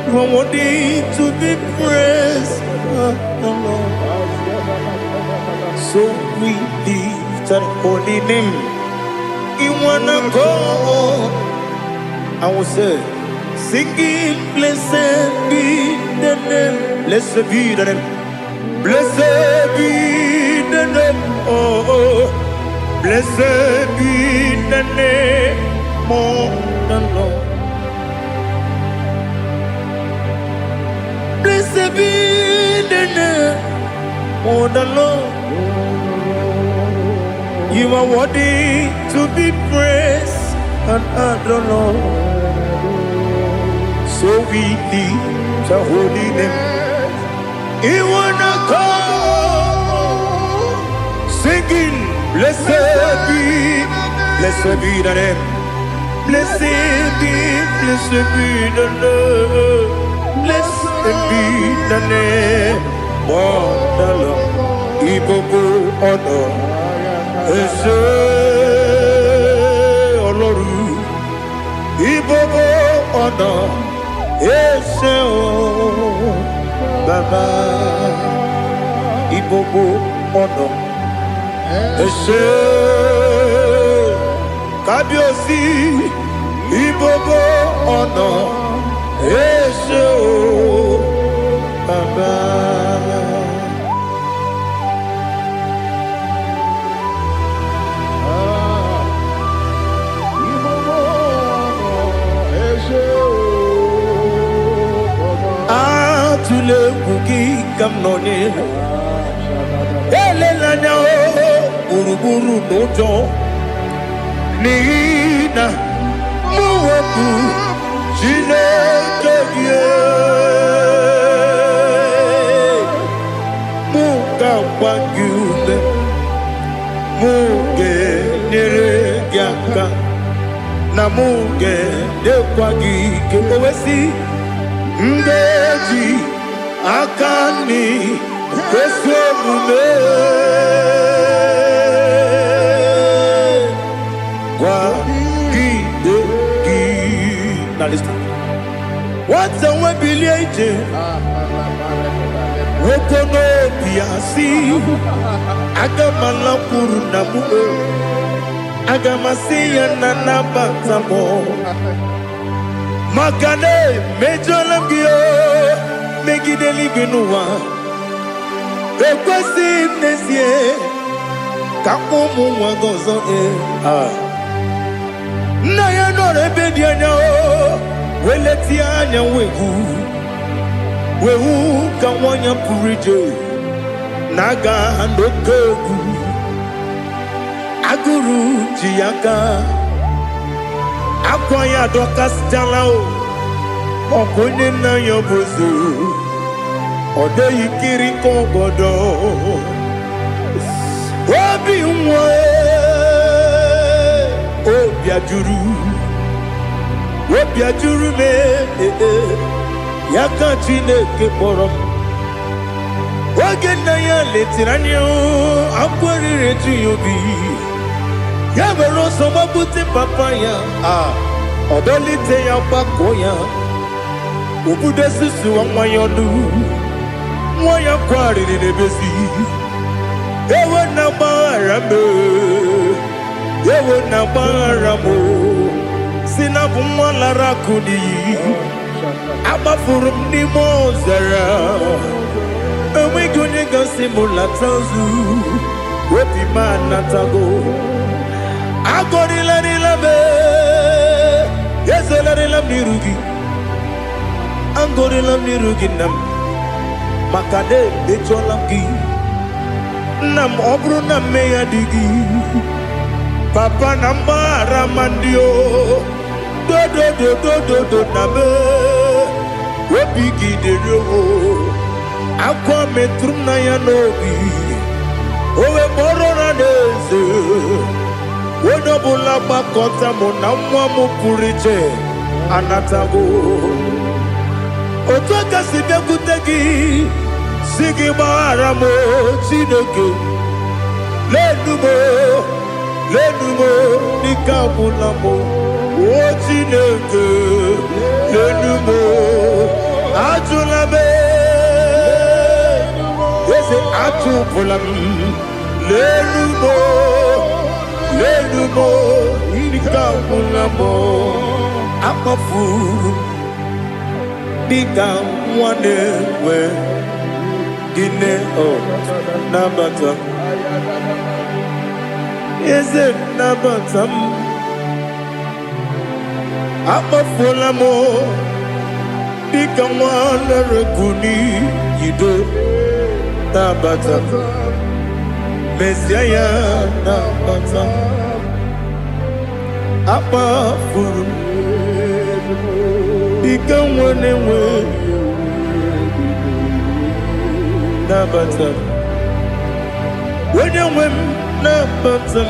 Speaker 2: You are worthy to be praised, the Lord. So we lift that holy name. You wanna go? I will say, singing, blessed be the name. Blessed be the name. Blessed be the name. Oh, blessed be the name of the Lord. Blessed be the name of the Lord. You are worthy to be praised and adored, Lord. So we lift the holy name. You wanna call, singing, blessed be the name. Blessed be the Lord. Blessed be the name of the Lord. Ibogo honor, Ese Oloru. Ibogo honor, Ese Baba. Ibogo honor, Ese Kabiosi. Ibogo honor, Ese Baba. Tule kuki kamnone ele lanya o buruburu nojo nina muweku jinekeye muka wangyule muge nere gyaka na muge dekwagi kewesi ngeji akani kwesomume kwa gidegi. Now listen. What's the way biliaje? Wokono biasi agamala puru na muwe agamasiya na nabatamo Makane mejolamgio megideli benua ekwesi nesie kakomu wagozo na ya no rebedi anya weleti anya wehu kawanya purije naga ndokogu aguru jiyaka Akwaya dokas jalao Okonye na yobozu Ode yikiri kogodo Obi mwe Obi ajuru me Yaka chineke porom Oge na ya letiranyo Akwarire tuyobi Yabero soma buti papaya Odolite ya bakoya Ubude susu wa mwayonu Mwaya kwari ni nebesi Ewe na barame Ewe na baramo Sinabu mwalara kuni Abafurum ni mozara Ewe gune gasi mulatazu Wepi manatago Agori la ni labe Ezelarela mirugi, angorela mirugi nam, makade becholamgi, nam obru nam meya digi, papa namara mandio, do nabe, webigi de yo, akwa metrum na ya nobi, owe morona neze. Wonobula bakota mona mwamu puriche anatago otoka sibekutegi sigi baramo chineke lenumo nikabulamo o chineke lenumo ajulabe ese ajupulam lenumo Lenumo, Nikamulamo, Akafu, Nikam one way, Dine o Nabata. Is it Nabatam? Akafulamo, Nikam one Rekuni, you do Nabata. Messiah Nabata Apa Furu Become one away Nabata When you win Nabata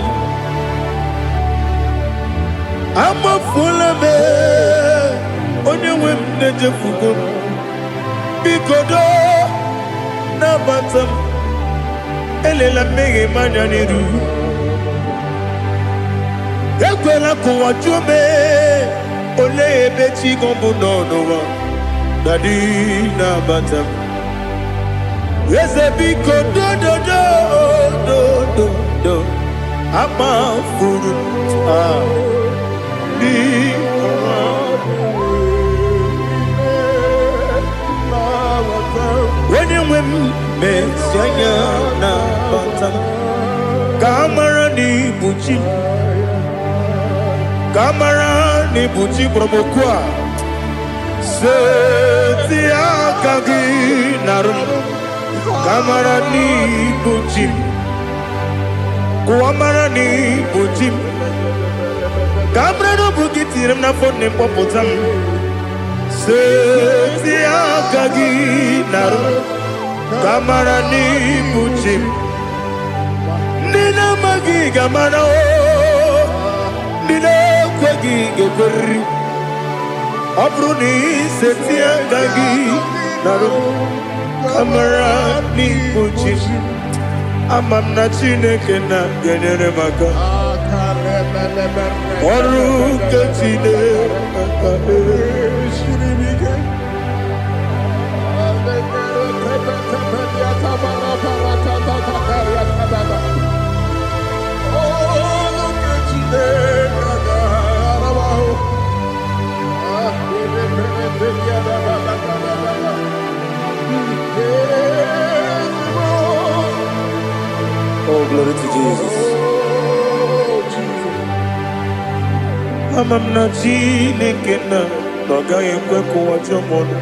Speaker 2: I'm a full of it On you win Nejafugo Bikodo Nabata Elela mege mananiru Ekwela kuwa chume Ole ebechi gombu nonowa Dadi na batam Eze biko do Ama furu Di When you win Messiah na batam Kamara ni buchi promokwa Setia kagi narum Kamara ni buchi Kuamara ni buchi Kamara no bukitiram na phone popotam Setia kagi narum Kamara ni buchi Nina magi gamana o Nina kwagi geberi Abruni setia gagi Naru Kamara ni buchi Amam na chineke na genere maka Oru kachine Shiribike
Speaker 1: Oh, glory to Jesus.
Speaker 2: Amam na chineke na Noga yekwe kuwa chomono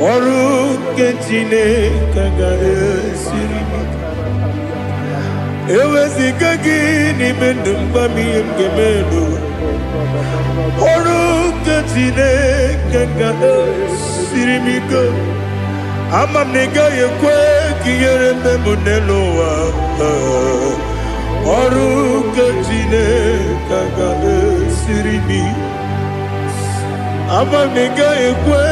Speaker 2: Oru kechine kaga esiribike Ewezi kagi ni mendumba miyem gemelu Oru kechine kaga esiribike Amam nega yekwe kiyere memunelo wa Oru kechine kaga esiribike Amam nega yekwe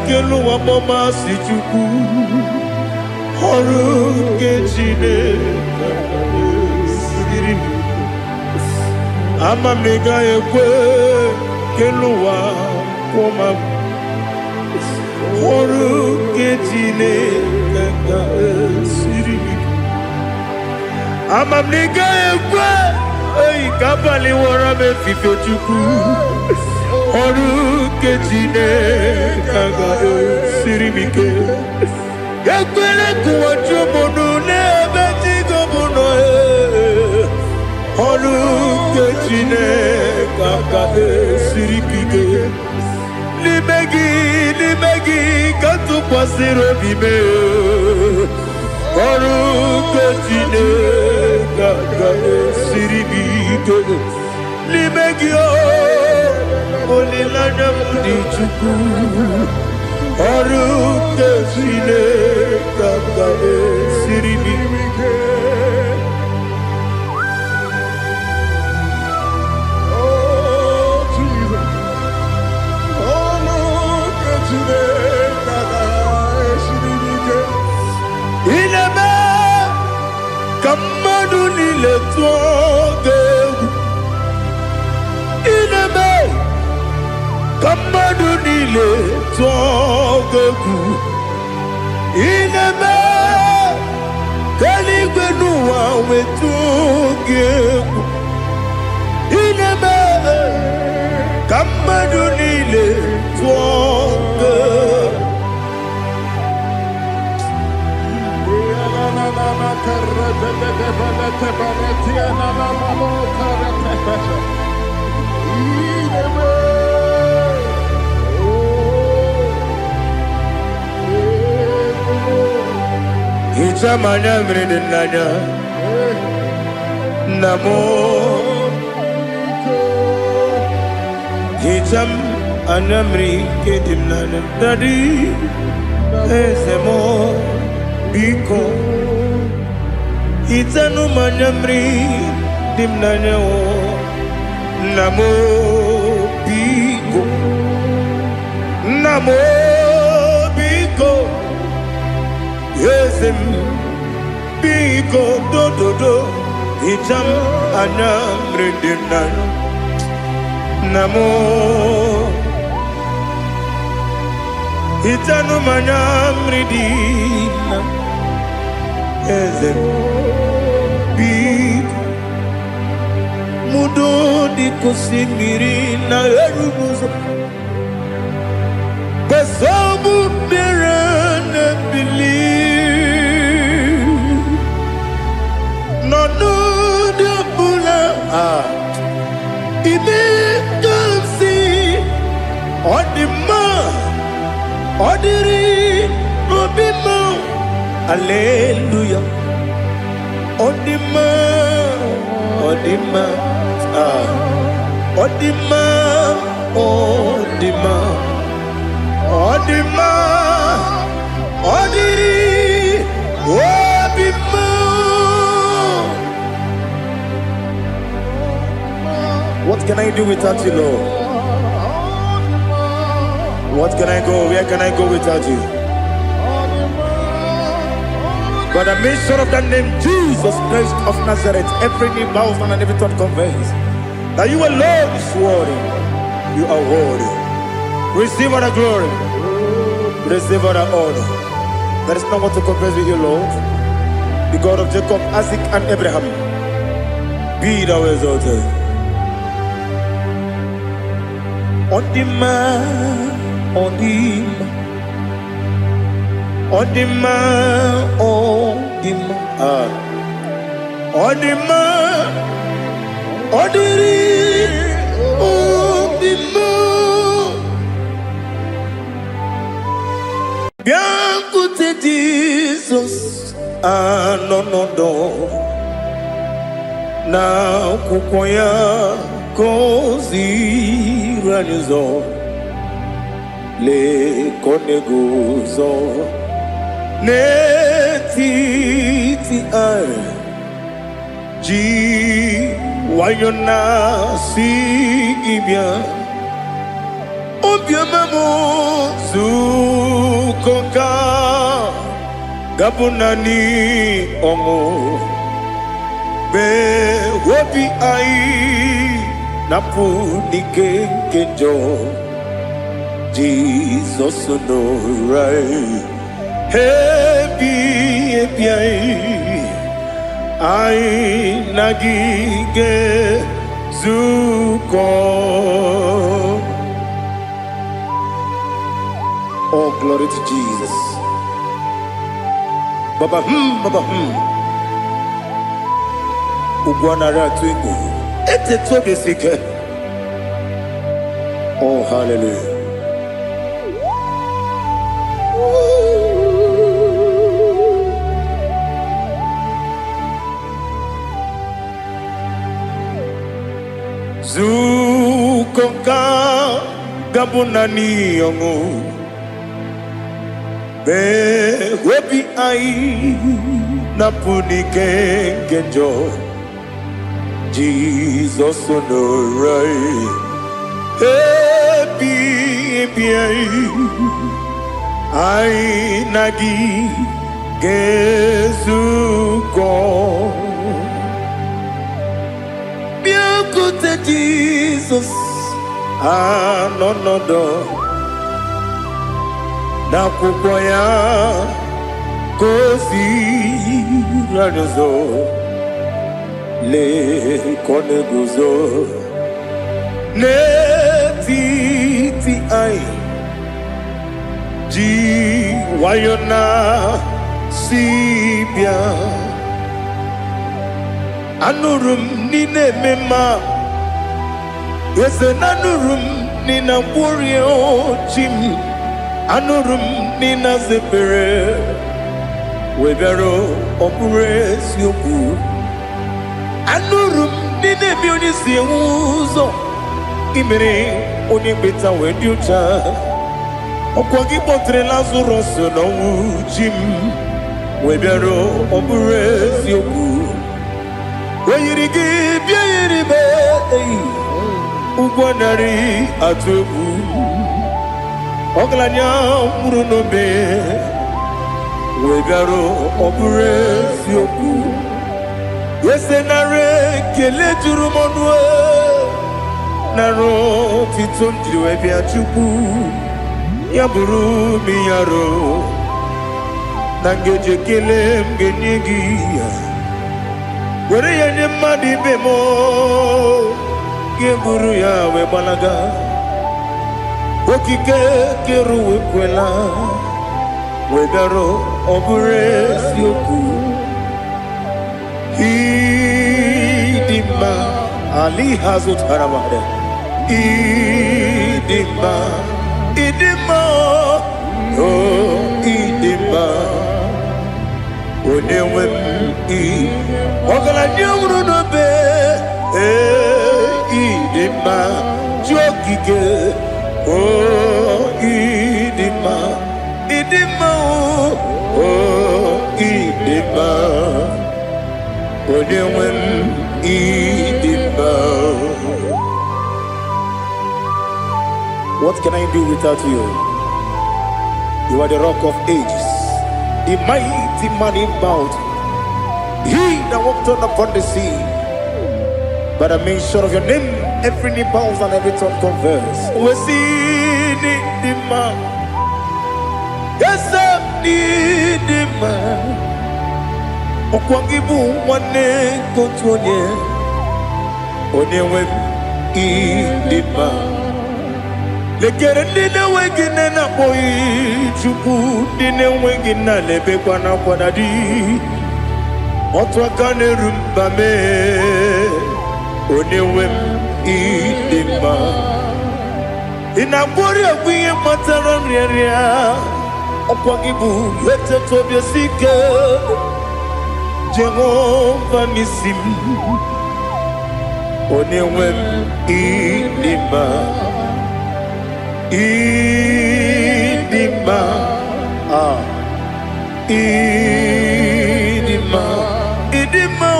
Speaker 2: kelu wa mama si chuku Oru kechine kaga esiribike Amam nega yekwe kelu wa mama Oru kechine kaga esiribike Amam nega yekwe Ei kabali wara me fife chuku Oru kechine kaga esiribike Yakwele kuwa chumono nebe chigo mono Oru kechine kaka sirikike. Limegi katu pasiro bime. Oruke tine kaka sirikike. Limegi olilanya mudi chuku. Oruke tine kaka sirikike. Ineme kamadu nile tuogegu. Ineme kamadu nile tuogegu. Ineme kaligwenu wawe tuogegu. Ineme kamadu nile tuogegu. Ichamanya mridinanya namo. Icham anamri kedimnanya dadi ezemo biko. Itanu manyamri dimnanya o namo biko. Namo biko. Yesem biko do do do. Itam anamri dimnanya namo. Itanu manyamri dimnanya Yesem biko. Mudo di kusimiri na erubuzo. Besobu birane believe. No no de bula. Ibe kamsi. Odima. Odiri. Obima. Hallelujah. Odima. Odima. Odima. Odima. Odima. Odiri. Obima. What can I do without you, Lord? What can I go? Where can I go without you? By the mention of the name Jesus Christ of Nazareth, every knee bows and every tongue confesses that you alone is worthy. You are worthy. Receive all the glory. Receive all the honor. There is no one to compare with you, Lord. The God of Jacob, Isaac, and Abraham. Be thou exalted. On the man, on the man. On the man, on the man, on the man, on the man. Bien écoutez Jesus, no no no. Na kukoya kozi ranizo le koneguzo. Netiti ai ji wayona si ibia obia mamo zukoka gabunani omo be wobi ai napu nikenjo Jesus no right. Happy I nagige zuko. Oh, glory to Jesus. Baba Baba Ugwana ratu ego. Ete tobe sike.
Speaker 1: Oh, hallelujah. Zukonka gabunani yongu be webi ai napunike genjo Jesus onorai happy ai nagi gezuko Jesus, no, na kukwaya kosi ranozo le koneguzo ne titi ai ji wayona sibia anurum nine mema. Yes, anurum nina warrior chim anurum nina zepere webero opures yoku anurum nina bionisi uzo imere onibeta weducha okwagi potre lazarus no chim webero opures yoku weyirigi biayiribe Ugwanari atubu Oglanya murunobe Wegaro opuresi oku Yesenare kele jurumonwe Naro titondriwe biachuku Yaburu miyaro Nangeje kele mgenyigia Were yenye madi bemo Geburu ya we balaga Okike keru we kwela Wedaro obure sioku Idima Ali hazut haramade Idima Oh idima Onewem Ogala nyamru no be Idima jokike oh idima oh idima odewem idima. What can I do without you? You are the rock of ages, the mighty man in battle, he that walked on upon the sea. By the mention of your name, every knee bows and every tongue converse. We see the man. Yes, I need the man. Okwangibu wane kotonye. Onewe the man. Lekere dine wegine na boy chuku dine wegina lebe kwa na kwadadi. Otwa kane rumba me. Onewem idima Inabori agwiye matara nriya Okwagibu yete tobye sike Jehova nisim Onewem idima Idima Idima Idima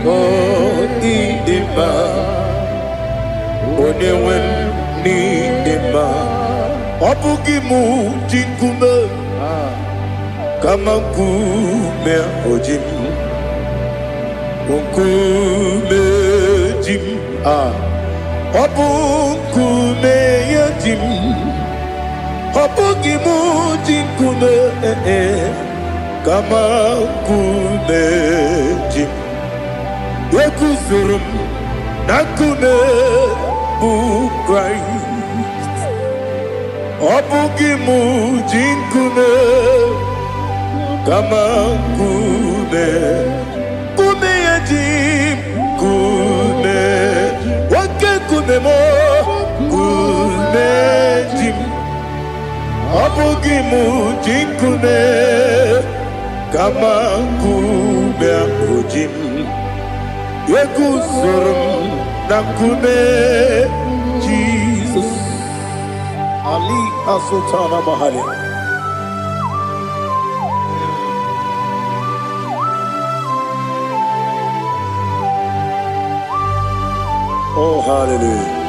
Speaker 1: oh idima Onewem nidima Obugimu jinkume Kama kume ojim Unkume jim Obukume yajim Obugimu jinkume Kama kume jim Yekuzurum nakume bu Christ Obugimu jinkume Kama kume Kume yajim Kume Wake kume mo Kume
Speaker 2: jikume kama kume ojim yekuzorum na kume Jesus Ali Asutana Mahali. Oh, hallelujah.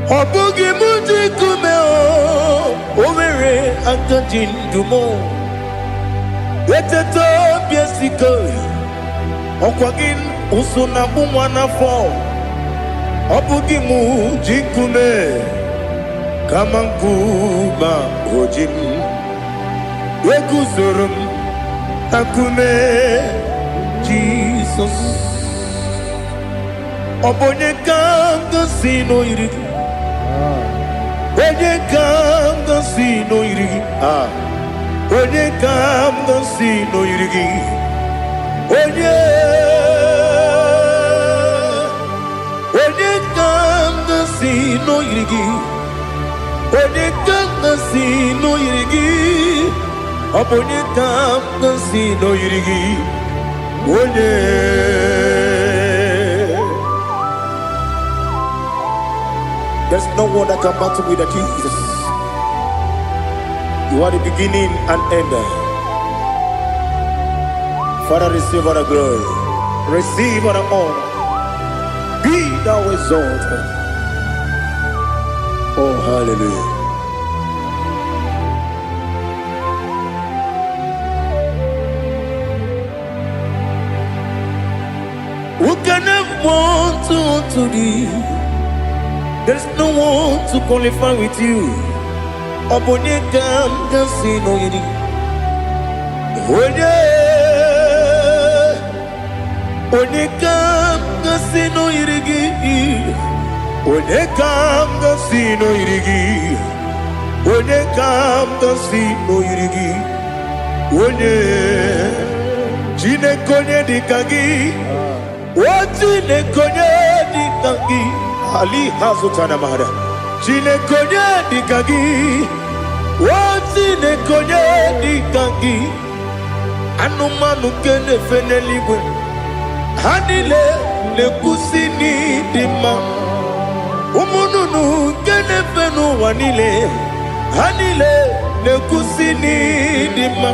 Speaker 2: Obugi muji kumeo Omere akajin dumo Eteto biesikoi Okwagin usuna bumwana fo Obugi muji kume Kamankuma ojim Yeguzorum Akume Jesus Obonye kanga sino irigi Onye kanga sino irigi Onye kanga sino irigi Onye kanga sino irigi Onye kanga sino irigi Onye kanga sino irigi Onye There's no one that can battle with Jesus. You are the beginning and end. Father, receive all the glory. Receive all the honor. Be thou exalted. Oh, hallelujah. Who can have one to thee? There's no one to qualify with you. Obonye kam kasino yidi. Onye kam kasino yidi. Onye kam kasino yidi. Onye kam kasino yidi. Onye jine konye dikagi. Wajine konye dikagi. Ali Hazutana Mahada. Chine konye dikagi. Wachine konye dikagi. Anumanu kene feneligwe. Hanile le kusini dima. Umununu kene fenu wanile. Hanile le kusini dima.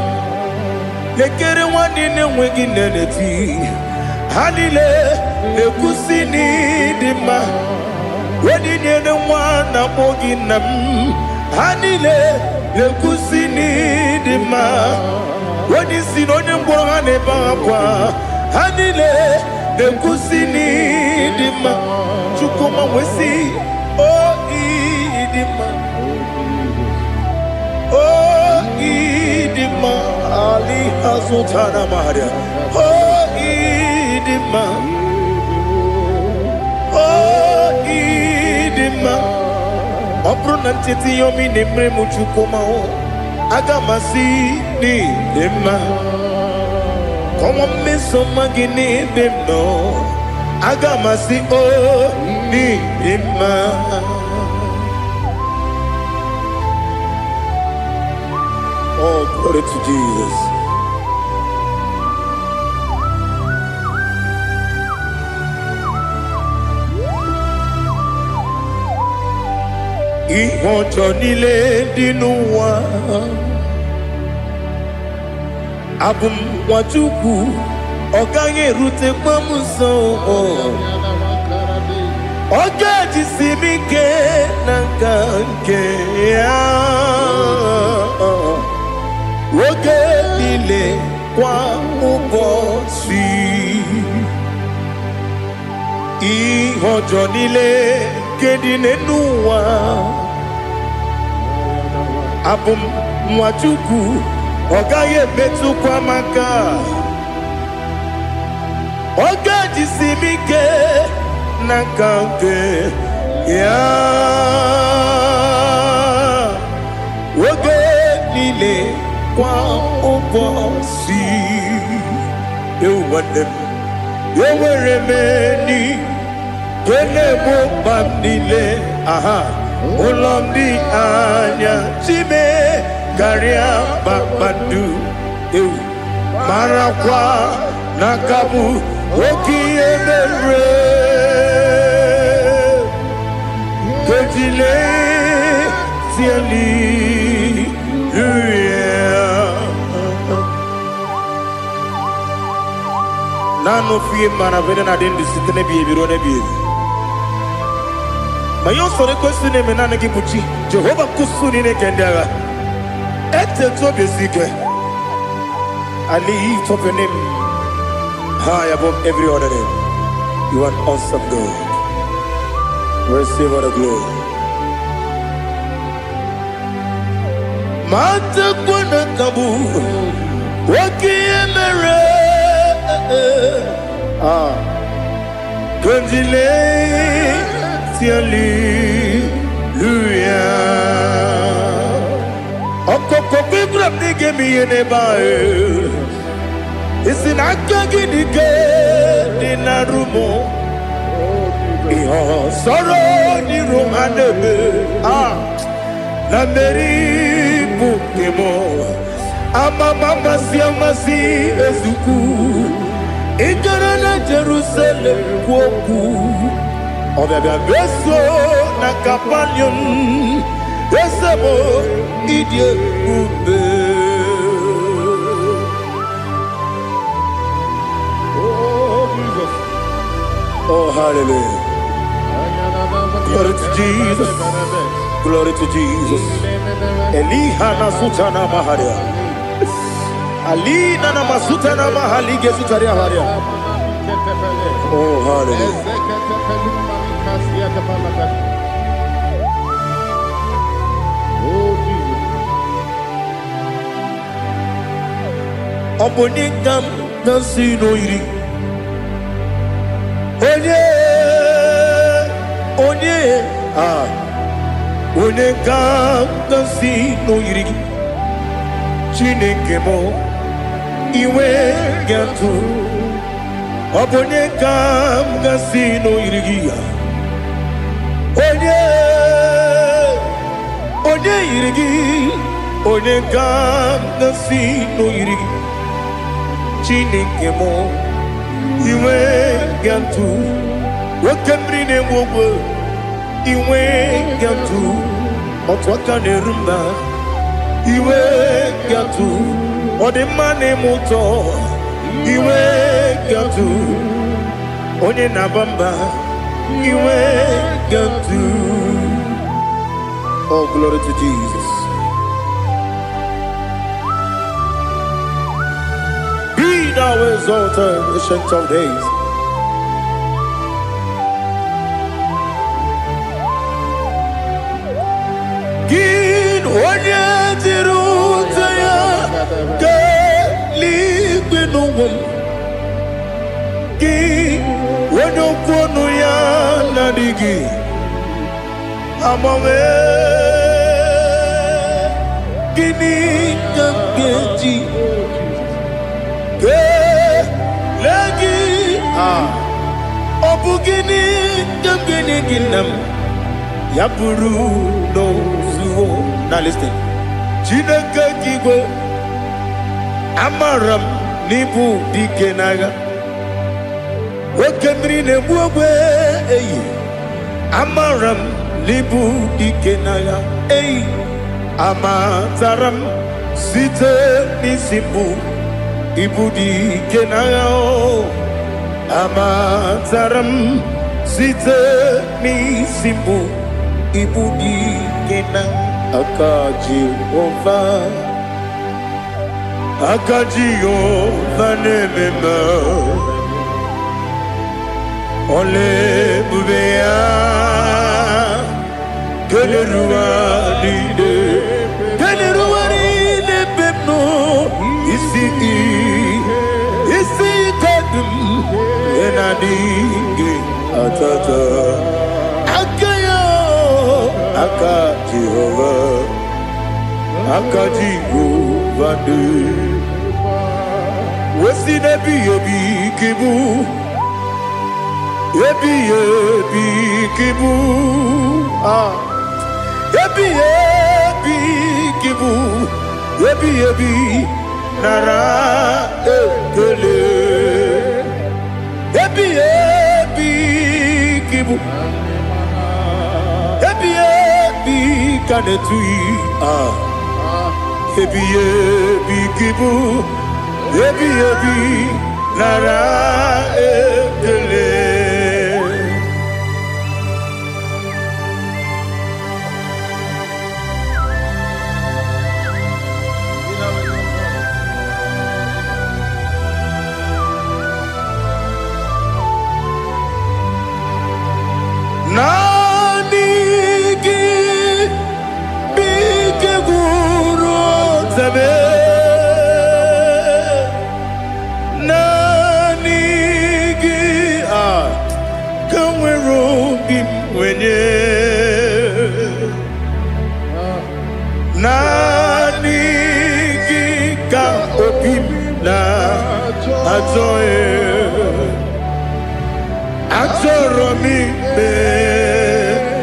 Speaker 2: Lekere wanine wengi neneti. Hanile le kusini dima. Wedi nyene mwana mogi nam Hanile le kusini dima Wedi sinonye mbora neba kwa Hanile le kusini dima Chukuma wesi Oh idima Oh idima Ali Hazutana Maria Oh idima Obrona tete yomi nemre muchukoma o agamasi ni dema Komo meso magini demno agamasi o ni dema Oh, glory to Jesus. Ihojo nile dinuwa Abum wajuku Ogange rute mamuso Oga jisimike nangange Oge nile kwa ubosi Ihojo nile kedine nuwa Abum mwachuku Ogaye metu kwa maka Oga jisimike nakange Ya Oge
Speaker 1: niile kwa ụbọchị. Ewere m enyi ga-egbo mkpa m niile. Ụlọ m dị anya chime karịa kpakpando. Marakwa na ka bụ oke ihe mere. Kejile tieli Nano fie mana vene na den disitene bi ebiro ne bi. Mayo sore kwesi ne menane ki buchi. Jehova kusuni ne kendaga. Ete to besike. I lift up your name high above every other name. You are awesome God. Receive all the glory. Mata kuna kabu waki emere. Gondile tiali luya. Okoko bigrab nige mi yene bae. Isina kagi nige dinarumo. Iho soro ni romanebe. La meri bukemo. Mama siamasi ezuku. Igarana Jerusalem woku. Obebe beso na kapanion. Esemo idie ube.
Speaker 3: Oh, Jesus.
Speaker 1: Oh, hallelujah. Glory to Jesus. Glory to Jesus. Elihana sutana maharia. Alina na masuta na mahali gesutaria haria. Oh, hallelujah.
Speaker 3: Oh, Jesus.
Speaker 1: Obonikam nasino iri. Onye Onekam nasino iri. Chineke mo iwe gatu. Obonekam nasino iri. Onye iri. Onekam nasino iri. Chineke mo iwe gatu. Wakemri ne mwogo iwe gatu. Otwaka ne rumba iwe gatu. Odemane moto iwe gatu. Onye nabamba iwe gatu. Oh, glory to Jesus. Be thou exalted, ancient of days. Gin onye tiruta ya ke ligbe n'ụwa. Gin onye kwonu ya na-adịghị agbanwe. Gịnị ka m ga-eji kelee gị? Ọ bụ gịnị ka m ga-enye gị nna m? Ya bụrụ n'ozuo. Now listen. Chineke gigwe amara m n'ibu dike n'agha. Oke mmiri na-egbu ogwe eyi. Amara m n'ibu dike n'agha. Eyi amatara m site n'isi mbụ ibu dike n'agha. Amatara m site n'isi mbụ ibu dike n'agha. Aka Jehova na-ememe. Ole ebube ya keleruwa niile bepno isi kadum enadinge atata. Aka Jehova Akajigo vande. Wesi nebi ebi kibu. Ebi kibu. Ah. Ebi kibu. Ebi nara ekele. Ebi kibu. Ebi kanetui. Ah. Ebi kibu. Ebi nara ekele. Nanigi bige guru zabe. Nanigi kamweru bimwenye. Nanigi ka opim na ajoe. Atoromi begi.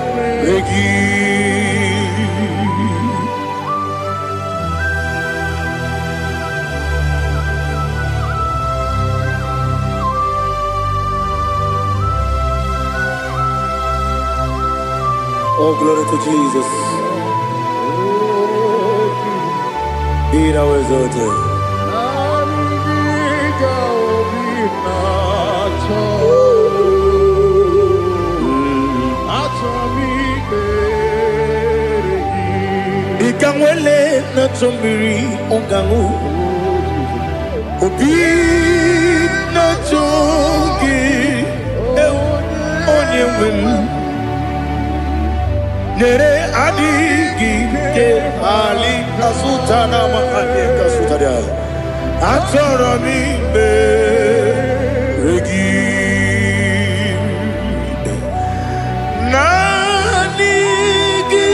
Speaker 1: Oh, glory to Jesus. Be thou exalted. Ikangwele na chombiri ongangu. Obi na chogi onye wim. Nere adigi ke ali asutana mahane kasutaria. Atoromi beregi. Nanigi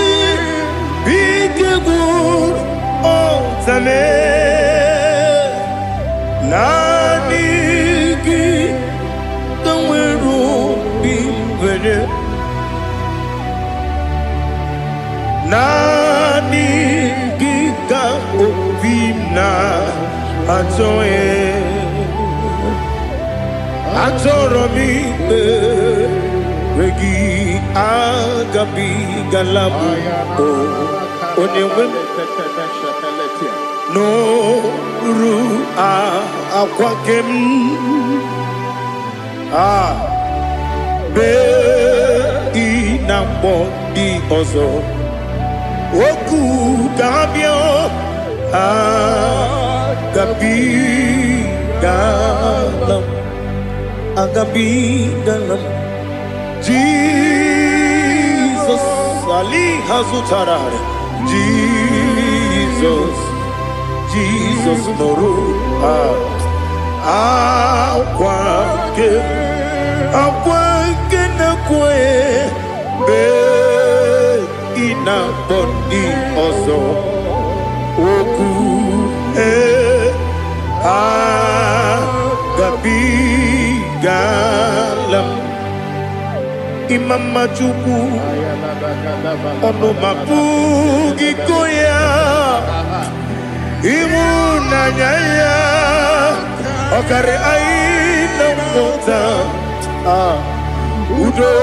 Speaker 1: bigegur otame. Nanigi kamweru bimwene. Nanigi ka opimna atoe. Atoromi regi agabi galabu o onyewe no ru akwakem be inambo di ozo oku gabio agabi galam agabi galam. Jesus Ali Hazutarare. Jesus Moru Akwake na kwe be ina bondi ozo oku gabi galam. Imam majuku ono mapugi koya imu nanyaya okare aina mota udo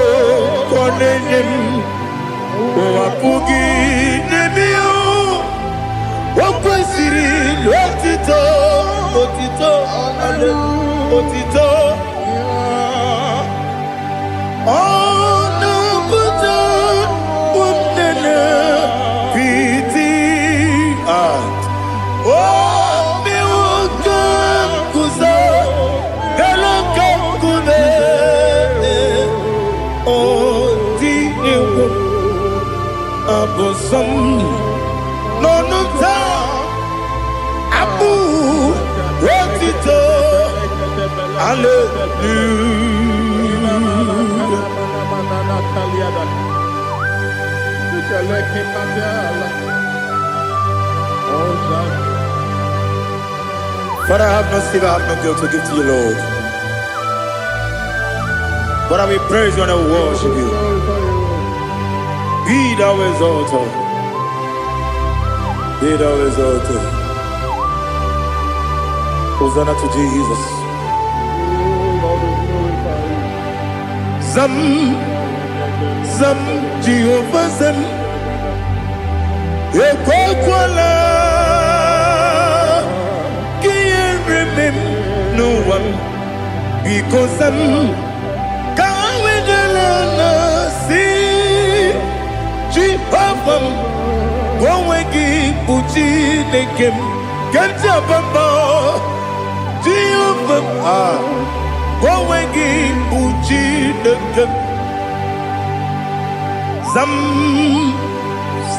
Speaker 1: konenyem mapugi nebio wakwesiri lotito otito ale otito no ta abu wotito hallelujah. Father, I have no silver, I have no gold to give to you, Lord. But I will praise you and I will worship you. Be thou exalted. Be thou exalted. Hosanna to Jesus. Zam, Zam, Jehovah Zam. Ekwakwala. Can't remember no one. Because I'm Jehovah, go wegi puchi nekem, kanja bamba. Jehovah, go wegi puchi nekem. Zam,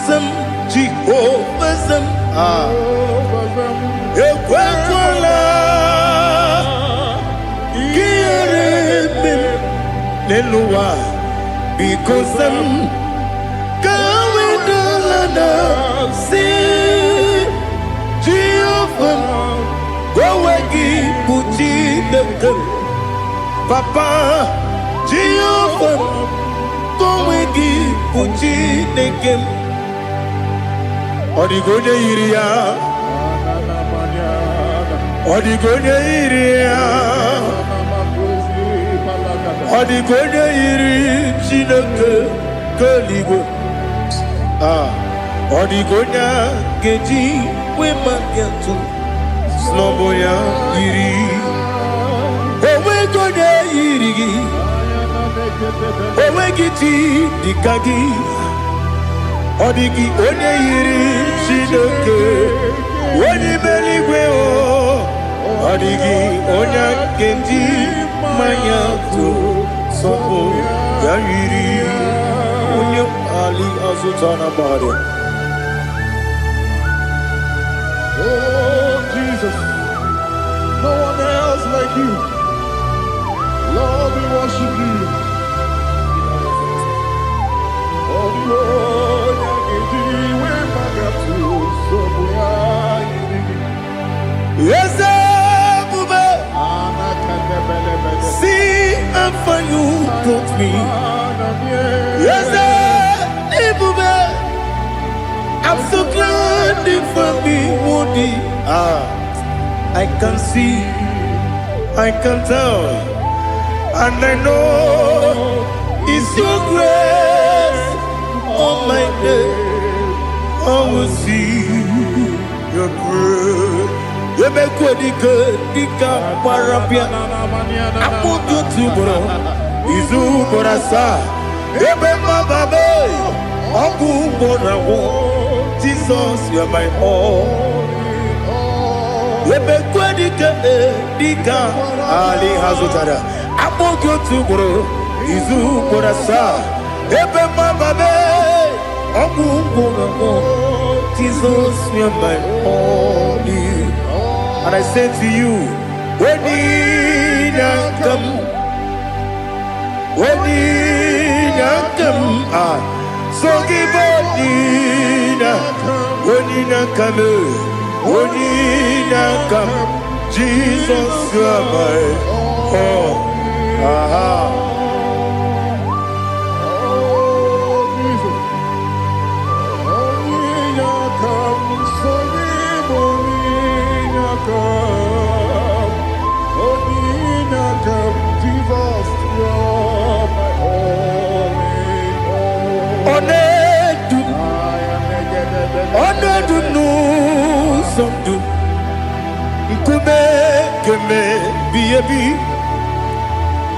Speaker 1: Zam, Jehovah Zam. Ekwakwala, kiyerebe, neluwa, because I'm see Jehovah, go wagi puchi nekem. Papa, Jehovah, go wagi puchi nekem. Odigonya iria, Odigonya iria, Odigonya iri chineke keligo. Odigonya geji we magetu Sloboya iri Owe gonya iri Owe giti dikagi Odigi onye iri Chineke Oni meligwe o Odigi onya geji mayatu Sloboya iri Onye ali azutana bade.
Speaker 3: Oh, Jesus, no one else like you. Lord, we worship you. Oh, Lord,
Speaker 1: yes, see and for you brought me. Yes, I'm so glad for me, Woody. I can see, I can tell, and I know it's your grace on my day. I will see your grace. You make what you could, Dika Parapia. I put you to bro. Izu Borasa. You make my baby. Aku Borawo. Jesus, you're my all. You make what you could, Dika Ali Hazutada. I put you to bro. Izu Borasa. You make my baby. Aku Borawo. Jesus, you're my all. And I say to you, when you come, so give up, when you come, Jesus, you are my all.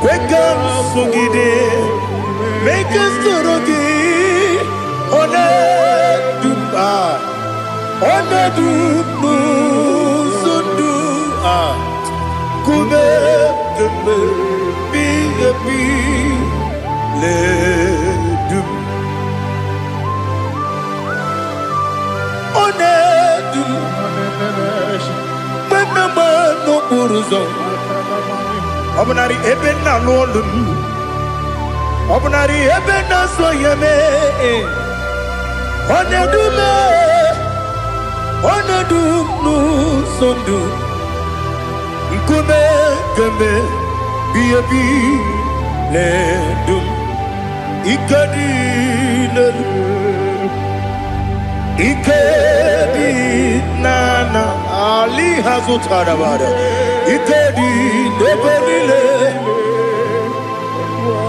Speaker 1: Wake up, Sugide, make us Torogi, Obnari ebena lolum, Obnari ebena soyeme, Onedume,
Speaker 2: Onadu no sondu Nkume keme Biyabi Ledum Ikadi Ikedi nana Ali hazutarabada Ikedi nebenile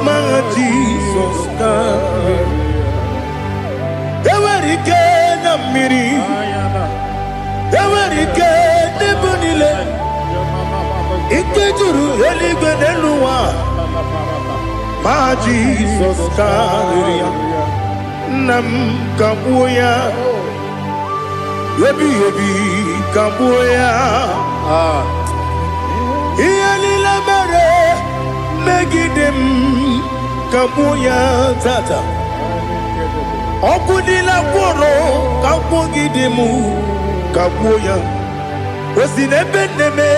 Speaker 2: Ma Jesus come Ewerike na miri Ewerike nebenile Ikejuru eligwe neluwa Ma Jesus come Nam kabuya Yebi kabuya Iyalila mere Megidem kabuya tata Okudila kworo kabugidemu kabuya Osinebeneme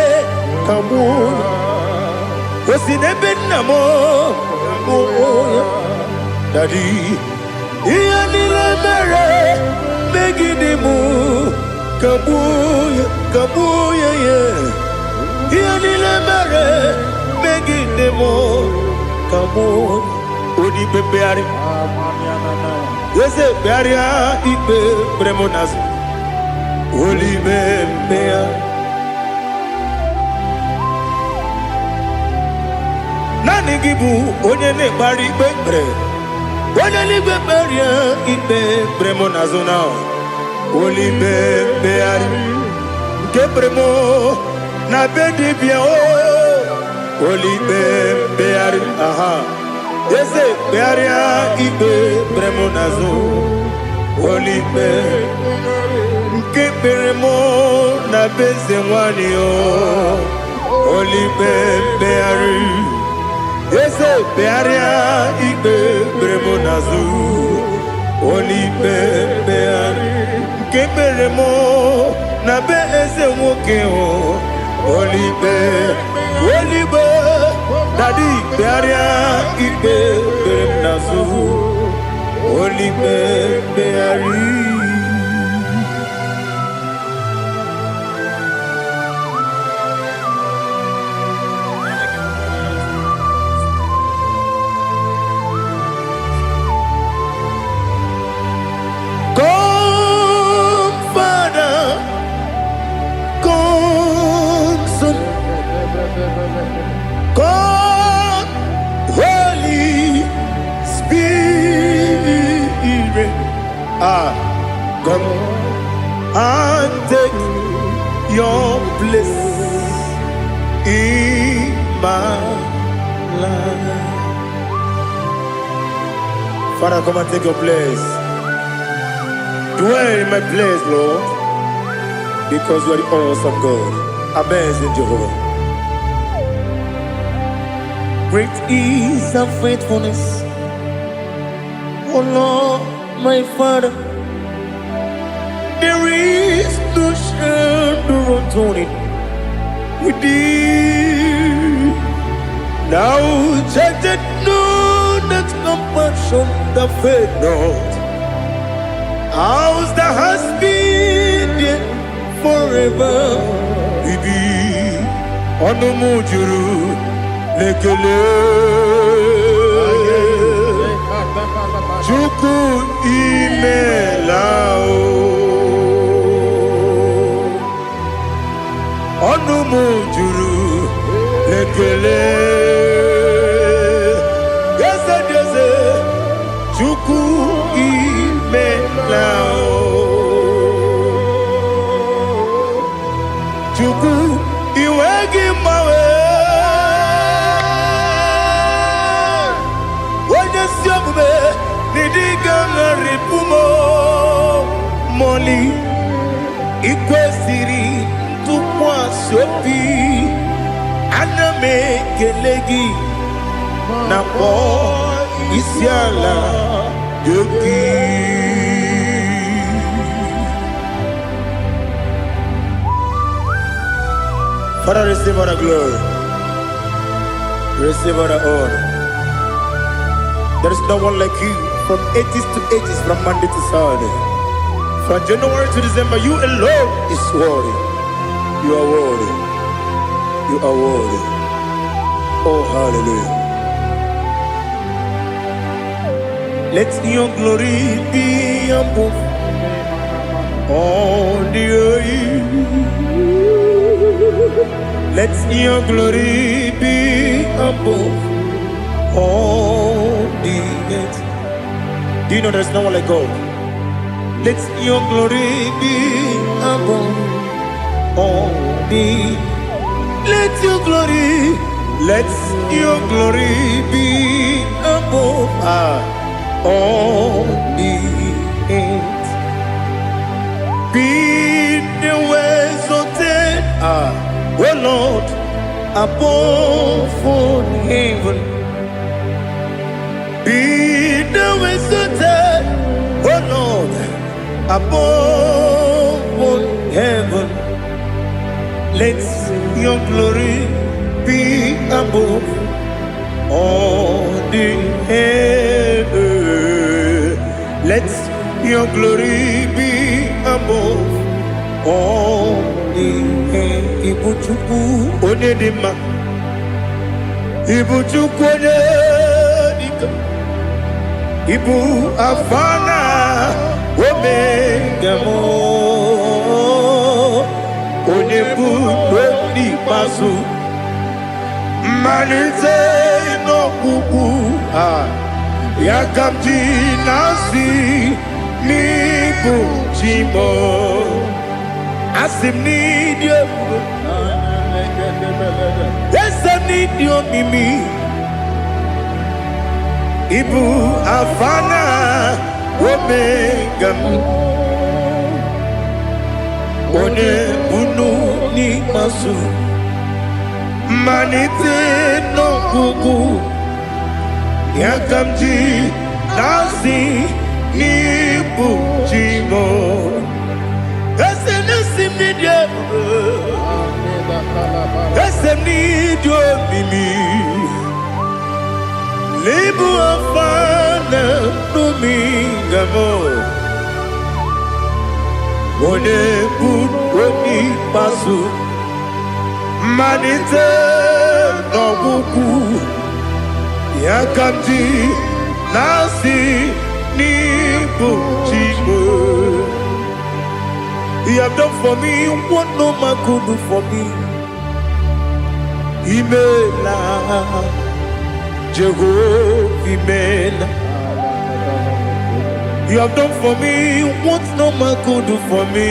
Speaker 2: kabuya Osinebenamo kabuya Daddy Iyalila mere Megidemu kabuya kabuya yeah Iyalila mere Megidemu kabuya Odi bebeari Yese bearia ibe bremonas Oli bebea Nani gibu onye ne bari bebre Onye ni beberia ibe bremonas now Oli bebeari Ke bremo na bedi bia o Oli bebeari aha Yese bearia ibe bremonazo Olibe Nke beremo na beze mwani o Olibe beari Yese bearia ibe bremonazo Olibe beari Nke beremo na beze mwoke o Olibe Olibe Daddy bearia ibe beremnazu Olibe beari Come Father Come Son Come Holy Spirit come and take your place in my life. Father, come and take your place. Dwell in my place, Lord, because you are the awesome God. Amazing Jehovah. Great is thy faithfulness, oh Lord, my Father. There is no shadow of turning with thee. Now check that no, that compassion that faith not. Ours that has been there forever. We be on the mujuru. Lekele Chuku imelao Onumu juru Lekele Yese yese Chuku imelao Chuku iwegi mawe Moli ikwesiri tukwa sopi aname kelegi na po isiala yoki Father, receive all the glory, receive all the honor. There is no one like you from ages to ages, from Monday to Saturday.
Speaker 1: From January to December, you alone is worthy. You are worthy. You are worthy. Oh, hallelujah. Let your glory be above all the earth. Let your glory be above all the earth. Do you know there's no one like God? Let your glory be above all the. Let your glory be above all the earth. Be the ways of death, oh Lord, above all heaven. Be the ways of death, oh Lord, above all heaven. Let your glory be above all the earth. Let your glory be above all the earth. Ibuchuku onedima, Ibuchuku onedika, Ibu afana omega mo, onebu doni pasu, manite no kuku yakamji nasi nibu chimo asim nidio esem nidio mimi ibu afana omega one bunu ni masu manite no kuku yakamji nasi nibu chimo esem nasim nidio esem nidio mimi libu afana numingamo one bunu pasu manite no kuku yakamji nasi nibu chimo. You have done for me what no man could do for me. Imela, Jehovah, Imela. You have done for me what no man could do for me.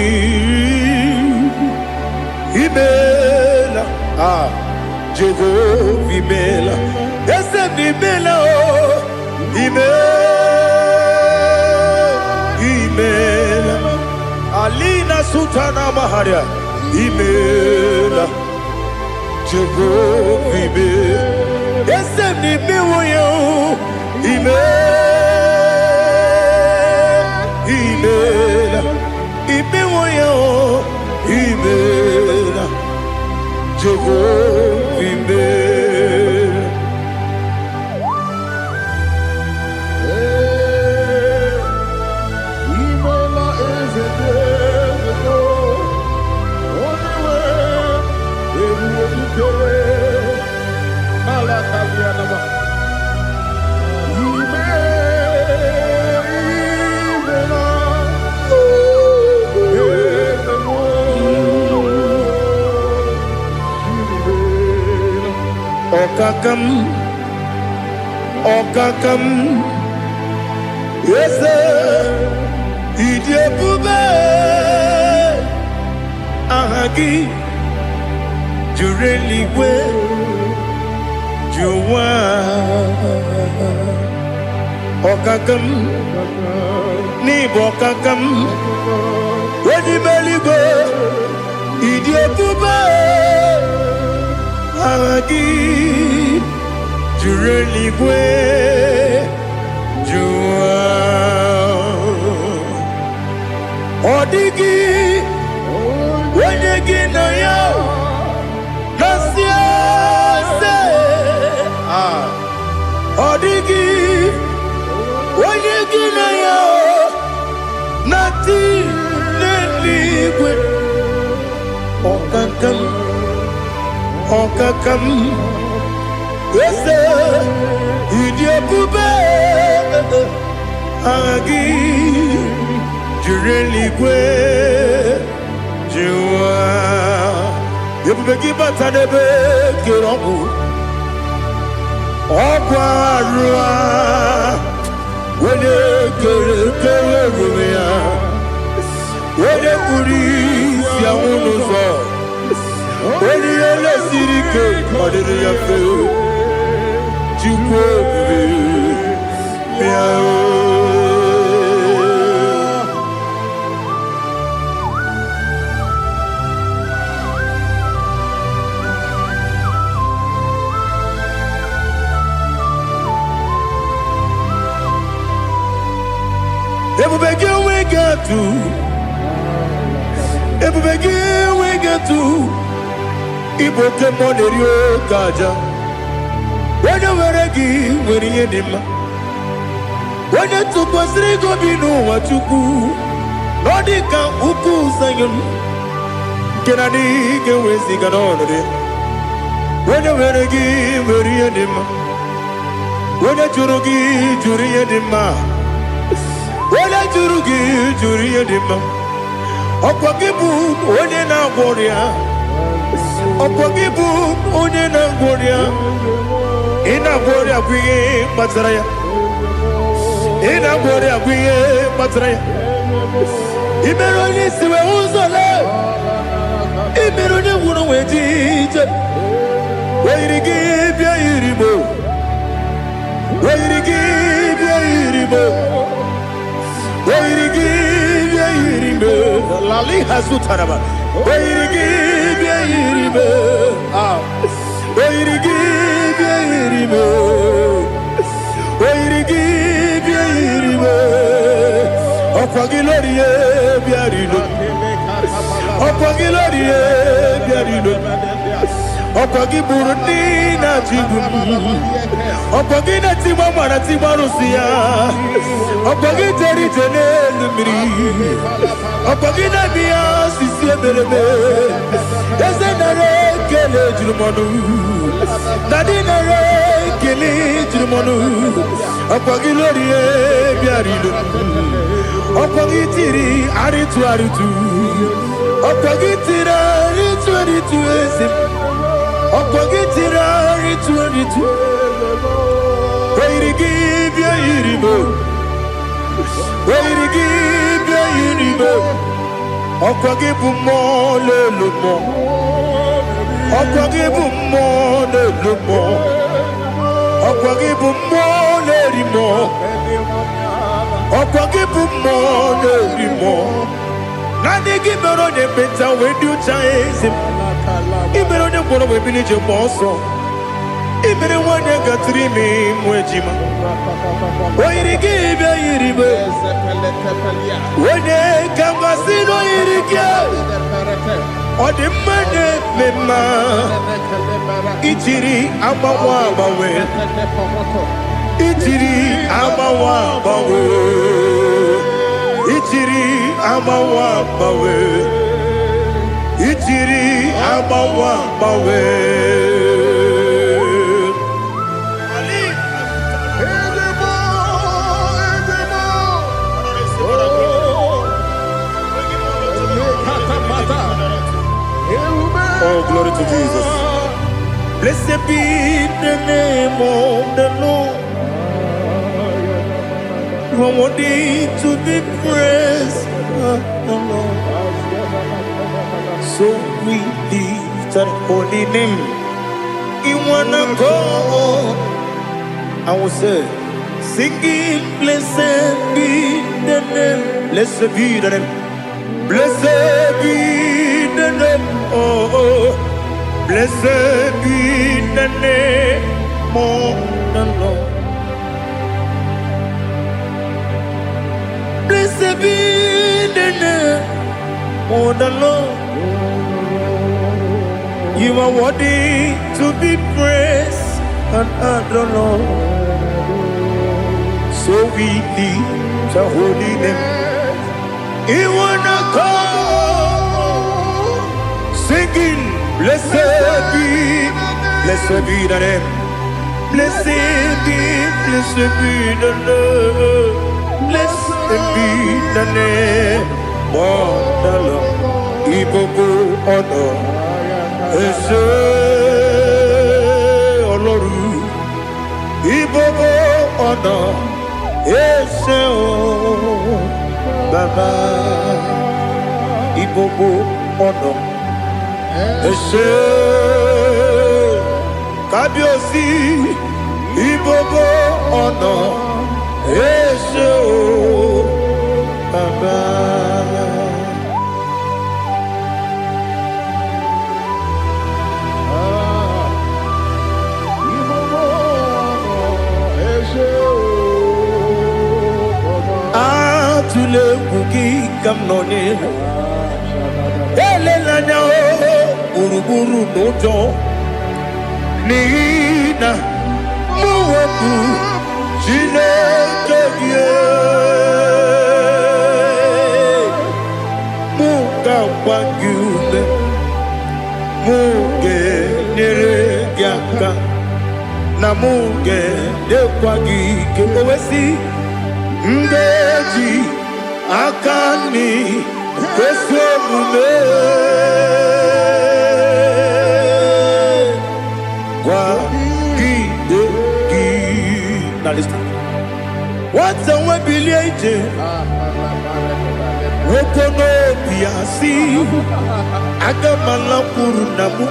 Speaker 1: Imela, Jehovah, Imela. Yes, Imela, Imela. Alina Sutana Maharia, Imela, Jehovah, Imela. Yes, Imela, Imela, Imela, Imela, Jehovah, Imela. Okakam, yes, Idiabube, Ahagi, Jureliwe, Juwa, Okakam, Nibokakam, Wedibeligo, Idiabube, Ahagi. Jureligwe, Jua, Odigi, Wenegi na yo, Nasia se, Odigi, Wenegi na yo, Nati.
Speaker 2: Okakam, Ese, Idiabube, Agi, Jureligwe, Jua, Yabubeki Batanebe, Kirobu, Okwarua, Wede Kerumia, Wede Kuris, Yamunuzo. When you let Sirike, what did you feel? You Iboke monerio kaja. When you were again, when you did when you took was Rigo Bino, what you do, Nodika Uku Sayon. Can I get with Ziganone? When you were again, when you did when you Jurugi, Juria Dima. When I Jurugi, Juria Dima. Opakibu, when you now warrior. Opogibu unena gloria ina gloria kwiye matraya ina gloria kwiye matraya imeroni siwe uzole imeroni wunu wejije weirigi bia iribo weirigi bia iribo weirigi bia iribo lali hazutaraba weirigi bia iribo weirigi bia iribo weirigi bia iribo okwagilorie bia rido okwagilorie bia rido okwagiburundi na jigum okwagina timama na timarusia okwagiteri tenelumiri okwagina bia sisi eberebe ezenare kele jurumonu nadinare kele jurumonu okwagilorie bia rido okwagitiri aritu okwagitira aritu esim okwagitira aritu weirigi bia iribo weirigi bia iribo okwagibu mo lelumo okwagibu mo lelumo okwagibu mo lerimo okwagibu mo lerimo nani gibero de beta wedu chaise ibero de bono we bilije moso ibere wanya gatrimi mwejima oirigi bia iribo wene kamasino irike odimane mema itiri amawa bawe itiri amawa bawe itiri amawa bawe itiri amawa bawe Oh, glory to Jesus. Blessed be the name of the Lord. You are worthy to be praised, the Lord. So we lift that holy name. You wanna go? I will say, singing, blessed be the name. Blessed be the name. Blessed be the name. Oh, blessed be the name of the Lord. Blessed be the name of the Lord. You are worthy to be praised and adored, Lord. So we lift the holy name. You wanna go singing.
Speaker 1: Blessed be the name. Blessed be the name. Blessed be the name. Wonderful, Ibogo honor. Ese Oloru, Ibogo honor. Ese o Baba, Ibogo honor. Ese Kabiosi, Ibogo honor. Ese o Baba. Atule kuki kamnone elelanya uruburu nojo nina muweku Chineke muka wangune muge neregiaka na muge dekwagi kewesi Ndeji akani kwesomume kwa gidegi. Now listen. What's the way biliaje? Wokono biasi agamala puru namu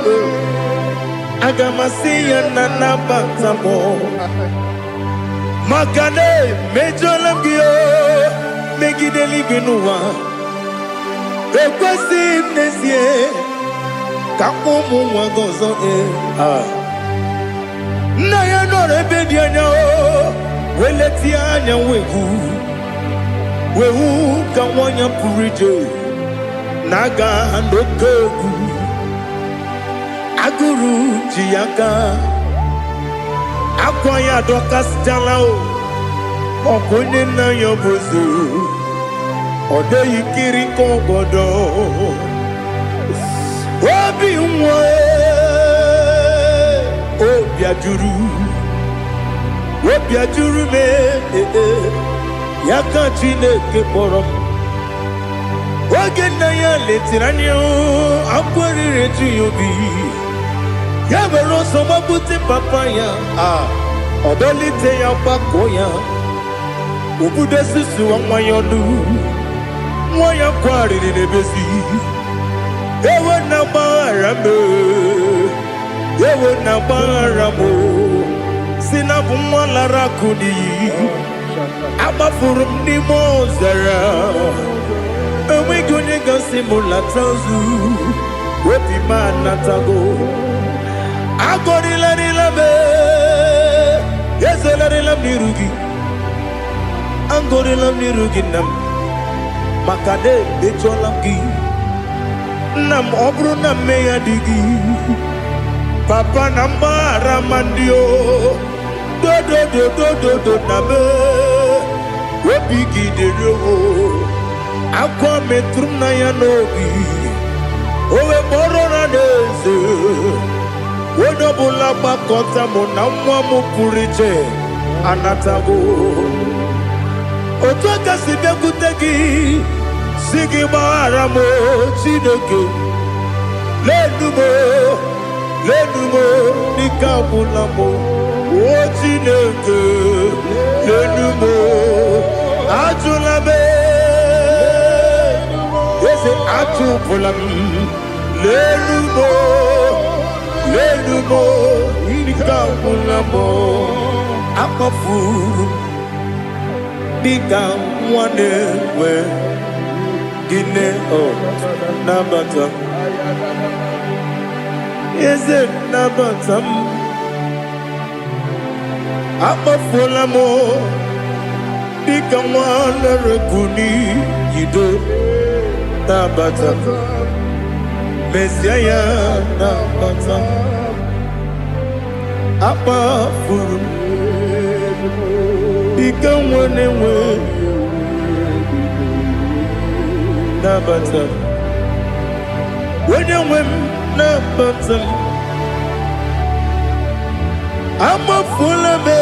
Speaker 1: agamasiya nanabatamo. Makane mejolamgio megideli benua ekwesi nesie kakomu wagozo na ya no rebedi anya weleti anya wehu kawanya purije naga ndokogu aguru jiyaka Akwaya dokas jalao Okonye na yobozu Ode yikiri kogodo Obi mwe Obi ajuru me Yaka Chineke porom Oge na ya letiranyo Akwari reju yobi Yabero soma buti papaya Odolite ya bakoya Ubude susu wa mwayonu Mwaya kwari nebezi Ewe na barame Ewe na baramo Sinabu mwalara kudi Abafurum ni mozara Ewe gunye gasi mula tanzu Wepi manatago Agorila nilabe Yesela nilam nirugi Angorila nirugi nam Makade becholamgi Nam obru nam meya digi Papa nambara mandio Do nabe Wepigi de roho Akwa metrum na yanogi Owe borona neze Wodobula bakota mona mwamu purije anatago Otoka sibe kutegi Sigi baramo Chineke Lenumo Nikabulamo O Chineke Lenumo Ajulabe Yese Ajupulam Lenumo Nikabulamo Akafu Bika Mwanewe Gine O Nabata Is it Nabatam Akafulamo Bika Mwanewe Kuni Yido Nabata Messiah Nabata Apa furu Bika Mwanewe Nabata When you win
Speaker 2: na batam ama fulame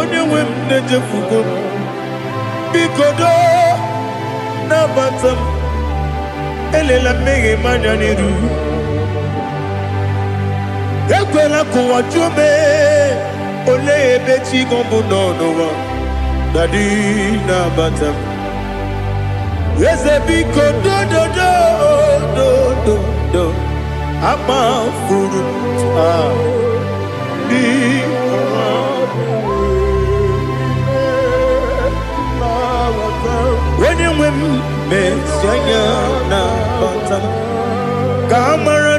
Speaker 2: onye nwe m na-ejefugo bikodo na batam elela mmehie manya n'iru ekwela kụwa jume ole ebe chi gọbụ n'ọnụwa dadi na batam eze biko do ama furu di when you win mesianya na batam kamara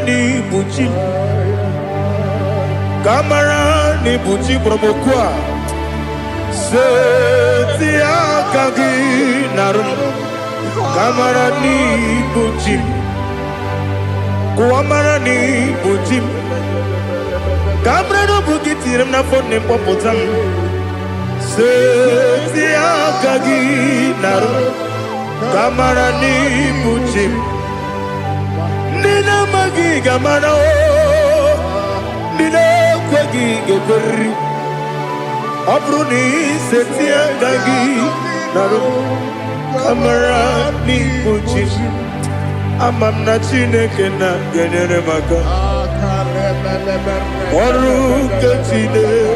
Speaker 2: ni buchi promokwa setia kagi narum kamara ni buchi kuamara ni buchi kamara no bukitiram na phone popotam setia kagi narum kamara ni buchi nina magi kamara o nina kwagi geberi abruni setia kagi narum kamara ni buchi amam na chineke na genyere maka ọrụ nke chineke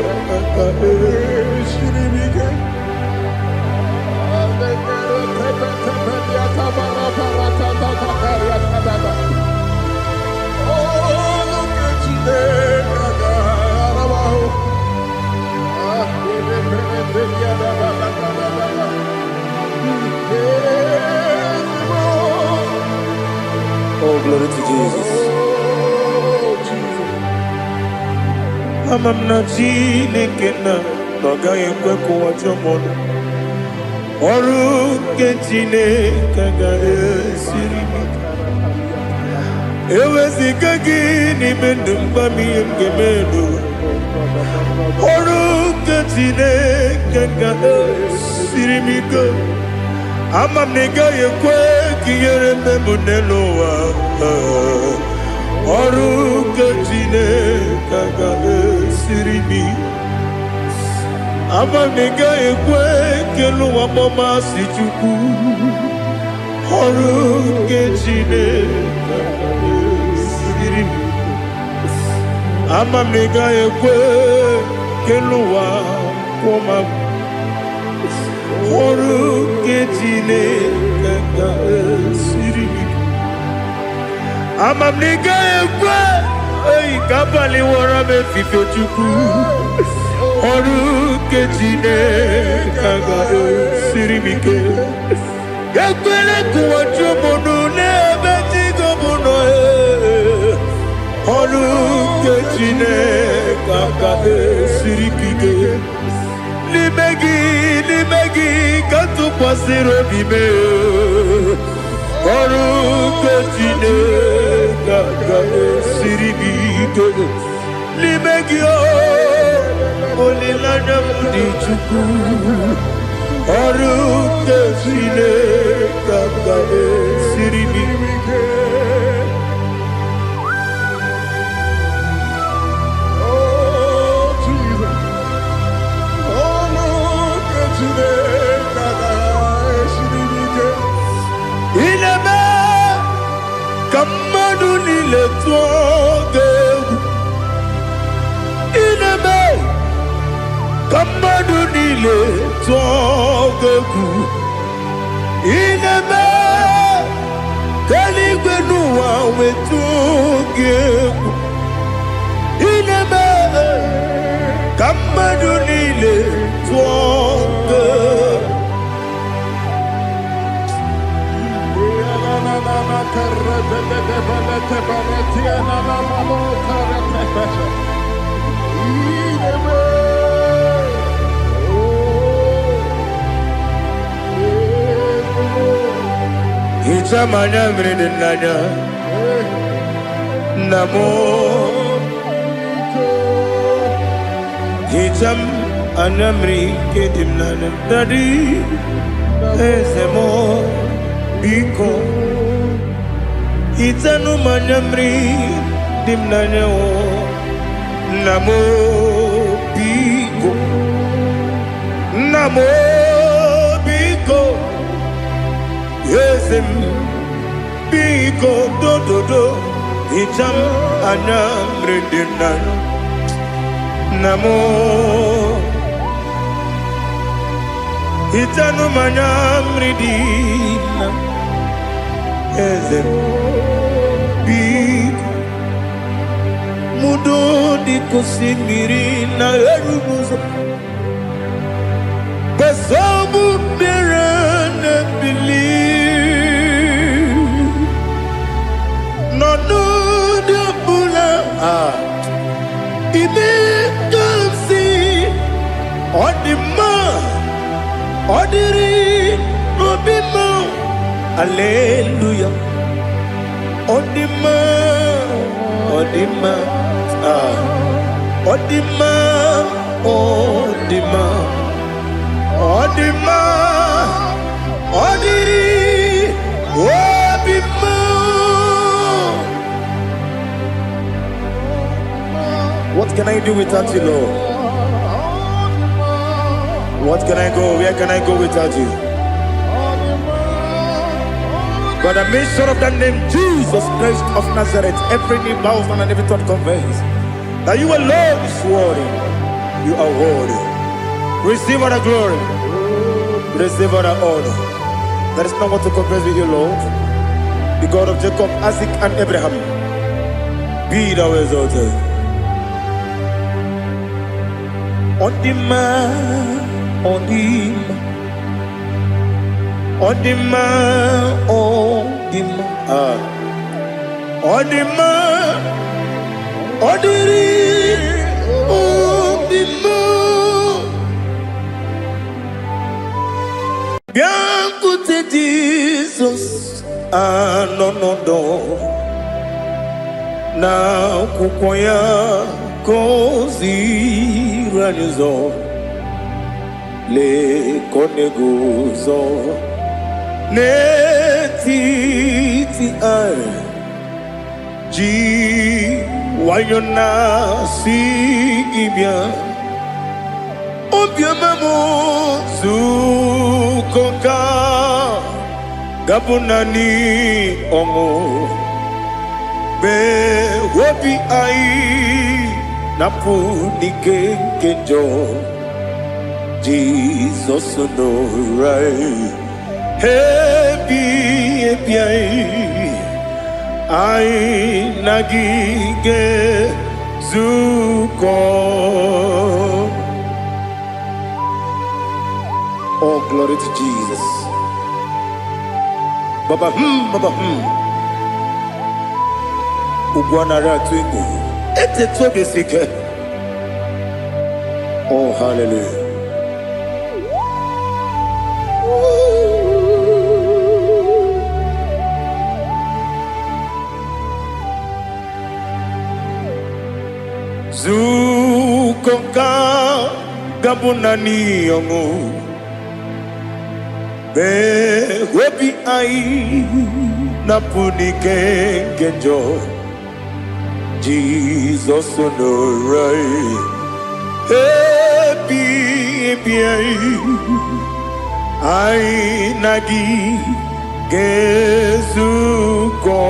Speaker 1: Oh, glory to Jesus.
Speaker 2: amam na chineke na n'ọgaghị ekwe ka ụwa jọmọnụ ọrụ nke chineke ga-esiri eweziga gị n'ime ndụ mgbam ihe m ga-eme n'ụwa ọrụ nke chineke ga-esiri m ike amam na ị gaghị ekwe ka ihere mmemme n'elu ụwa ọrụ nke chineke ga-esiri m amam na ị gaghị ekwe ka elu ụwa gbamasị Chukwu ọrụ nke chineke ga-esiri m amam na ị gaghị ekwe ka elu ụwa kwụma m ọrụ nke chineke ga-esiri m amam na ị gaghị ekwe ka abalị wara m efife Chukwu ọrụ nke chineke ga-esiri m ike ekwere ka ụwa jụọ m n'ebe chi gọbụ nọ ọrụ nke chineke ga-esiri m ike n'ime gị ka tụkwasịrị obi m ọrụ nke chineke ga-esiri m ike n'ime gị olileanya m dị Chukwu ọrụ nke chineke ga-esiri m ike ineme ka mmadụ niile tụọ gị egwu ineme ka mmadụ niile tụọ gị egwu ineme ka eluigwe n'ụwa wee tụọ gị egwu ineme ka mmadụ niile tụọ gị egwu Hichamanya mridinanya namo Hicham anamri kedimnana Dadi ezemo biko itanu manyamri dimnanya namo biko yesem biko do itam anyamri dimnanya namo itanu manyamri dimnanya yesem biko mudo di kusimiri na erubuzo besobu berana believe no de bula ibe dansi odima odiri obima hallelujah odima odima odiri obima. What can I do without you, Lord? What can I go? Where can I go without you? By the mention of that name, Jesus Christ of Nazareth, every knee bows and every tongue confesses that you alone is worthy. You are worthy. Receive all the glory. Receive all the honor. There is no one to compare with you, Lord. The God of Jacob, Isaac, and Abraham. Be thou exalted. On the man, on the man. On the man, on the man, on the man, on the man. Bien côté Jesus, no. Na kukoya kozi ranizo le koneguzo. Netiti ai ji wayona si ibia obia mamo zukoka gabunani omo be wobi ai napu nikenjo Jesus no right. Happy I nagige zuko. Oh, glory to Jesus. Baba Ugwana ratwingu. Ete tobe sike. Oh, hallelujah. Zukoka gabunani yongu be webi ai napuni kenjo Jesus no right happy ai nagi gezuko.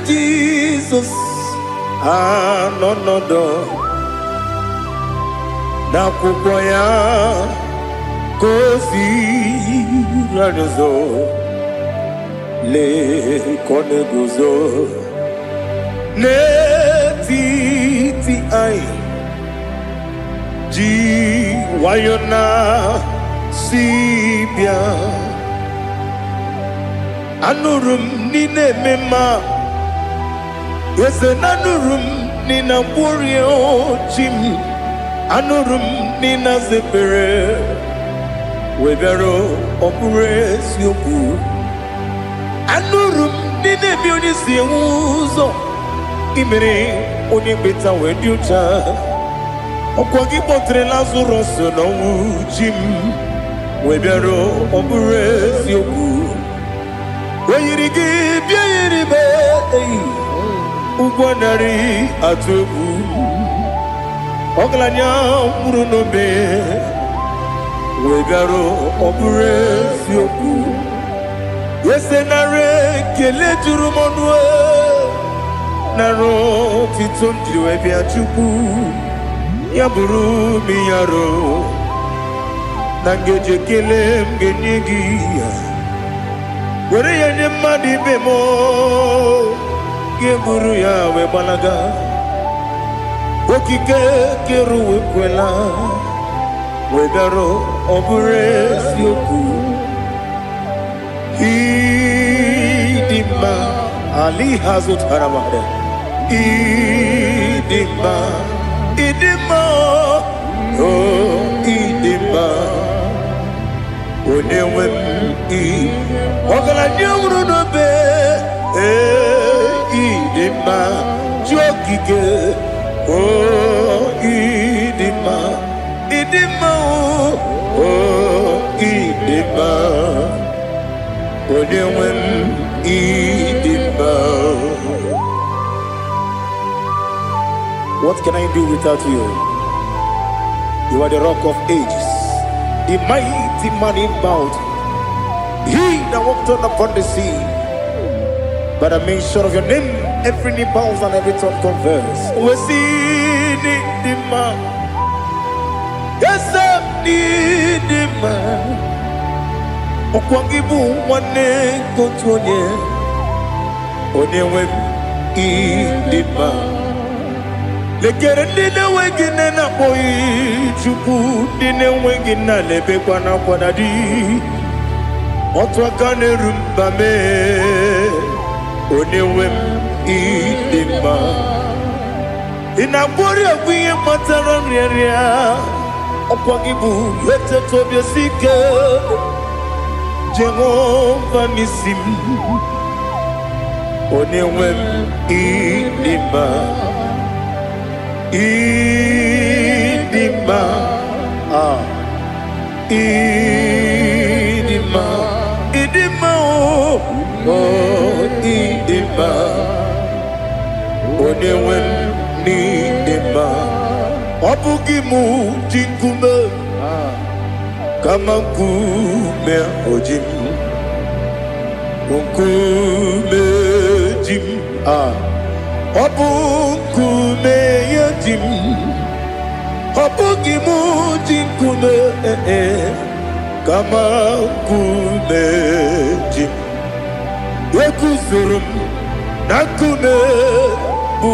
Speaker 2: Jesus, no na kukoya kozi ranizo le koneguzo netiti ai ji wayona sibia anurum nine mema. Yes, anurum nina burio chim, anurum nina zepere, webero opures yoku, anurum nine bionisi uzo, imere onibeta weducha, okwagi potre lazuroso no chim, webero obures yoku weyirigi biayiribe ugwanari atubu oglanya murunobe webero obures yoku yesenare kele jurumonwe naro titondiri webia chuku yaburu miyaro nangeje kelem genyegia were yanye madi bemo geburu ya we balaga okike keru wekwela wedaro obure sioku idima ali hazut haramade idima oh idima onewe ogala nyamru no be idima jokike oh idima oh idima onewe idima.
Speaker 1: What can I do without you? You are the rock of ages, the mighty man in mountain. He that walked on upon the sea. By the mention of your name, every knee bows and every tongue confess.
Speaker 2: We see the man. Yes, I need the man. Okwangibu wane kotonye. Onewe idima. Lekere ndine wengine na boyi chuku ndine wengine lebe kwa na kwadadi otwakane rumba me onewe idima inabori ogwiye matara nriaria okwagibu yete tobye sike Jehova nisim onewe idima idima idima oh idima onewe idima obugimu jinkume kama nkume ojim nkume jim Obukume yatim, obugimu jinkume kama kume jim. Yekuzurum nakume bu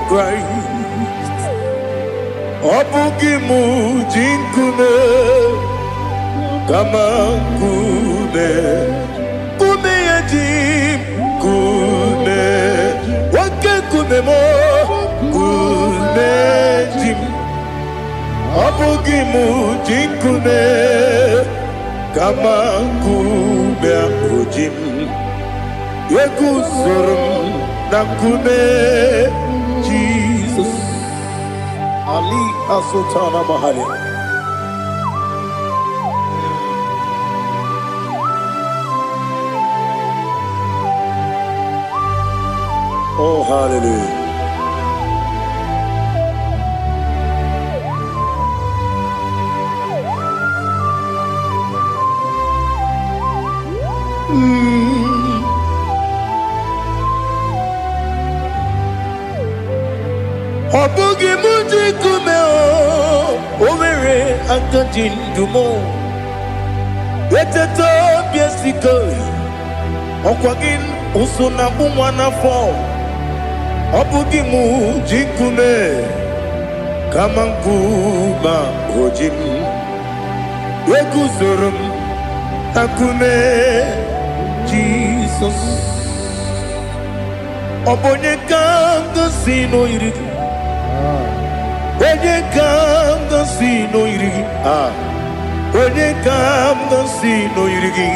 Speaker 2: Christ. Obugimu jinkume kama kume yatim kume. Kumemo kumejim abugimu jinkume kama kume akujim yekuzurum na kume Jesus
Speaker 1: Ali Asutana Mahali. Oh, hallelujah.
Speaker 2: Obugi muji kumeo Omere akajin dumo Weteto biesiko Okwagin usuna bumwana fo Obugi muji kume Kama nkuma ojim Wekuzurum akume Jesus Obonye kanga sino irigi Onye kanga sino irigi Onye kanga sino irigi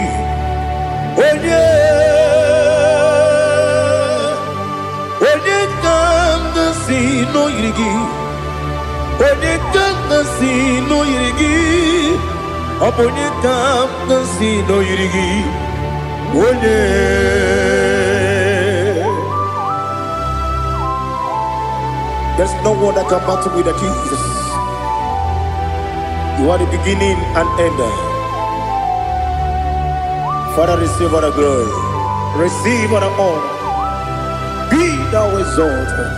Speaker 2: Onye kanga sino irigi Onye kanga sino irigi Obonye kam kasi no yirigi. Onye. There's no one that can battle with Jesus. You are the beginning and end. Father, receive all the glory. Receive all the honor. Be thou exalted.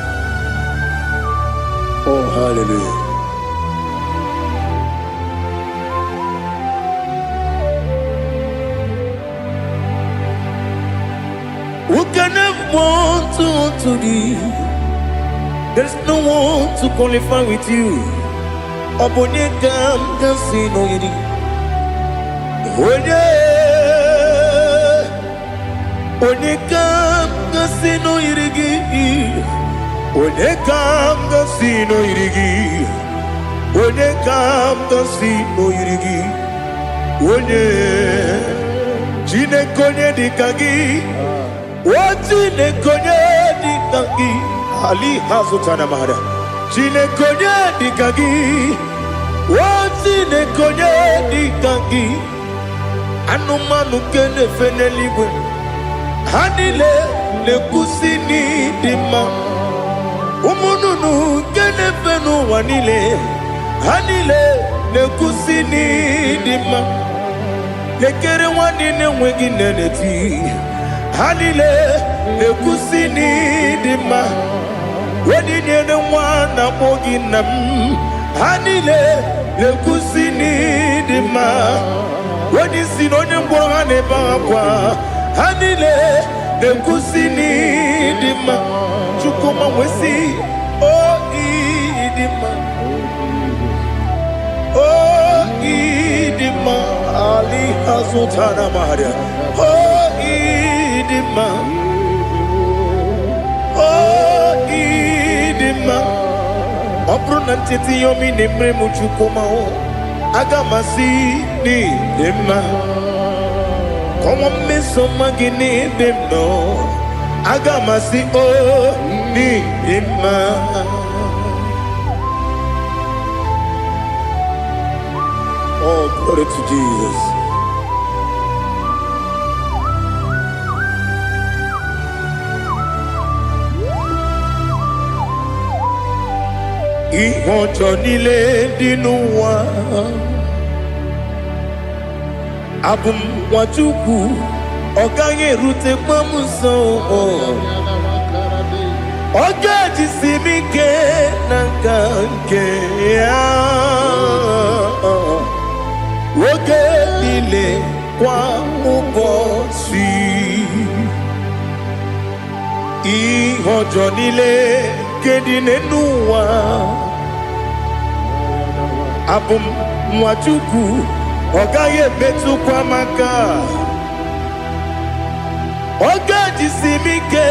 Speaker 2: Oh, hallelujah. Who can have one to thee? There's no one to qualify with you. Obonye kam kasi no yidi. Onye kam kasi no yirigi. Onye kam kasi no yirigi. Onye kam kasi no yirigi. Onye jine konye dikagi. Wajine konye dikagi. Ali hazutana mahada. Jine konye dikagi. Wajine konye dikagi. Anumanu kene feneligwe. Hanile le kusini dima. Umununu kene fenu wanile. Hanile le kusini dima. Lekere wanine wengi neneti. Hanile le kusini dima. Wedine ne wana mogi nam. Hanile le kusini dima. Wedi sinonye mbwangane bakwa. Hanile le kusini dima. Chukuma wesi oh idima. Oh idima. Ali hazutana maria. Oh idima. Oh idima. Obrona tete yomi nemre muchukuma o. Agamasi ni dima. Como me somagini demno. Agamasi o ni dima. Oh, glory to Jesus. Ihojo nile dinuwa. Abum wachuku oganye rute pamuso. Oga jisimike nanganke ya. Oge nile kwa ubosi. Ihojo nile kedine nuwa. Abum wachuku Ogaye metu kwa maka. Oga jisimike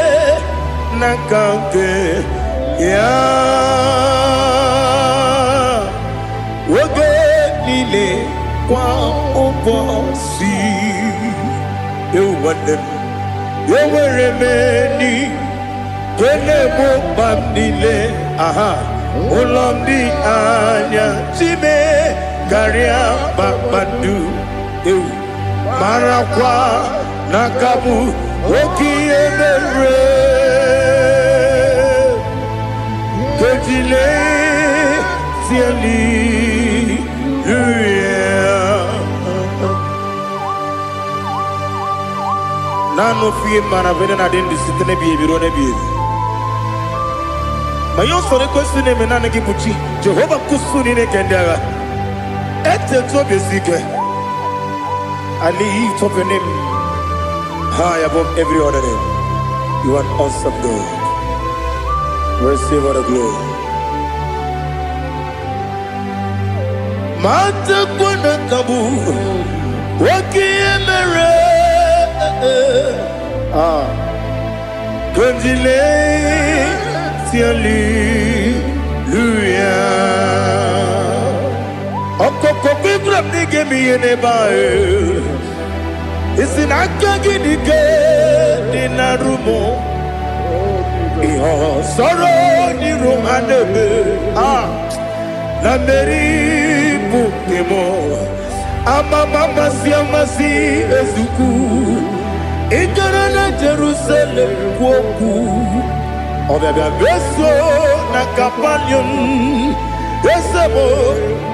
Speaker 2: nakanke ya. Oge nile kwa ubosi. Ewanem eweremeni kene mo pamnile. Aha Olomdi anya chime Garia Babandu Marakwa Nakabu Oki Emere Kejile Tiali Nano fiye manavene na dendi sitene biye birone biye Mayon sore kusune menane kibuchi Jehova kusuni ne kendera Ete tobe sike. I lift up your name high above every other name. You are awesome God. Receive all the glory. Mata kuna kabu waki emere. Kunjile tiali luya. Okoko grab ni gemi ene bae. Isina kagi ni ke dinarumo. Iho soro ni rumanebe. La meri bukemo. Amama siamasi ezuku Ikarana Jerusalem woku Obebia beso na kapanium Esemo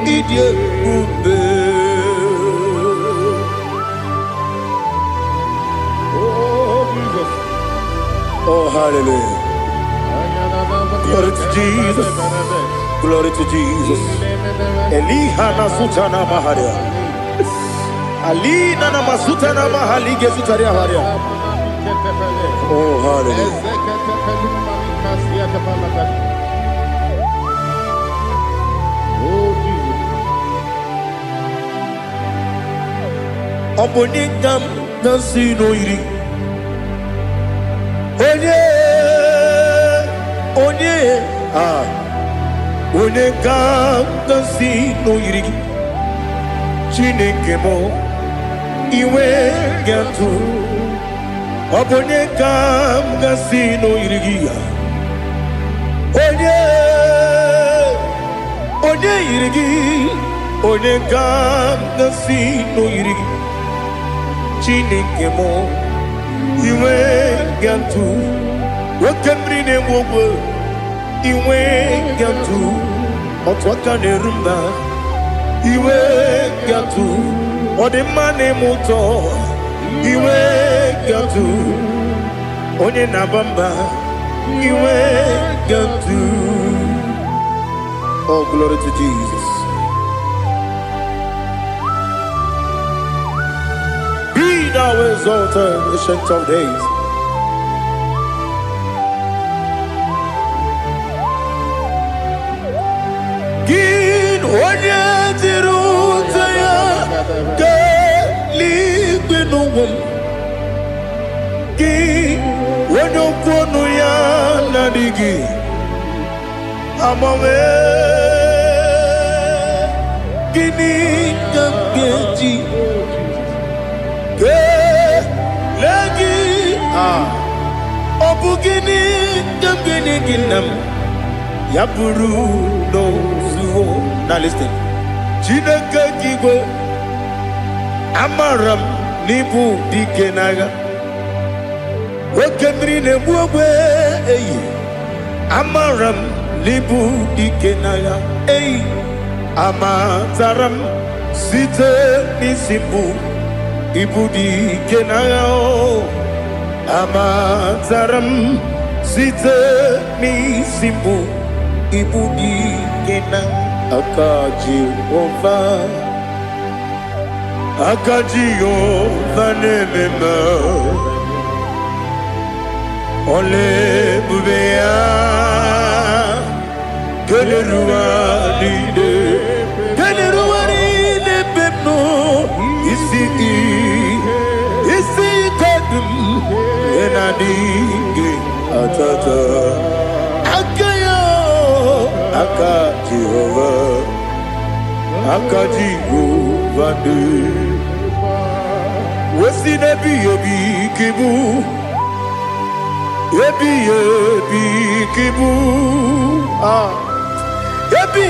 Speaker 2: idie ube
Speaker 3: Oh, Jesus.
Speaker 2: Oh, hallelujah. Glory to Jesus. Glory to Jesus. Elihana sutana maharia. Alina na masuta na mahali gesutaria haria. Oh, hallelujah.
Speaker 3: Oh, Jesus.
Speaker 2: Obonikam nasino iri. Onikam nasino iri. Chineke mo iwe gatu. Obonikam nasino iri. Onye iri. Onikam nasino iri. Chineke mo iwe gatu wakemri ne mwogo iwe gatu otwaka ne rumba iwe gatu odemane muto iwe gatu onye nabamba iwe gatu. Oh, glory to Jesus. Thou exalted, ancient of days. Gin onye tirutaya keligbinugum. Gin onye kwonu ya nadigi amawe. Gini kamgeji. Obugini gambini ginam Yaburu no zuo. Now listen. Chinaka kigo Amaram nibu dikenaga Wakemri ne buwe Amaram nibu dikenaga Amataram site nisimbu Ibu dikenaga Amataram site ni simbu ibudi kenang akaji ova nemema ole bubea keleruari de pepno isi kadum enadinge atata Aka Jehovah de Wesi nebi ebi kibu Ebi kibu Ebi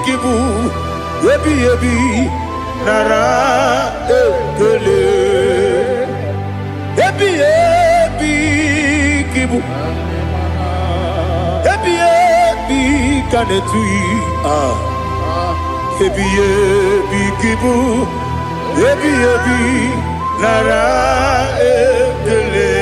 Speaker 2: kibu Ebi nara ekele Ebi kibu Kanetui Ebi kibu Ebi nara ekele.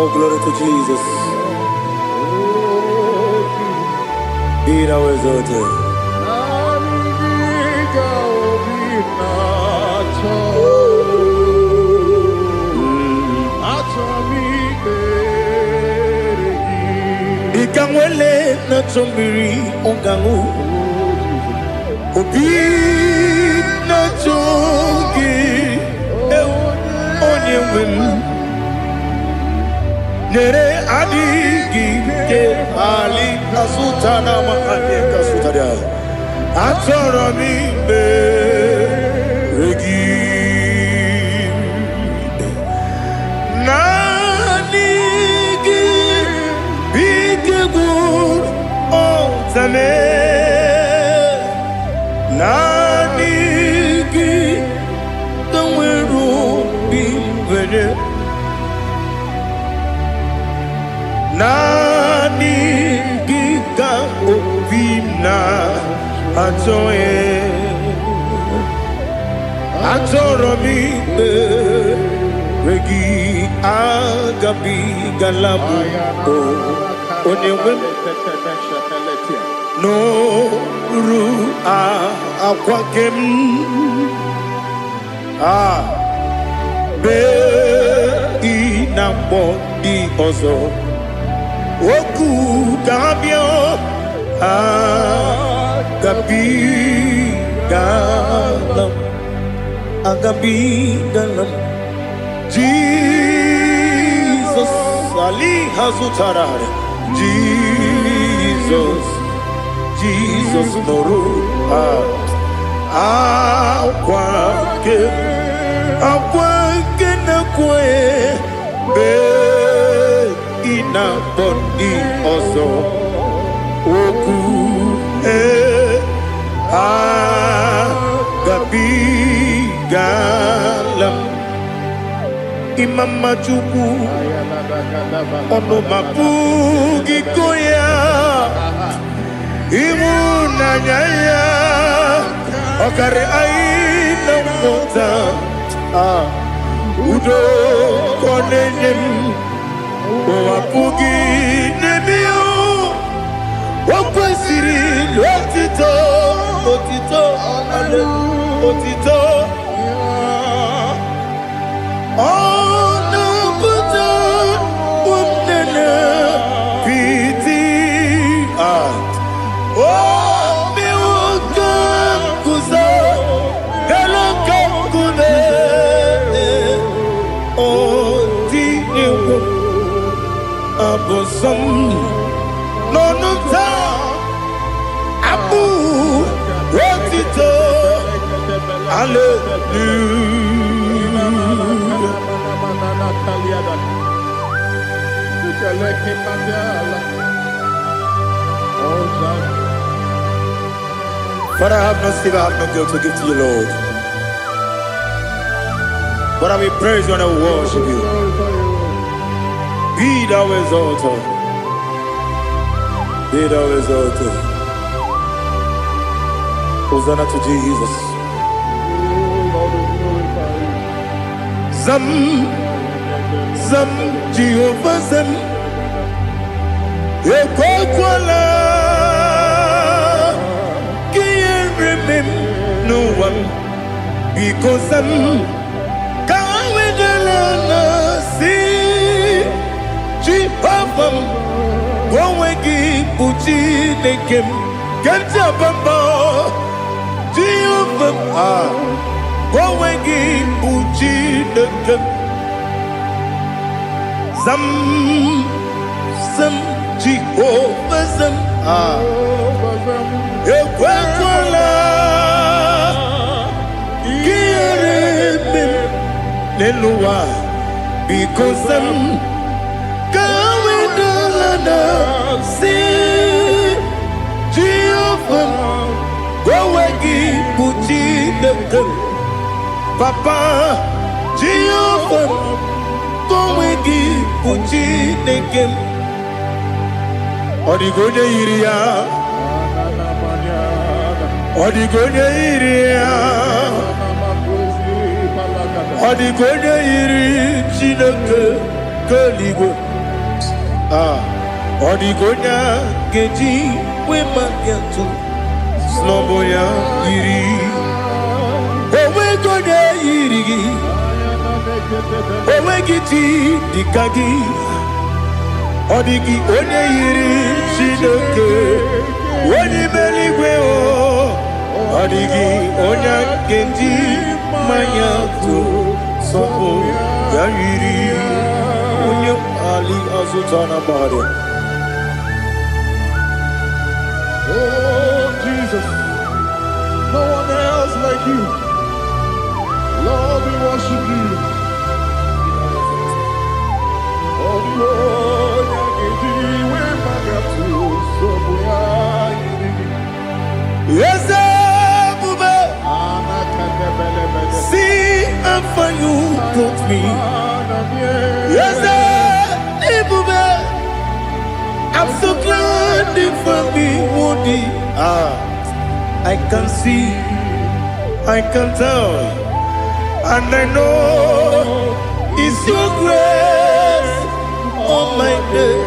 Speaker 1: Oh, glory to Jesus. Be thou exalted. Ikangwele na chombiri ongangu Obi na chogi onye wim Nere adigi ke ali asutana mahane kasutaria Atoro mi be regi Nanigi bigegu otame Nanigi kamweru bimvene Nani giga obina atoye atoro mi regi agabi galabu onewe no ru akwakem be inambo di ozo Oku gabio agabi galam Jesus Ali Hazutarare Jesus Moru akwake na kwe be ina bondi ozo oku gabi galam imama chuku ono mapugi koya imuna nyaya okare aina mota udo konenem Wapugi nebio Wakwesiri Lotito Ale Otito Ono Buta Wumnene Piti Miwoka Kuza Galaka Kune Oti Abosom Nonuta Abu Rotito Hallelujah But I have no silver, I have no gold to give to you, Lord. But I will praise you and I will worship you. Be thou exalted. Be thou exalted. Hosanna to Jesus. Zam Jehovah Zam Ekwakwala Can't remember no one because Zam Kawedalana see Jehovah Gwawegi Puchi Nekem Kenta Bamba Jehovah Gwawegi Puchi Nekem Zam Jehovah Zam Ekwakwala Kieremem Nelua because Zam Kawedalana see Jehovah Gwawegi Puchi Nekem Papa Jehovah Gwawegi Puchi Nekem Odigonya iria Odigonya iri Chineke Keligwe
Speaker 2: Odigonya geji we magetu Sloboya iri Owe gonya iri Owe giti dikagi Odigi onye iri Chineke Oni meligwe o Odigi onya geji mayatu Sloboya iri Onye ali azutana bade.
Speaker 3: Oh, Jesus, no one else like you. Lord, we worship you. Oh, Lord,
Speaker 2: yes, see how far you brought me. Yes, I'm so glad for me, Woody. I can see, I can tell, and I know it's your grace on my day.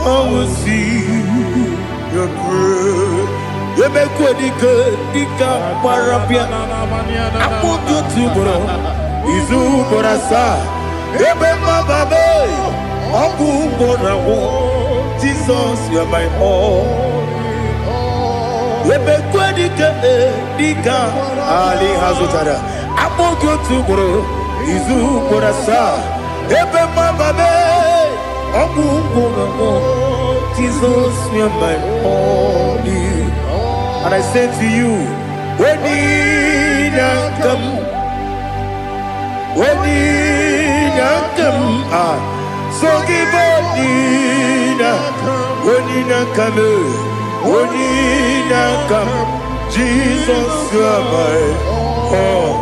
Speaker 2: I will see your grace. You make what you could, Dika Parapia. I want you to bro. Izu Borasa. Ebema Babe. Abu Borawo. Jesus, you are my all. You make what you could, Dika Ali Hazutara. I want you to bro. Izu Borasa. Ebema Babe. Abu Borawo. Jesus, you are my all. And I say to you, when you come, so give up, when you come, Jesus, you are my all.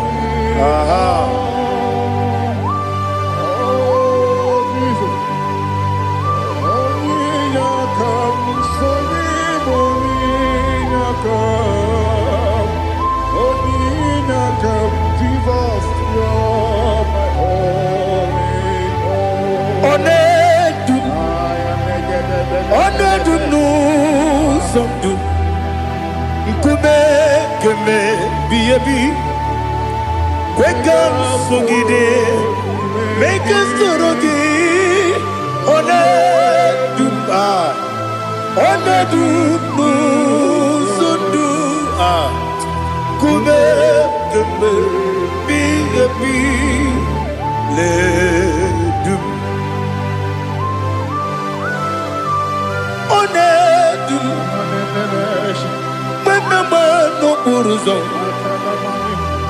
Speaker 2: Wake up, Sugide, make us to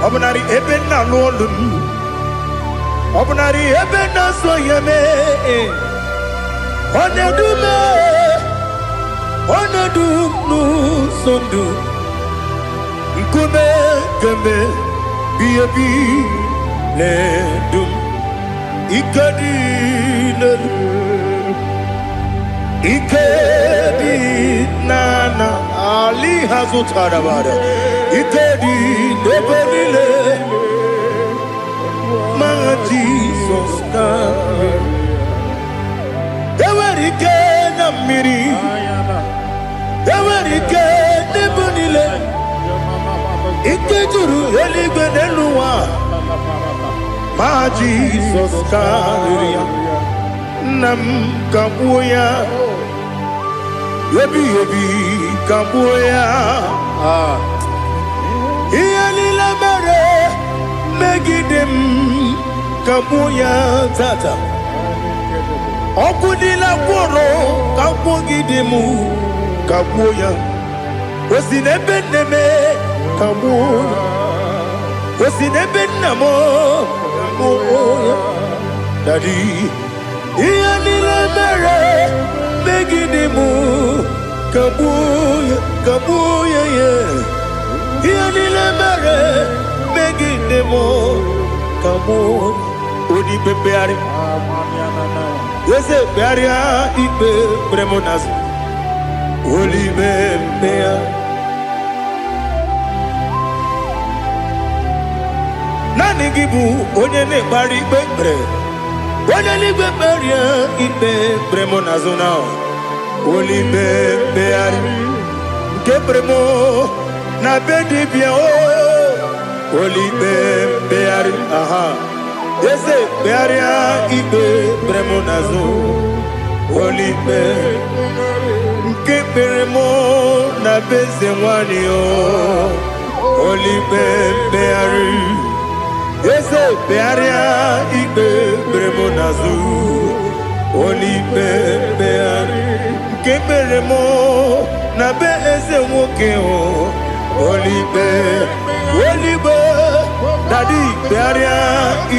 Speaker 2: Obnari ebena lolum Obnari ebena soyeme Onedu nu sondu Nkume keme Biyebi ledum Ikadi Ikedi nana Ali Hazutarabada Ikedi nebenile Ma Jesus kame Ewerike na miri Ewerike nebenile Ikejuru eligwe neluwa Ma Jesus kame Nam kabuya Yebi kabuya Iyalila mere Megidem kabuya tata Okudila kworo kabugidemu kabuya Osinebeneme kabuya Osinebenamo kabuya Daddy Iyalila mere Megidemu kabuya yeah Iyalila mere Megidemu kabuya Odi pepeari Yese pearia ipe premonas Oli bepea Nani gibu onye ne bari pepre Wanaligwe beria ibe bremo nazona. Olibe beari ke bremo na bedi bia o. Olibe beari aha. Yese bearia ibe bremo nazo. Olibe ke bremo na beze wani o. Olibe beari. Yese bearia ibe bremo nazo. Olibe beari ke bremo na beze woke o. Olibe Daddy bearia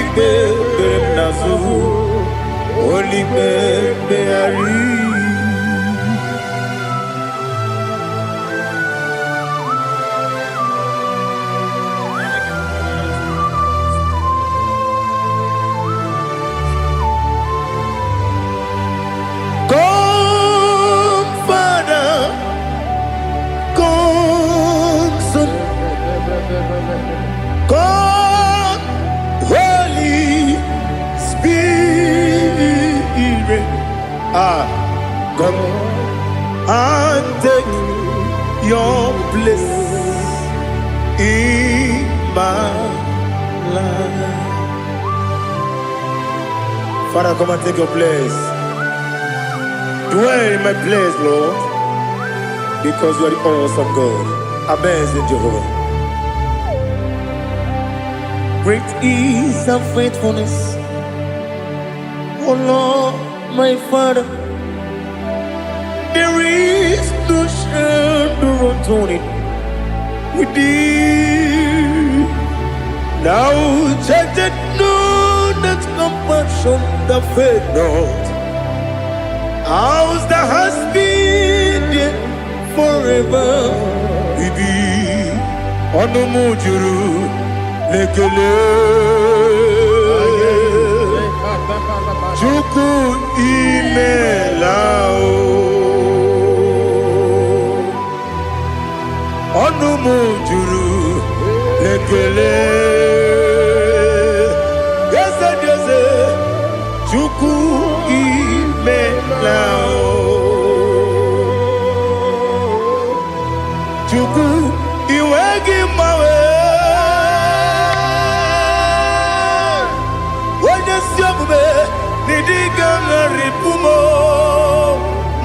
Speaker 2: ibe bremo nazo. Olibe beari. God, Holy Spirit, come and take your place in my life. Father, come and take your place. Dwell in my place, Lord, because you are the awesome God. Amazing Jehovah. Great is thy faithfulness, O Lord, my Father. There is no shadow on it with thee. Now check that no, that compassion that faith not. Ours that has been there forever. We be on the mujuru. Lekele Chuku imelao Onumu juru Lekele Yese Chuku imelao Chuku iwegi mawe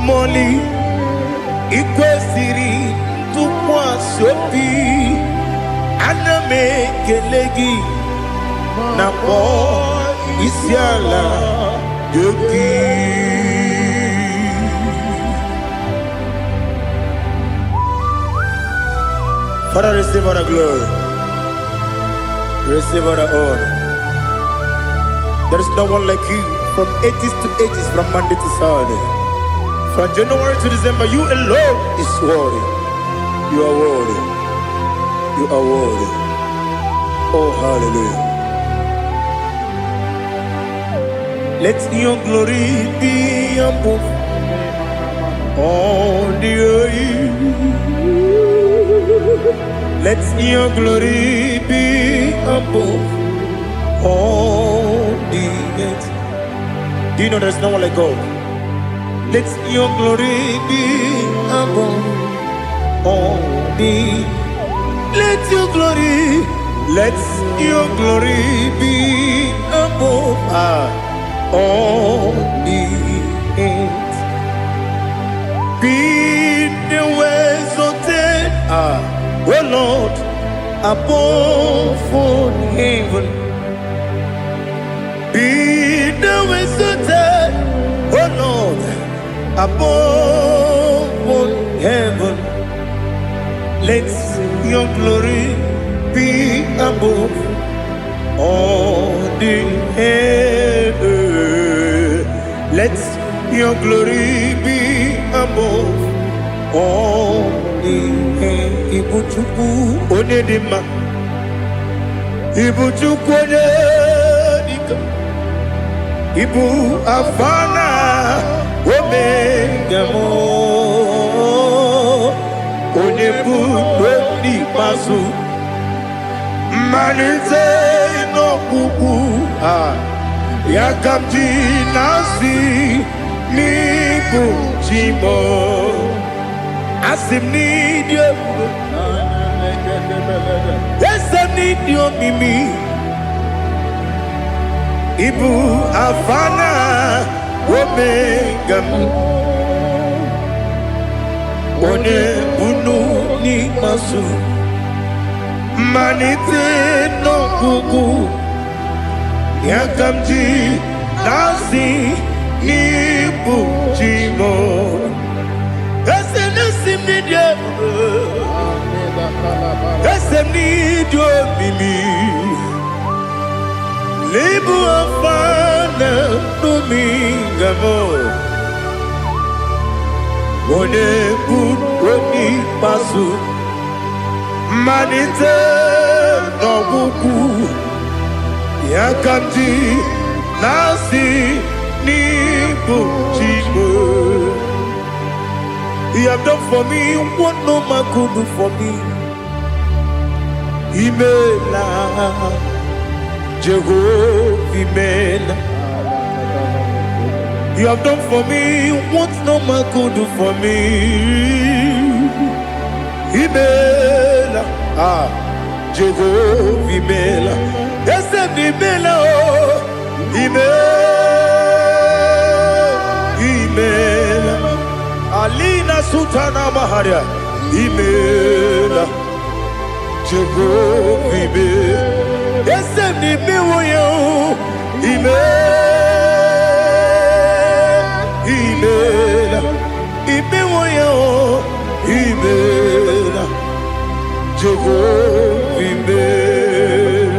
Speaker 2: Moli ikwesiri tukwa sopi aname kelegi na po isiala yoki. Father, receive our glory, receive our honor. There is no one like you. From ages to ages, from Monday to Saturday, from January to December, you alone is worthy. You are worthy. You are worthy. Oh, hallelujah. Let your glory be above all the earth. Let your glory be above all the earth. Do you know there's no one like God? Let your glory be above all the. Let your glory be above all the earth. Be the ways of death, oh Lord, above all heaven. Be the ways of death, oh Lord, above all heaven. Let your glory be above all the earth. Let your glory be above all the earth. Ibuchuku onedima, Ibuchuku onedika, Ibu afana omega mo, onebu doni pasu, manite no kuku
Speaker 1: Yakamji nasi nibu chimo asim nidio esem nidio mimi ibu afana omega one bunu ni masu manite no gugu Yakamji nasi nibu chimo esem nasim nidio esem nidio mimi Libu afana numingamo One budoni pasu Manite no buku Yakamji nasi nibu chimo You have done for me what no man could do for me Imela Jehovah, you have done for me what no man could do for me. Imela, Jehovah, Imela, yes, Imela, Imela, Alina Sultana Maharia, Imela, Jehovah, Imela. Yes, I'm the Miwoyo. Email. Imewoyo. Email. Jehovah. Email.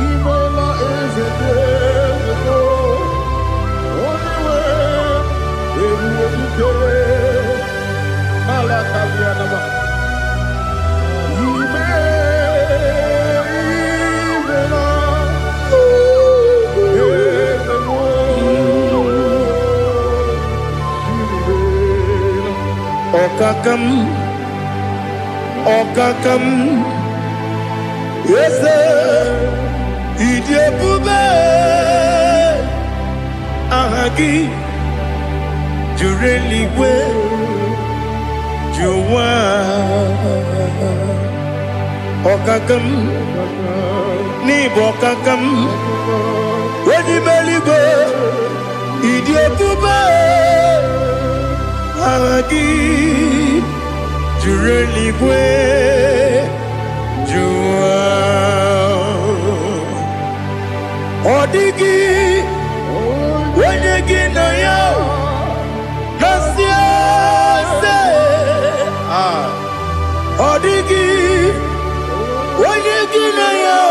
Speaker 3: Email is a day ago. Only way.
Speaker 1: Okakam, yes, Idiabube, Ahagi, Jureli, Juwa, Okakam, Nibokakam, Wedi Meligo, Idiabube, Ahagi. Jureligwe Jua Odigi Wenyegi na yo Nasia se Odigi Wenyegi na yo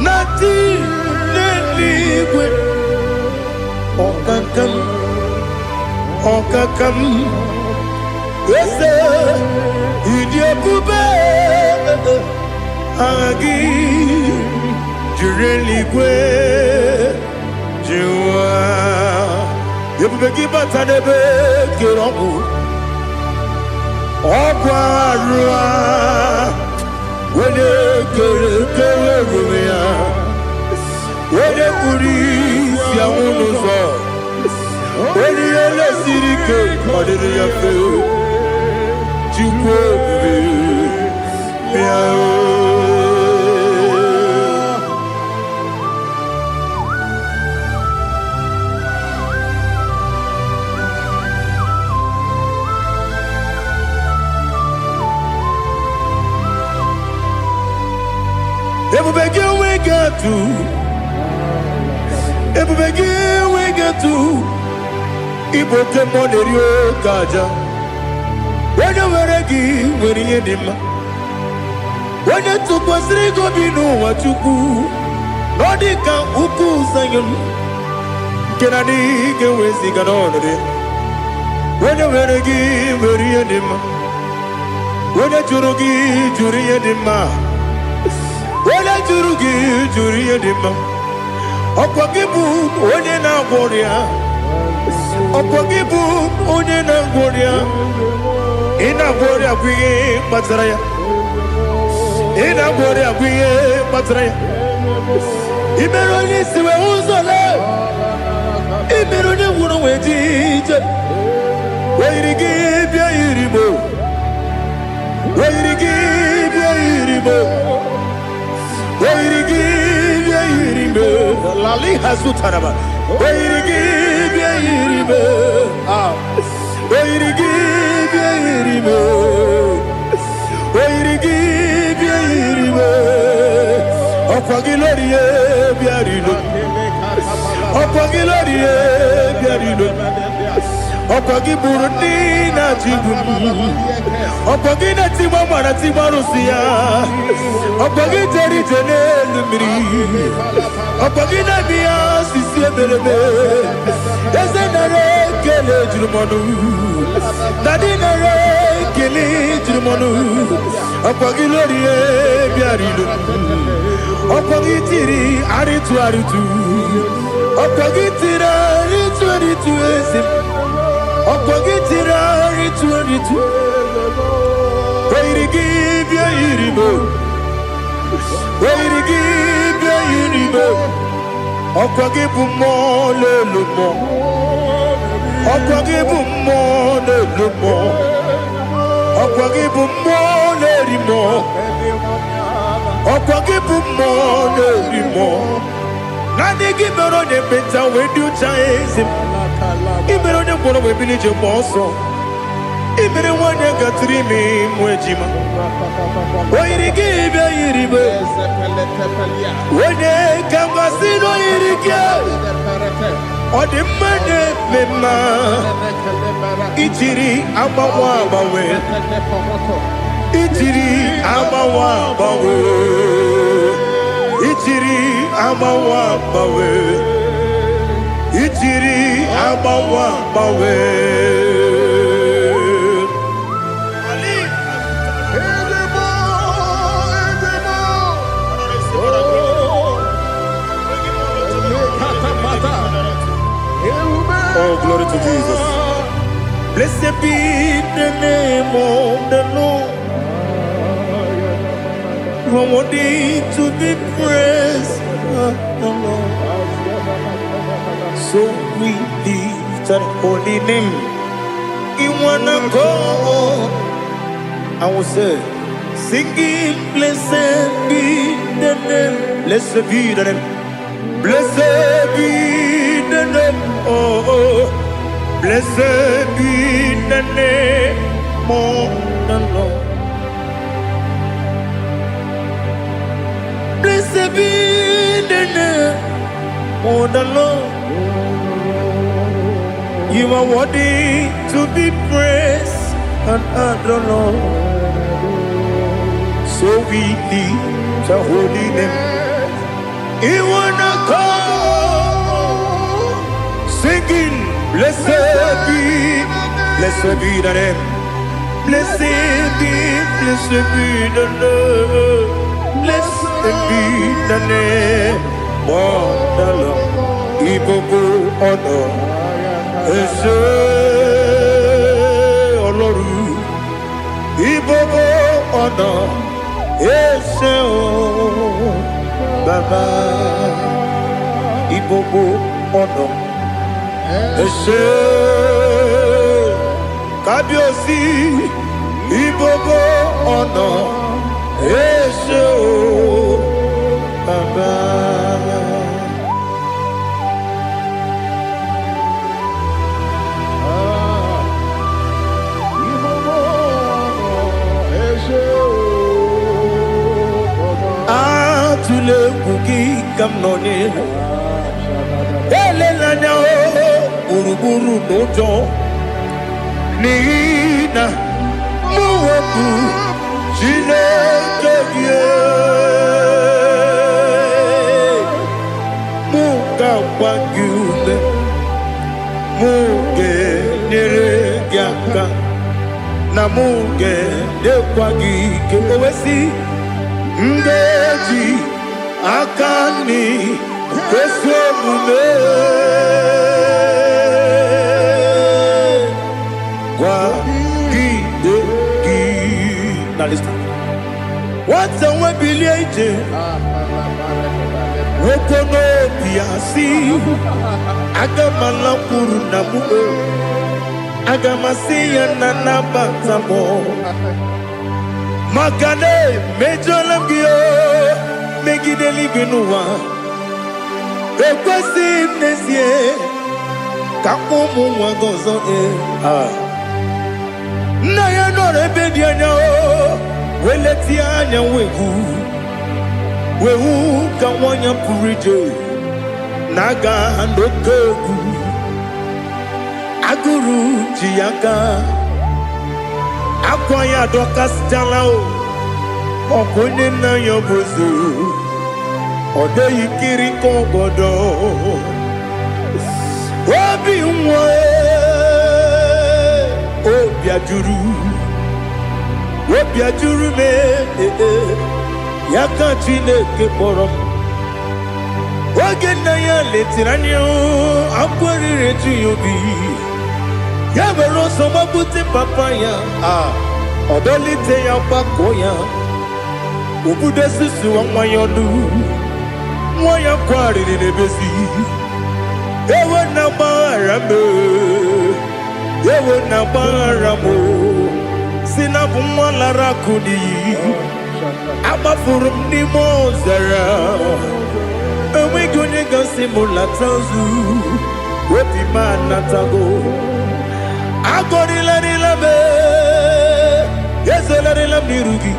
Speaker 1: Nati Neligwe Okakam Okakam Yes, Idiabube, Agi, Jureligwe, Jua, Yabubeki Batanebe, Kiroku, Okwarua, Wede Kerumia, Wede Kuris, Yamunuzo, Wede Yele Sirike, Madiri Yafu. When you were a gay, when you did when you took was Rigo, you know what you do. Nodika Uku Sayon can I dig away Ziganode? When you were a gay, when you did when you Jurugi, Juria Dima, when I Jurugi, Juria Dima, Opagibu, when you now warrior, Opagibu, when you now warrior. Ina gloria kwi Mazaraya ina bore aguye patre imeroni siwe uzole imeroni wuro wejije weirigi bia iribo weirigi bia iribo weirigi bia iribo lali hasutaraba weirigi bia iribo weirigi bia iribo weirigi bia iribo opagiloriye bia rido opagiloriye bia rido opagi burundi na jibun opagi na timama na timarusia opagi jeri jenel miri opagi na biya sisi eberebe eze nare kele jurumonu nadi nare kele jurumonu opagi loriye biarido opagi tiri aritu opagi tira aritu esim opagitira ritu weirigi bia iribo weirigi bia iribo opagibu mo lelumo opagibu mo lelumo opagibu mo lerimo opagibu mo lerimo nani gibero de beta wedu chaise ibero de kono we bilije moso ibere wanya gatrimi mwejima oirigi be iribe wone kambasino irige odimane mema itiri abawa bawe itiri abawa bawe itiri abawa bawe itiri abawa bawe oh glory to Jesus. Blessed be the name of the Lord. You are worthy to be praised, the Lord. So we lift that holy name. You wanna go, I will say, singing, blessed be the name, blessed be the name, blessed be the name, oh, blessed be the name of the Lord. Blessed be the name of the Lord. You are worthy to be praised and adored, Lord. So we lift the holy name. You wanna come singing, blessed be the name, blessed be the Lord, blessed be the name of the Lord. Ibogo honor. Ese Oloru Ibobo ọ̀nà Ese o Baba Ibobo ọ̀nà Ese Kábíyèsí Ibobo ọ̀nà Ese o Baba. Tule kuki kamnoni ele lanya o buruburu nojo nina muweku jinekeye muka wangyule muge neregiaka na muge dekwagi kewesi ngeji akani kesomume kwa gidegi. Now listen. What's the word
Speaker 2: agamala kwuru na mube agamasi ya na nabatamo makane mejolam gyo megideli binuwa ekwesi nezie kakomu wagozo na ya nore bedi anya weleti anya wehu ka wanya purije naga ndokogu aguru jiyaka akwa ya dokas jalao okonye na yobozu ode yikiri kogodo obi nwa obi ajuru me yaka Chineke kpọrọ oge nna ya letiri anya akwarịrị eju ya obi ya were ọsọ gbapute papa ya ọdọlite ya gbakọ ya obodo susu nwa ya ọnụ nwa ya kwarịrị n'ebezi ewe na gbaghara m si na bụ nwa lara akụ n'iyi agbafuru m n'ime ọzara enweghị onye gasị m lata ozu obi m anatago agọrịlarịla m ezelarịla m n'iru gị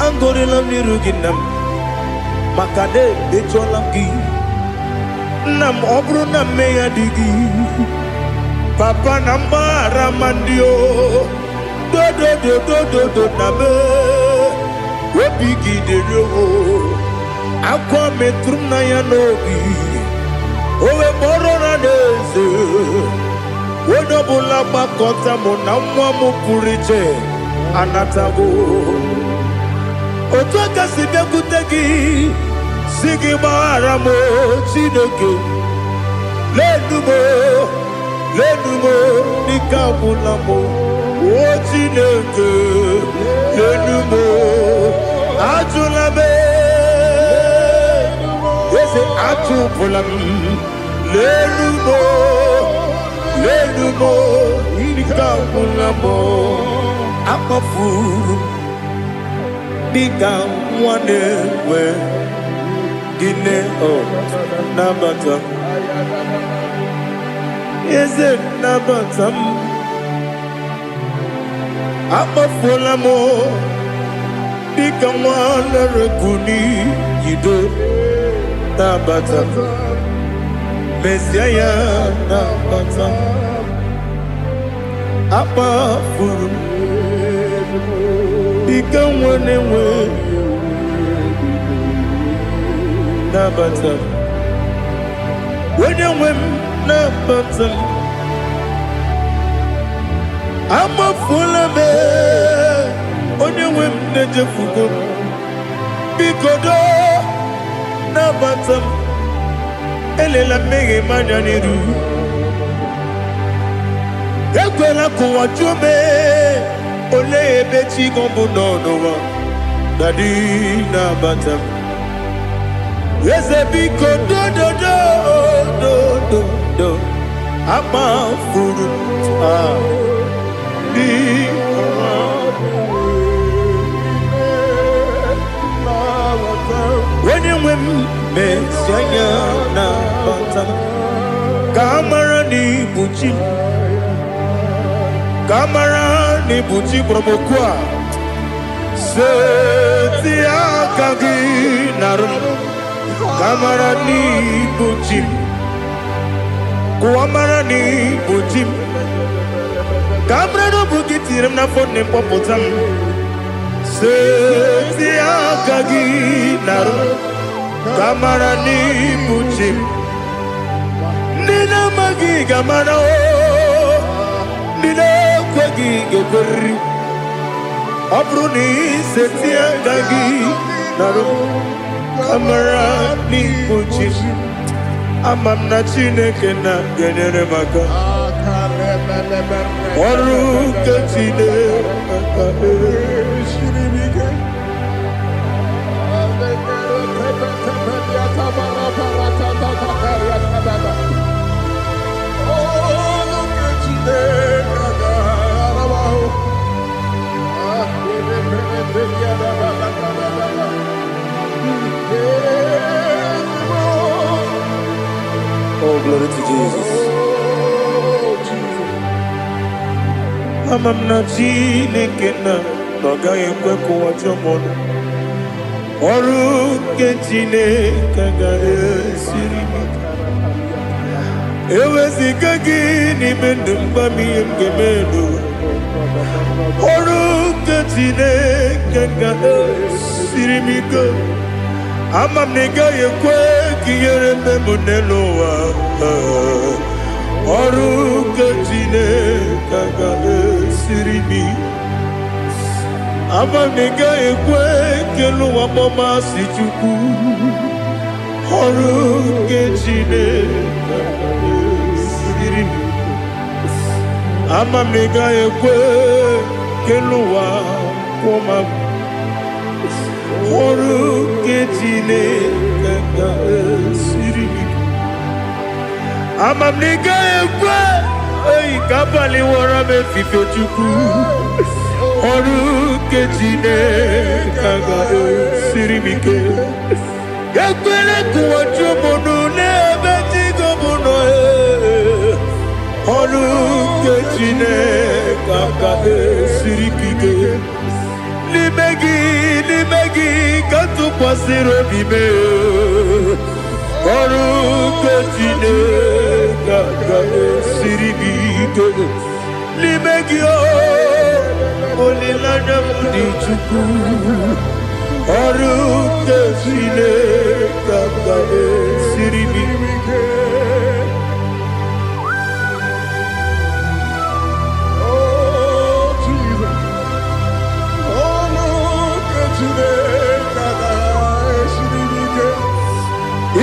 Speaker 2: agọrịla m n'iru gị nna m maka na emejọla m gị nna m ọ bụrụ na mmehie dị gị papa na mgbaghara ma ndị o dodododododo na be obi gị dịrị o akwa metụrụ na ya n'obi owe kpọrọ na n'eze onye ọbụla gbakọta mụ na nwa m pụrụ iche anatago otu aka si bịakwute gị si gị gbaghara m Chineke lenumo dịka ọbụla m o Chineke lenumo ajụla m eze atụpụla m lenumo dịka ọbụla m akpafuru dịka nwa na-enwe gịnị nabata eze nabata m akpafuola m dịka nwa na-erekuni yido nabata mesia ya nabata akpafuru dịka nwa na-enwe nabata onye nwe m nabata m amafuola m onye nwe m na-ejefugo biko do nabata m elela mmehie m anya n'iru ekwela ka ụwa jụọ m olee ebe chi gị bụ n'ụwa dadi nabata m eze biko do akpafuru onye nwe m mesi anya nabata m ka amara n'ibu chi ka amara n'ibu chi kpọrọ m okwu a seti aka gị narụ ka amara n'ibu chi kuamara n'ibu chi ka amara n'obu gị tiri m n'afọ na mkpọpụta m seti aka gị narụ ka amara n'ibu chi ndị na-amaghị ga-amara ndị na-ekweghị ga-ekweriri ọ bụrụ na iseti aka gị narụ ka amara n'ibu chi ama m na Chineke na-enyere m aka ọrụ nke Chineke
Speaker 1: Oh, glory to Jesus. Amam na Chineke na n'ọgaghị ekwe ka ụwa jọọ m. Ọrụ nke Chineke ga-esiri m. Eweziga gị n'ime ndụ mgbam ihe m ga-eme n'ụwa. Ọrụ nke Chineke ga-esiri m ike. Ama m na ị gaghị ekwe ka ihere eme m n'elu ụwa. Ọrụ nke Chineke ga-esiri m ike. Ama m na ị gaghị ekwe ka elu ụwa gbamasị Chukwu. Ọrụ nke Chineke ga-esiri m ike. Ama m na ị gaghị ekwe ka elu ụwa kwụma m. Ọrụ nke Chineke ga-esiri m ike. Ama m na ị gaghị ekwe ka abalị wara m efife Chukwu. Ọrụ nke Chineke ga-esiri m ike. Ekwela ka ụwa jụọ m ọnụ n'ebe chi gị bụ nọ. Ọrụ nke Chineke ga-esiri m ike. N'ime gị ka tụkwasịrị obi m. Ọrụ nke Chineke ga-esiri m ike. N'ime gị olileanya m dị Chukwu. Ọrụ nke Chineke ga-esiri m ike.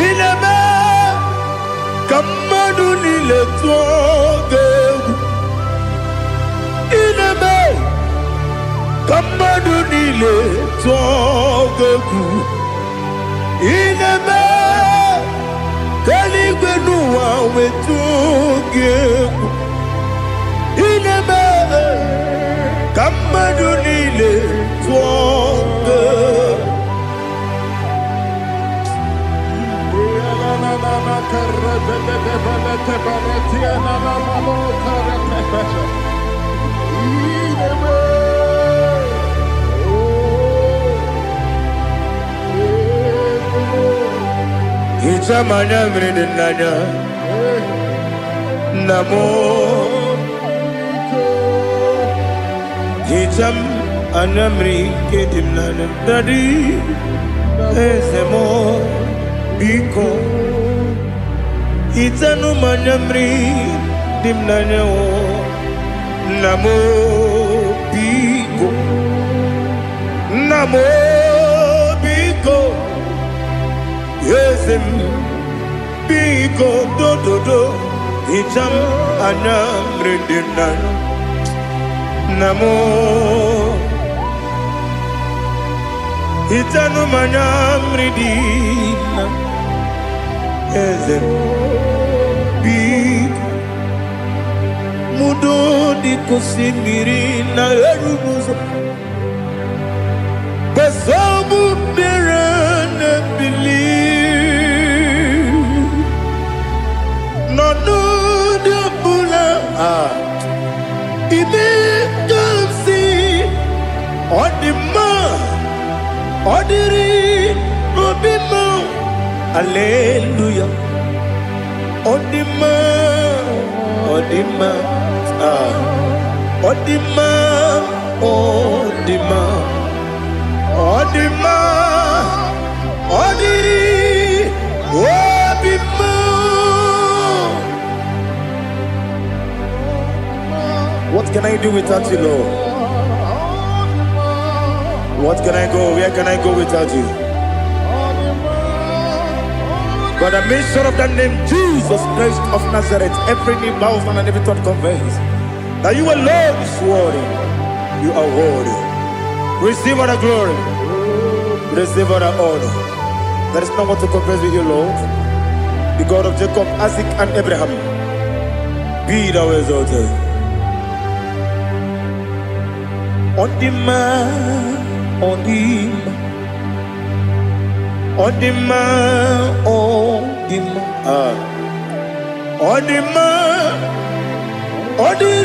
Speaker 1: Ineme ka mmadụ niile tụọ gị egwu. Ineme ka mmadụ niile tụọ gị egwu. Ineme ka eluigwe n'ụwa wee tụọ gị egwu. Ineme ka mmadụ niile tụọ gị egwu. Ichamanya mrede nanya namo. Icham anamri kedim nanya dadi ezemo biko. Itanu manyamri dimnanya o namo biko. Namo biko. Yesem biko do do do. Icham anamri dimnanya namo. Itanu manyamri dimnanya. Yesem biko. Mudo di kusimiri na erubuzo. Besobu birane believe. No no de bula. Ibe kamsi. Odima. Odiri. Obima. Hallelujah. Odima. Odima. Odima. Odima. Odima. Odiri. Obima. What can I do without you, Lord? What can I go? Where can I go without you? By the mention of that name, Jesus Christ of Nazareth, every knee bows and every tongue confesses that you alone is worthy. You are worthy. Receive all the glory. Receive all the honor. There is no one to confess with you, Lord. The God of Jacob, Isaac, and Abraham. Be thou exalted. On the man, on the man, on the man, on the man, on the man, on the